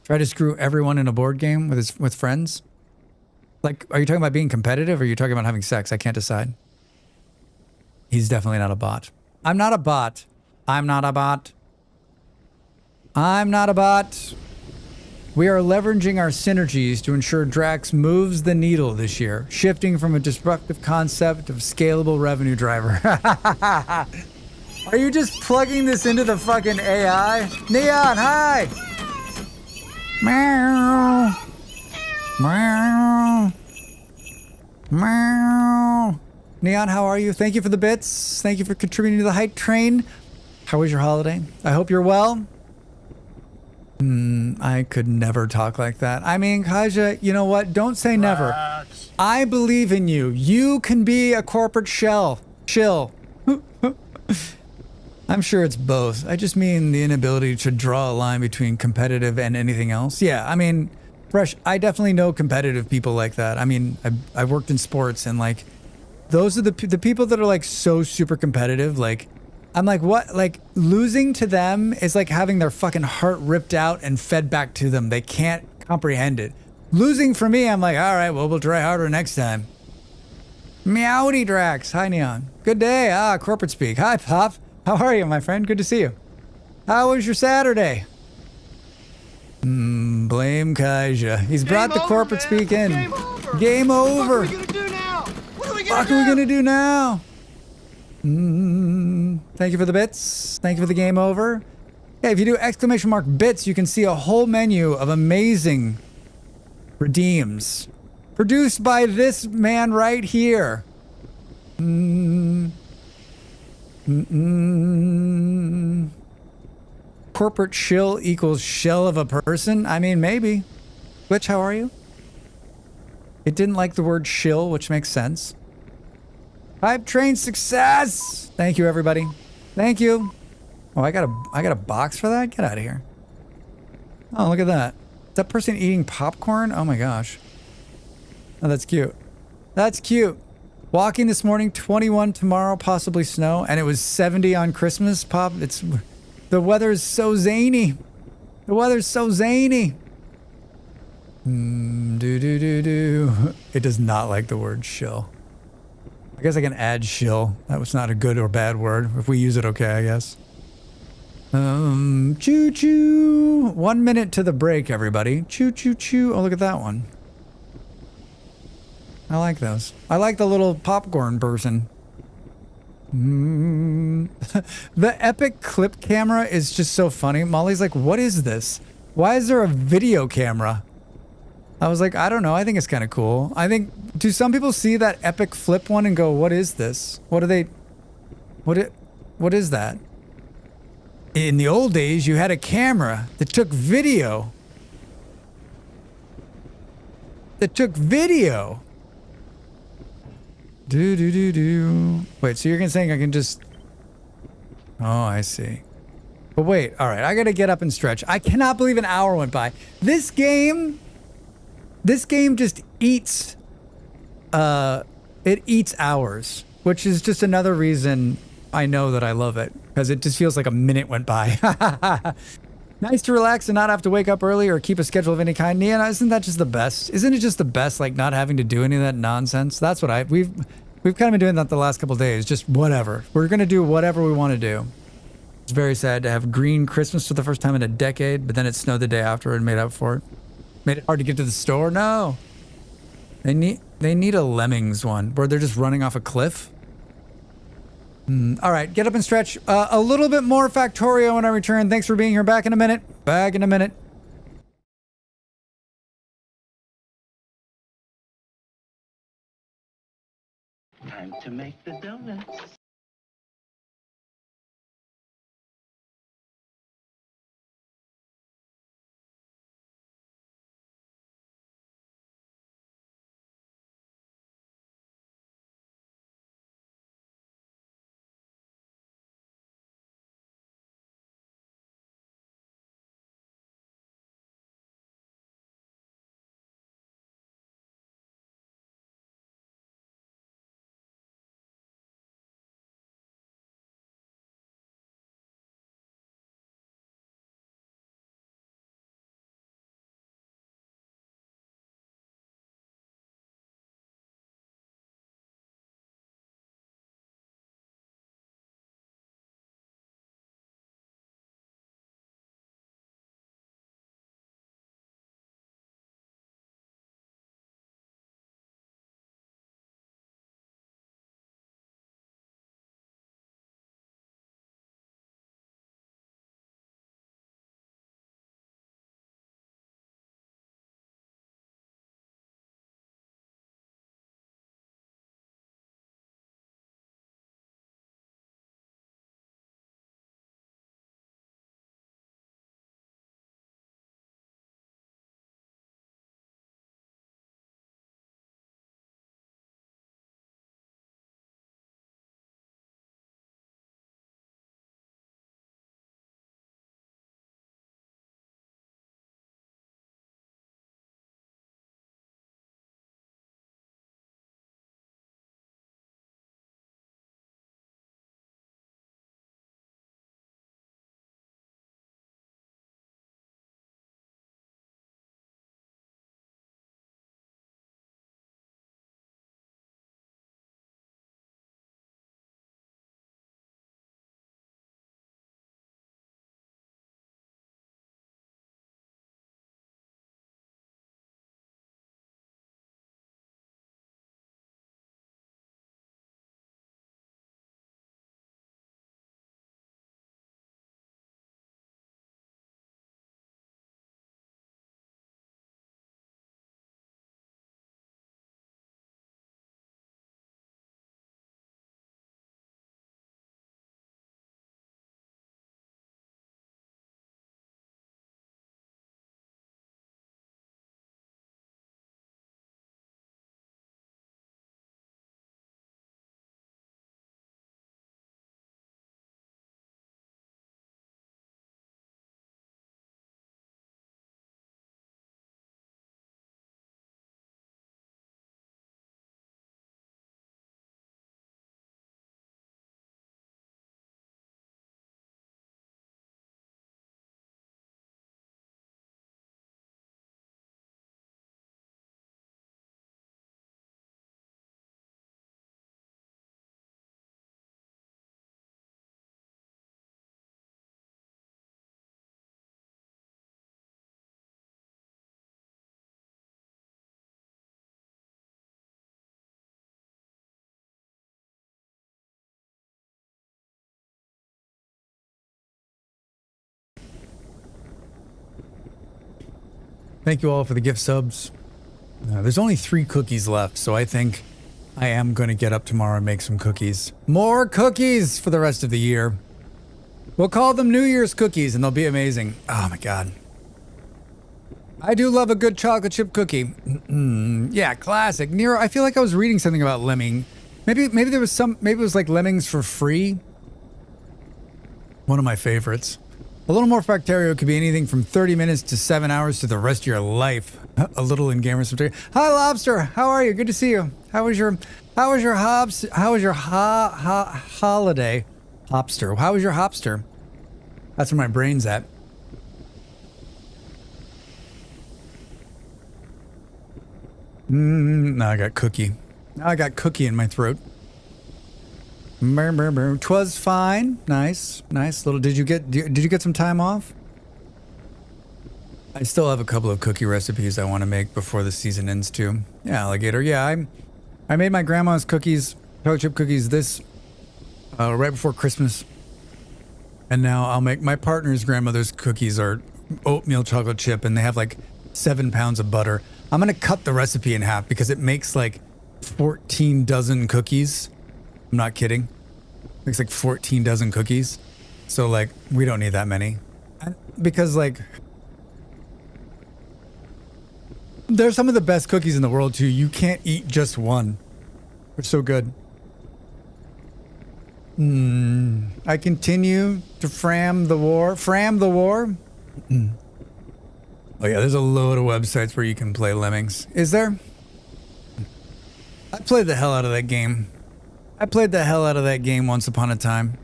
[SPEAKER 1] Try to screw everyone in a board game with friends? Like, are you talking about being competitive or are you talking about having sex? I can't decide. He's definitely not a bot. I'm not a bot. I'm not a bot. I'm not a bot. We are leveraging our synergies to ensure Drax moves the needle this year, shifting from a disruptive concept of scalable revenue driver. Are you just plugging this into the fucking AI? Neon, hi! Meow. Meow. Meow. Neon, how are you? Thank you for the bits. Thank you for contributing to the hype train. How was your holiday? I hope you're well. I could never talk like that. I mean, Kaja, you know what? Don't say never. I believe in you. You can be a corporate shill. I'm sure it's both. I just mean the inability to draw a line between competitive and anything else. Yeah, I mean, Fresh, I definitely know competitive people like that. I mean, I worked in sports, and like, those are the people that are like so super competitive. Like, I'm like, what? Like, losing to them is like having their fucking heart ripped out and fed back to them. They can't comprehend it. Losing for me, I'm like, all right, well, we'll try harder next time. Meowdy Drax. Hi, Neon. Good day. Corporate speak. Hi, Pop. How are you, my friend? Good to see you. How was your Saturday? Blame Kaja. He's brought the corporate speak in. Game over. What are we gonna do now? What are we gonna do now? Thank you for the bits. Thank you for the game over. Hey, if you do !bits, you can see a whole menu of amazing redeems. Produced by this man right here. Mm-mm. Corporate shill equals shell of a person? I mean, maybe. Glitch, how are you? It didn't like the word shill, which makes sense. Hype train success! Thank you, everybody. Thank you. Oh, I got a box for that? Get out of here. Oh, look at that. Is that person eating popcorn? Oh my gosh. Oh, that's cute. That's cute. Walking this morning, 21 tomorrow, possibly snow, and it was 70 on Christmas. The weather is so zany. The weather's so zany. It does not like the word shill. I guess I can add shill. That was not a good or bad word. If we use it, okay, I guess. Choo choo. 1 minute to the break, everybody. Choo choo choo. Oh, look at that one. I like those. I like the little popcorn person. The epic clip camera is just so funny. Molly's like, what is this? Why is there a video camera? I was like, I don't know. I think it's kind of cool. I think, do some people see that epic flip one and go, what is this? What is that? In the old days, you had a camera that took video. Wait, so you're saying I can just... Oh, I see. But wait, all right. I gotta get up and stretch. I cannot believe an hour went by. This game just eats... it eats hours, which is just another reason I know that I love it, because it just feels like a minute went by. Nice to relax and not have to wake up early or keep a schedule of any kind. Nia, isn't that just the best? Isn't it just the best, like not having to do any of that nonsense? That's what we've kind of been doing that the last couple of days. Just whatever. We're going to do whatever we want to do. It's very sad to have green Christmas for the first time in a decade, but then it snowed the day after and made up for it. Made it hard to get to the store? No. They need a Lemmings one where they're just running off a cliff. All right, get up and stretch. A little bit more Factorio when I return. Thanks for being here. Back in a minute. Back in a minute.
[SPEAKER 6] Time to make the donuts.
[SPEAKER 1] Thank you all for the gift subs. There's only 3 cookies left, so I think I am going to get up tomorrow and make some cookies. More cookies for the rest of the year. We'll call them New Year's cookies, and they'll be amazing. Oh my god. I do love a good chocolate chip cookie. Yeah, classic. Nero, I feel like I was reading something about lemming. Maybe there was maybe it was like lemmings for free. One of my favorites. A little more Factorio could be anything from 30 minutes to 7 hours to the rest of your life. A little in gamers Factorio. Hi Lobster, how are you? Good to see you. How was your holiday? Hopster. How was your hopster? That's where my brain's at. Now I got cookie. Now I got cookie in my throat. Brr, brr, brr. 'Twas fine. Nice. Nice little. Did you get some time off? I still have a couple of cookie recipes I want to make before the season ends too. Yeah, alligator. Yeah, I made my grandma's cookies, chocolate chip cookies this right before Christmas. And now I'll make my partner's grandmother's cookies are oatmeal chocolate chip and they have like 7 pounds of butter. I'm going to cut the recipe in half because it makes like 14 dozen cookies. I'm not kidding. It makes like 14 dozen cookies. So like, we don't need that many. Because like, they're some of the best cookies in the world too. You can't eat just one. They're so good. I continue to fram the war. Fram the war? Oh yeah, there's a load of websites where you can play Lemmings. Is there? I played the hell out of that game. I played the hell out of that game once upon a time.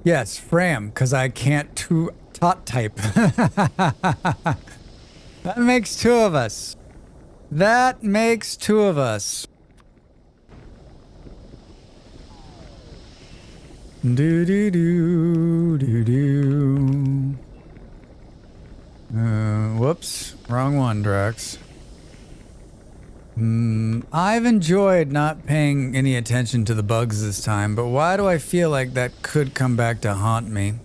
[SPEAKER 1] Yes, Fram, because I can't tot type. That makes 2 of us. That makes 2 of us. Do do do do do. Whoops, wrong one, Drax. I've enjoyed not paying any attention to the bugs this time, but why do I feel like that could come back to haunt me?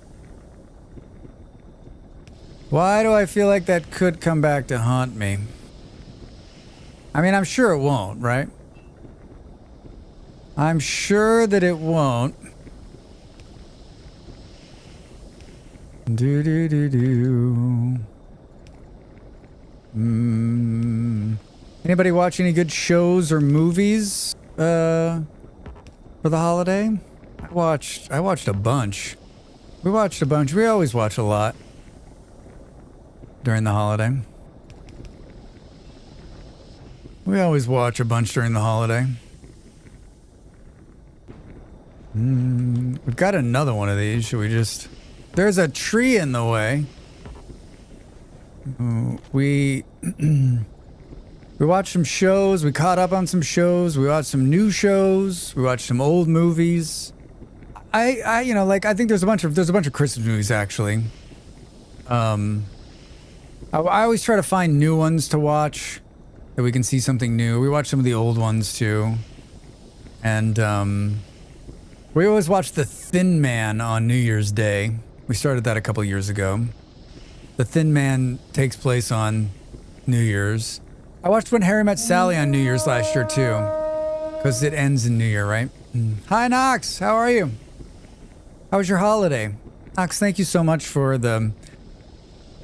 [SPEAKER 1] Why do I feel like that could come back to haunt me? I mean, I'm sure it won't, right? I'm sure that it won't. Do do do do. Anybody watch any good shows or movies for the holiday? I watched a bunch. We watched a bunch. We always watch a lot during the holiday. We always watch a bunch during the holiday. We've got another one of these. Should we just... There's a tree in the way. We watched some shows. We caught up on some shows. We watched some new shows. We watched some old movies. I you know, like, I think there's a bunch of Christmas movies actually. I always try to find new ones to watch that we can see something new. We watch some of the old ones too, and we always watch The Thin Man on New Year's Day. We started that a couple years ago. The Thin Man takes place on New Year's. I watched When Harry Met Sally on New Year's last year too, because it ends in New Year, right? Hi Knox, how are you? How was your holiday? Knox, thank you so much for the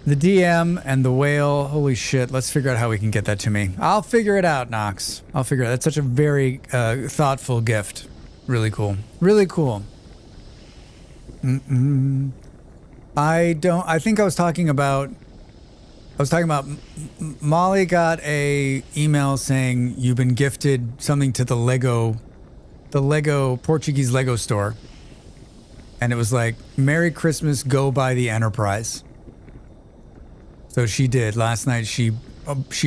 [SPEAKER 1] DM and the whale. Holy shit, let's figure out how we can get that to me. I'll figure it out, Knox. I'll figure it out. That's such a very thoughtful gift. Really cool. Really cool. I think I was talking about Molly got a email saying you've been gifted something to the Portuguese Lego store. And it was like, Merry Christmas, go buy the Enterprise. So she did. Last night she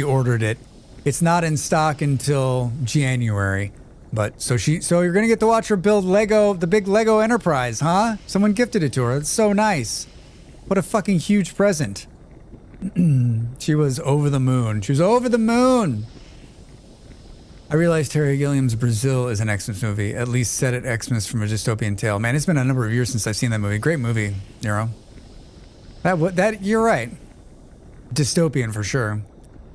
[SPEAKER 1] ordered it. It's not in stock until January. But so you're gonna get to watch her build the big Lego Enterprise, huh? Someone gifted it to her. It's so nice. What a fucking huge present. She was over the moon. She was over the moon. I realized Terry Gilliam's Brazil is an Xmas movie. At least set it Xmas from a dystopian tale. Man, it's been a number of years since I've seen that movie. Great movie, Nero. That you're right. Dystopian for sure.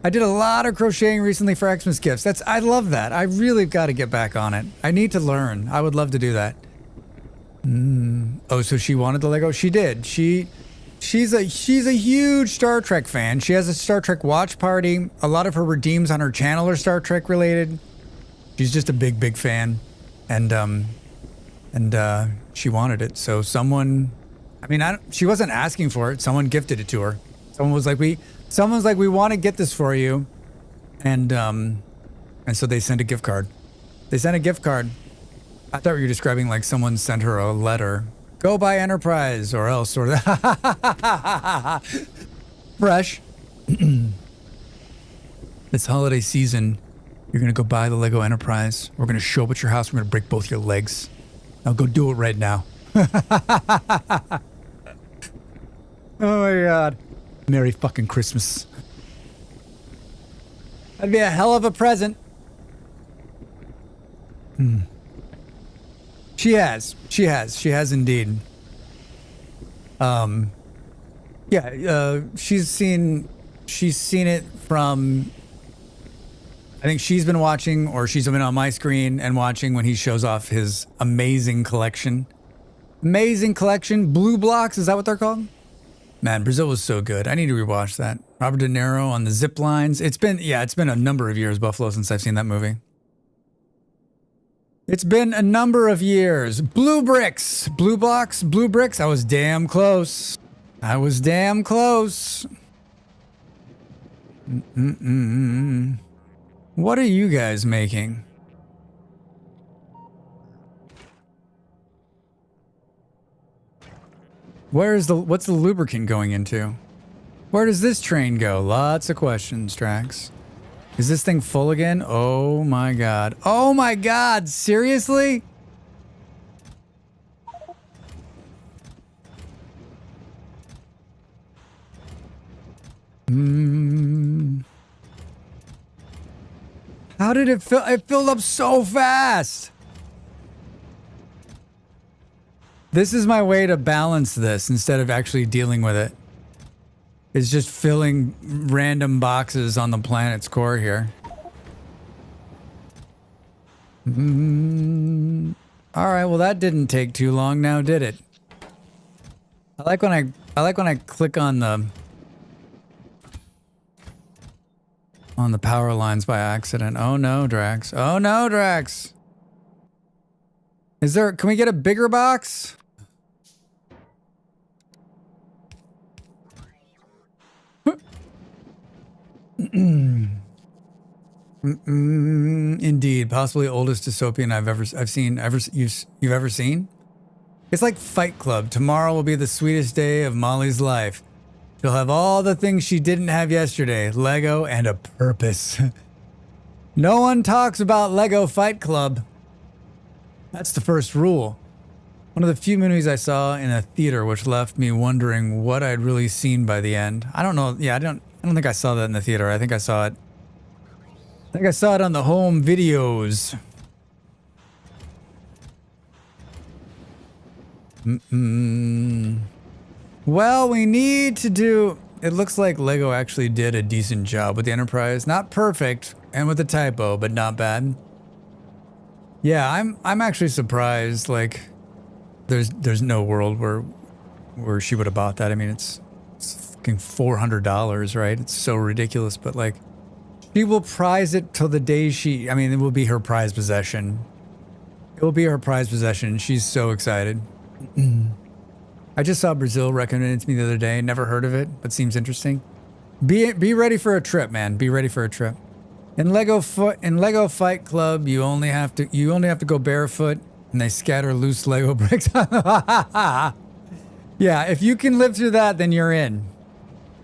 [SPEAKER 1] I did a lot of crocheting recently for Xmas gifts. I love that. I really got to get back on it. I need to learn. I would love to do that. Oh, so she wanted the Lego? She did. She's a huge Star Trek fan. She has a Star Trek watch party. A lot of her redeems on her channel are Star Trek related. She's just a big fan. And she wanted it. So someone, I mean, she wasn't asking for it. Someone gifted it to her. Someone's like, we want to get this for you. And so they sent a gift card. They sent a gift card. I thought you were describing like someone sent her a letter. Go buy Enterprise or else sort of. Fresh. This holiday season, you're going to go buy the Lego Enterprise. We're going to show up at your house. We're going to break both your legs. Now go do it right now. Oh my God. Merry fucking Christmas. That'd be a hell of a present. She has indeed. She's seen it from, I think she's been watching, or she's been on my screen and watching when he shows off his amazing collection. Amazing collection. Blue blocks, is that what they're called? Man, Brazil was so good. I need to rewatch that. Robert De Niro on the zip lines. It's been a number of years, Buffalo, since I've seen that movie. It's been a number of years. Blue bricks. Blue blocks. Blue bricks. I was damn close. What are you guys making? What's the lubricant going into? Where does this train go? Lots of questions, Drax. Is this thing full again? Oh my God. Oh my God, seriously? How did it fill? It filled up so fast. This is my way to balance this instead of actually dealing with it. It's just filling random boxes on the planet's core here. All right, well that didn't take too long now, did it? I like when I click on the power lines by accident. Oh no, Drax. Oh no, Drax. Can we get a bigger box? Indeed, possibly oldest dystopian you've ever seen. It's like Fight Club. Tomorrow will be the sweetest day of Molly's life. She'll have all the things she didn't have yesterday: Lego and a purpose. No one talks about Lego Fight Club. That's the first rule. One of the few movies I saw in a theater, which left me wondering what I'd really seen by the end. I don't know. Yeah, I don't think I saw that in the theater. I think I saw it on the home videos. Well, we need to do... It looks like Lego actually did a decent job with the Enterprise. Not perfect, and with a typo, but not bad. Yeah, I'm actually surprised. Like, there's no world where she would have bought that. I mean, it's fucking $400, right? It's so ridiculous, but like, she will prize it till the day it will be her prized possession. It will be her prized possession. She's so excited. I just saw Brazil recommended to me the other day. Never heard of it, but seems interesting. Be ready for a trip, man. Be ready for a trip. In Lego Fight Club, you only have to go barefoot, and they scatter loose Lego bricks. Yeah, if you can live through that, then you're in.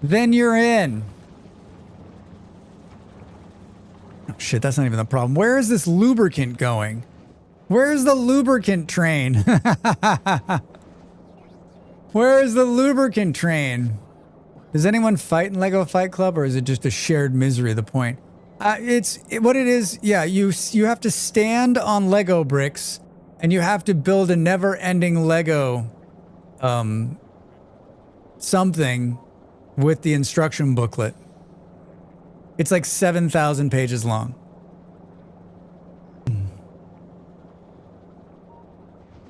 [SPEAKER 1] Then you're in. Oh, shit, that's not even the problem. Where is this lubricant going? Where's the lubricant train? Where is the lubricant train? Does anyone fight in Lego Fight Club, or is it just a shared misery at the point? What it is. Yeah, you have to stand on Lego bricks, and you have to build a never-ending Lego, something, with the instruction booklet. It's like 7,000 pages long.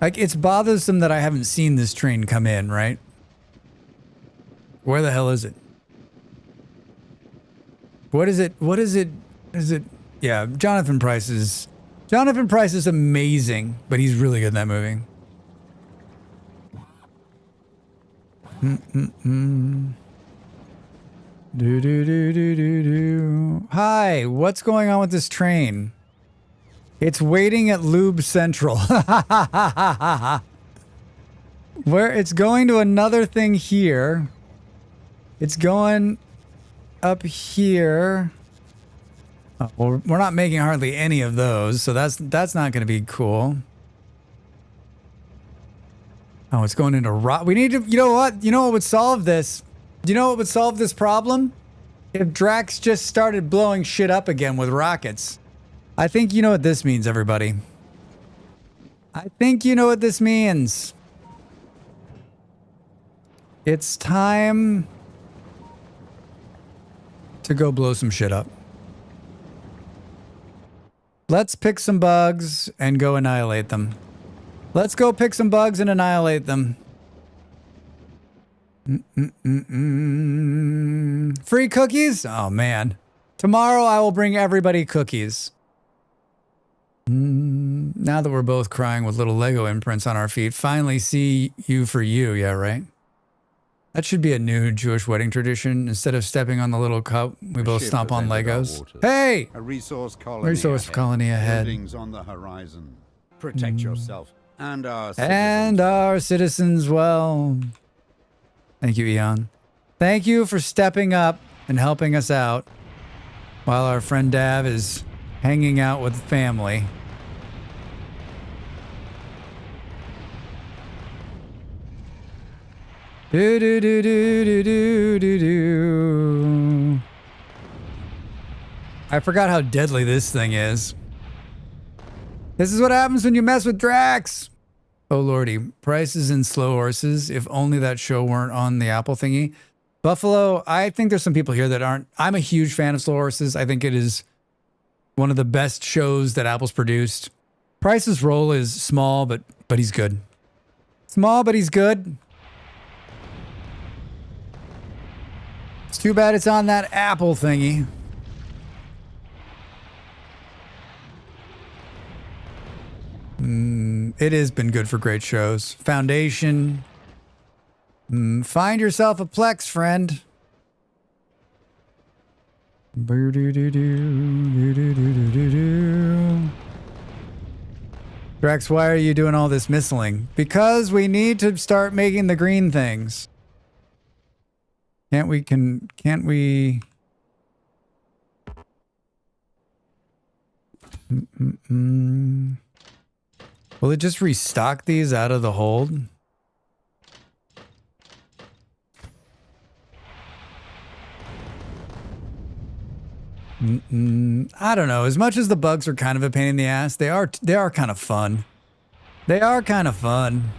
[SPEAKER 1] Like, it's bothersome that I haven't seen this train come in, right? Where the hell is it? What is it? What is it? Is it? Yeah, Jonathan Pryce is amazing, but he's really good in that movie. Do do do do do do. Hi, what's going on with this train? It's waiting at Lube Central. Where it's going to another thing here. It's going up here. Oh, well, we're not making hardly any of those, so that's not going to be cool. Oh, it's going into rock. We need to. You know what? You know what would solve this? Do you know what would solve this problem? If Drax just started blowing shit up again with rockets. I think you know what this means, everybody. I think you know what this means. It's time to go blow some shit up. Let's pick some bugs and go annihilate them. Let's go pick some bugs and annihilate them. Free cookies? Oh, man. Tomorrow I will bring everybody cookies. Now that we're both crying with little Lego imprints on our feet, finally see you for you, yeah, right? That should be a new Jewish wedding tradition. Instead of stepping on the little cup, we both stomp on Legos. Hey!
[SPEAKER 7] A resource colony
[SPEAKER 1] ahead.
[SPEAKER 7] Buildings on the horizon. Protect yourself and our citizens.
[SPEAKER 1] And our citizens, well. Thank you, Eon. Thank you for stepping up and helping us out while our friend Dav is hanging out with family. Do do do do do do do do. I forgot how deadly this thing is. This is what happens when you mess with Drax. Oh lordy, prices in slow horses. If only that show weren't on the Apple thingy. Buffalo, I think there's some people here that aren't. I'm a huge fan of slow horses. I think it is one of the best shows that Apple's produced. Price's role is small, but he's good. Small, but he's good. It's too bad it's on that Apple thingy. It has been good for great shows. Foundation. Find yourself a Plex, friend. Drax, why are you doing all this missling? Because we need to start making the green things. Can't we? Will it just restock these out of the hold? I don't know. As much as the bugs are kind of a pain in the ass, they are kind of fun. They are kind of fun.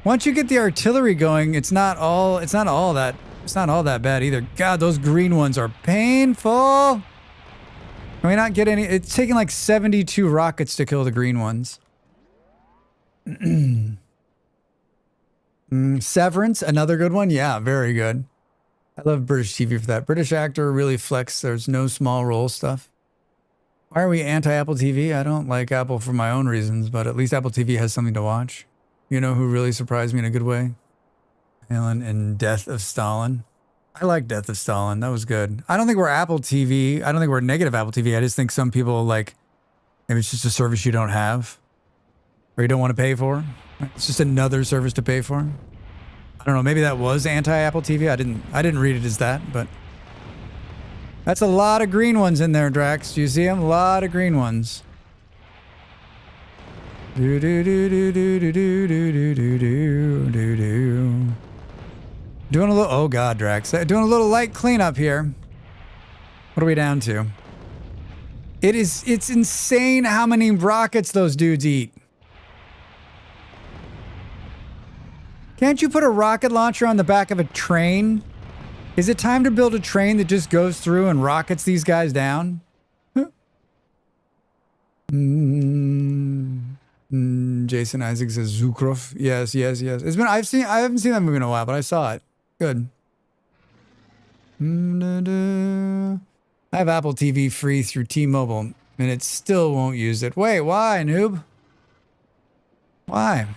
[SPEAKER 1] Once you get the artillery going, it's not all that bad either. God, those green ones are painful. Can we not get any? It's taking like 72 rockets to kill the green ones. Severance, another good one. Yeah, very good. I love British TV for that. British actor really flex. There's no small role stuff. Why are we anti-Apple TV? I don't like Apple for my own reasons, but at least Apple TV has something to watch. You know who really surprised me in a good way? Alan in Death of Stalin. I like Death of Stalin. That was good. I don't think we're Apple TV. I don't think we're negative Apple TV. I just think some people like, maybe it's just a service you don't have or you don't want to pay for. It's just another service to pay for. I don't know. Maybe that was anti-Apple TV. I didn't read it as that, but that's a lot of green ones in there, Drax. Do you see them? A lot of green ones. Do do do do do do do do do do do do do. Doing a little. Oh God, Drax. Doing a little light cleanup here. What are we down to? It's insane how many rockets those dudes eat. Can't you put a rocket launcher on the back of a train? Is it time to build a train that just goes through and rockets these guys down? Jason Isaac says Zukrov. Yes, yes, yes. It's been I haven't seen that movie in a while, but I saw it. Good. I have Apple TV free through T-Mobile, and it still won't use it. Wait, why, noob? Why?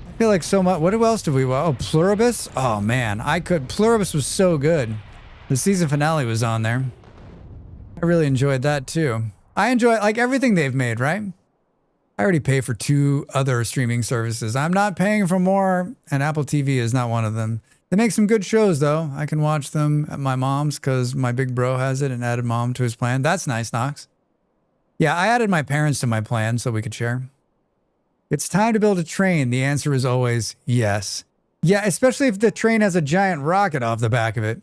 [SPEAKER 1] I feel like so much. What else did we watch? Oh, Pluribus? Oh, man. Pluribus was so good. The season finale was on there. I really enjoyed that, too. I enjoy, like, everything they've made, right? I already pay for 2 other streaming services. I'm not paying for more, and Apple TV is not one of them. They make some good shows, though. I can watch them at my mom's because my big bro has it and added mom to his plan. That's nice, Knox. Yeah, I added my parents to my plan so we could share. It's time to build a train. The answer is always yes. Yeah, especially if the train has a giant rocket off the back of it.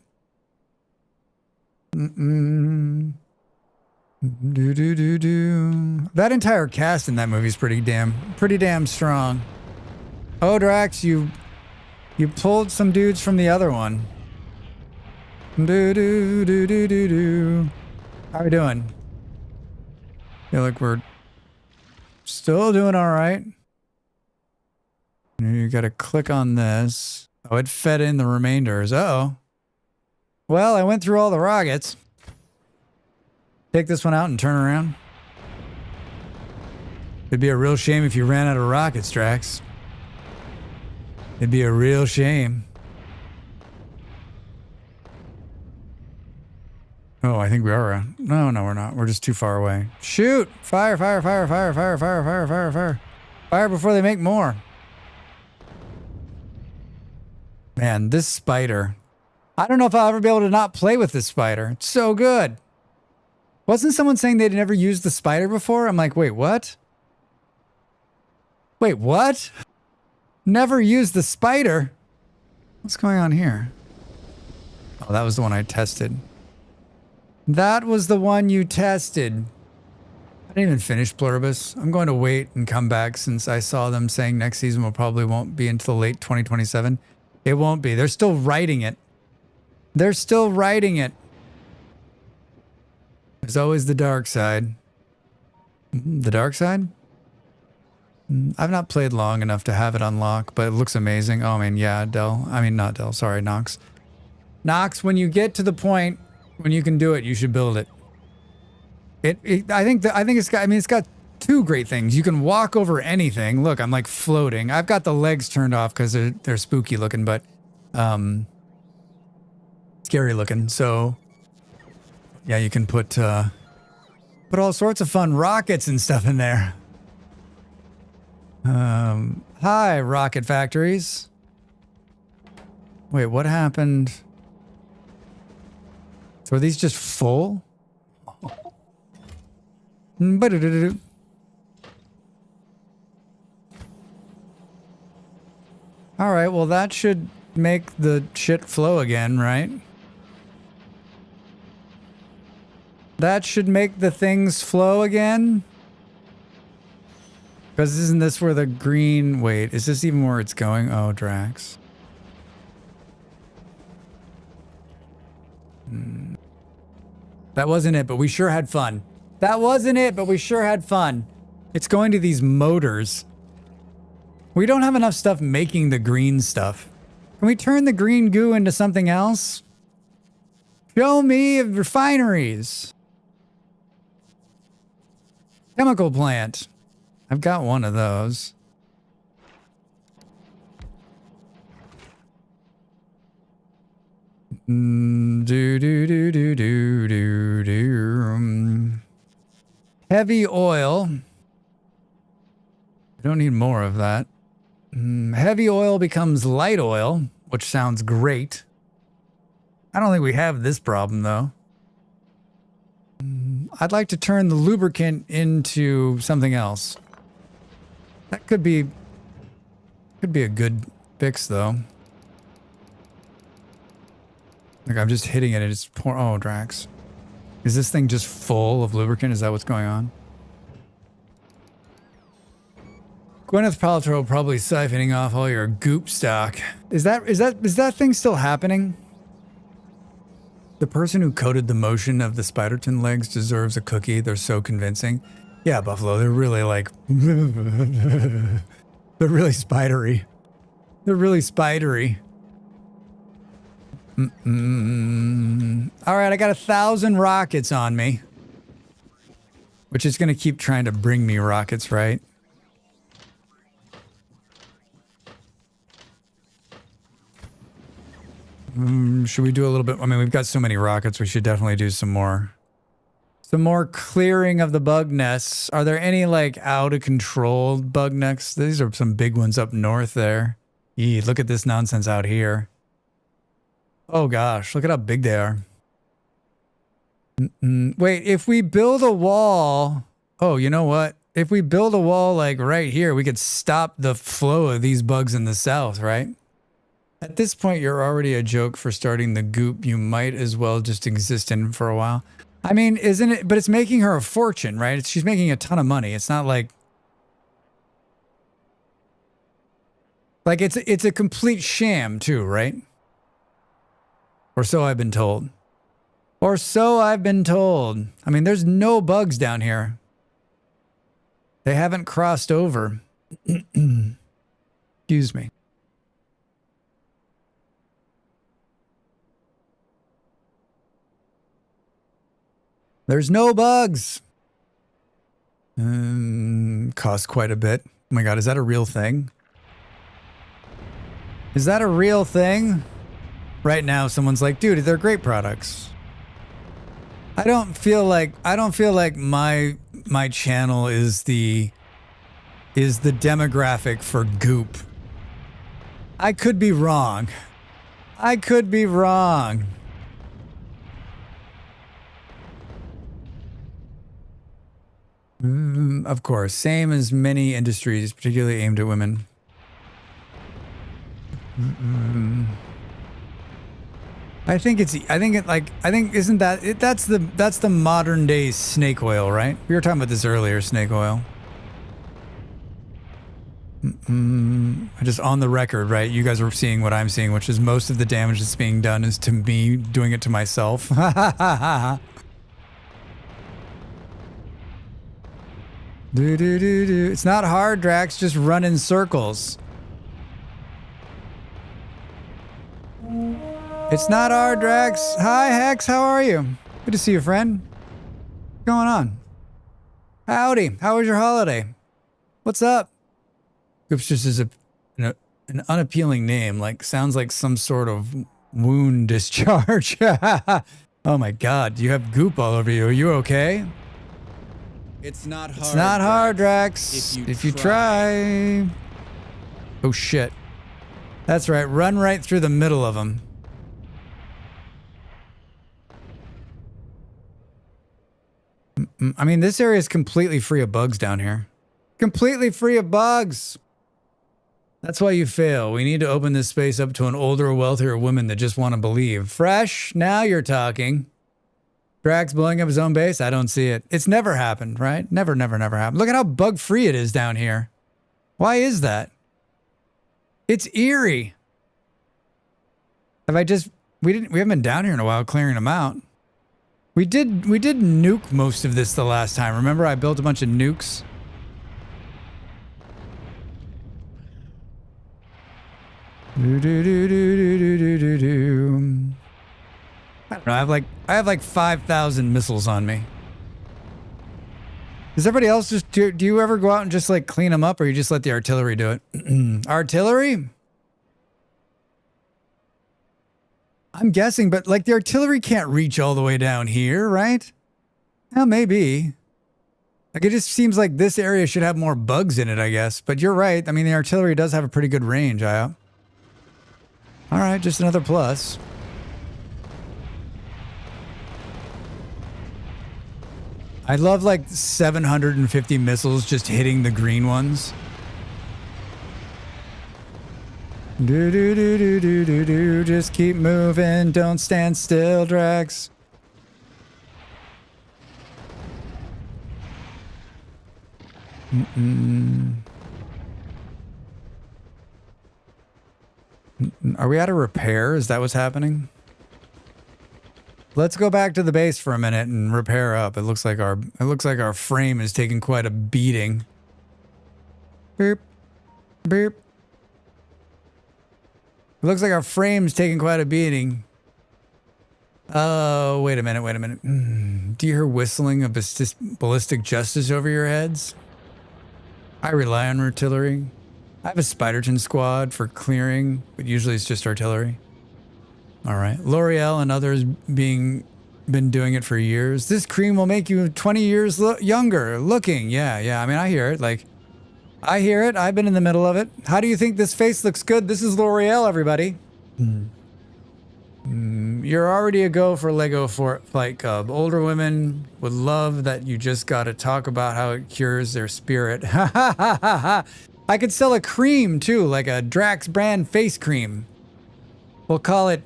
[SPEAKER 1] That entire cast in that movie is pretty damn strong. Oh, Drax, you pulled some dudes from the other one. How are we doing? Feel like we're still doing all right. You gotta click on this. Oh, it fed in the remainders. Uh-oh. Well, I went through all the rockets. Take this one out and turn around. It'd be a real shame if you ran out of rockets, Drax. It'd be a real shame. Oh, I think we are. No, we're not. We're just too far away. Shoot! Fire, fire, fire, fire, fire, fire, fire, fire, fire. Fire before they make more. Man, this spider. I don't know if I'll ever be able to not play with this spider. It's so good. Wasn't someone saying they'd never used the spider before? I'm like, wait, what? Wait, what? Never used the spider? What's going on here? Oh, that was the one I tested. That was the one you tested. I didn't even finish Pluribus. I'm going to wait and come back since I saw them saying next season probably won't be until late 2027. It won't be. They're still writing it. They're still writing it. There's always the dark side. The dark side? I've not played long enough to have it unlock, but it looks amazing. Oh, I mean, yeah, Del. I mean, not Del. Sorry, Nox. Nox, when you get to the point when you can do it, you should build it. I think it's got. I mean, it's got 2 great things. You can walk over anything. Look, I'm like floating. I've got the legs turned off because they're spooky looking, but scary looking. So yeah, you can put all sorts of fun rockets and stuff in there. Hi, rocket factories. Wait, what happened? So are these just full? All right, well that should make the shit flow again, right? That should make the things flow again? Because isn't this where the green... Wait, is this even where it's going? Oh, Drax. That wasn't it, but we sure had fun. That wasn't it, but we sure had fun. It's going to these motors. We don't have enough stuff making the green stuff. Can we turn the green goo into something else? Show me refineries. Chemical plant. I've got one of those. Heavy oil. I don't need more of that. Heavy oil becomes light oil, which sounds great. I don't think we have this problem, though. I'd like to turn the lubricant into something else. That could be a good fix, though. Like, I'm just hitting it and it's pouring. Oh, Drax. Is this thing just full of lubricant? Is that what's going on? Gwyneth Paltrow probably siphoning off all your goop stock. Is that thing still happening? The person who coded the motion of the Spiderton legs deserves a cookie. They're so convincing. Yeah, Buffalo, they're really like... they're really spidery. They're really spidery. All right, I got 1,000 rockets on me. Which is going to keep trying to bring me rockets, right? Should we do a little bit? I mean, we've got so many rockets. We should definitely do some more clearing of the bug nests. Are there any like out of control bug nests? These are some big ones up north there. Eee, look at this nonsense out here. Oh gosh, look at how big they are. Wait, if we build a wall, oh, you know what? If we build a wall like right here, we could stop the flow of these bugs in the south, right? At this point, you're already a joke for starting the goop. You might as well just exist in for a while. I mean, isn't it? But it's making her a fortune, right? She's making a ton of money. It's not like it's a complete sham too, right? Or so I've been told. Or so I've been told. I mean, there's no bugs down here. They haven't crossed over. Excuse me. There's no bugs. Costs quite a bit. Oh my god, is that a real thing? Is that a real thing? Right now, someone's like, dude, they're great products. I don't feel like my channel is the demographic for goop. I could be wrong. I could be wrong. Of course, same as many industries, particularly aimed at women. Isn't that that's the modern day snake oil, right? We were talking about this earlier, snake oil. Just on the record, right? You guys are seeing what I'm seeing, which is most of the damage that's being done is to me doing it to myself. It's not hard, Drax. Just run in circles. It's not hard, Drax. Hi, Hex. How are you? Good to see you, friend. What's going on? Howdy. How was your holiday? What's up? Oops, just is an unappealing name. Like, sounds like some sort of wound discharge. Oh my god. You have goop all over you. Are you okay?
[SPEAKER 4] It's not hard.
[SPEAKER 1] It's not hard, Drax. If you try. Oh shit. That's right. Run right through the middle of them. I mean, this area is completely free of bugs down here. Completely free of bugs. That's why you fail. We need to open this space up to an older, wealthier woman that just want to believe. Fresh, now you're talking. Drax blowing up his own base? I don't see it. It's never happened, right? Never happened. Look at how bug-free it is down here. Why is that? It's eerie. We haven't been down here in a while clearing them out. We did nuke most of this the last time. Remember I built a bunch of nukes? I don't know, I have like 5,000 missiles on me. Does everybody else just do you ever go out and just like clean them up, or you just let the artillery do it? Artillery? I'm guessing, but like the artillery can't reach all the way down here, right? Well, maybe. Like it just seems like this area should have more bugs in it, I guess. But you're right. I mean, the artillery does have a pretty good range, Io. All right, just another plus. I love like 750 missiles just hitting the green ones. Do do do do do do do. Just keep moving. Don't stand still, Drax. Are we out of repair? Is that what's happening? Let's go back to the base for a minute and repair up. It looks like our frame is taking quite a beating. Beep. Beep. It looks like our frame's taking quite a beating. Oh, wait a minute, wait a minute. Do you hear whistling of ballistic justice over your heads? I rely on artillery. I have a Spiderton squad for clearing, but usually it's just artillery. All right. L'Oreal and others been doing it for years. This cream will make you 20 years younger looking. Yeah. I mean, I hear it. Like, I hear it. I've been in the middle of it. How do you think this face looks good? This is L'Oreal, everybody. You're already a go for Lego Flight Cub. Older women would love that you just got to talk about how it cures their spirit. I could sell a cream too, like a Drax brand face cream. We'll call it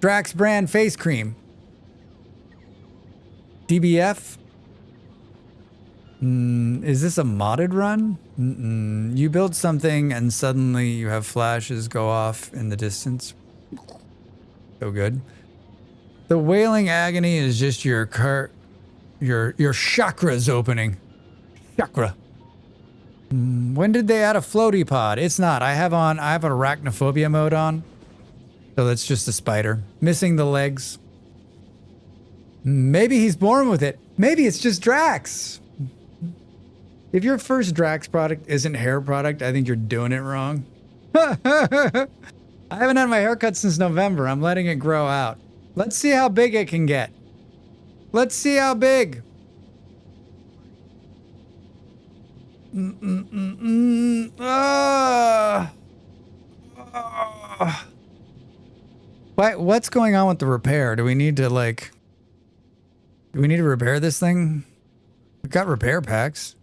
[SPEAKER 1] Drax brand face cream. DBF? Is this a modded run? You build something and suddenly you have flashes go off in the distance. So good. The wailing agony is just your chakras opening. Chakra. When did they add a floaty pod? It's not. I have arachnophobia mode on. So that's just a spider. Missing the legs. Maybe he's born with it. Maybe it's just Drax. If your first Drax product isn't hair product, I think you're doing it wrong. I haven't had my haircut since November. I'm letting it grow out. Let's see how big it can get. Let's see how big. What's going on with the repair? Do we need to repair this thing? We've got repair packs.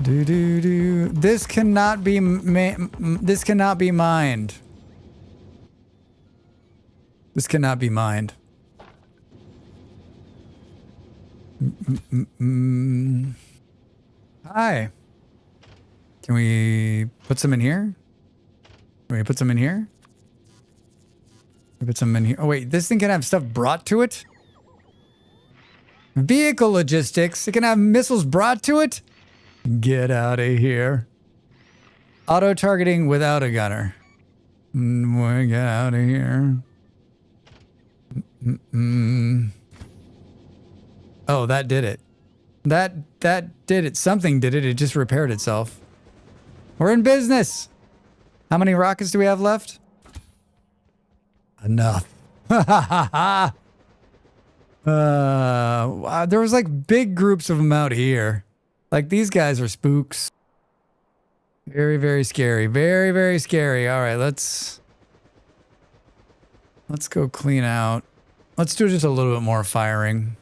[SPEAKER 1] This cannot be this cannot be mined. This cannot be mined. Hi. Can we put some in here? Can we put some in here? Can we put some in here? Oh wait, this thing can have stuff brought to it? Vehicle logistics. It can have missiles brought to it? Get out of here. Auto targeting without a gunner. Get out of here. Oh, that did it. That did it. Something did it. It just repaired itself. We're in business. How many rockets do we have left? Enough. There was like big groups of them out here. Like these guys are spooks. Very, very scary. Very, very scary. All right, let's go clean out. Let's do just a little bit more firing.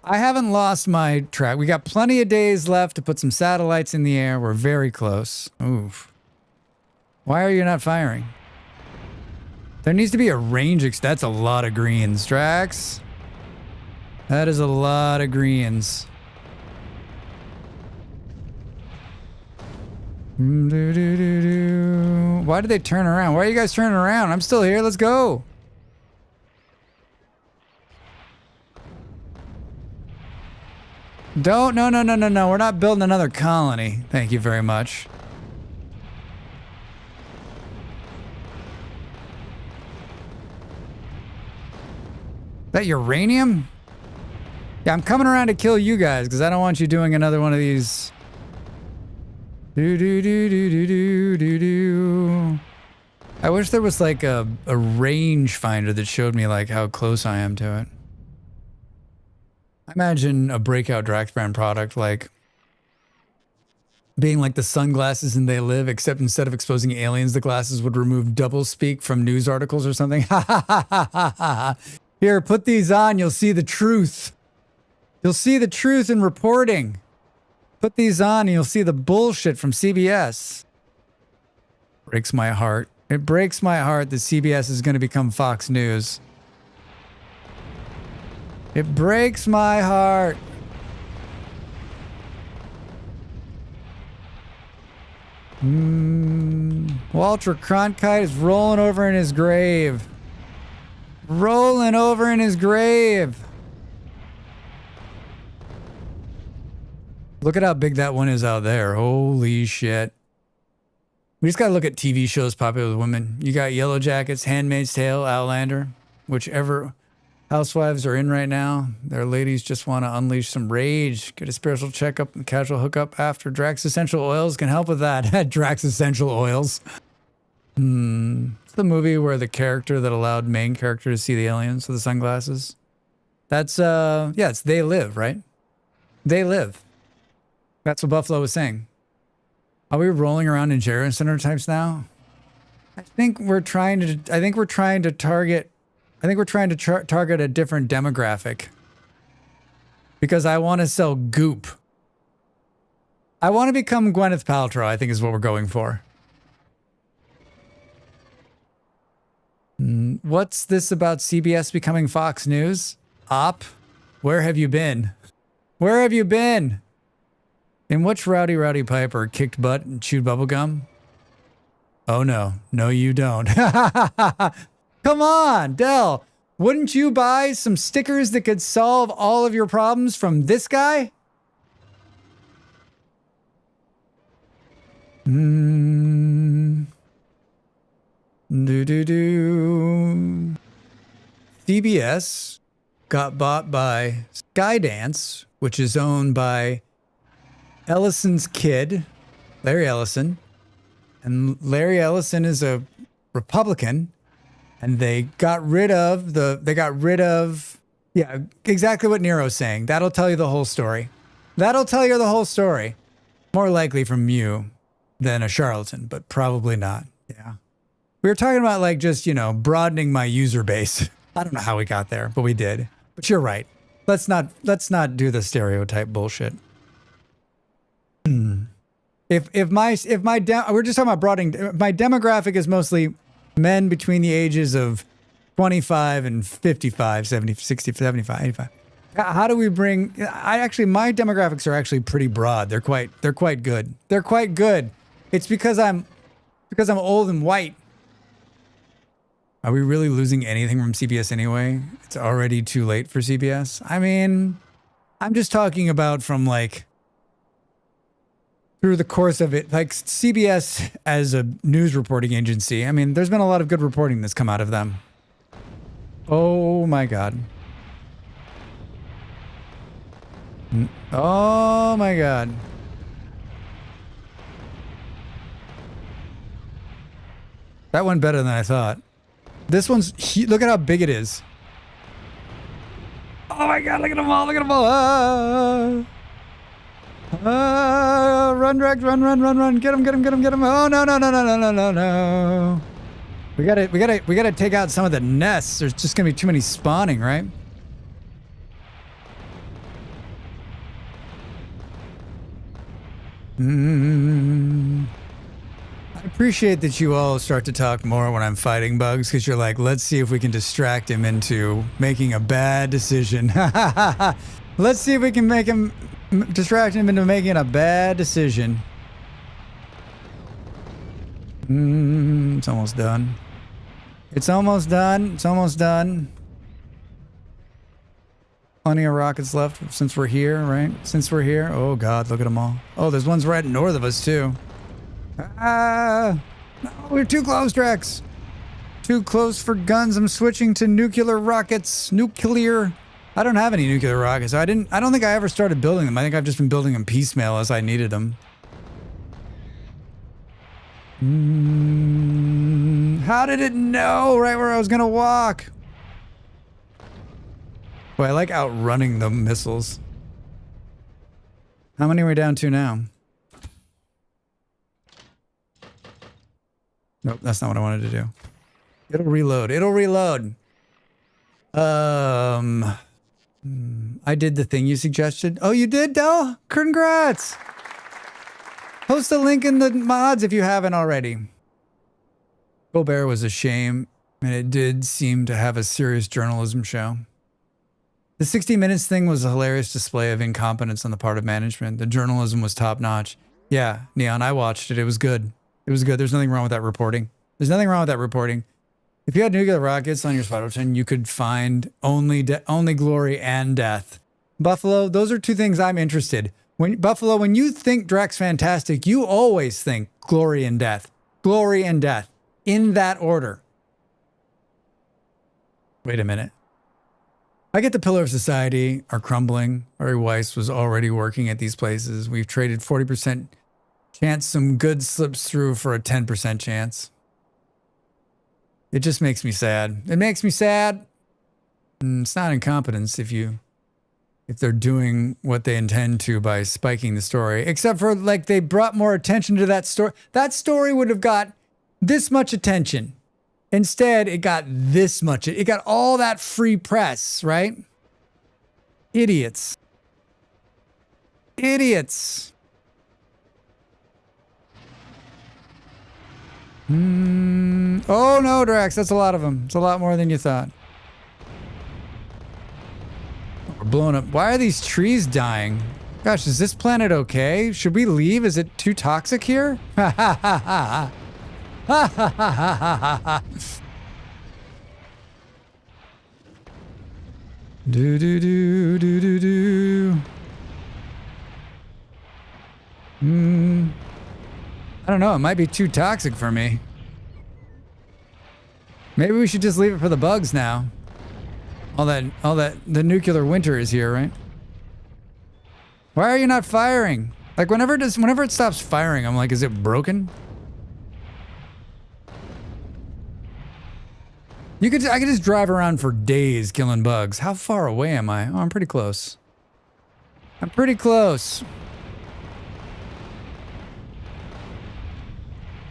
[SPEAKER 1] I haven't lost my track. We got plenty of days left to put some satellites in the air. We're very close. Oof. Why are you not firing? There needs to be a range. That's a lot of greens, Drax. That is a lot of greens. Why did they turn around? Why are you guys turning around? I'm still here. Let's go. Don't. No. We're not building another colony. Thank you very much. That uranium? Yeah, I'm coming around to kill you guys because I don't want you doing another one of these. I wish there was like a range finder that showed me like how close I am to it. I imagine a breakout Drax brand product like being like the sunglasses in They Live, except instead of exposing aliens, the glasses would remove doublespeak from news articles or something. Here, put these on, you'll see the truth. You'll see the truth in reporting. Put these on and you'll see the bullshit from CBS. Breaks my heart. It breaks my heart that CBS is going to become Fox News. It breaks my heart. Walter Cronkite is rolling over in his grave. Rolling over in his grave. Look at how big that one is out there. Holy shit. We just gotta look at TV shows popular with women. You got Yellow Jackets, Handmaid's Tale, Outlander, whichever housewives are in right now. Their ladies just want to unleash some rage, get a spiritual checkup and casual hookup after. Drax Essential Oils can help with that. Drax Essential Oils. It's the movie where the character that allowed main character to see the aliens with the sunglasses. That's, yeah, it's They Live, right? They Live. That's what Buffalo was saying. Are we rolling around in Jerry Center types now? I think we're trying to target a different demographic. Because I want to sell goop. I want to become Gwyneth Paltrow, I think is what we're going for. What's this about CBS becoming Fox News? Op, where have you been? Where have you been? In which Rowdy Piper kicked butt and chewed bubblegum? Oh no. No, you don't. Come on, Dell. Wouldn't you buy some stickers that could solve all of your problems from this guy? CBS got bought by Skydance, which is owned by Ellison's kid, Larry Ellison. And Larry Ellison is a Republican. And they got rid of, yeah, exactly what Nero's saying. That'll tell you the whole story. That'll tell you the whole story. More likely from you than a charlatan, but probably not. Yeah. We were talking about like just, you know, broadening my user base. I don't know how we got there, but we did. But you're right. Let's not do the stereotype bullshit. We're just talking about broadening. My demographic is mostly men between the ages of 25 and 55, 70, 60, 75, 85. How do we bring... my demographics are actually pretty broad. They're quite good. They're quite good. It's because I'm old and white. Are we really losing anything from CBS anyway? It's already too late for CBS. I mean, I'm just talking about from like... through the course of it, like CBS as a news reporting agency, I mean, there's been a lot of good reporting that's come out of them. Oh my God. Oh my God. That went better than I thought. This one's, look at how big it is. Oh my God, look at them all, look at them all. Run, Rex, run. Get him. Oh, no. We gotta take out some of the nests. There's just gonna be too many spawning, right? I appreciate that you all start to talk more when I'm fighting bugs, because you're like, let's see if we can distract him into making a bad decision. Let's see if we can make him... distract him into making a bad decision. It's almost done. It's almost done. Plenty of rockets left since we're here, right? Since we're here. Oh God, look at them all. Oh, there's ones right north of us too. No, we're too close, Drex. Too close for guns. I'm switching to nuclear rockets. Nuclear. I don't have any nuclear rockets. I don't think I ever started building them. I think I've just been building them piecemeal as I needed them. How did it know right where I was gonna walk? Boy, I like outrunning the missiles. How many are we down to now? Nope, that's not what I wanted to do. It'll reload. I did the thing you suggested. Oh, you did, Del? Congrats. Post a link in the mods if you haven't already. Colbert was a shame, and it did seem to have a serious journalism show. The 60 Minutes thing was a hilarious display of incompetence on the part of management. The journalism was top-notch. Yeah, Neon, I watched it. It was good. It was good. There's nothing wrong with that reporting. There's nothing wrong with that reporting. If you had nuclear rockets on your Spider-10, you could find only glory and death. Buffalo, those are two things I'm interested. Buffalo, when you think Drax fantastic, you always think glory and death. Glory and death. In that order. Wait a minute. I get the Pillar of Society are crumbling. Ari Weiss was already working at these places. We've traded 40% chance some good slips through for a 10% chance. It just makes me sad. It makes me sad. It's not incompetence if they're doing what they intend to by spiking the story. Except for like they brought more attention to that story. That story would have got this much attention. Instead, it got this much. It got all that free press, right? Idiots. Idiots. Oh no, Drax, that's a lot of them. It's a lot more than you thought. We're blowing up. Why are these trees dying? Gosh, is this planet okay? Should we leave? Is it too toxic here? Ha ha ha ha. Ha ha ha ha ha. Do do do do do do. I don't know. It might be too toxic for me. Maybe we should just leave it for the bugs now. All that, the nuclear winter is here, right? Why are you not firing? Like whenever it stops firing, I'm like, is it broken? I could just drive around for days killing bugs. How far away am I? Oh, I'm pretty close. I'm pretty close.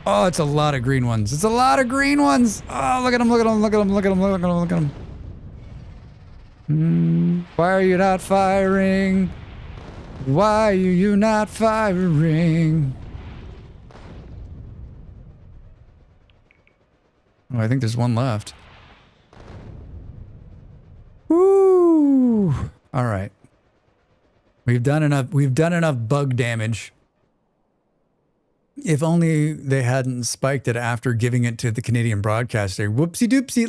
[SPEAKER 1] Oh, it's a lot of green ones. It's a lot of green ones. Oh, look at them, look at them, look at them, look at them, look at them, look at them. Why are you not firing? Why are you not firing? Oh, I think there's one left. Woo! All right. We've done enough bug damage. If only they hadn't spiked it after giving it to the Canadian broadcaster. Whoopsie doopsie.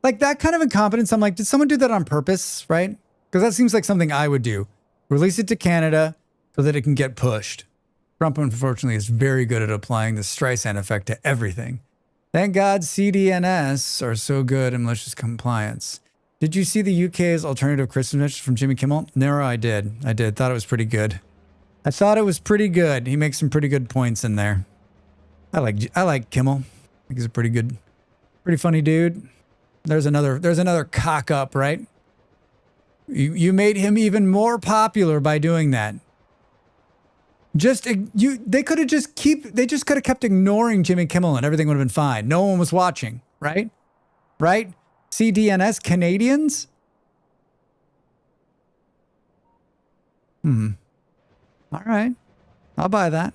[SPEAKER 1] Like that kind of incompetence. I'm like, did someone do that on purpose, right? Because that seems like something I would do. Release it to Canada so that it can get pushed. Trump, unfortunately, is very good at applying the Streisand effect to everything. Thank God CDNS are so good in malicious compliance. Did you see the UK's alternative Christmas message from Jimmy Kimmel? No, I did. Thought it was pretty good. I thought it was pretty good. He makes some pretty good points in there. I like Kimmel. I think he's a pretty funny dude. There's another cock up, right? You made him even more popular by doing that. They could have kept ignoring Jimmy Kimmel and everything would have been fine. No one was watching, right? Right? CDNS Canadians? All right. I'll buy that.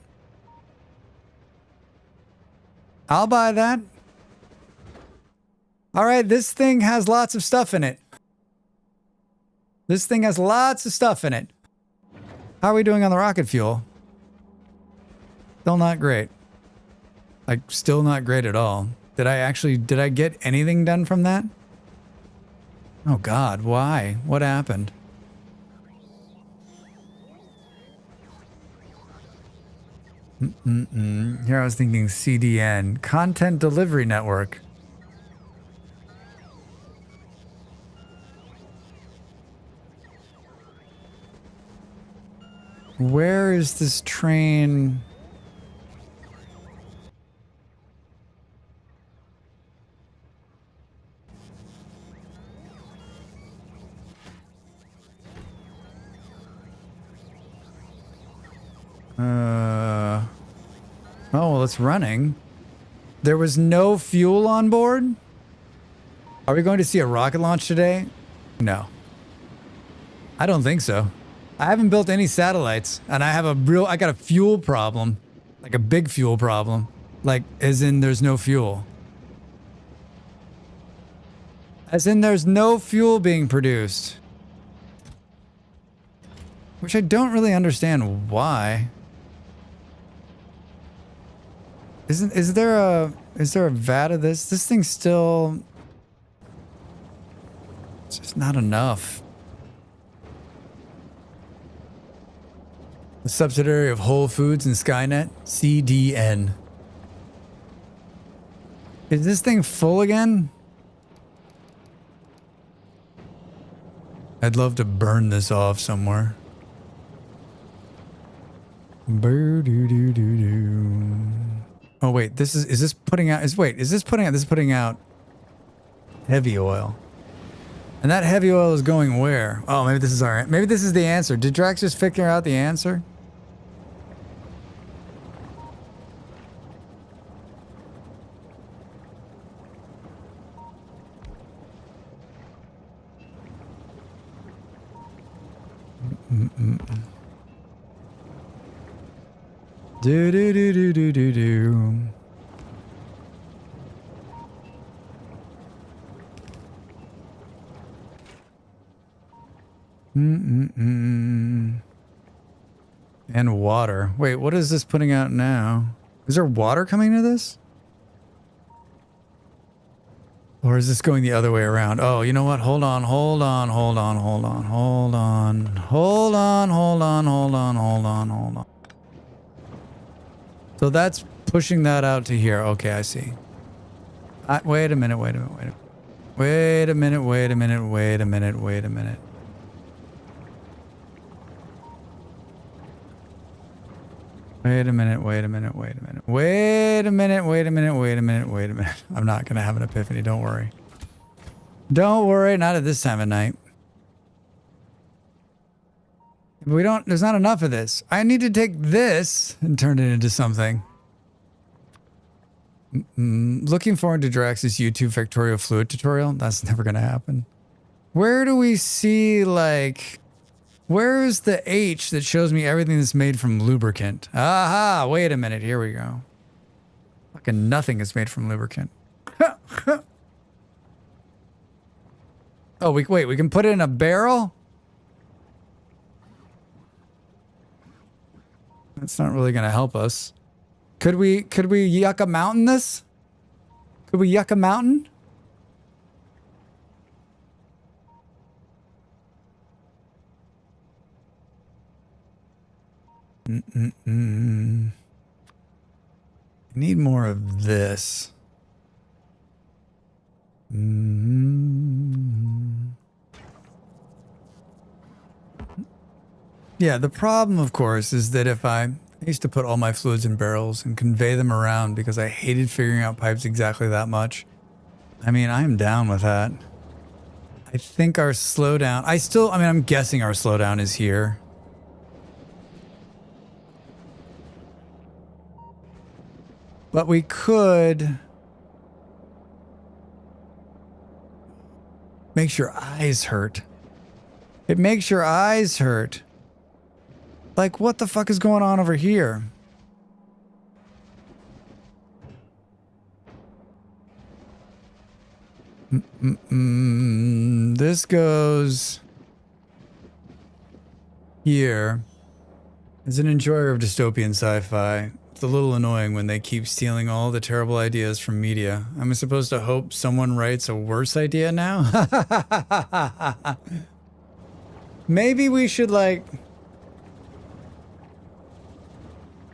[SPEAKER 1] I'll buy that. All right, this thing has lots of stuff in it. This thing has lots of stuff in it. How are we doing on the rocket fuel? Still not great. Like, still not great at all. Did I get anything done from that? Oh God, why? What happened? Here I was thinking CDN, Content Delivery Network. Where is this train? Oh, well, it's running. There was no fuel on board? Are we going to see a rocket launch today? No. I don't think so. I haven't built any satellites, and I got a fuel problem, like a big fuel problem, like as in there's no fuel. As in there's no fuel being produced. Which I don't really understand why. Is there a vat of this? This thing's still, it's just not enough. The subsidiary of Whole Foods and Skynet, CDN. Is this thing full again? I'd love to burn this off somewhere. Oh wait, this is putting out heavy oil. And that heavy oil is going where? Oh, maybe this is the answer. Did Drax just figure out the answer? Do do do do do do do. And water. Wait, what is this putting out now? Is there water coming to this? Or is this going the other way around? Oh, you know what? Hold on. So that's pushing that out to here. Okay, I see. Wait a minute. Wait a minute. Wait a minute. Wait a minute. Wait a minute. Wait a minute. Wait a minute. Wait a minute. Wait a minute. Wait a minute. Wait a minute. Wait a minute. Wait a minute. I'm not going to have an epiphany. Don't worry. Don't worry. Not at this time of night. There's not enough of this. I need to take this and turn it into something. Looking forward to Drax's YouTube Factorio fluid tutorial. That's never going to happen. Where do we see, like, where's the H that shows me everything that's made from lubricant? Aha, wait a minute. Here we go. Fucking nothing is made from lubricant. Oh, wait, we can put it in a barrel? That's not really going to help us. Could we yucca mountain this? Could we yucca mountain? I need more of this. Yeah, the problem, of course, is that if I used to put all my fluids in barrels and convey them around because I hated figuring out pipes exactly that much. I mean, I'm down with that. I think our slowdown, I'm guessing our slowdown is here. But we could... Makes your eyes hurt. It makes your eyes hurt. Like, what the fuck is going on over here? This goes here. As an enjoyer of dystopian sci-fi, it's a little annoying when they keep stealing all the terrible ideas from media. Am I supposed to hope someone writes a worse idea now? Maybe we should, like...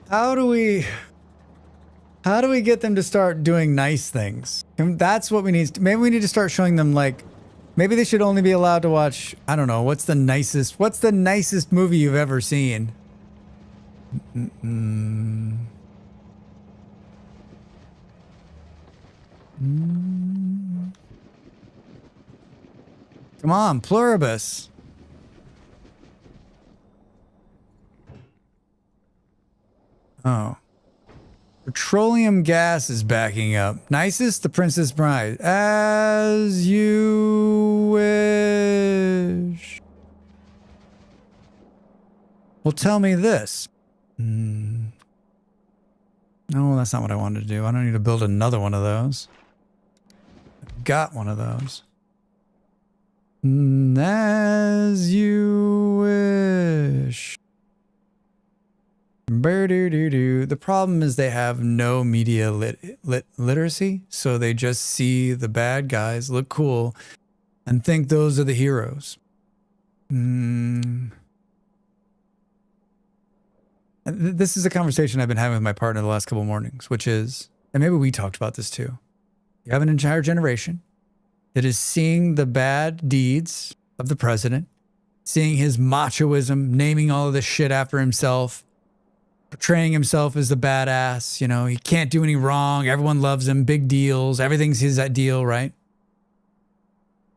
[SPEAKER 1] How do we get them to start doing nice things? And that's what we need. Maybe we need to start showing them, like, maybe they should only be allowed to watch, I don't know, what's the nicest movie you've ever seen? Come on, pluribus. Oh. Petroleum gas is backing up. Nicest, the Princess Bride. As you wish. Well, tell me this. No, that's not what I wanted to do. I don't need to build another one of those. I've got one of those. As you wish. Brr-doo-doo-doo. The problem is they have no media literacy, so they just see the bad guys look cool and think those are the heroes. This is a conversation I've been having with my partner the last couple of mornings, which is, and maybe we talked about this too. You have an entire generation that is seeing the bad deeds of the president, seeing his machoism, naming all of this shit after himself, portraying himself as the badass. You know, he can't do any wrong. Everyone loves him. Big deals. Everything's his deal, right?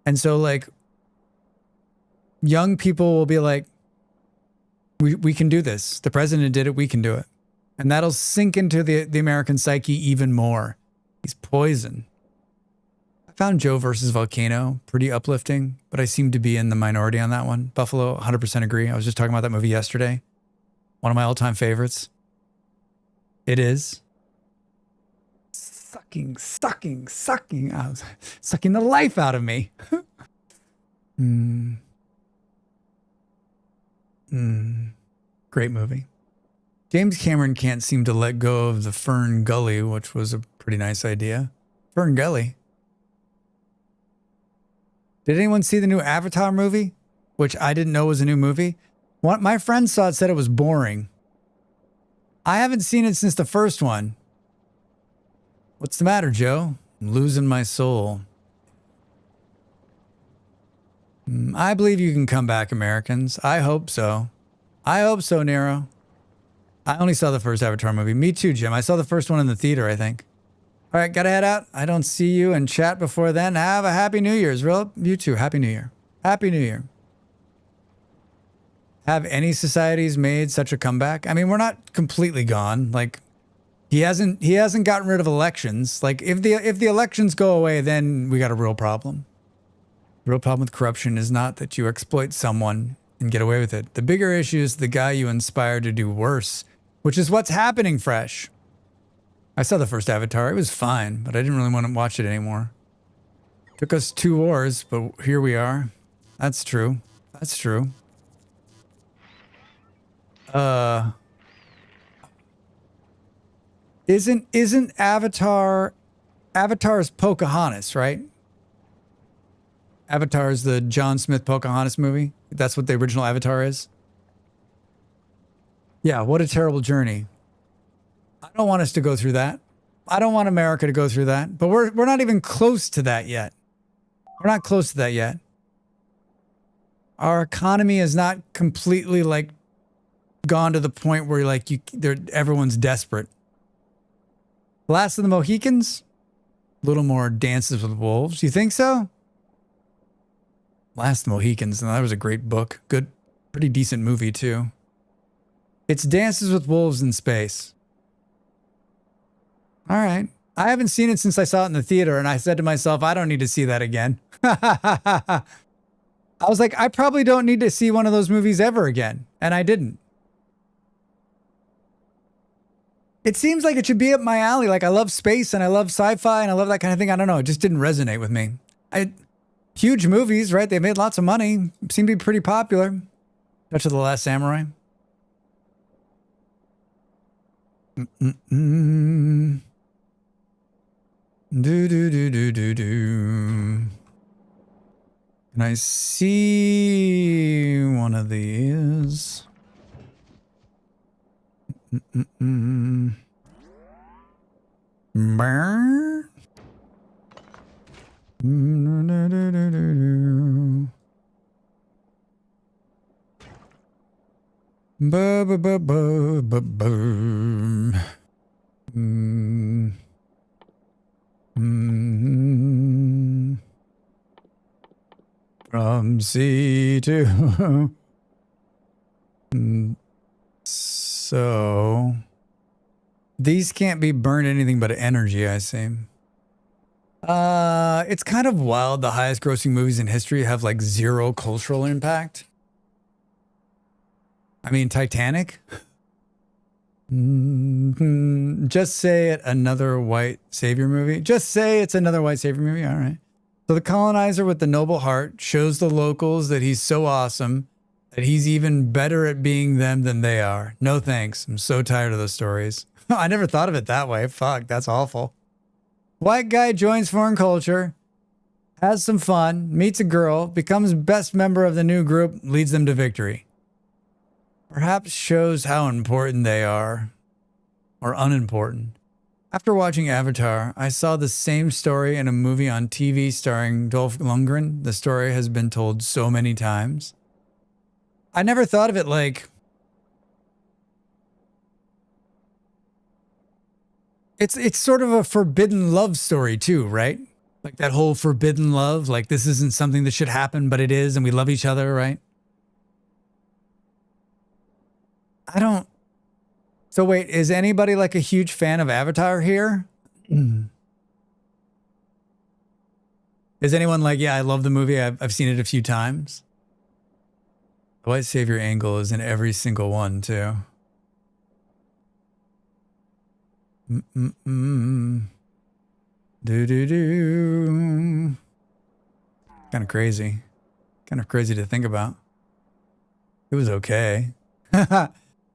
[SPEAKER 1] And so, like, young people will be like, we can do this. The president did it. We can do it. And that'll sink into the American psyche even more. He's poison. I found Joe versus Volcano pretty uplifting, but I seem to be in the minority on that one. Buffalo, 100% agree. I was just talking about that movie yesterday. One of my all-time favorites. It is. Sucking the life out of me. Great movie. James Cameron can't seem to let go of the Fern Gully, which was a pretty nice idea. Fern Gully. Did anyone see the new Avatar movie? Which I didn't know was a new movie. My friend saw it, said it was boring. I haven't seen it since the first one. What's the matter, Joe? I'm losing my soul. I believe you can come back, Americans. I hope so. I hope so, Nero. I only saw the first Avatar movie. Me too, Jim. I saw the first one in the theater, I think. All right, gotta head out. I don't see you in chat before then. Have a happy New Year's. Real, you too. Happy New Year. Happy New Year. Have any societies made such a comeback? I mean, we're not completely gone. Like, he hasn't gotten rid of elections. Like, if the elections go away, then we got a real problem. The real problem with corruption is not that you exploit someone and get away with it. The bigger issue is the guy you inspire to do worse, which is what's happening, Fresh. I saw the first Avatar. It was fine, but I didn't really want to watch it anymore. Took us 2 wars, but here we are. That's true. That's true. Isn't Avatar's Pocahontas, right? Avatar's the John Smith Pocahontas movie. That's what the original Avatar is. Yeah, what a terrible journey. I don't want us to go through that. I don't want America to go through that. But we're not even close to that yet. We're not close to that yet. Our economy is not completely like gone to the point where like everyone's desperate. Last of the Mohicans? A little more Dances with Wolves. You think so? Last of the Mohicans. And that was a great book. Good, pretty decent movie too. It's Dances with Wolves in space. All right. I haven't seen it since I saw it in the theater, and I said to myself, I don't need to see that again. I was like, I probably don't need to see one of those movies ever again. And I didn't. It seems like it should be up my alley. Like, I love space and I love sci-fi and I love that kind of thing. I don't know. It just didn't resonate with me. Huge movies, right? They made lots of money. Seem to be pretty popular. Touch of the Last Samurai. Do do do do do do. Can I see one of these? Burr. From sea to so these can't be burned anything but energy, I see. It's kind of wild. The highest grossing movies in history have like 0 cultural impact. I mean, Titanic? Just say it, another white savior movie. Just say it's another white savior movie. All right. So the colonizer with the noble heart shows the locals that he's so awesome that he's even better at being them than they are. No thanks. I'm so tired of those stories. I never thought of it that way. Fuck, that's awful. White guy joins foreign culture, has some fun, meets a girl, becomes best member of the new group, leads them to victory. Perhaps shows how important they are, or unimportant. After watching Avatar, I saw the same story in a movie on TV starring Dolph Lundgren. The story has been told so many times. I never thought of it like... It's sort of a forbidden love story too, right? Like that whole forbidden love, like this isn't something that should happen, but it is, and we love each other, right? I don't... So wait, is anybody like a huge fan of Avatar here? Is anyone like, yeah, I love the movie, I've seen it a few times? The white savior angle is in every single one too. Do. Kind of crazy. Kind of crazy to think about. It was okay.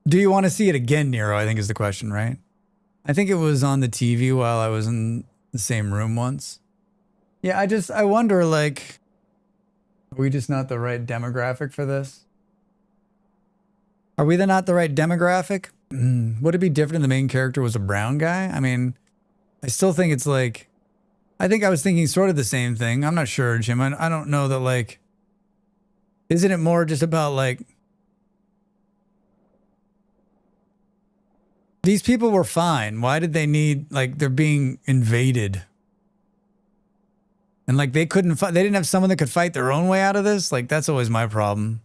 [SPEAKER 1] Do you want to see it again, Nero? I think is the question, right? I think it was on the TV while I was in the same room once. Yeah, I wonder, like, are we just not the right demographic for this? Are we not the right demographic? Would it be different if the main character was a brown guy? I mean, I still think it's like, I think I was thinking sort of the same thing. I'm not sure, Jim. I don't know that, like, isn't it more just about, like, these people were fine. Why did they need, like, they're being invaded? And, like, they couldn't fight, they didn't have someone that could fight their own way out of this? Like, that's always my problem.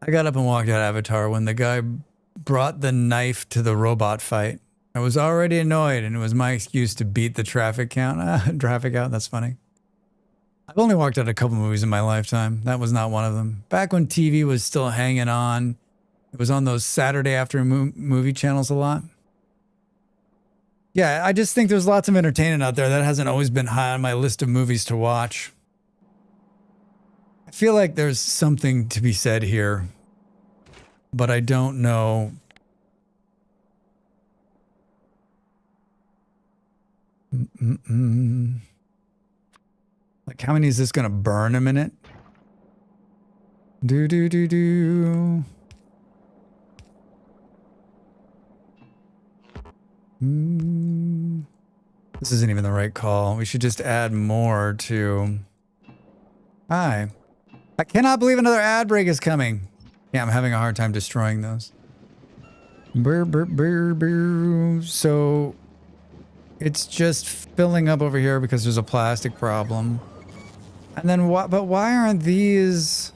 [SPEAKER 1] I got up and walked out of Avatar when the guy brought the knife to the robot fight. I was already annoyed, and it was my excuse to beat the traffic count. Traffic out, that's funny. I've only walked out a couple movies in my lifetime. That was not one of them. Back when TV was still hanging on, it was on those Saturday afternoon movie channels a lot. Yeah, I just think there's lots of entertainment out there that hasn't always been high on my list of movies to watch. I feel like there's something to be said here, but I don't know. Like, how many is this gonna burn a minute? Do. This isn't even the right call. We should just add more to... Hi. I cannot believe another ad break is coming. Yeah, I'm having a hard time destroying those. So it's just filling up over here because there's a plastic problem. And then what? But why aren't these?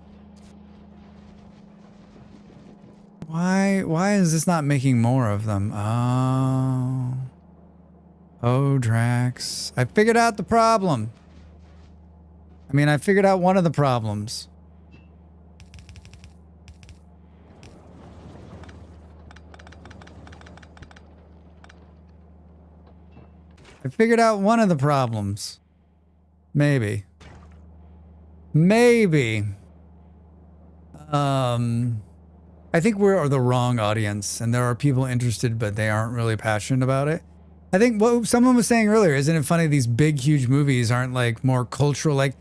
[SPEAKER 1] Why is this not making more of them? Oh, Drax. I figured out the problem. I mean, I figured out one of the problems. I figured out one of the problems. Maybe. I think we're the wrong audience, and there are people interested, but they aren't really passionate about it. I think what someone was saying earlier, isn't it funny these big, huge movies aren't like more cultural? Like,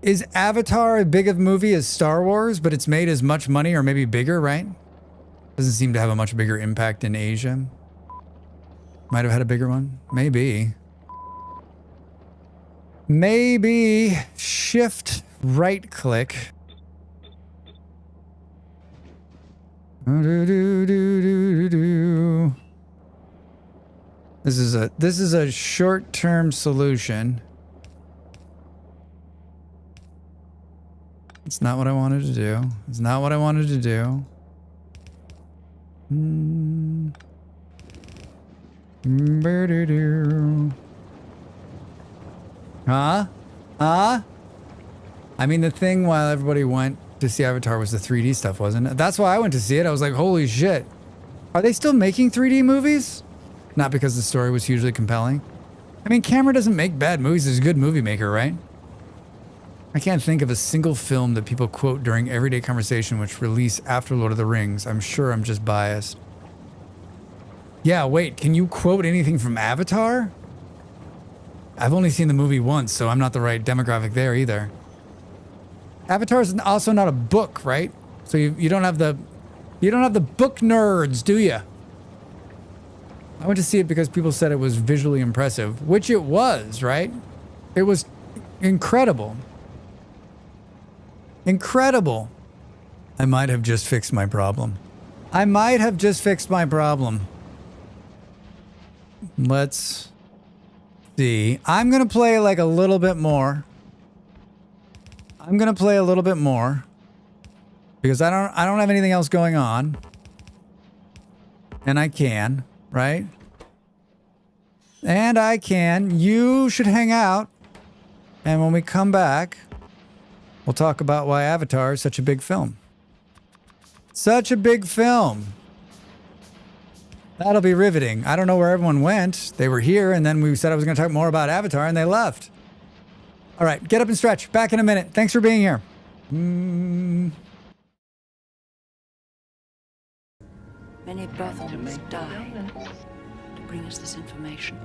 [SPEAKER 1] is Avatar as big of a movie as Star Wars, but it's made as much money or maybe bigger, right? Doesn't seem to have a much bigger impact in Asia. Might have had a bigger one. Maybe. Maybe. Shift right click. This is a short-term solution. It's not what I wanted to do. It's not what I wanted to do. Huh? I mean, the thing while everybody went to see Avatar was the 3D stuff, wasn't it? That's why I went to see it. I was like, holy shit. Are they still making 3D movies? Not because the story was hugely compelling. I mean, Cameron doesn't make bad movies. He's a good movie maker, right? I can't think of a single film that people quote during everyday conversation which released after Lord of the Rings. I'm sure I'm just biased. Yeah, wait, can you quote anything from Avatar? I've only seen the movie once, so I'm not the right demographic there either. Avatar is also not a book, right? So you don't have the book nerds, do you? I went to see it because people said it was visually impressive, which it was, right? It was incredible. Incredible. I might have just fixed my problem. I might have just fixed my problem. Let's see. I'm going to play like a little bit more. I'm going to play a little bit more because I don't have anything else going on. And I can, right? And I can. You should hang out. And when we come back, we'll talk about why Avatar is such a big film. Such a big film. That'll be riveting. I don't know where everyone went. They were here, and then we said I was going to talk more about Avatar, and they left. All right, get up and stretch. Back in a minute. Thanks for being here.
[SPEAKER 2] Many brothels die to bring us this information.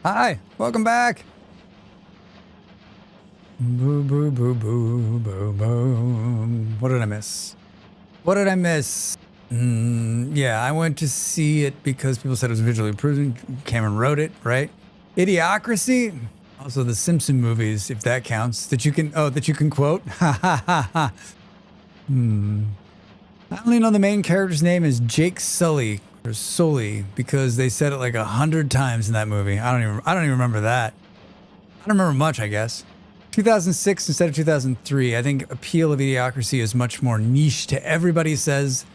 [SPEAKER 1] Hi, welcome back. Boo, boo, boo, boo, boo, boo. What did I miss? What did I miss? Yeah, I went to see it because people said it was visually approving. Cameron wrote it, right? Idiocracy. Also, the Simpson movies, if that counts. That you can quote. Ha ha ha ha. I only know the main character's name is Jake Sully or Sully because they said it like 100 times in that movie. I don't even remember that. I don't remember much, I guess. 2006 instead of 2003. I think appeal of Idiocracy is much more niche to everybody says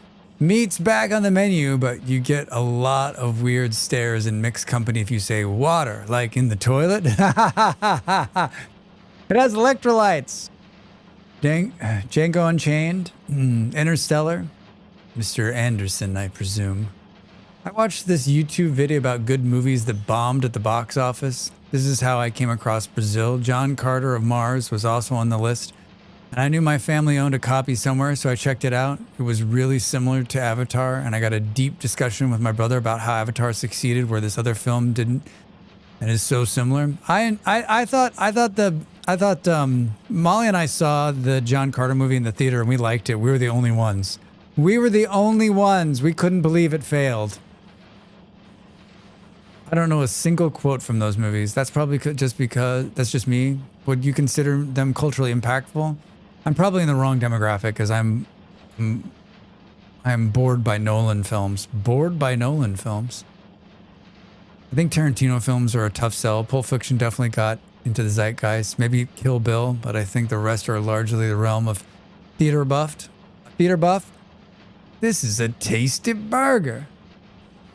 [SPEAKER 1] meat's back on the menu, but you get a lot of weird stares in mixed company if you say water, like in the toilet. It has electrolytes. Django Unchained, Interstellar, Mr. Anderson, I presume. I watched this YouTube video about good movies that bombed at the box office. This is how I came across Brazil. John Carter of Mars was also on the list. And I knew my family owned a copy somewhere, so I checked it out. It was really similar to Avatar, and I got a deep discussion with my brother about how Avatar succeeded where this other film didn't, and is so similar. I thought Molly and I saw the John Carter movie in the theater, and we liked it. We were the only ones. We were the only ones. We couldn't believe it failed. I don't know a single quote from those movies. That's probably just because that's just me. Would you consider them culturally impactful? I'm probably in the wrong demographic because I'm bored by Nolan films. Bored by Nolan films. I think Tarantino films are a tough sell. Pulp Fiction definitely got into the zeitgeist. Maybe Kill Bill, but I think the rest are largely the realm of theater buff. This is a tasty burger.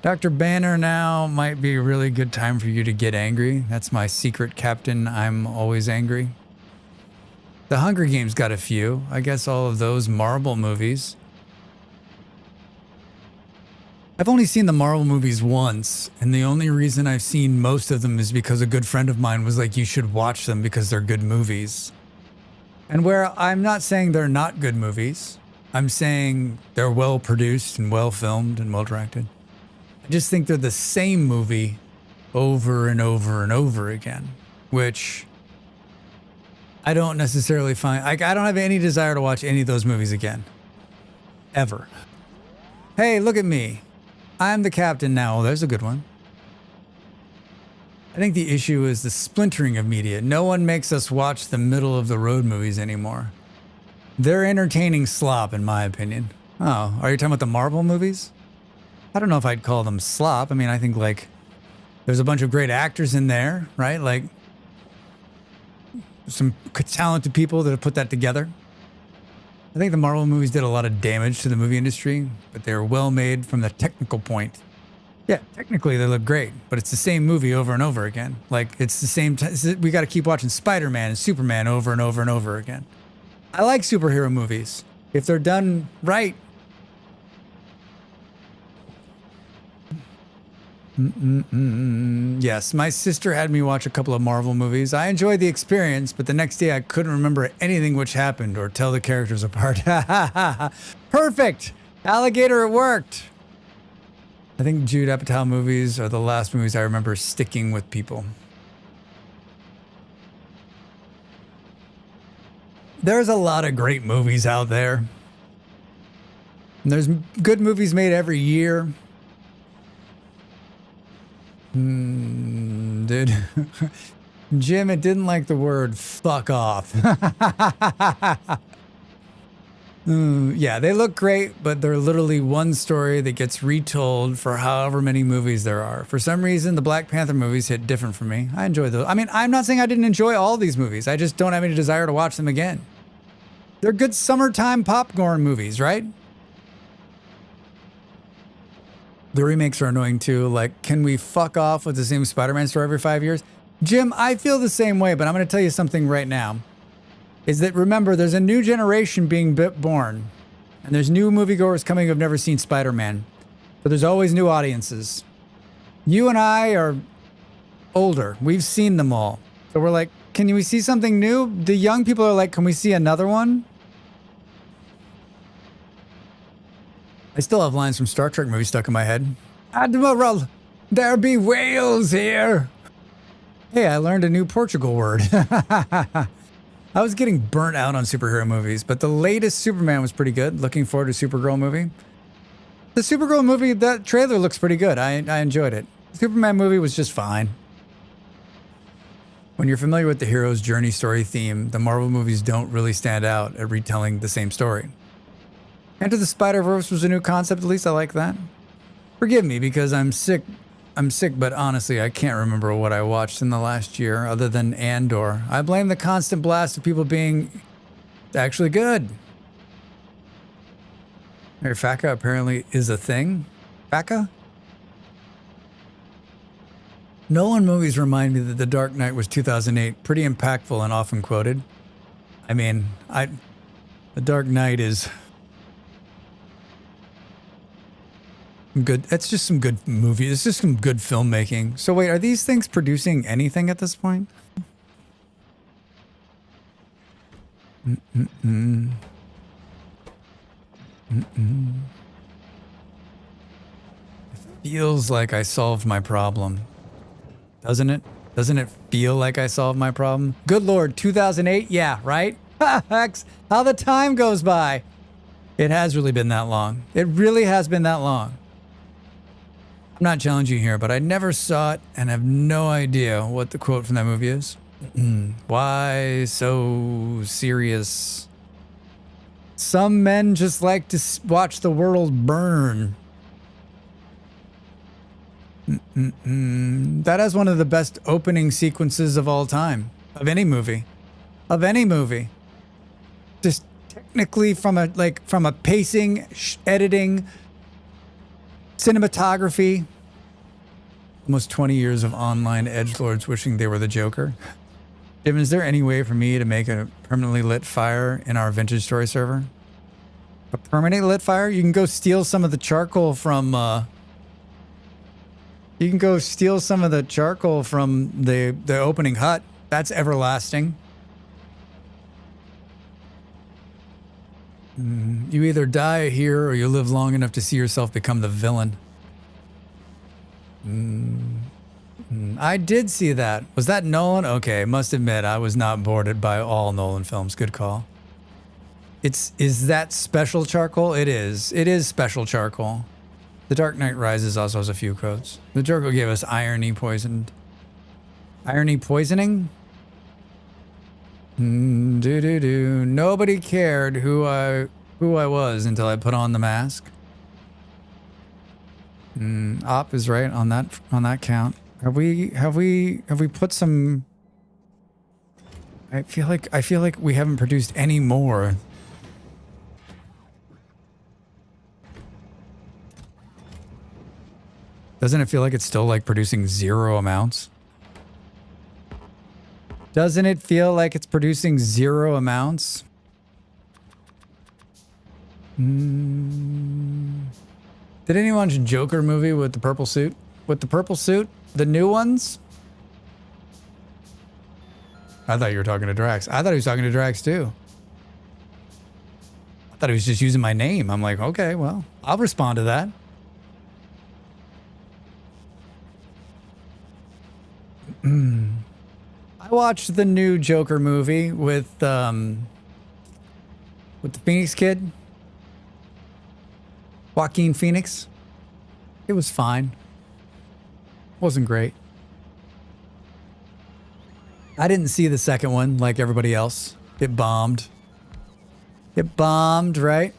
[SPEAKER 1] Dr. Banner now might be a really good time for you to get angry. That's my secret captain. I'm always angry. The Hunger Games got a few. I guess all of those Marvel movies. I've only seen the Marvel movies once, and the only reason I've seen most of them is because a good friend of mine was like, you should watch them because they're good movies. And where I'm not saying they're not good movies, I'm saying they're well produced and well filmed and well directed. I just think they're the same movie over and over and over again, which I don't necessarily find. I don't have any desire to watch any of those movies again. Ever. Hey, look at me. I'm the captain now. Oh, there's a good one. I think the issue is the splintering of media. No one makes us watch the middle of the road movies anymore. They're entertaining slop, in my opinion. Oh, are you talking about the Marvel movies? I don't know if I'd call them slop. I mean, I think like there's a bunch of great actors in there, right? Like some talented people that have put that together. I think the Marvel movies did a lot of damage to the movie industry, but they were well made from the technical point. Yeah, technically they look great, but it's the same movie over and over again. Like it's the same. We got to keep watching Spider-Man and Superman over and over and over again. I like superhero movies if they're done right. Yes, my sister had me watch a couple of Marvel movies. I enjoyed the experience, but the next day I couldn't remember anything which happened or tell the characters apart. Perfect! Alligator, it worked! I think Judd Apatow movies are the last movies I remember sticking with people. There's a lot of great movies out there. And there's good movies made every year. Dude. Jim, it didn't like the word fuck off. Yeah, they look great, but they're literally one story that gets retold for however many movies there are. For some reason, the Black Panther movies hit different for me. I enjoy those. I mean, I'm not saying I didn't enjoy all these movies. I just don't have any desire to watch them again. They're good summertime popcorn movies, right? The remakes are annoying too. Like, can we fuck off with the same Spider-Man story every 5 years? Jim, I feel the same way, but I'm going to tell you something right now. Is that, remember, there's a new generation being born. And there's new moviegoers coming who have never seen Spider-Man. So there's always new audiences. You and I are older. We've seen them all. So we're like, can we see something new? The young people are like, can we see another one? I still have lines from Star Trek movies stuck in my head. Admiral, there be whales here. Hey, I learned a new Portugal word. I was getting burnt out on superhero movies, but the latest Superman was pretty good. Looking forward to Supergirl movie. The Supergirl movie, that trailer looks pretty good. I enjoyed it. The Superman movie was just fine. When you're familiar with the hero's journey story theme, the Marvel movies don't really stand out at retelling the same story. Enter the Spider-Verse was a new concept, at least I like that. Forgive me because I'm sick, but honestly, I can't remember what I watched in the last year other than Andor. I blame the constant blast of people being actually good. Mary FACA apparently is a thing. FACA? Nolan movies remind me that The Dark Knight was 2008, pretty impactful and often quoted. I mean, The Dark Knight is good. It's just some good movies. It's just some good filmmaking. So wait, are these things producing anything at this point? It feels like I solved my problem. Doesn't it? Doesn't it feel like I solved my problem? Good Lord, 2008? Yeah, right? How the time goes by. It has really been that long. It really has been that long. I'm not challenging you here, but I never saw it and have no idea what the quote from that movie is. Why so serious? Some men just like to watch the world burn. That has one of the best opening sequences of all time. Of any movie. Of any movie. Just technically from a pacing, editing, cinematography. Almost 20 years of online edgelords wishing they were the Joker. Jim, is there any way for me to make a permanently lit fire in our Vintage Story server? A permanently lit fire? You can go steal some of the charcoal from, you can go steal some of the charcoal from the opening hut. That's everlasting. You either die here or you live long enough to see yourself become the villain. I did see that. Was that Nolan? Okay, must admit I was not bored by all Nolan films. Good call. Is that special charcoal? It is. It is special charcoal. The Dark Knight Rises also has a few quotes. The Joker gave us irony poisoned. Irony poisoning? Nobody cared who I was until I put on the mask. Op is right on that count. Have we put some? I feel like we haven't produced any more. Doesn't it feel like it's still like producing zero amounts? Doesn't it feel like it's producing zero amounts? Did anyone watch Joker movie with the purple suit? With the purple suit? The new ones? I thought you were talking to Drax. I thought he was talking to Drax too. I thought he was just using my name. I'm like, okay, well, I'll respond to that. I watched the new Joker movie with the Phoenix Kid. Joaquin Phoenix. It was fine. Wasn't great. I didn't see the second one like everybody else. It bombed. It bombed, right?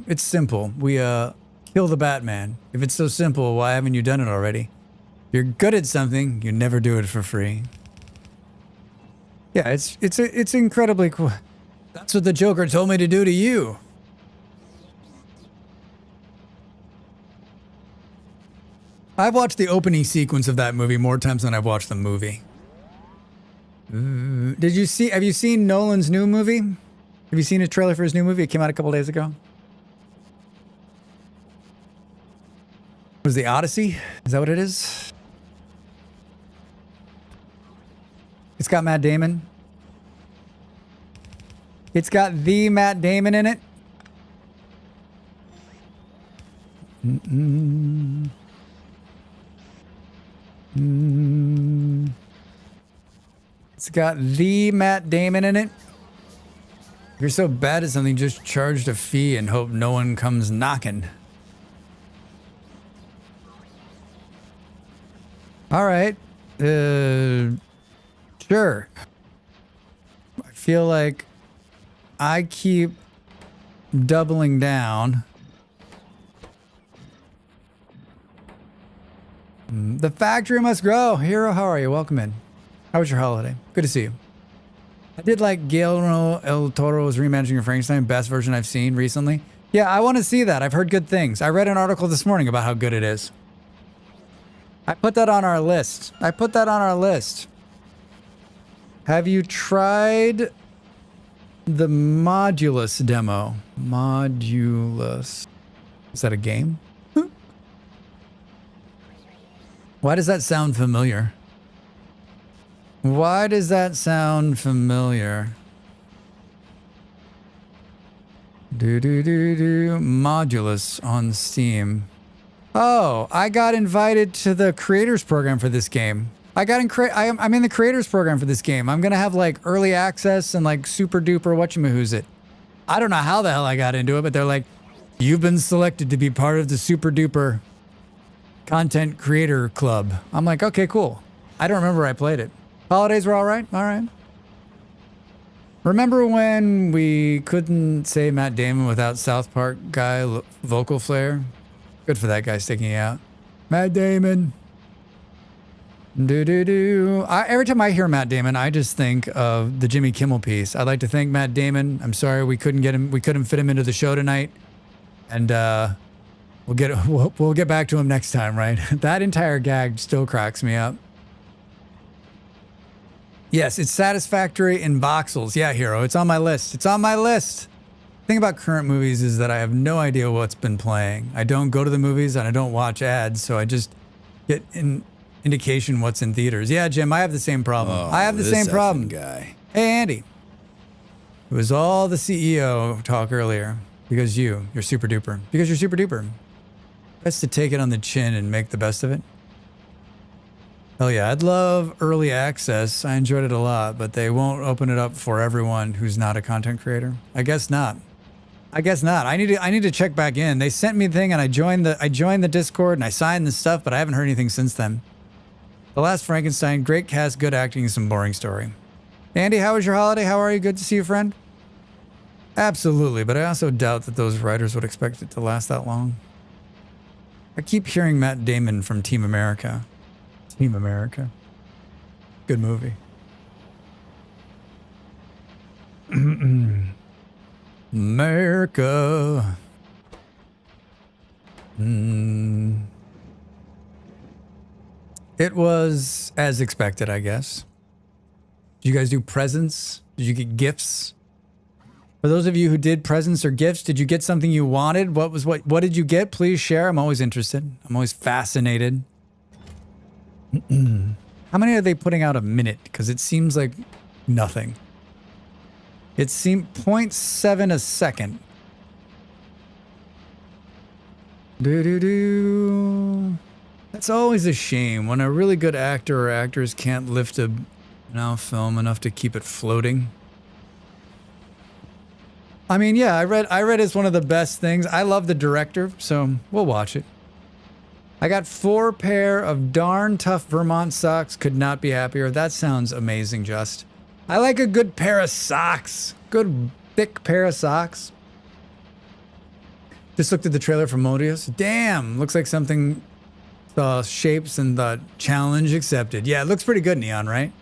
[SPEAKER 1] It's simple. We kill the Batman. If it's so simple, why haven't you done it already? You're good at something, you never do it for free. Yeah, it's incredibly cool. That's what the Joker told me to do to you. I've watched the opening sequence of that movie more times than I've watched the movie. Have you seen Nolan's new movie? Have you seen a trailer for his new movie? It came out a couple days ago. Was the Odyssey? Is that what it is? It's got Matt Damon. It's got the Matt Damon in it. It's got the Matt Damon in it. If you're so bad at something, just charge a fee and hope no one comes knocking. All right. Sure. I feel like I keep doubling down. The factory must grow. Hero, how are you? Welcome in. How was your holiday? Good to see you. I did like Guillermo El Toro's reimagining of Frankenstein, best version I've seen recently. Yeah, I want to see that. I've heard good things. I read an article this morning about how good it is. I put that on our list. Have you tried the Modulus demo? Modulus. Is that a game? Why does that sound familiar? Modulus on Steam. Oh, I got invited to the creators program for this game. I'm in the creators program for this game. I'm gonna have like early access and like super duper whatchamahoo's. I don't know how the hell I got into it, but they're like, you've been selected to be part of the super duper content creator club. I'm like, okay, cool. I don't remember I played it. Holidays were all right. All right. Remember when we couldn't say Matt Damon without South Park guy vocal flair? Good for that guy sticking out. Matt Damon. Every time I hear Matt Damon, I just think of the Jimmy Kimmel piece. I'd like to thank Matt Damon. I'm sorry we couldn't fit him into the show tonight. And we'll get back to him next time, right? That entire gag still cracks me up. Yes, it's satisfactory in voxels. Yeah, Hero, it's on my list. The thing about current movies is that I have no idea what's been playing. I don't go to the movies and I don't watch ads, so I just get an indication what's in theaters. Yeah, Jim, I have the same problem.
[SPEAKER 4] Guy.
[SPEAKER 1] Hey, Andy. It was all the CEO talk earlier because you're super duper. Because you're super duper. Best to take it on the chin and make the best of it. Hell yeah, I'd love early access. I enjoyed it a lot, but they won't open it up for everyone who's not a content creator. I guess not. I need to check back in. They sent me the thing and I joined the Discord and I signed the stuff, but I haven't heard anything since then. The Last Frankenstein, great cast, good acting, and some boring story. Andy, how was your holiday? How are you? Good to see you, friend. Absolutely, but I also doubt that those writers would expect it to last that long. I keep hearing Matt Damon from Team America. Team America. Good movie. America. It was as expected, I guess. Did you guys do presents? Did you get gifts? For those of you who did presents or gifts, did you get something you wanted? What did you get? Please share. I'm always interested. I'm always fascinated. How many are they putting out a minute? Because it seems like nothing. It seemed 0.7 a second. That's always a shame when a really good actor or actress can't lift a film enough to keep it floating. I mean, yeah, I read it's one of the best things. I love the director, so we'll watch it. I got 4 pair of darn tough Vermont socks. Could not be happier. That sounds amazing, Just. I like a good pair of socks. Good thick pair of socks. Just looked at the trailer for Modius. Damn, looks like something shapes and the challenge accepted. Yeah, it looks pretty good, Neon, right?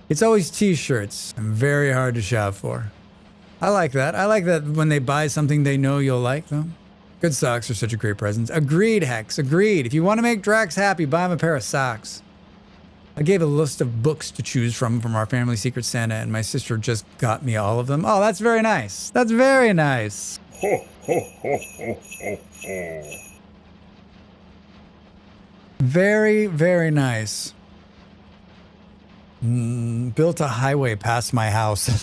[SPEAKER 1] It's always t-shirts. I'm very hard to shop for. I like that. I like that when they buy something they know you'll like, though. Good socks are such a great present. Agreed, Hex. Agreed. If you want to make Drax happy, buy him a pair of socks. I gave a list of books to choose from our family Secret Santa, and my sister just got me all of them. Oh, that's very nice. That's very nice. Very, very nice. Built a highway past my house.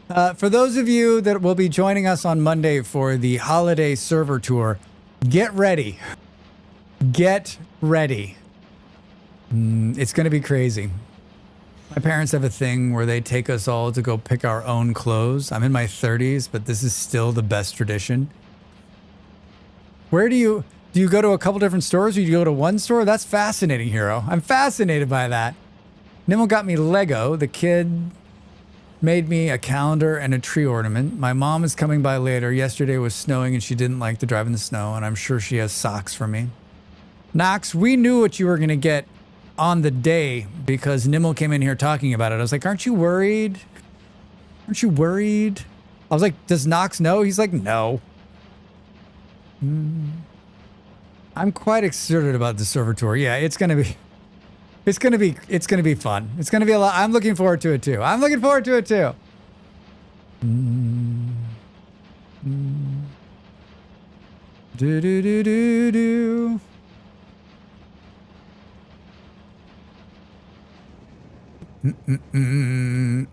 [SPEAKER 1] For those of you that will be joining us on Monday for the holiday server tour, get ready. Get ready. It's going to be crazy. My parents have a thing where they take us all to go pick our own clothes. I'm in my 30s, but this is still the best tradition. Where do you go to a couple different stores or do you go to one store? That's fascinating, Hero. I'm fascinated by that. Nimmo got me Lego. The kid made me a calendar and a tree ornament. My mom is coming by later. Yesterday was snowing and she didn't like to drive in the snow, and I'm sure she has socks for me. Knox, we knew what you were going to get on the day because Nimmo came in here talking about it. I was like, aren't you worried? Aren't you worried? I was like, does Knox know? He's like, no. I'm quite excited about the server tour. Yeah, it's gonna be fun. It's gonna be a lot. I'm looking forward to it too. Do do do do do.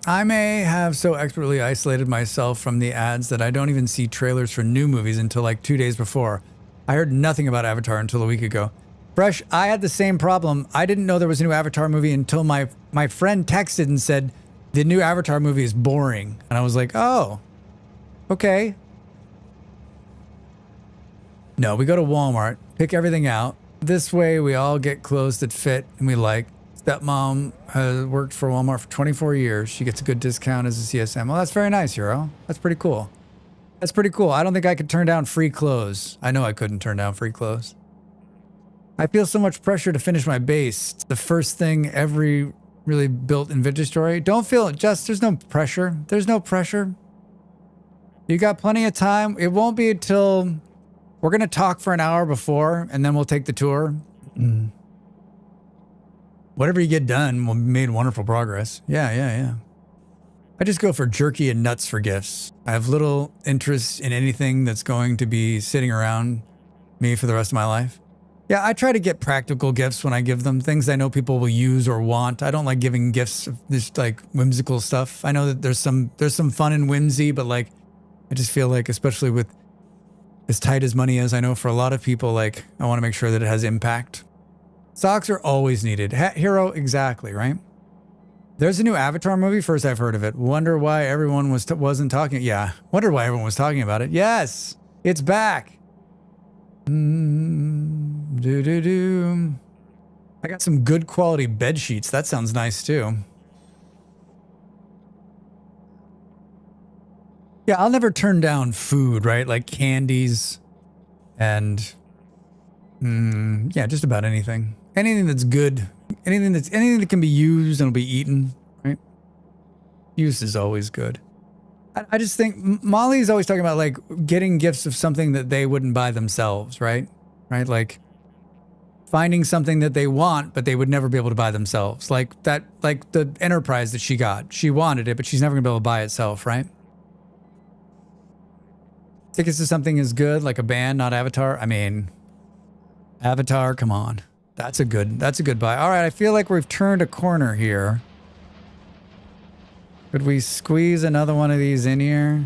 [SPEAKER 1] I may have so expertly isolated myself from the ads that I don't even see trailers for new movies until like 2 days before. I heard nothing about Avatar until a week ago. Fresh, I had the same problem. I didn't know there was a new Avatar movie until my friend texted and said, the new Avatar movie is boring. And I was like, oh, okay. No, we go to Walmart, pick everything out. This way we all get clothes that fit and we like. Stepmom has worked for Walmart for 24 years. She gets a good discount as a CSM. Well, that's very nice, Hero. That's pretty cool. That's pretty cool. I don't think I could turn down free clothes. I know I couldn't turn down free clothes. I feel so much pressure to finish my base. It's the first thing every really built in vintage story. Don't feel it, Just. There's no pressure. There's no pressure. You got plenty of time. It won't be until we're going to talk for an hour before and then we'll take the tour. Whatever you get done will be made wonderful progress. Yeah. I just go for jerky and nuts for gifts. I have little interest in anything that's going to be sitting around me for the rest of my life. Yeah, I try to get practical gifts when I give them, things I know people will use or want. I don't like giving gifts of this like whimsical stuff. I know that there's some fun in whimsy, but like I just feel like, especially with as tight as money is, I know for a lot of people, like I want to make sure that it has impact. Socks are always needed. Hero, exactly, right? There's a new Avatar movie. First I've heard of it. Wonder why everyone wasn't talking. Yeah, wonder why everyone was talking about it. Yes, it's back. Do. I got some good quality bed sheets. That sounds nice too. Yeah, I'll never turn down food, right? Like candies and yeah, just about anything. Anything that's good. Anything that can be used and will be eaten, right? Use is always good. I just think Molly's always talking about like getting gifts of something that they wouldn't buy themselves, right? Right? Like finding something that they want, but they would never be able to buy themselves. Like that, like the Enterprise that she got. She wanted it, but she's never gonna be able to buy it herself, right? Tickets to something is good, like a band, not Avatar. I mean, Avatar, come on. That's a good buy. All right, I feel like we've turned a corner here. Could we squeeze another one of these in here?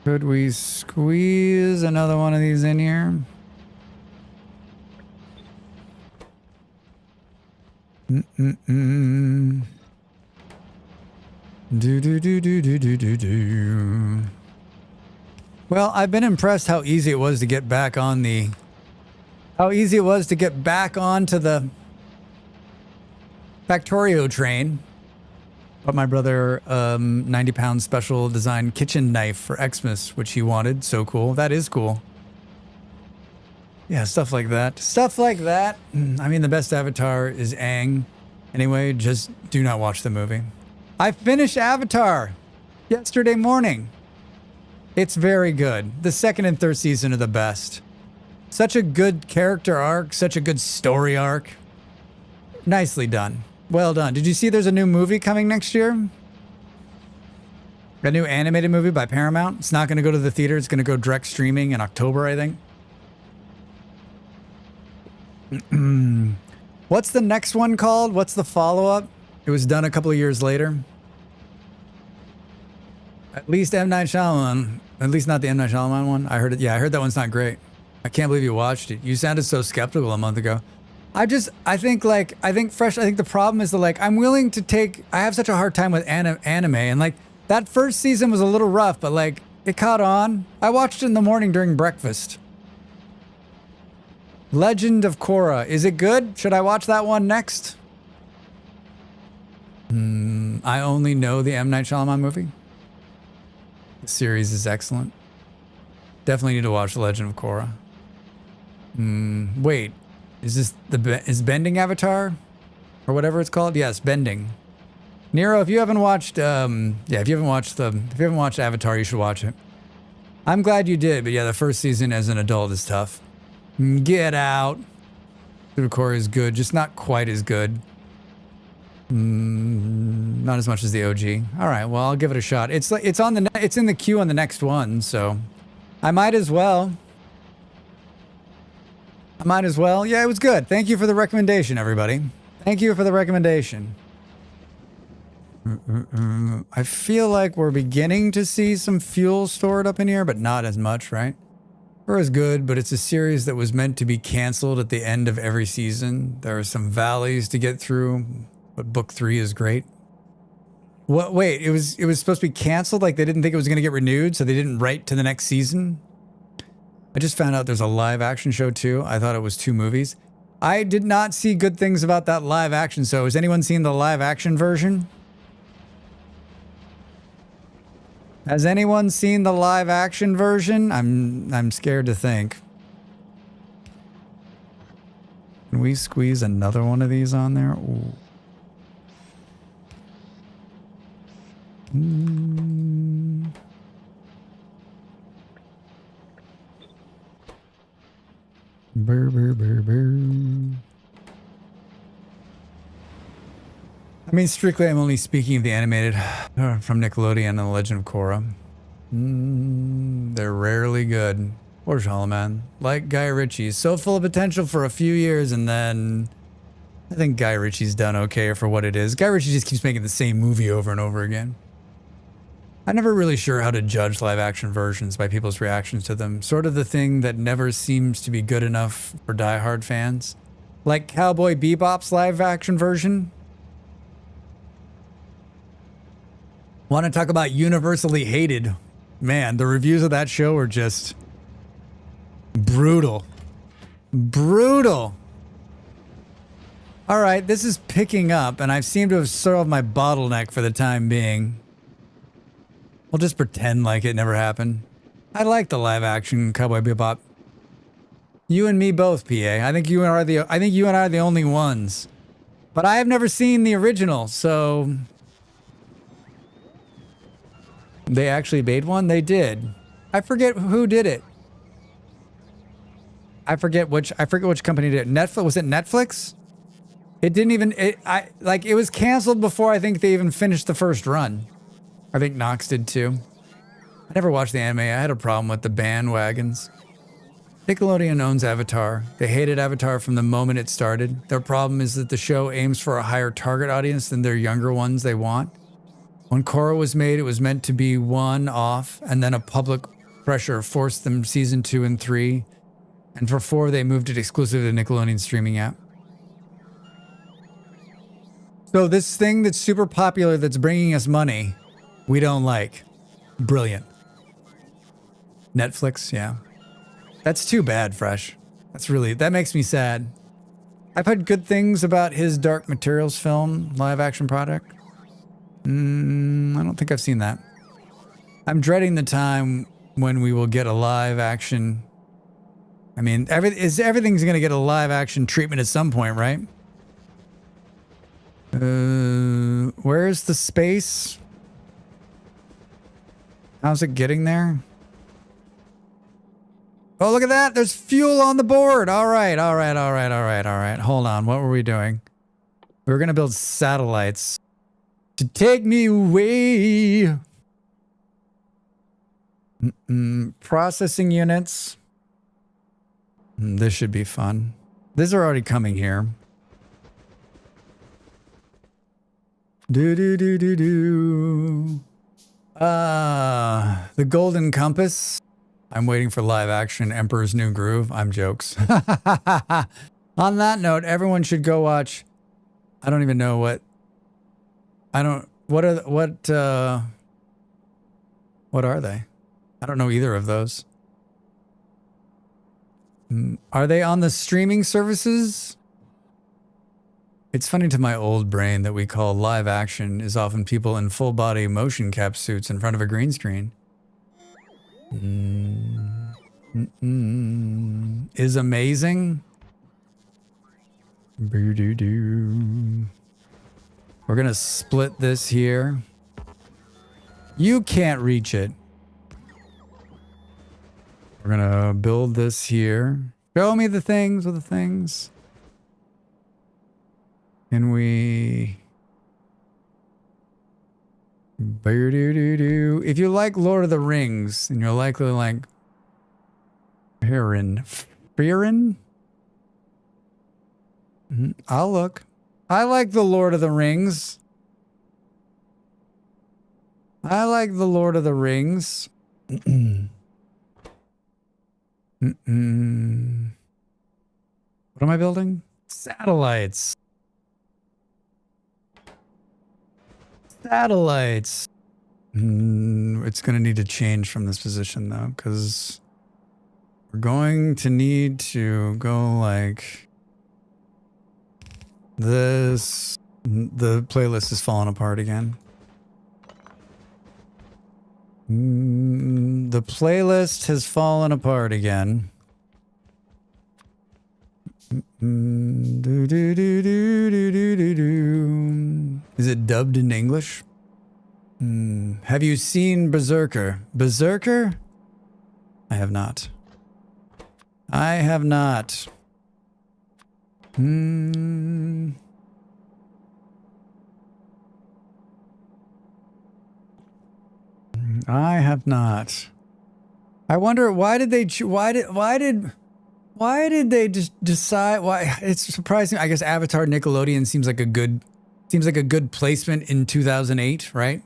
[SPEAKER 1] Could we squeeze another one of these in here? Do. Well, I've been impressed how easy it was to get back on the... How easy it was to get back onto the Factorio train. Bought my brother 90-pound special design kitchen knife for Xmas, which he wanted. So cool. That is cool. Yeah, stuff like that. Stuff like that. I mean, the best Avatar is Aang. Anyway, just do not watch the movie. I finished Avatar yesterday morning. It's very good. The second and third season are the best. Such a good character arc, such a good story arc. Nicely done. Well done. Did you see there's a new movie coming next year? A new animated movie by Paramount. It's not going to go to the theater. It's going to go direct streaming in October, I think. What's the next one called? What's the follow-up? It was done a couple of years later. At least M. Night Shyamalan. At least not the M. Night Shyamalan one. I heard it. Yeah, I heard that one's not great. I can't believe you watched it. You sounded so skeptical a month ago. I think the problem is that, like, I'm willing to take, I have such a hard time with anime, and like, that first season was a little rough, but like, it caught on. I watched it in the morning during breakfast. Legend of Korra. Is it good? Should I watch that one next? I only know the M. Night Shyamalan movie. The series is excellent. Definitely need to watch Legend of Korra. Wait. Is this is Bending Avatar? Or whatever it's called? Yes, Bending. Nero, if you haven't watched if you haven't watched Avatar, you should watch it. I'm glad you did, but yeah, the first season as an adult is tough. Get Out. Korra is good, just not quite as good. Not as much as the OG. All right, well, I'll give it a shot. It's in the queue on the next one, so I might as well. Yeah, it was good. Thank you for the recommendation, everybody. Thank you for the recommendation. I feel like we're beginning to see some fuel stored up in here, but not as much, right? Korra is good, but it's a series that was meant to be canceled at the end of every season. There are some valleys to get through, but book 3 is great. What? Wait, it was supposed to be canceled? Like they didn't think it was going to get renewed, so they didn't write to the next season? I just found out there's a live action show too. I thought it was 2 movies. I did not see good things about that live action show. Has anyone seen the live action version? Has anyone seen the live action version? I'm scared to think. Can we squeeze another one of these on there? Ooh. Brr, brr, brr, brr. I mean, strictly, I'm only speaking of the animated from Nickelodeon and The Legend of Korra. They're rarely good. Poor Shyamalan. Like Guy Ritchie. So full of potential for a few years, and then I think Guy Ritchie's done okay for what it is. Guy Ritchie just keeps making the same movie over and over again. I'm never really sure how to judge live-action versions by people's reactions to them. Sort of the thing that never seems to be good enough for die-hard fans. Like Cowboy Bebop's live-action version. Want to talk about universally hated? Man, the reviews of that show are just brutal. Brutal. All right, this is picking up, and I seem to have solved my bottleneck for the time being. We'll just pretend like it never happened. I like the live action Cowboy Bebop. You and me both, PA. I think you and I are the only ones. But I have never seen the original, so they actually made one? They did. I forget who did it. I forget which company did it. Netflix, was it Netflix? It didn't even it was canceled before I think they even finished the first run. I think Knox did too. I never watched the anime. I had a problem with the bandwagons. Nickelodeon owns Avatar. They hated Avatar from the moment it started. Their problem is that the show aims for a higher target audience than their younger ones they want. When Korra was made, it was meant to be one-off, and then a public pressure forced them season 2 and 3. And for 4, they moved it exclusively to Nickelodeon's streaming app. So this thing that's super popular that's bringing us money, we don't like. Brilliant. Netflix, yeah. That's too bad, Fresh. That makes me sad. I've heard good things about his Dark Materials film, live action product. I don't think I've seen that. I'm dreading the time when we will get a live action. I mean, everything's going to get a live action treatment at some point, right? Where's the space? How's it getting there? Oh, look at that. There's fuel on the board. All right. Hold on. What were we doing? We were going to build satellites to take me away. Processing units. This should be fun. These are already coming here. Do do do do do. The Golden Compass. I'm waiting for live action Emperor's New Groove. I'm jokes. On that note, everyone should go watch. I don't even know what. I don't. What are what are they? I don't know either of those. Are they on the streaming services? It's funny to my old brain that we call live action is often people in full body motion cap suits in front of a green screen. Is amazing. We're gonna split this here. You can't reach it. We're gonna build this here. Show me the things with the things. Can we... If you like Lord of the Rings, and you're likely like... Fearin? I'll look. I like the Lord of the Rings. I like the Lord of the Rings. What am I building? Satellites. Satellites. It's going to need to change from this position though, because we're going to need to go like this. The playlist is falling apart again. The playlist has fallen apart again. Is it dubbed in English? Have you seen Berserker? Berserker? I have not. I have not. I have not. I wonder why did they why did they just decide why it's surprising. I guess Avatar Nickelodeon seems like a good placement in 2008, right?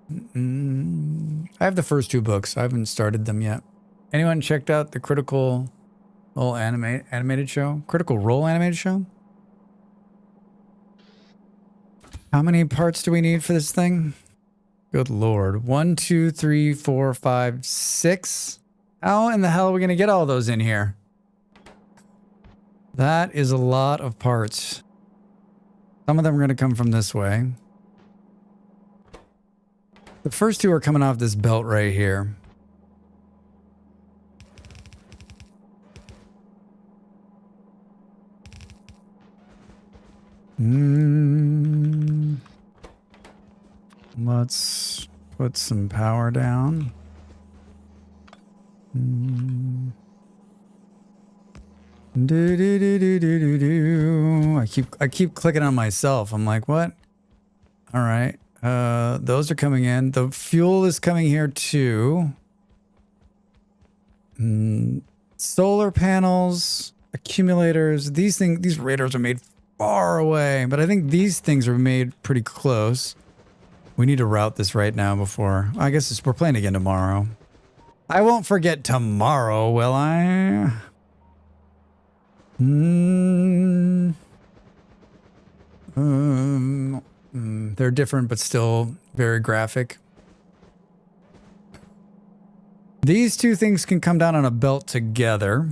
[SPEAKER 1] I have the first two books. I haven't started them yet. Anyone checked out the Critical Role animated show? Critical Role animated show? How many parts do we need for this thing? Good Lord. 1, 2, 3, 4, 5, 6. How in the hell are we going to get all those in here? That is a lot of parts. Some of them are going to come from this way. The first two are coming off this belt right here. Let's put some power down. I keep clicking on myself. I'm like, what? All right. Those are coming in. The fuel is coming here too. Solar panels, accumulators. These radars are made far away, but I think these things are made pretty close. We need to route this right now before... I guess we're playing again tomorrow. I won't forget tomorrow, will I? They're different, but still very graphic. These two things can come down on a belt together.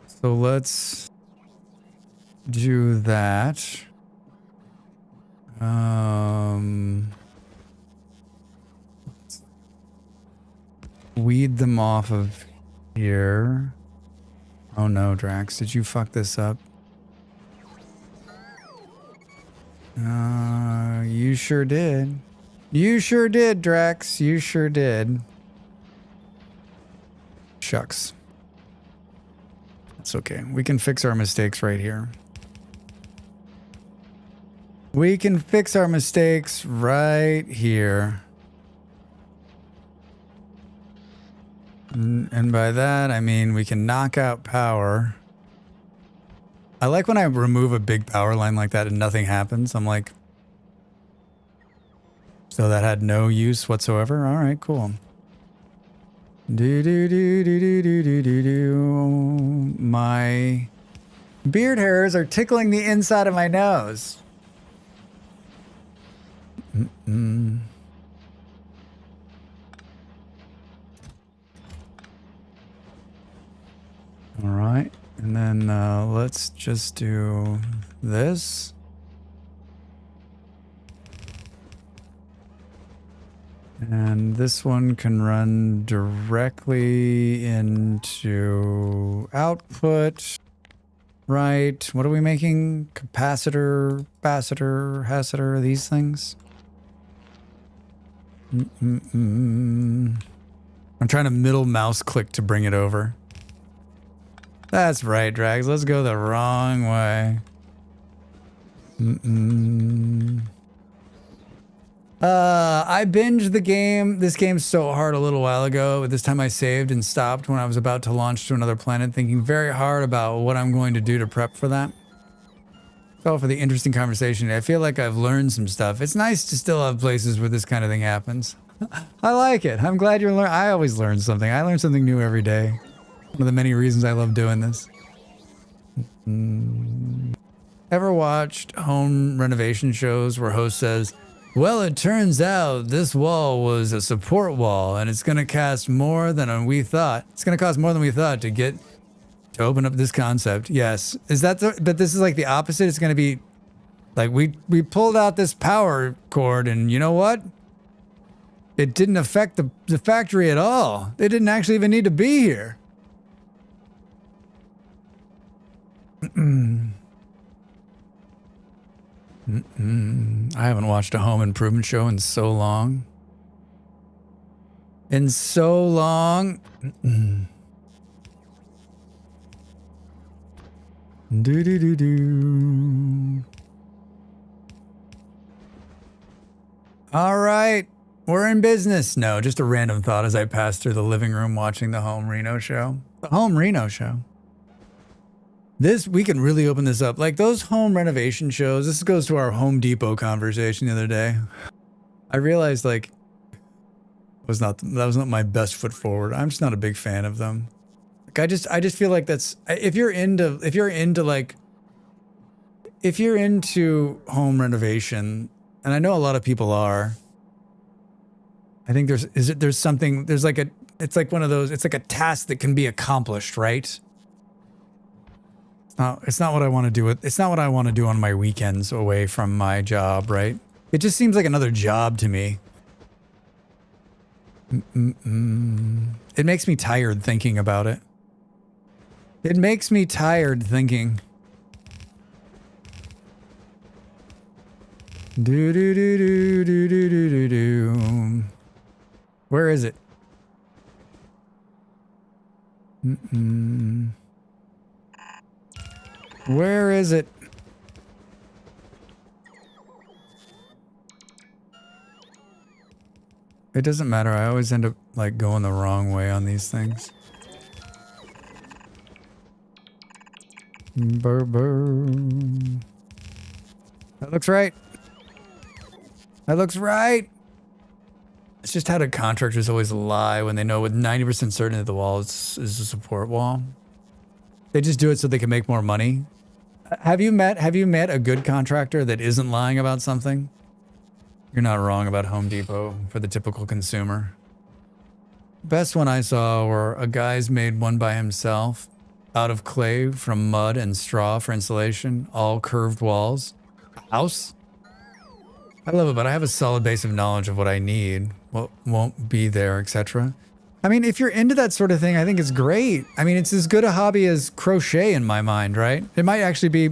[SPEAKER 1] So let's do that. Weed them off of here. Oh no, Drax, did you fuck this up? You sure did. You sure did, Drax. You sure did. Shucks. That's okay. We can fix our mistakes right here. We can fix our mistakes right here. And by that, I mean we can knock out power. I like when I remove a big power line like that and nothing happens. I'm like, so that had no use whatsoever. All right, cool. Do do do do do do do do do. My beard hairs are tickling the inside of my nose. Mm-mm. All right, and then let's just do this. And this one can run directly into output. Right. What are we making? Capacitor, capacitor, these things? I'm trying to middle mouse click to bring it over. That's right, Drags. Let's go the wrong way. I binged the game. This game's so hard a little while ago, but this time I saved and stopped when I was about to launch to another planet, thinking very hard about what I'm going to do to prep for that. Fell for the interesting conversation. I feel like I've learned some stuff. It's nice to still have places where this kind of thing happens. I like it. I'm glad you're learning. I always learn something. I learn something new every day. One of the many reasons I love doing this. Ever watched home renovation shows where host says, well, it turns out this wall was a support wall and it's going to cost more than we thought. It's going to cost more than we thought to open up this concept. Yes. Is that but this is like the opposite. It's going to be like we pulled out this power cord and you know what? It didn't affect the factory at all. They didn't actually even need to be here. I haven't watched a home improvement show in so long. In so long. Do do do do. All right, we're in business. No, just a random thought as I passed through the living room watching the Home Reno show. The Home Reno show. We can really open this up. Like those home renovation shows, this goes to our Home Depot conversation the other day. I realized like that was not my best foot forward. I'm just not a big fan of them. Like I just feel like that's if you're into home renovation, and I know a lot of people are. I think there's something, it's like one of those, it's like a task that can be accomplished, right? It's not what I want to do it's not what I want to do on my weekends away from my job, right? It just seems like another job to me. It makes me tired thinking about it. It makes me tired thinking. Do do do do do do do do do. Where is it? Where is it? It doesn't matter. I always end up like going the wrong way on these things. Burr, burr. That looks right. That looks right. It's just how the contractors always lie when they know with 90% certainty that the wall is a support wall. They just do it so they can make more money. Have you met a good contractor that isn't lying about something? You're not wrong about Home Depot for the typical consumer. Best one I saw were a guy's made one by himself out of clay from mud and straw for insulation, all curved walls. House? I love it, but I have a solid base of knowledge of what I need, what won't be there, etc. I mean, if you're into that sort of thing, I think it's great. I mean, it's as good a hobby as crochet in my mind, right? It might actually be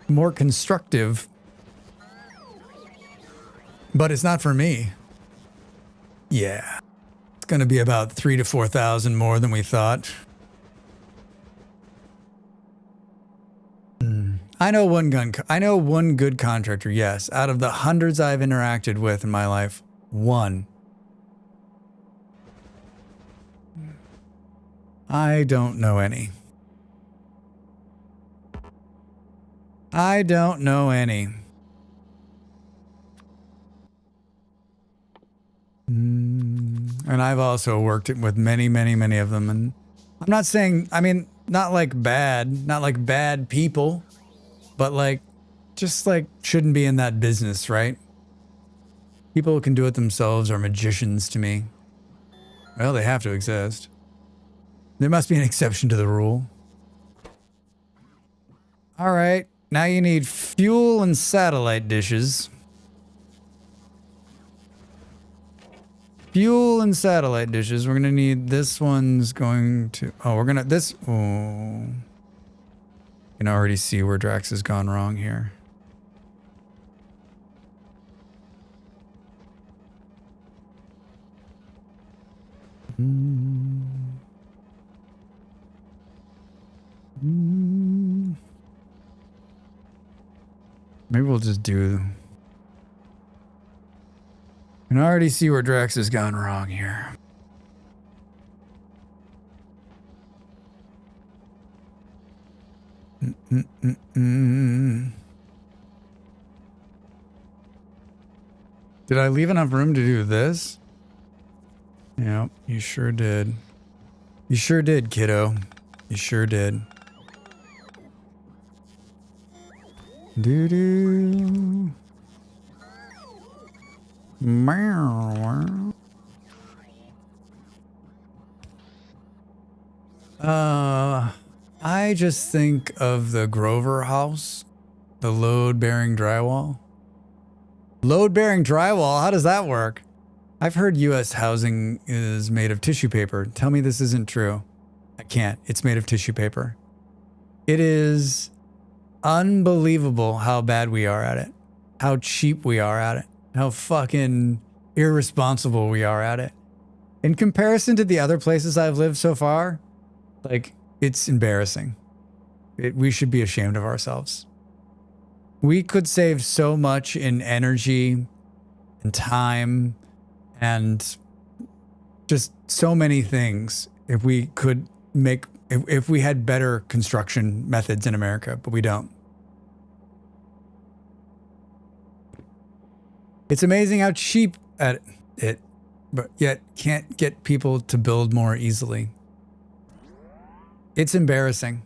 [SPEAKER 1] more constructive, but it's not for me. Yeah. It's going to be about 3,000 to 4,000 more than we thought. I know one good contractor, yes. Out of the hundreds I've interacted with in my life, one. I don't know any. I don't know any. And I've also worked with many, many, many of them. And I'm not saying, I mean, not like bad people, but like, just like shouldn't be in that business, right? People who can do it themselves are magicians to me. Well, they have to exist. There must be an exception to the rule. All right, now you need fuel and satellite dishes. Fuel and satellite dishes. We're gonna need this one's going to. Oh, we're gonna this. Oh, you can already see where Drax has gone wrong here. Maybe we'll just do. I can already see where Drax has gone wrong here. Did I leave enough room to do this? Yep, you sure did. You sure did, kiddo. You sure did. Doo-doo. Meow. I just think of the Grover house, the load-bearing drywall. Load-bearing drywall? How does that work? I've heard U.S. housing is made of tissue paper. Tell me this isn't true. I can't. It's made of tissue paper. It is unbelievable how bad we are at it. How cheap we are at it. How fucking irresponsible we are at it. In comparison to the other places I've lived so far, like, it's embarrassing. We should be ashamed of ourselves. We could save so much in energy and time and just so many things if we could make, if we had better construction methods in America, but we don't. It's amazing how cheap at it, but yet can't get people to build more easily. It's embarrassing.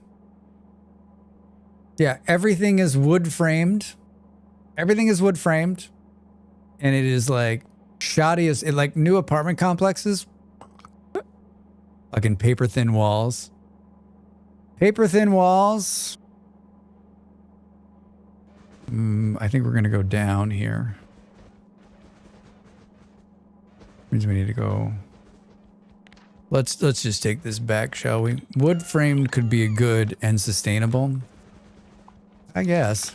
[SPEAKER 1] Yeah, everything is wood framed. Everything is wood framed. And it is like shoddy as it, like new apartment complexes. Fucking paper thin walls. Paper thin walls. I think we're gonna go down here. Means we need to go. Let's just take this back, shall we? Wood framed could be good and sustainable, I guess.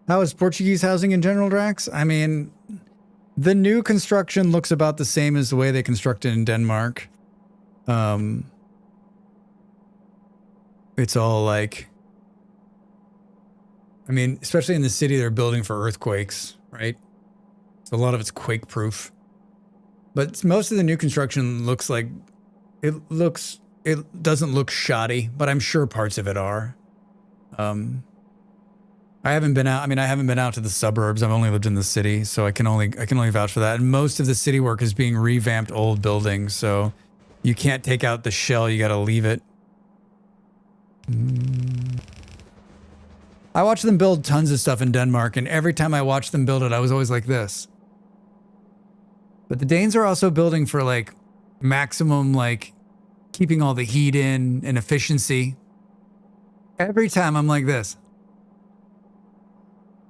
[SPEAKER 1] How is Portuguese housing in general, Drax? I mean, the new construction looks about the same as the way they constructed in Denmark. It's all like, I mean, especially in the city, they're building for earthquakes, right? So a lot of it's quake proof. But most of the new construction looks like, it doesn't look shoddy, but I'm sure parts of it are. I haven't been out. I mean, I haven't been out to the suburbs. I've only lived in the city, so I can only vouch for that. And most of the city work is being revamped old buildings, so you can't take out the shell. You got to leave it. I watched them build tons of stuff in Denmark, and every time I watched them build it, I was always like this. But the Danes are also building for like maximum, like keeping all the heat in and efficiency. Every time I'm like this.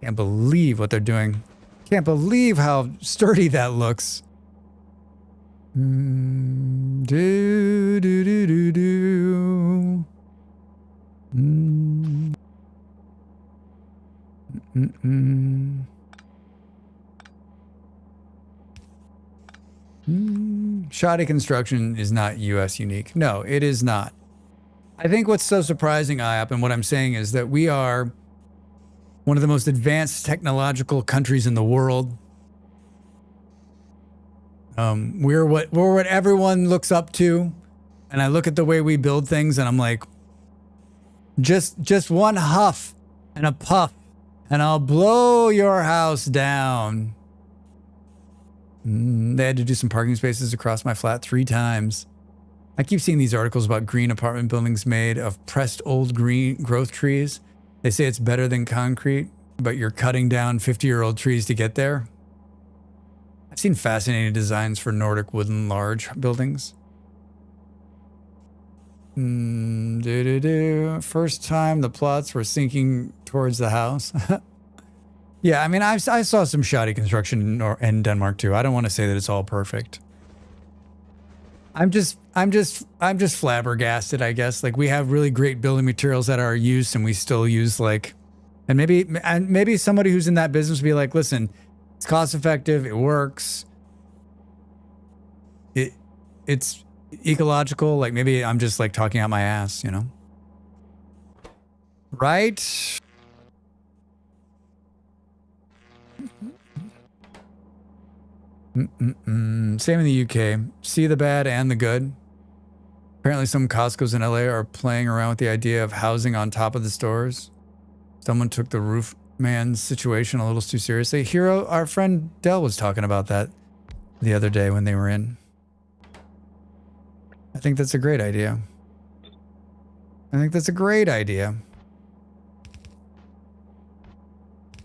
[SPEAKER 1] Can't believe what they're doing. Can't believe how sturdy that looks. Do, do, do, do, do. Shoddy construction is not US unique. No, it is not. I think what's so surprising, IOP, and what I'm saying is that we are one of the most advanced technological countries in the world. We're what everyone looks up to. And I look at the way we build things and I'm like, just one huff and a puff and I'll blow your house down. They had to do some parking spaces across my flat 3 times. I keep seeing these articles about green apartment buildings made of pressed old green growth trees. They say it's better than concrete, but you're cutting down 50-year-old trees to get there. I've seen fascinating designs for Nordic wooden large buildings. First time the plots were sinking towards the house. Yeah, I mean, I saw some shoddy construction in Denmark too. I don't want to say that it's all perfect. I'm just flabbergasted, I guess. Like, we have really great building materials at our use, and we still use like, and maybe somebody who's in that business would be like, listen, it's cost effective, it works, it's ecological. Like, maybe I'm just like talking out my ass, you know? Right? Same in the UK. See the bad and the good. Apparently some Costco's in LA are playing around with the idea of housing on top of the stores. Someone took the roof man's situation a little too seriously. Hero, our friend Dell was talking about that the other day when they were in. I think that's a great idea. I think that's a great idea.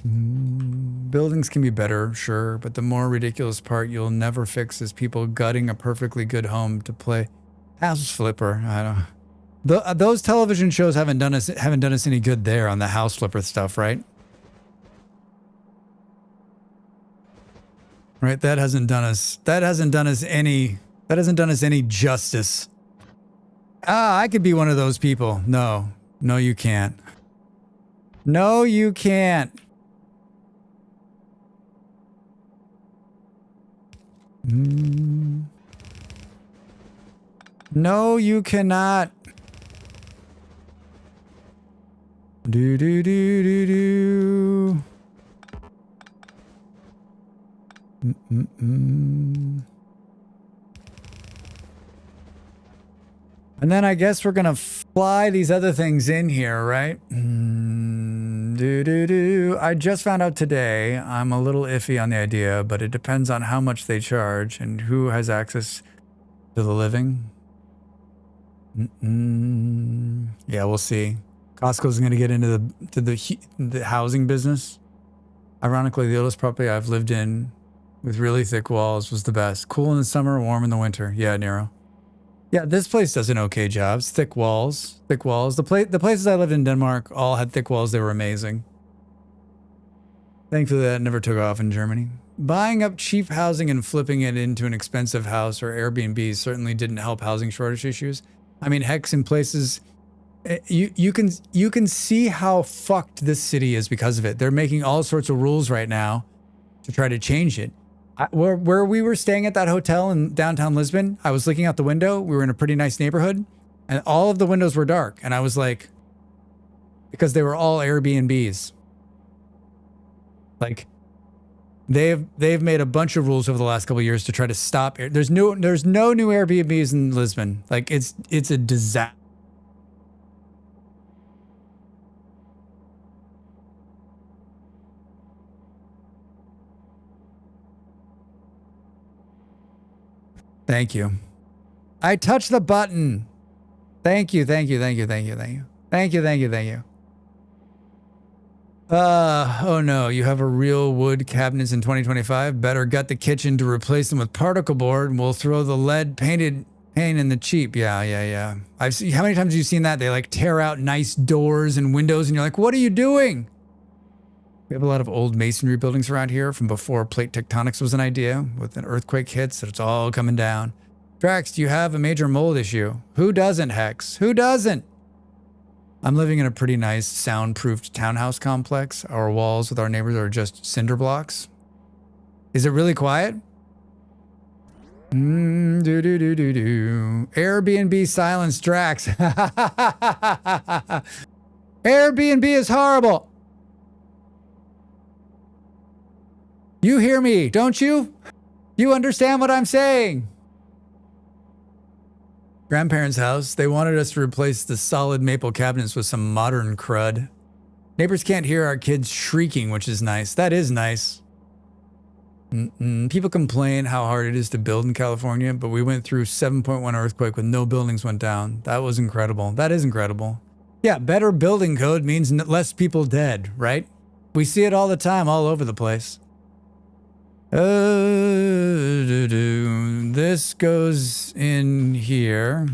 [SPEAKER 1] Buildings can be better, sure, but the more ridiculous part you'll never fix is people gutting a perfectly good home to play house flipper. I don't. Those television shows haven't done us any good there on the house flipper stuff, right? Right, that hasn't done us any justice. I could be one of those people. No, you can't. No, you can't. No, you cannot. Do do do do do. And then I guess we're gonna fly these other things in here, right? I just found out today. I'm a little iffy on the idea, but it depends on how much they charge and who has access to the living. Yeah, we'll see. Costco's going to get into the housing business. Ironically, the oldest property I've lived in with really thick walls was the best. Cool in the summer, warm in the winter. Yeah, Nero. Yeah, this place does an okay job. It's thick walls. Thick walls. The places I lived in Denmark all had thick walls. They were amazing. Thankfully, that never took off in Germany. Buying up cheap housing and flipping it into an expensive house or Airbnb certainly didn't help housing shortage issues. I mean, heck, in places, you can see how fucked this city is because of it. They're making all sorts of rules right now to try to change it. Where we were staying at that hotel in downtown Lisbon, I was looking out the window. We were in a pretty nice neighborhood, and all of the windows were dark. And I was like, because they were all Airbnbs. Like, they've made a bunch of rules over the last couple of years to try to stop. There's no new Airbnbs in Lisbon. Like, it's a disaster. Thank you. I touched the button. Thank you. Oh no, you have a real wood cabinets in 2025? Better gut the kitchen to replace them with particle board, and we'll throw the lead paint in the cheap. Yeah. How many times have you seen that? They like tear out nice doors and windows, and you're like, what are you doing? We have a lot of old masonry buildings around here from before plate tectonics was an idea. With an earthquake hits, it's all coming down. Drax, do you have a major mold issue? Who doesn't, Hex? Who doesn't? I'm living in a pretty nice soundproofed townhouse complex. Our walls with our neighbors are just cinder blocks. Is it really quiet? Airbnb silence, Drax. Airbnb is horrible. You hear me, don't you? You understand what I'm saying? grandparents' house. They wanted us to replace the solid maple cabinets with some modern crud. Neighbors can't hear our kids shrieking, which is nice. That is nice. People complain how hard it is to build in California, but we went through 7.1 earthquake with no buildings went down. That was incredible. That is incredible. Yeah, better building code means less people dead, right? We see it all the time, all over the place. This goes in here.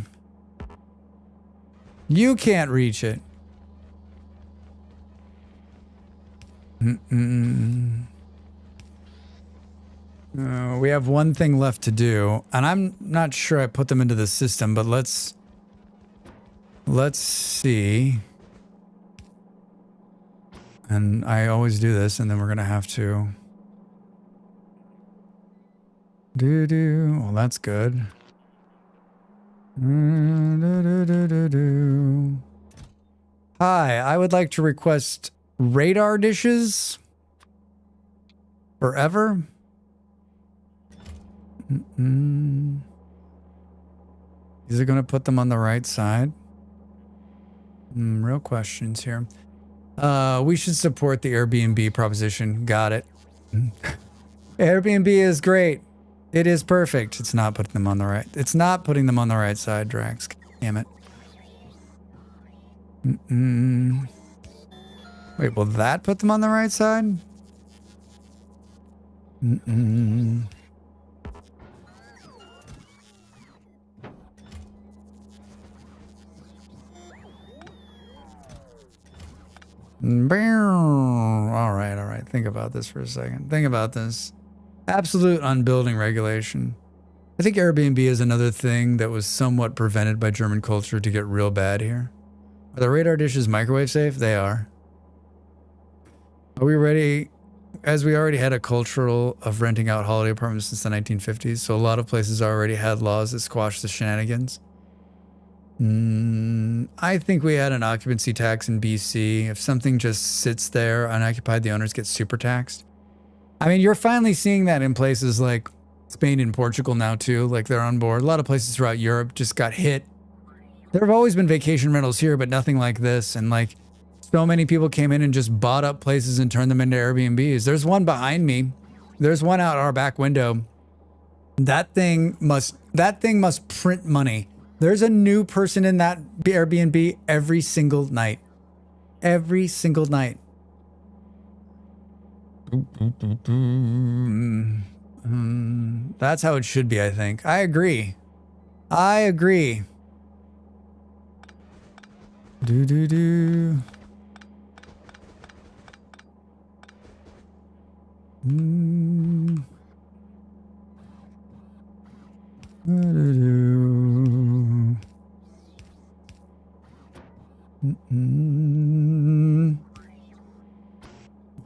[SPEAKER 1] You can't reach it. We have one thing left to do, and I'm not sure I put them into the system, but let's see. And I always do this, and then we're gonna have to well, that's good. Hi, I would like to request radar dishes forever. Is it going to put them on the right side? Real questions here. We should support the Airbnb proposition. Got it. Airbnb is great. It is perfect. It's not putting them on the right. It's not putting them on the right side, Drax. Damn it. Wait, will that put them on the right side? All right. Think about this for a second. Think about this. Absolute unbuilding regulation. I think Airbnb is another thing that was somewhat prevented by German culture to get real bad here. Are the radar dishes microwave safe? They are. Are we ready? As we already had a cultural of renting out holiday apartments since the 1950s, so a lot of places already had laws that squashed the shenanigans. I think we had an occupancy tax in BC. If something just sits there unoccupied, the owners get super taxed. I mean, you're finally seeing that in places like Spain and Portugal now too. Like they're on board. A lot of places throughout Europe just got hit. There have always been vacation rentals here, but nothing like this. And like so many people came in and just bought up places and turned them into Airbnbs. There's one behind me. There's one out our back window. That thing must print money. There's a new person in that Airbnb every single night. Every single night. That's how it should be, I think. I agree.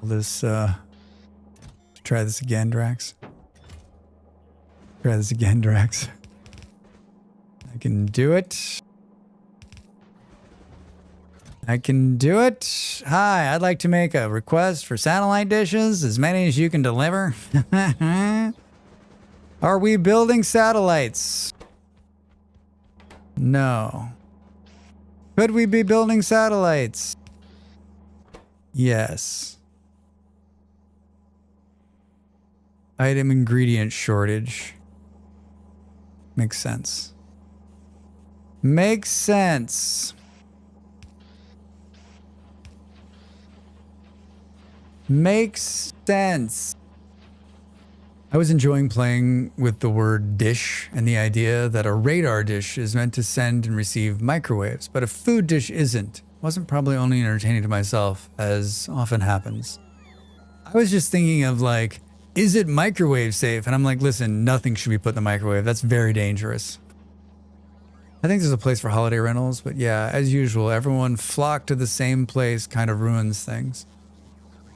[SPEAKER 1] Let's try this again, Drax. Try this again, Drax. I can do it. I can do it. Hi, I'd like to make a request for satellite dishes, as many as you can deliver. Are we building satellites? No. Could we be building satellites? Yes. Item ingredient shortage. Makes sense. Makes sense. Makes sense. I was enjoying playing with the word dish and the idea that a radar dish is meant to send and receive microwaves, but a food dish isn't. Wasn't probably only entertaining to myself, as often happens. I was just thinking of like, is it microwave safe? And I'm like, listen, nothing should be put in the microwave. That's very dangerous. I think there's a place for holiday rentals, but yeah, as usual, everyone flocked to the same place kind of ruins things.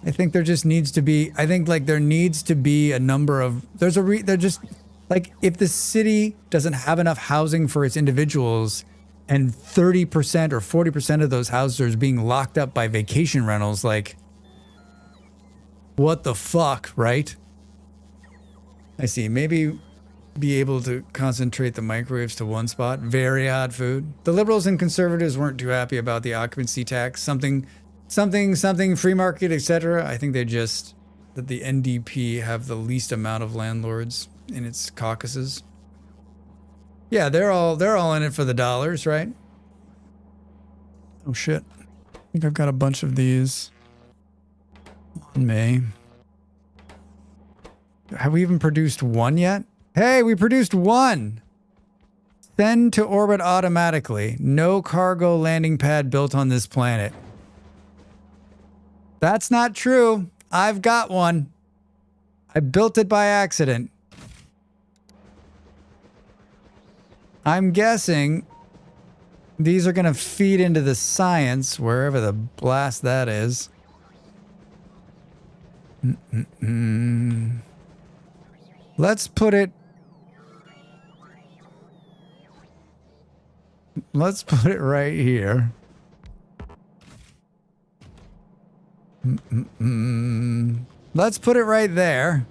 [SPEAKER 1] I think there just needs to be, there needs to be a number of, they're just, like, if the city doesn't have enough housing for its individuals and 30% or 40% of those houses are being locked up by vacation rentals, like, what the fuck, right? I see, maybe be able to concentrate the microwaves to one spot. Very odd food. The liberals and conservatives weren't too happy about the occupancy tax. Something, free market, etc. I think they just, that the NDP have the least amount of landlords in its caucuses. Yeah, they're all in it for the dollars, right? Oh shit. I think I've got a bunch of these on me. Have we even produced one yet? Hey, we produced one. Send to orbit automatically. No cargo landing pad built on this planet. That's not true. I've got one. I built it by accident. I'm guessing these are going to feed into the science, wherever the blast that is. Let's put it right here. Let's put it right there.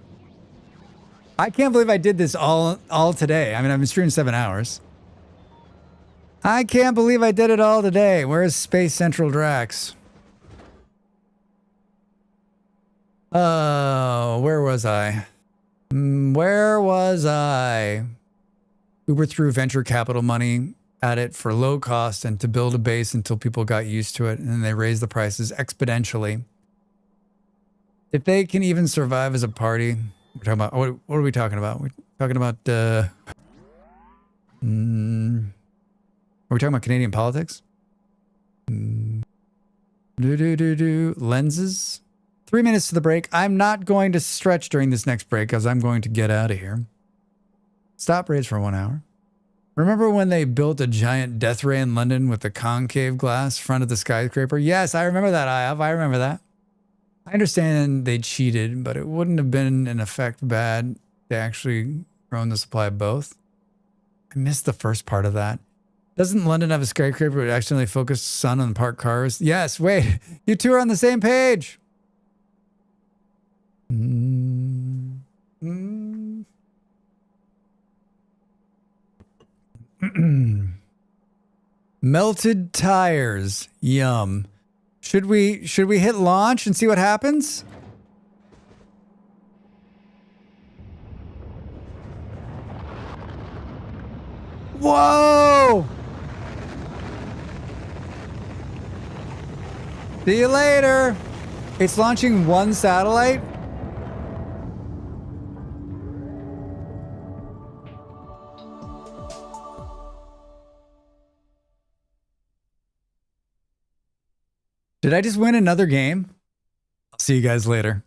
[SPEAKER 1] I can't believe I did this all today. I mean, I've been streaming 7 hours. I can't believe I did it all today. Where's Space Central Drax? Oh, where was I? Where was I? Uber threw venture capital money at it for low cost and to build a base until people got used to it, and then they raised the prices exponentially. If they can even survive as a party, we're talking about, what are we talking about? We're talking about, are we talking about Canadian politics? Lenses? 3 minutes to the break. I'm not going to stretch during this next break because I'm going to get out of here. Stop raids for 1 hour. Remember when they built a giant death ray in London with the concave glass front of the skyscraper? Yes, I remember that, I remember that. I understand they cheated, but it wouldn't have been in effect bad. They actually grown the supply of both. I missed the first part of that. Doesn't London have a skyscraper that accidentally focused sun on parked cars? Yes, wait. You two are on the same page. Melted tires. Yum. Should we hit launch and see what happens? Whoa! See you later. It's launching one satellite. Did I just win another game? I'll see you guys later.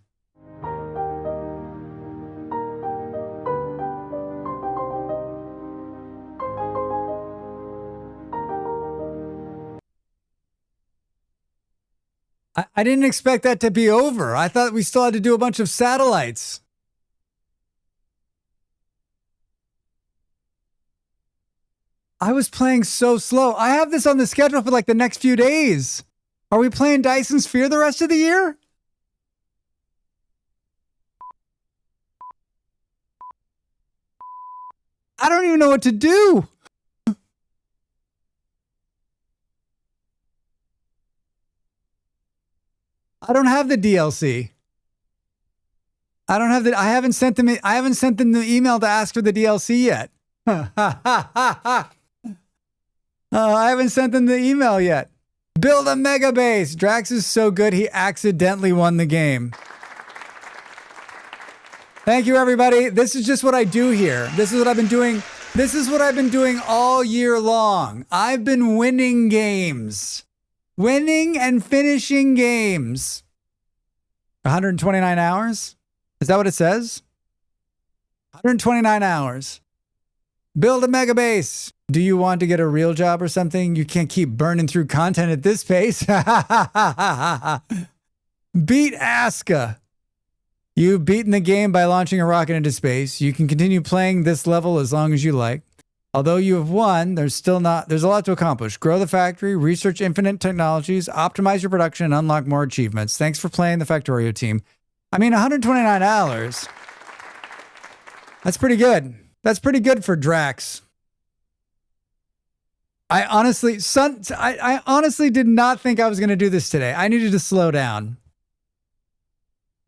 [SPEAKER 1] I didn't expect that to be over. I thought we still had to do a bunch of satellites. I was playing so slow. I have this on the schedule for like the next few days. Are we playing Dyson Sphere the rest of the year? I don't even know what to do. I don't have the DLC. I haven't sent them the email to ask for the DLC yet. I haven't sent them the email yet. Build a mega base. Drax is so good he accidentally won the game. Thank you, everybody. This is just what I do here. This is what I've been doing. This is what I've been doing all year long. I've been winning games. Winning and finishing games. 129 hours? Is that what it says? 129 hours. Build a mega base. Do you want to get a real job or something? You can't keep burning through content at this pace. Beat Aska. You've beaten the game by launching a rocket into space. You can continue playing this level as long as you like. Although you have won, there's a lot to accomplish. Grow the factory, research infinite technologies, optimize your production, and unlock more achievements. Thanks for playing the Factorio team. I mean, 129 hours. That's pretty good. That's pretty good for Drax. I honestly did not think I was going to do this today. I needed to slow down.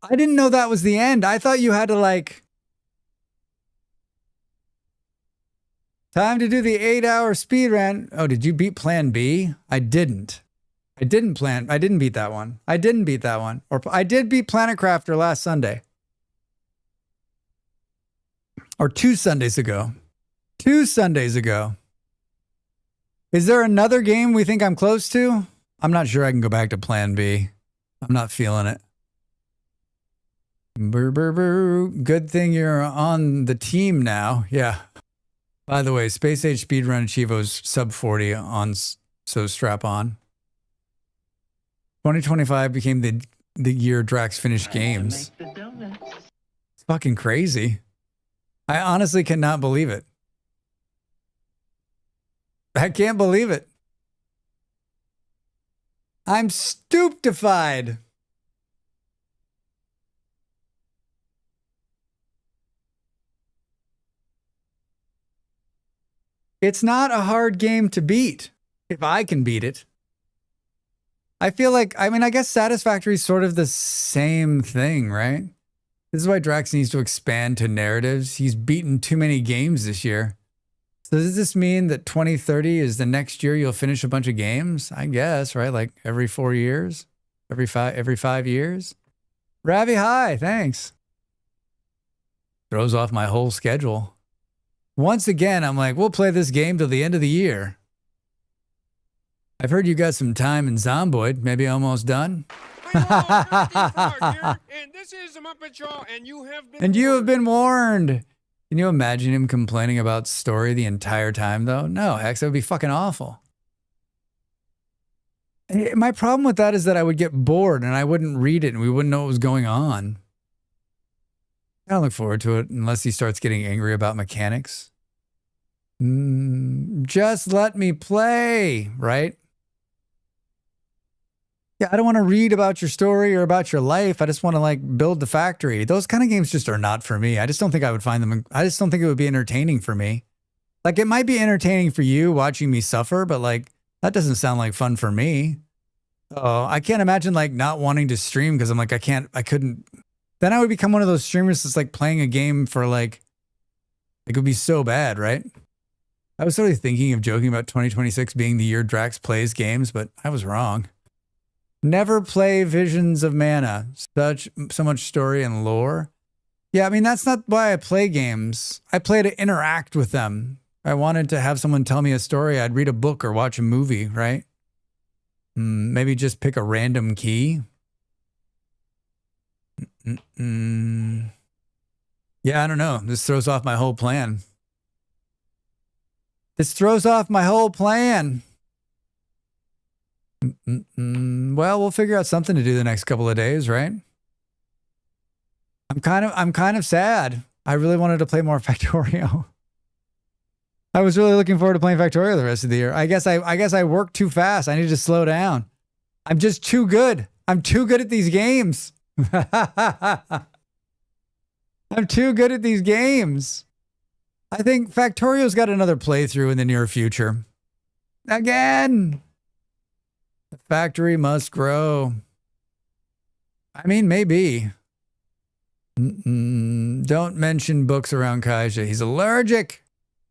[SPEAKER 1] I didn't know that was the end. I thought you had to like... Time to do the 8-hour speed run. Oh, did you beat Plan B? I didn't. I didn't beat that one. I didn't beat that one. Or I did beat Planet Crafter last Sunday. Or 2 Sundays ago. 2 Sundays ago. Is there another game we think I'm close to? I'm not sure I can go back to Plan B. I'm not feeling it. Brr, brr, brr. Good thing you're on the team now. Yeah. By the way, Space Age Speedrun Chivo's sub 40 on, so strap on. 2025 became the year Drax finished games. It's fucking crazy. I honestly cannot believe it. I can't believe it. I'm stupefied. It's not a hard game to beat, if I can beat it. I feel like, I mean, I guess Satisfactory is sort of the same thing, right? This is why Drax needs to expand to narratives. He's beaten too many games this year. So does this mean that 2030 is the next year you'll finish a bunch of games? I guess, right? Like every 4 years? Every 5 years? Ravi, hi, thanks. Throws off my whole schedule. Once again, I'm like, we'll play this game till the end of the year. I've heard you got some time in Zomboid. Maybe almost done?
[SPEAKER 8] And this is the Muppet Show, and you have been
[SPEAKER 1] warned. Can you imagine him complaining about story the entire time, though? No, Hex, that would be fucking awful. My problem with that is that I would get bored and I wouldn't read it and we wouldn't know what was going on. I don't look forward to it unless he starts getting angry about mechanics. Just let me play, right? Yeah, I don't want to read about your story or about your life. I just want to like build the factory. Those kind of games just are not for me. I just don't think I would find them. I just don't think it would be entertaining for me. Like it might be entertaining for you watching me suffer, but like that doesn't sound like fun for me. Oh, I can't imagine like not wanting to stream because I'm like, I couldn't. Then I would become one of those streamers that's like playing a game for like, it would be so bad, right? I was sort of thinking of joking about 2026 being the year Drax plays games, but I was wrong. Never play Visions of Mana. So much story and lore. Yeah, I mean, that's not why I play games. I play to interact with them. I wanted to have someone tell me a story. I'd read a book or watch a movie, right? Maybe just pick a random key. Yeah, I don't know. This throws off my whole plan. Well, we'll figure out something to do the next couple of days, right? I'm kind of sad. I really wanted to play more Factorio. I was really looking forward to playing Factorio the rest of the year. I guess I worked too fast. I need to slow down. I'm just too good. I'm too good at these games. I'm too good at these games. I think Factorio's got another playthrough in the near future. Again. The factory must grow. I mean, maybe. Don't mention books around Kaija. He's allergic.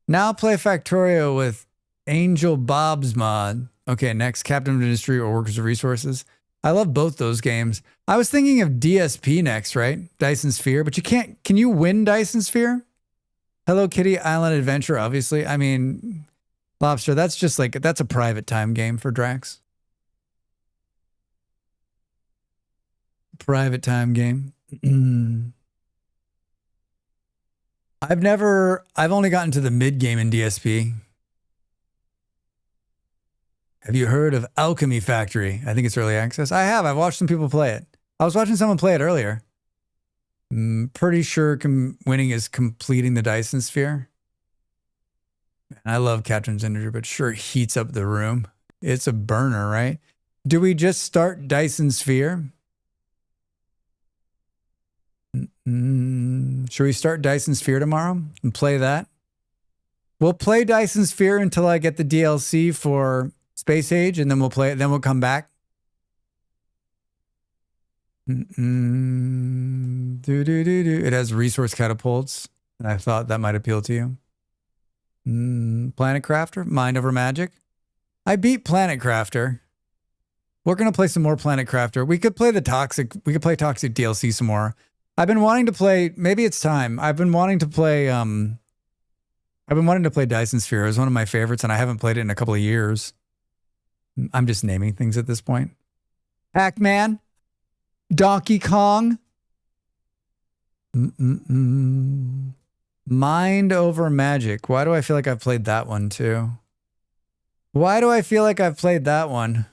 [SPEAKER 1] Now play Factorio with Angel Bob's mod. Okay, next, Captain of Industry or Workers of Resources. I love both those games. I was thinking of DSP next, right? Dyson Sphere, but you can't. Can you win Dyson Sphere? Hello Kitty Island Adventure, obviously. I mean, Lobster, that's just like, that's a private time game for Drax. Private time game. I've only gotten to the mid game in DSP. Have you heard of Alchemy Factory? I think it's early access. I have. I've watched some people play it. I was watching someone play it earlier. Pretty sure winning is completing the Dyson Sphere. I love Captain's Energy, but sure heats up the room. It's a burner, right? Do we just start Dyson Sphere? Should we start Dyson Sphere tomorrow and play that? We'll play Dyson Sphere until I get the DLC for Space Age, and then we'll play it. Then we'll come back. It has resource catapults, and I thought that might appeal to you. Planet Crafter, Mind Over Magic. I beat Planet Crafter. We're gonna play some more Planet Crafter. We could play Toxic DLC some more. I've been wanting to play. Maybe it's time. I've been wanting to play Dyson Sphere. It was one of my favorites, and I haven't played it in a couple of years. I'm just naming things at this point. Pac-Man. Donkey Kong. Mind Over Magic. Why do I feel like I've played that one too? Why do I feel like I've played that one?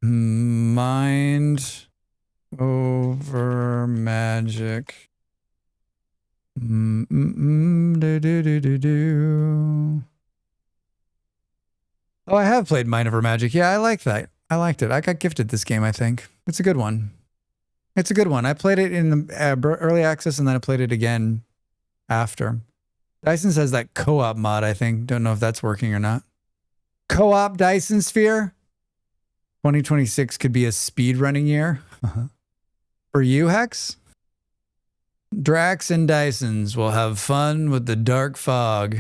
[SPEAKER 1] Mind Over Magic. Oh, I have played Mind Over Magic. Yeah, I like that. I liked it. I got gifted this game, I think. It's a good one. It's a good one. I played it in the early access, and then I played it again after. Dyson says that co-op mod, I think. Don't know if that's working or not. Co-op Dyson Sphere. 2026 could be a speedrunning year. For you, Hex? Drax and Dysons will have fun with the dark fog.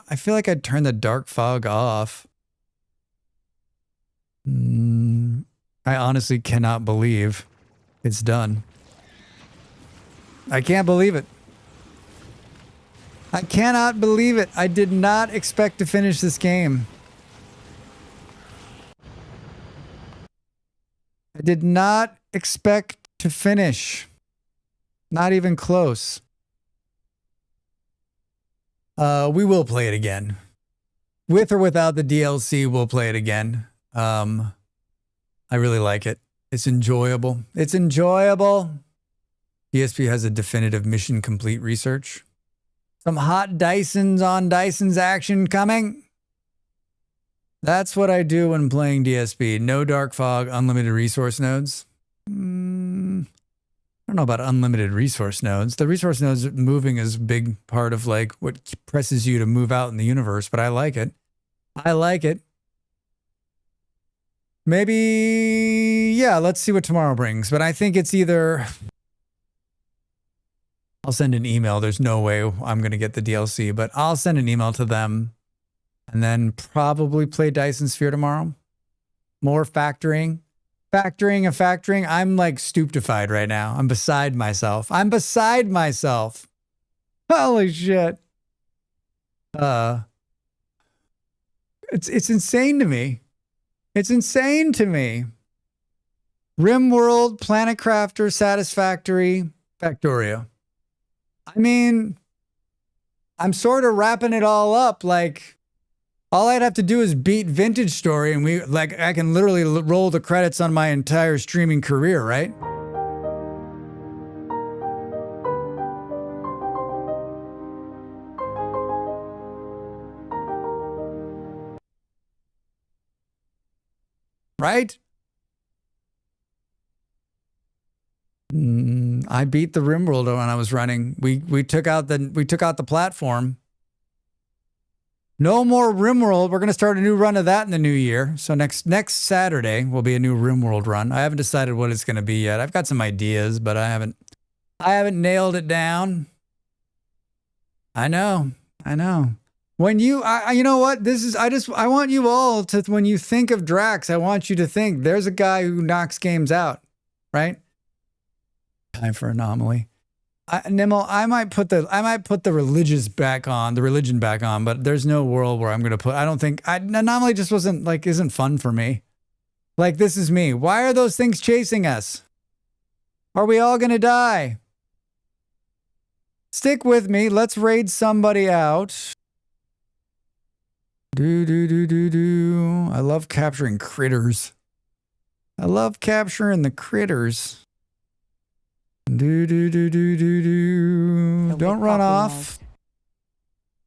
[SPEAKER 1] I feel like I'd turn the dark fog off. I honestly cannot believe it's done. I can't believe it. I cannot believe it. I did not expect to finish this game. I did not expect to finish. Not even close. We will play it again. With or without the DLC, we'll play it again. I really like it. It's enjoyable. It's enjoyable. ESP has a definitive mission complete research. Some hot Dysons on Dyson's action coming. That's what I do when playing DSP. No dark fog, unlimited resource nodes. I don't know about unlimited resource nodes. The resource nodes moving is a big part of like what presses you to move out in the universe, but I like it. I like it. Maybe, yeah, let's see what tomorrow brings. But I think it's either... I'll send an email. There's no way I'm going to get the DLC, but I'll send an email to them and then probably play Dyson Sphere tomorrow. More factoring. Factoring. I'm like stupefied right now. I'm beside myself. Holy shit. It's insane to me. It's insane to me. RimWorld, Planet Crafter, Satisfactory, Factorio. I mean, I'm sort of wrapping it all up. Like, all I'd have to do is beat Vintage Story, and I can literally roll the credits on my entire streaming career, right? Right? I beat the RimWorld when I was running. We took out the platform. No more RimWorld. We're gonna start a new run of that in the new year. So next Saturday will be a new RimWorld run. I haven't decided what it's gonna be yet. I've got some ideas, but I haven't nailed it down. I know. When you know what? I want you all to, when you think of Drax, I want you to think there's a guy who knocks games out, right? Time for Anomaly. Nimble, I might put the religion back on, but there's no world where I'm going to put, Anomaly just isn't fun for me. Like, this is me. Why are those things chasing us? Are we all going to die? Stick with me. Let's raid somebody out. I love capturing critters. I love capturing the critters. Don't run off.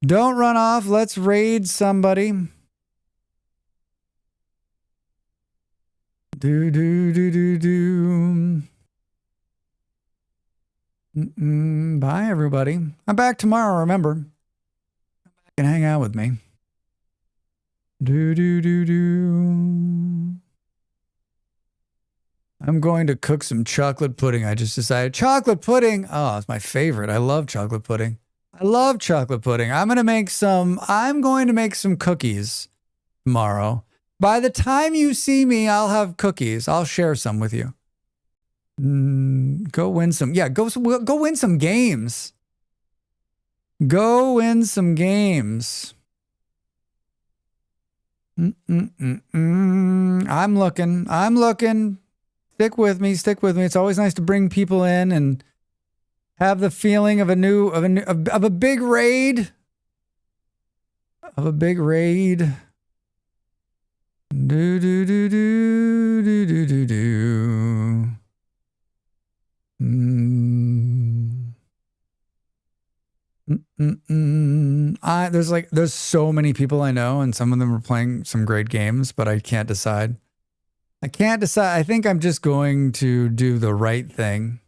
[SPEAKER 1] Don't run off. Let's raid somebody. Bye, everybody. I'm back tomorrow, remember. I'm can hang out with me. Do do do do. I'm going to cook some chocolate pudding. I just decided chocolate pudding. Oh, it's my favorite. I love chocolate pudding. I love chocolate pudding. I'm going to make some cookies tomorrow. By the time you see me, I'll have cookies. I'll share some with you. Go win some. Yeah, go win some games. Go win some games. I'm looking. Stick with me. It's always nice to bring people in and have the feeling of a big raid. Of a big raid. Do do do do do do do do. There's so many people I know, and some of them are playing some great games, but I can't decide. I think I'm just going to do the right thing,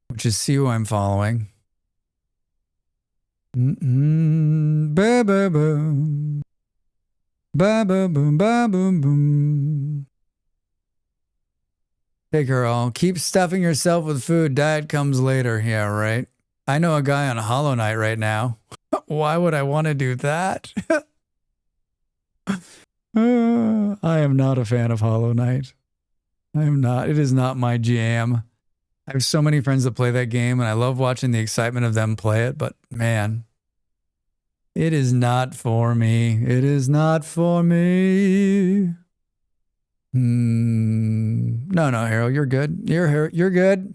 [SPEAKER 1] which is see who I'm following. Ba ba boom. Ba ba boom ba boom boom. Hey girl, keep stuffing yourself with food. Diet comes later. Yeah, right. I know a guy on Hollow Knight right now. Why would I want to do that? I am not a fan of Hollow Knight. I am not. It is not my jam. I have so many friends that play that game, and I love watching the excitement of them play it, but man, it is not for me. It is not for me. No, Harold, you're good. You're good.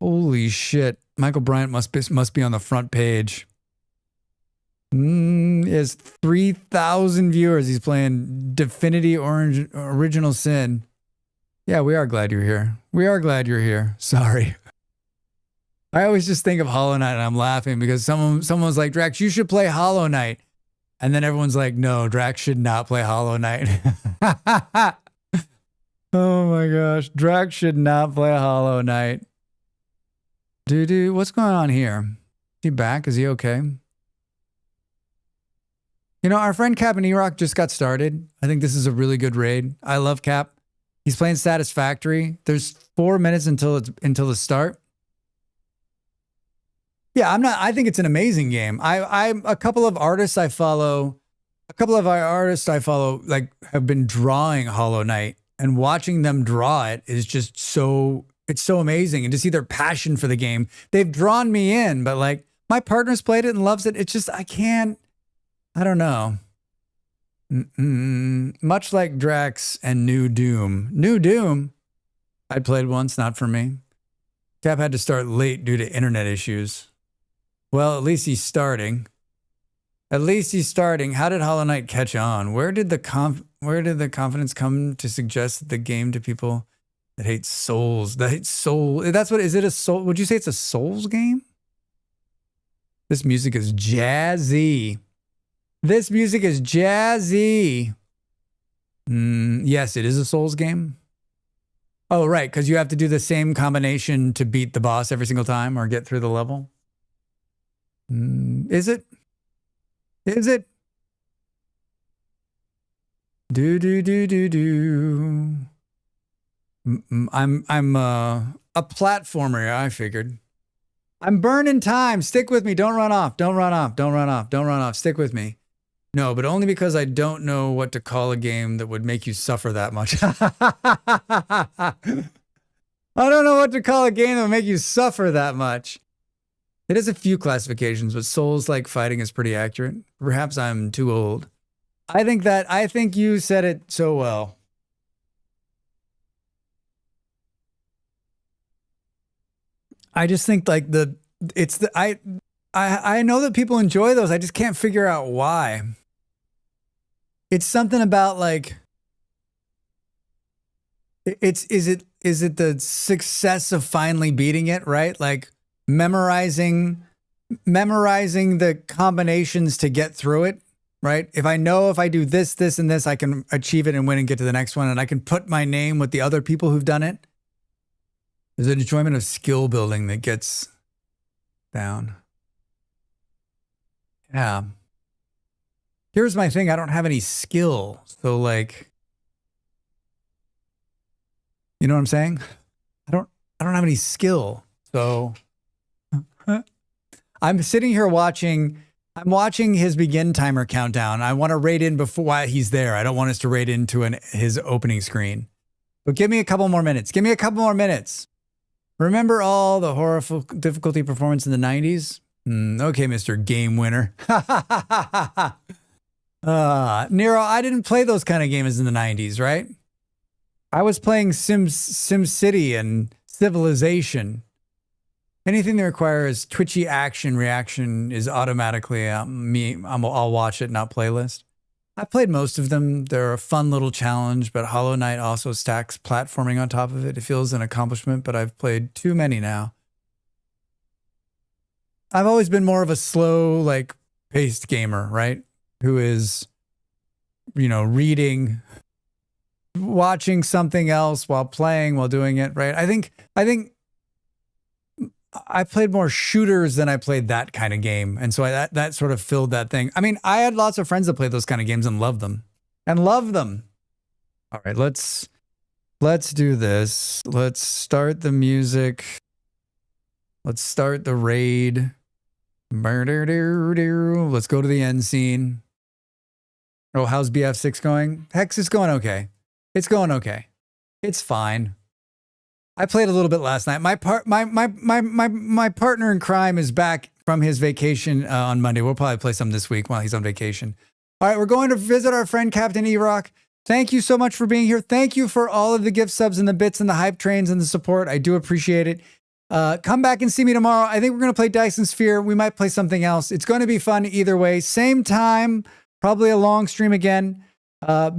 [SPEAKER 1] Holy shit. Michael Bryant must be on the front page. He has 3,000 viewers. He's playing Divinity Original Sin. Yeah, we are glad you're here. We are glad you're here. Sorry. I always just think of Hollow Knight and I'm laughing because someone was like, Drax, you should play Hollow Knight. And then everyone's like, no, Drax should not play Hollow Knight. Oh my gosh. Drax should not play Hollow Knight. Dude, what's going on here? Is he back? Is he okay? You know, our friend Cap and E-Rock just got started. I think this is a really good raid. I love Cap. He's playing Satisfactory. There's 4 minutes until the start. Yeah, I think it's an amazing game. A couple of artists I follow like have been drawing Hollow Knight, and watching them draw it is just it's so amazing. And to see their passion for the game, they've drawn me in, but like my partner's played it and loves it. It's just, I don't know. Much like Drax and New Doom. New Doom, I played once, not for me. Cap had to start late due to internet issues. Well, at least he's starting. How did Hollow Knight catch on? Where did the confidence come to suggest that the game to people that hate Souls? Is it a Soul? Would you say it's a Souls game? This music is jazzy. Yes, it is a Souls game. Oh, right, because you have to do the same combination to beat the boss every single time or get through the level. Is it? Do. I'm a platformer, I figured. I'm burning time. Stick with me. Don't run off. Stick with me. No, but only because I don't know what to call a game that would make you suffer that much. I don't know what to call a game that would make you suffer that much. It has a few classifications, but Souls-like fighting is pretty accurate. Perhaps I'm too old. I think you said it so well. I just think like I know that people enjoy those. I just can't figure out why. It's something about like is it the success of finally beating it, right? Like memorizing the combinations to get through it, right? If I do this, and this, I can achieve it and win and get to the next one, and I can put my name with the other people who've done it. There's an enjoyment of skill building that gets down. Yeah. Here's my thing. I don't have any skill. So like, you know what I'm saying? I don't have any skill. So I'm sitting here watching his begin timer countdown. I want to raid in before while he's there. I don't want us to raid into his opening screen. But give me a couple more minutes. Give me a couple more minutes. Remember all the horrible difficulty performance in the 90s? Okay, Mr. Game Winner. Nero, I didn't play those kind of games in the 90s, right? I was playing SimCity and Civilization. Anything that requires twitchy action reaction is automatically I'll watch it, not playlist. I played most of them. They're a fun little challenge, but Hollow Knight also stacks platforming on top of it. It feels an accomplishment, but I've played too many now. I've always been more of a slow, like, paced gamer, right? Who is, you know, reading, watching something else while playing, while doing it, right? I think I played more shooters than I played that kind of game. And so that sort of filled that thing. I mean, I had lots of friends that played those kind of games and loved them. All right, let's do this. Let's start the music. Let's start the raid. Let's go to the end scene. Oh, how's BF6 going? Hex, it's going okay. It's going okay. It's fine. I played a little bit last night. My partner in crime is back from his vacation on Monday. We'll probably play some this week while he's on vacation. All right, we're going to visit our friend Captain E-Rock. Thank you so much for being here. Thank you for all of the gift subs and the bits and the hype trains and the support. I do appreciate it. Come back and see me tomorrow. I think we're going to play Dyson Sphere. We might play something else. It's going to be fun either way. Same time, probably a long stream again.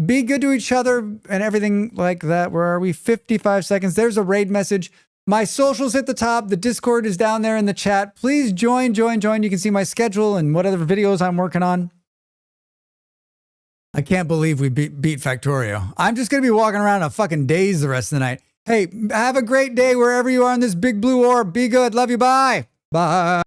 [SPEAKER 1] Be good to each other and everything like that. Where are we? 55 seconds. There's a raid message. My socials at the top. The Discord is down there in the chat. Please join. You can see my schedule and what other videos I'm working on. I can't believe we beat Factorio. I'm just going to be walking around a fucking daze the rest of the night. Hey, have a great day wherever you are in this big blue orb. Be good. Love you. Bye. Bye.